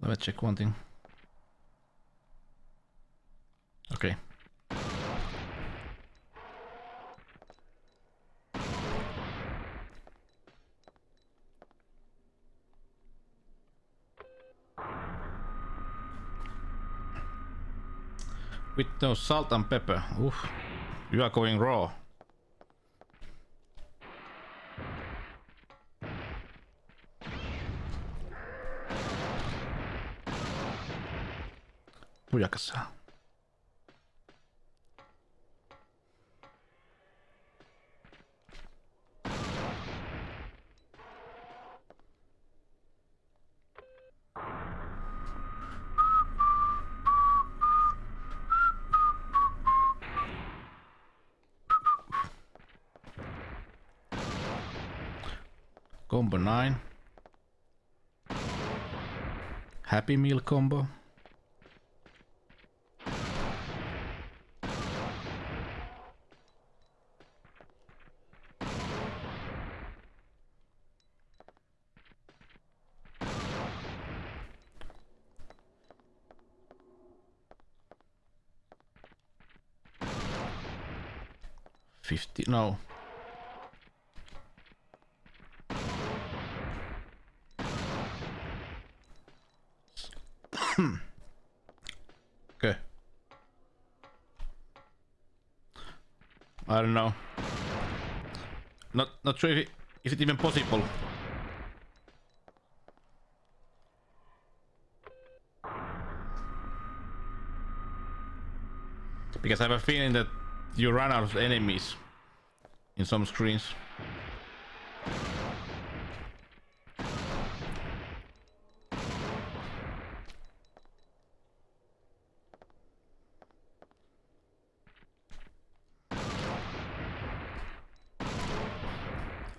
Let me check one thing. Okay. With no salt and pepper. Oof. You are going raw. Pujakassa. Combo 9. Happy Meal combo. No. Okay. I don't know. Not sure if it even possible. Because I have a feeling that you run out of enemies in some screens.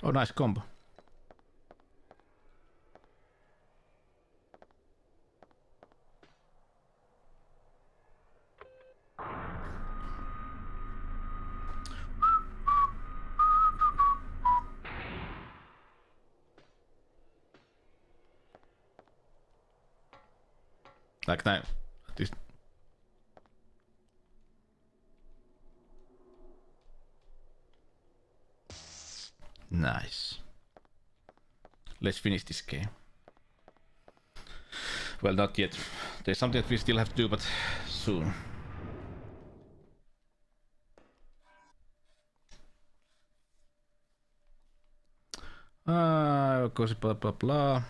Oh, nice combo. Like that. This. Nice. Let's finish this game. Well, not yet. There's something that we still have to do, but soon. Of course, blah blah blah.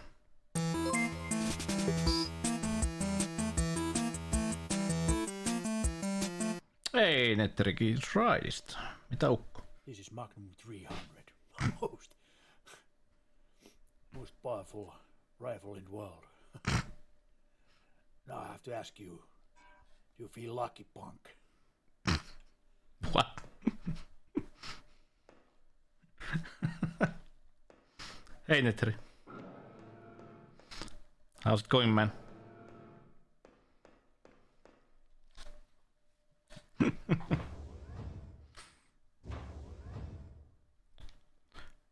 Hei, Netterikin Raidista. Mitä ukko? This is Magnum 300. Most powerful rifle in the world. Now I have to ask you, do you feel lucky, punk? What? Hey, Netteri. How's it going, man?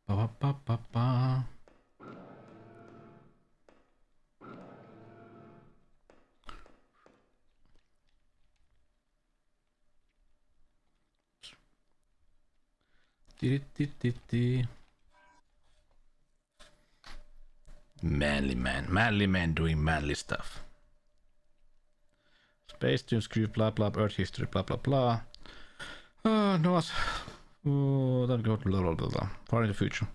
Ba-ba-ba-ba-ba. Manly man doing manly stuff. Space Tunes Crew, blah blah, Earth history, blah blah blah. Noah's. That go blah blah blah. Far in the future.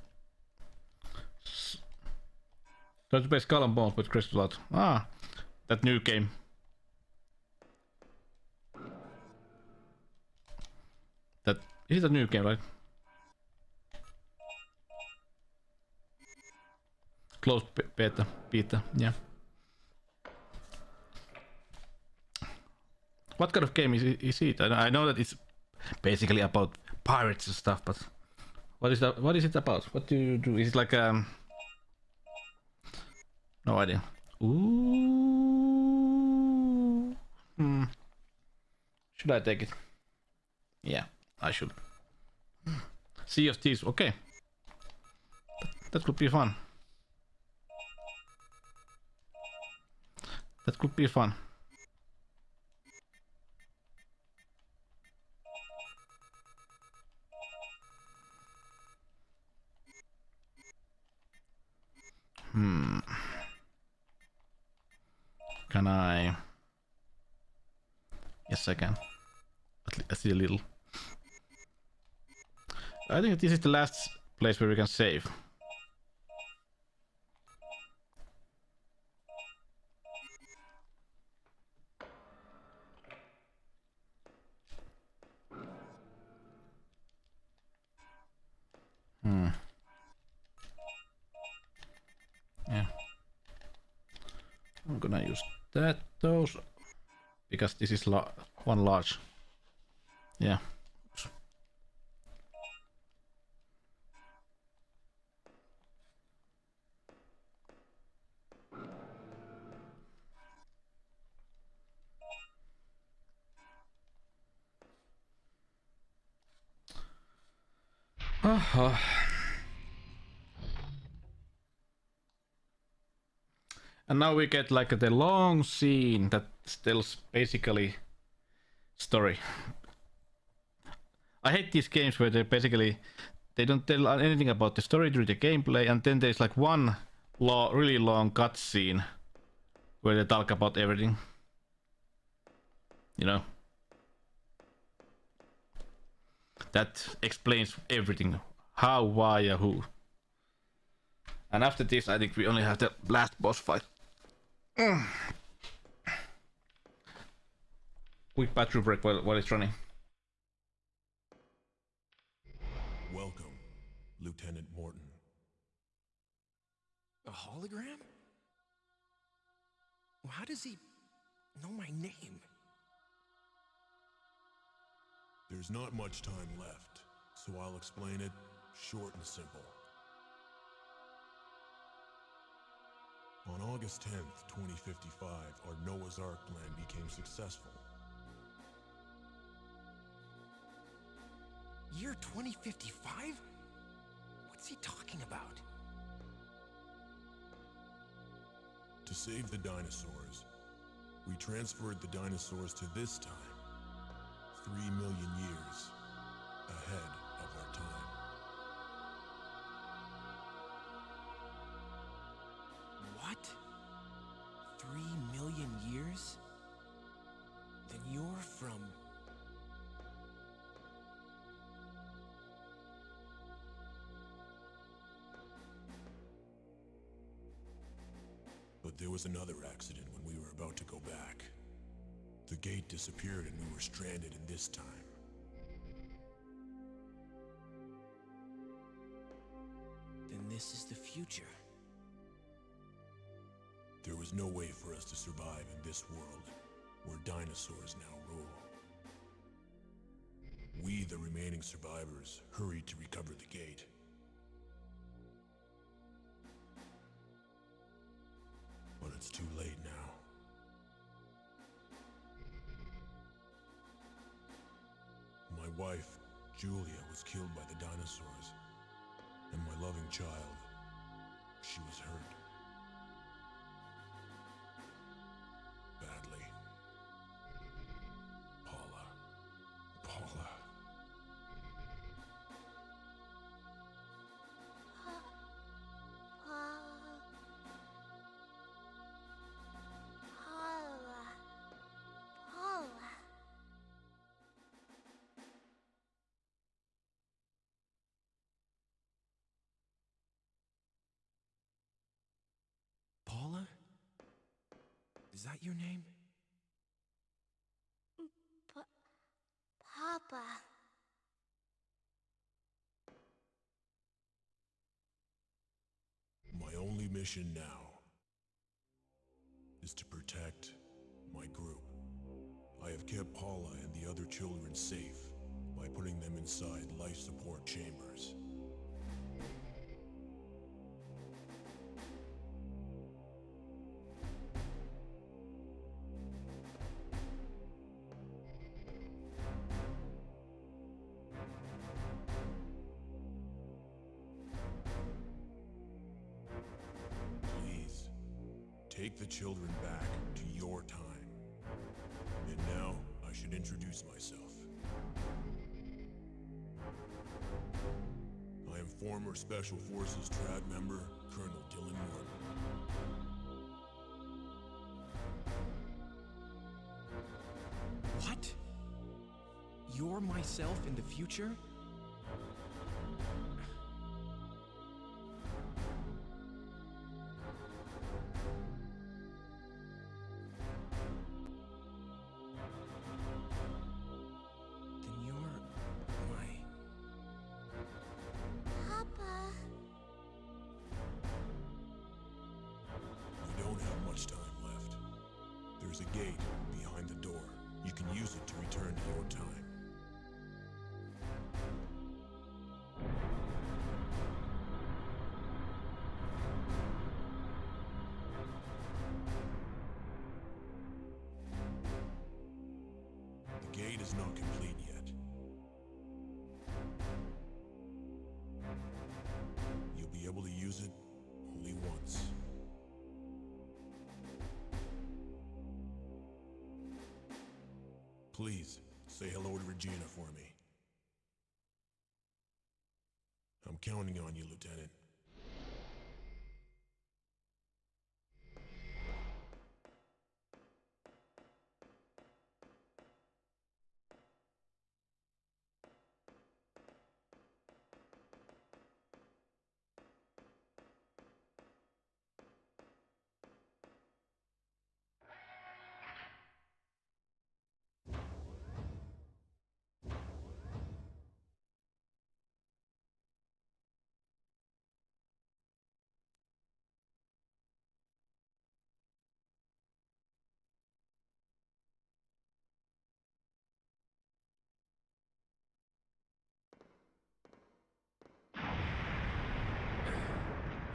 Try to play Skull and Bones with Crystal Out. That new game. That is a new game, right? Closed beta, yeah. What kind of game is it? I know that it's basically about pirates and stuff, but what is that? What is it about? What do you do? Is it like no idea. Ooh. Should I take it? Yeah, I should. Sea of Thieves. Okay, that could be fun. That could be fun. Can I? Yes, I can. I see a little. I think this is the last place where we can save. Yeah. I'm gonna use those because this is one large. Yeah. And now we get like the long scene that tells basically story. I hate these games where they don't tell anything about the story during the gameplay, and then there's like one really long cutscene where they talk about everything. You know? That explains everything. How, why, and who. And after this, I think we only have the last boss fight. Quick bathroom break while it's running. Welcome, Lieutenant Morton. A hologram? Well, how does he know my name? There's not much time left, so I'll explain it short and simple. On August 10th, 2055, our Noah's Ark plan became successful. Year 2055? What's he talking about? To save the dinosaurs, we transferred the dinosaurs to this time, 3 million years ahead of our time. What? 3 million years? Then you're from... But there was another accident when we were about to go back. The gate disappeared and we were stranded in this time. Then this is the future. There was no way for us to survive in this world, where dinosaurs now rule. We, the remaining survivors, hurried to recover the gate. But it's too late now. My wife, Julia, was killed by the dinosaurs, and my loving child, she was hurt. Badly. Paula. Paula? Is that your name? Papa. My only mission now is to protect my group. I have kept Paula and the other children safe by putting them inside life support chambers. Please, take the children back to your time. And now, I should introduce myself. I am former Special Forces Trad member, Colonel Dylan Morton. What? You're myself in the future? Then you're my... Papa. We don't have much time left. There's a gate behind the door. You can use it to return to your time. The gate is not complete yet. You'll be able to use it only once. Please, say hello to Regina for me. I'm counting on you, Lieutenant.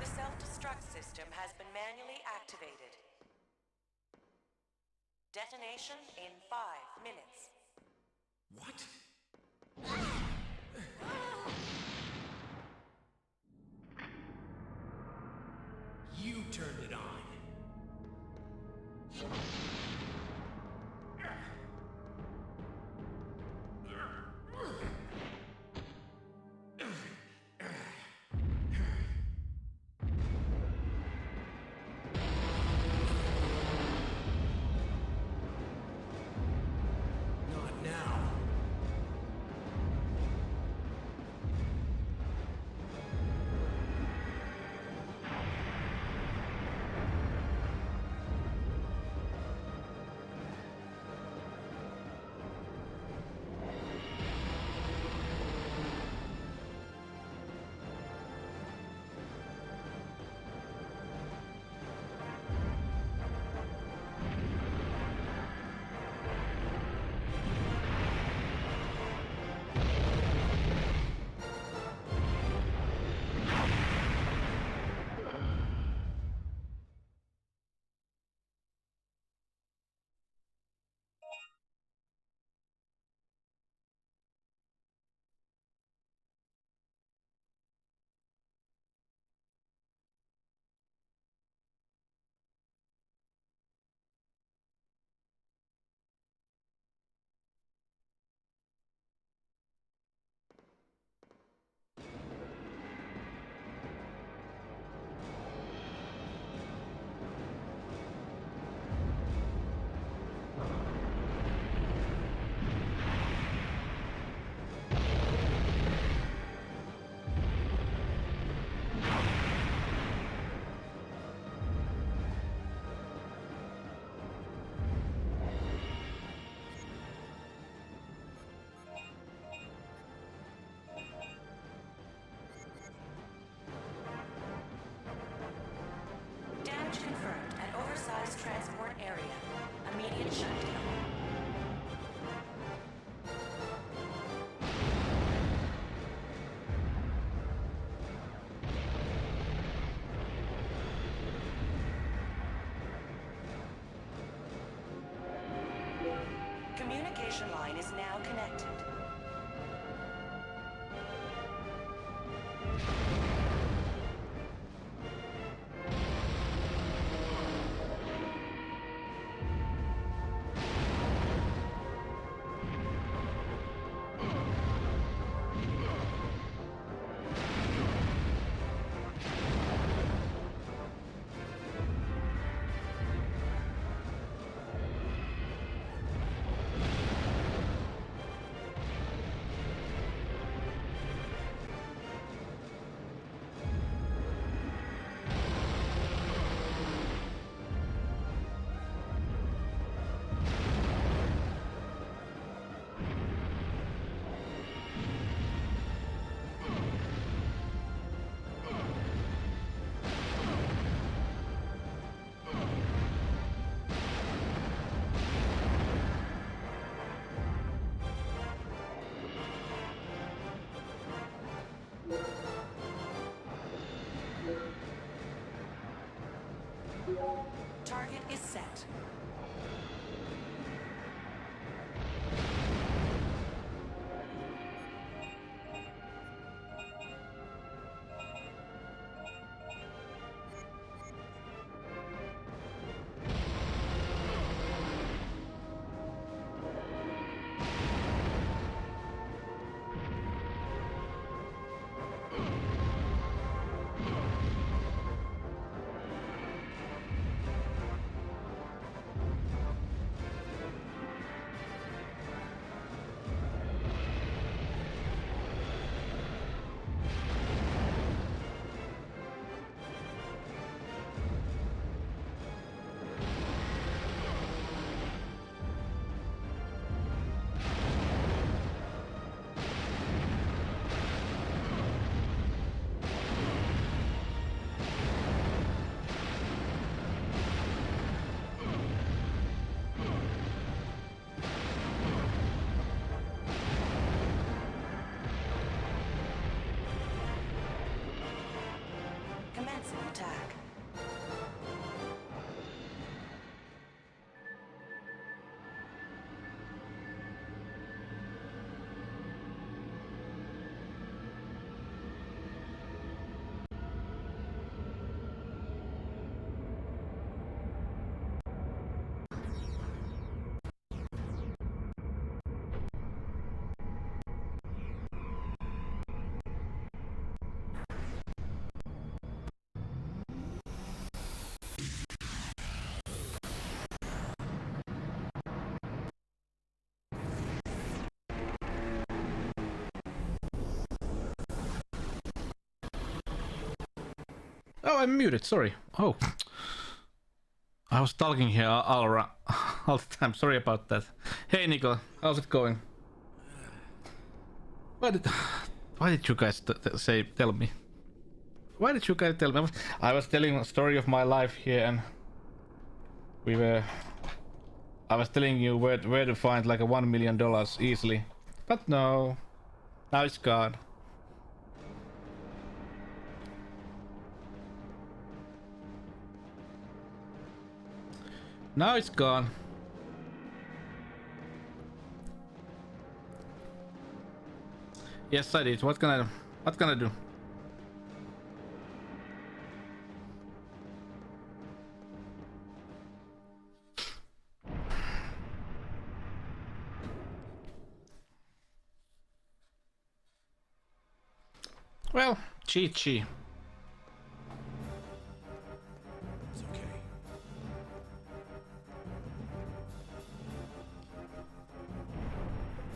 The self-destruct system has been manually activated. Detonation in 5 minutes. What? You turned it on. Not now. Damage confirmed at oversized transport area. Immediate shutdown. Communication line is now connected. commencing attack. Oh, I'm muted, sorry. Oh. I was talking here all the time, sorry about that. Hey Nicola, how's it going? Why did you guys tell me? Why did you guys tell me? I was telling a story of my life here and I was telling you where to find like a $1 million easily. But no. Now it's gone. Now it's gone. Yes, I did. What can I do? Well, GG. It's okay.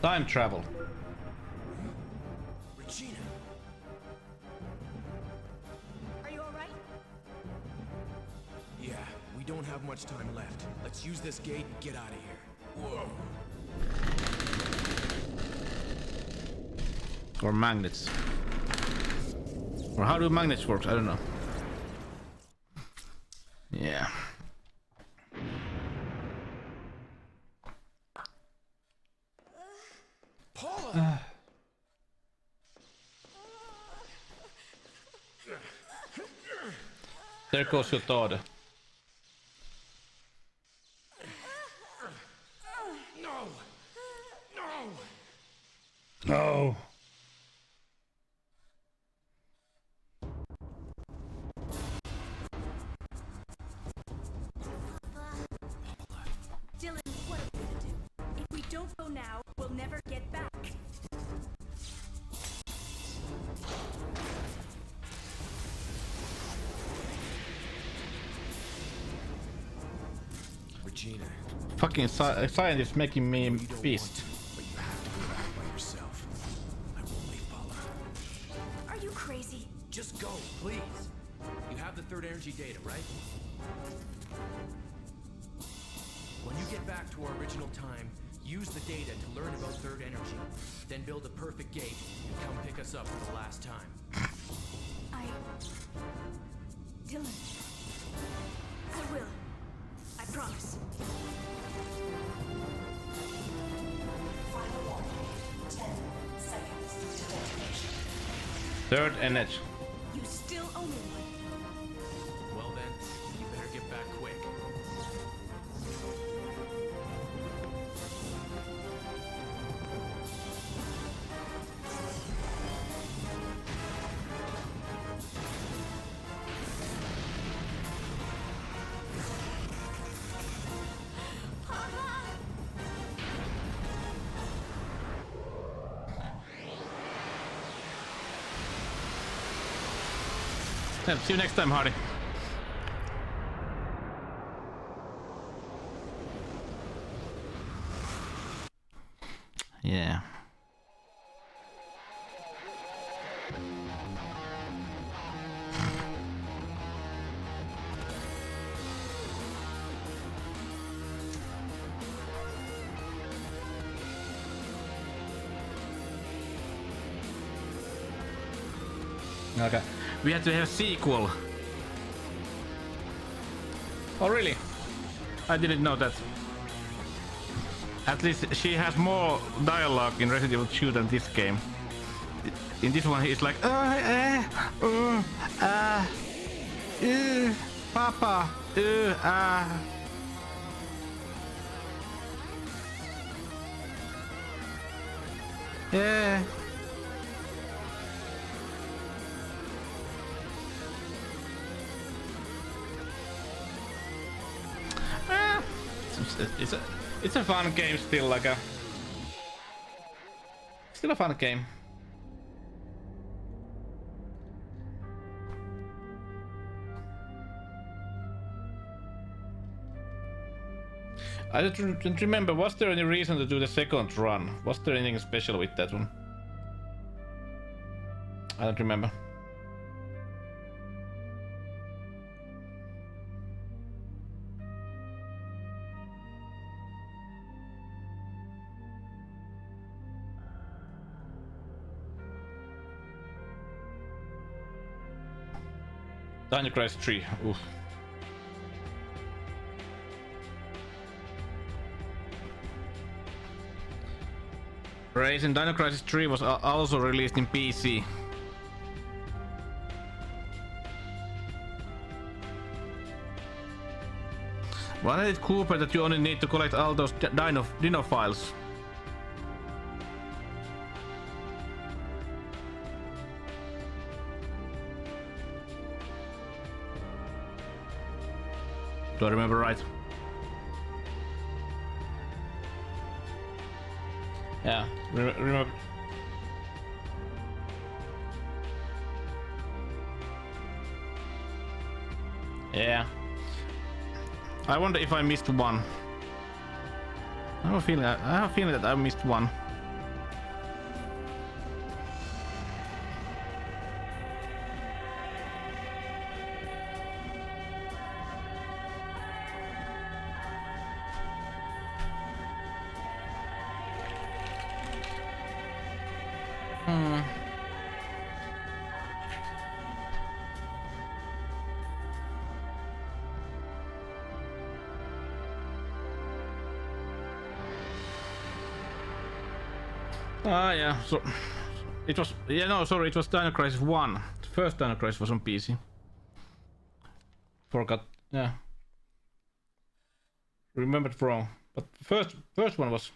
Time travel. Regina! Are you alright? Yeah, we don't have much time left. Let's use this gate and get out of here. Whoa! Or magnets. Or how do magnets work? I don't know. Yeah. Paula! There goes your daughter. No! No! No. Dylan, what are we gonna do? If we don't go now, we'll never get back. Regina. Fucking scientist making me beast. But you have to go back by yourself. I won't leave Paula. Are you crazy? Just go, please. You have the third energy data, right? When you get back to our original time, use the data to learn about third energy. Then build a perfect gate and come pick us up for the last time. Dylan. I will. I promise. Final warning. 10 seconds to detonation. Third energy. You still owe me one. Well then, you better get back quick. Yeah, see you next time, Hardy. Yeah. Okay. We have to have a sequel. Oh really? I didn't know that. At least she has more dialogue in Resident Evil 2 than this game. In this one he's like Papa. Yeah. It's a fun game still, like still a fun game. I don't remember, was there any reason to do the second run? Was there anything special with that one? I don't remember. Dino Crisis 3. Oof. Racing Dino Crisis 3 was also released in PC. Why did it Cooper that you only need to collect all those Dino files? Do I remember right? Yeah, remember. Yeah. I wonder if I missed one. I have a feeling that I missed one. Yeah, so it was, yeah, no, sorry, it was Dino Crisis 1. The first Dino Crisis was on PC. Forgot, yeah. Remembered wrong. But first one was...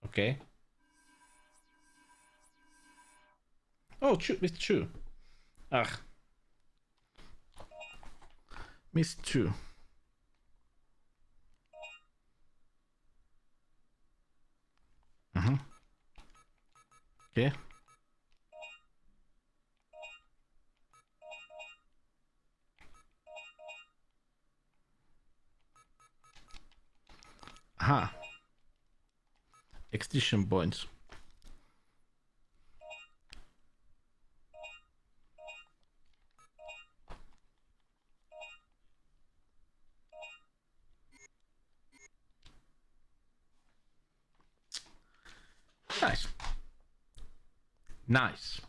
Okay. Oh, missed 2. Missed 2. Okay. Extinction points. Nice. Nice.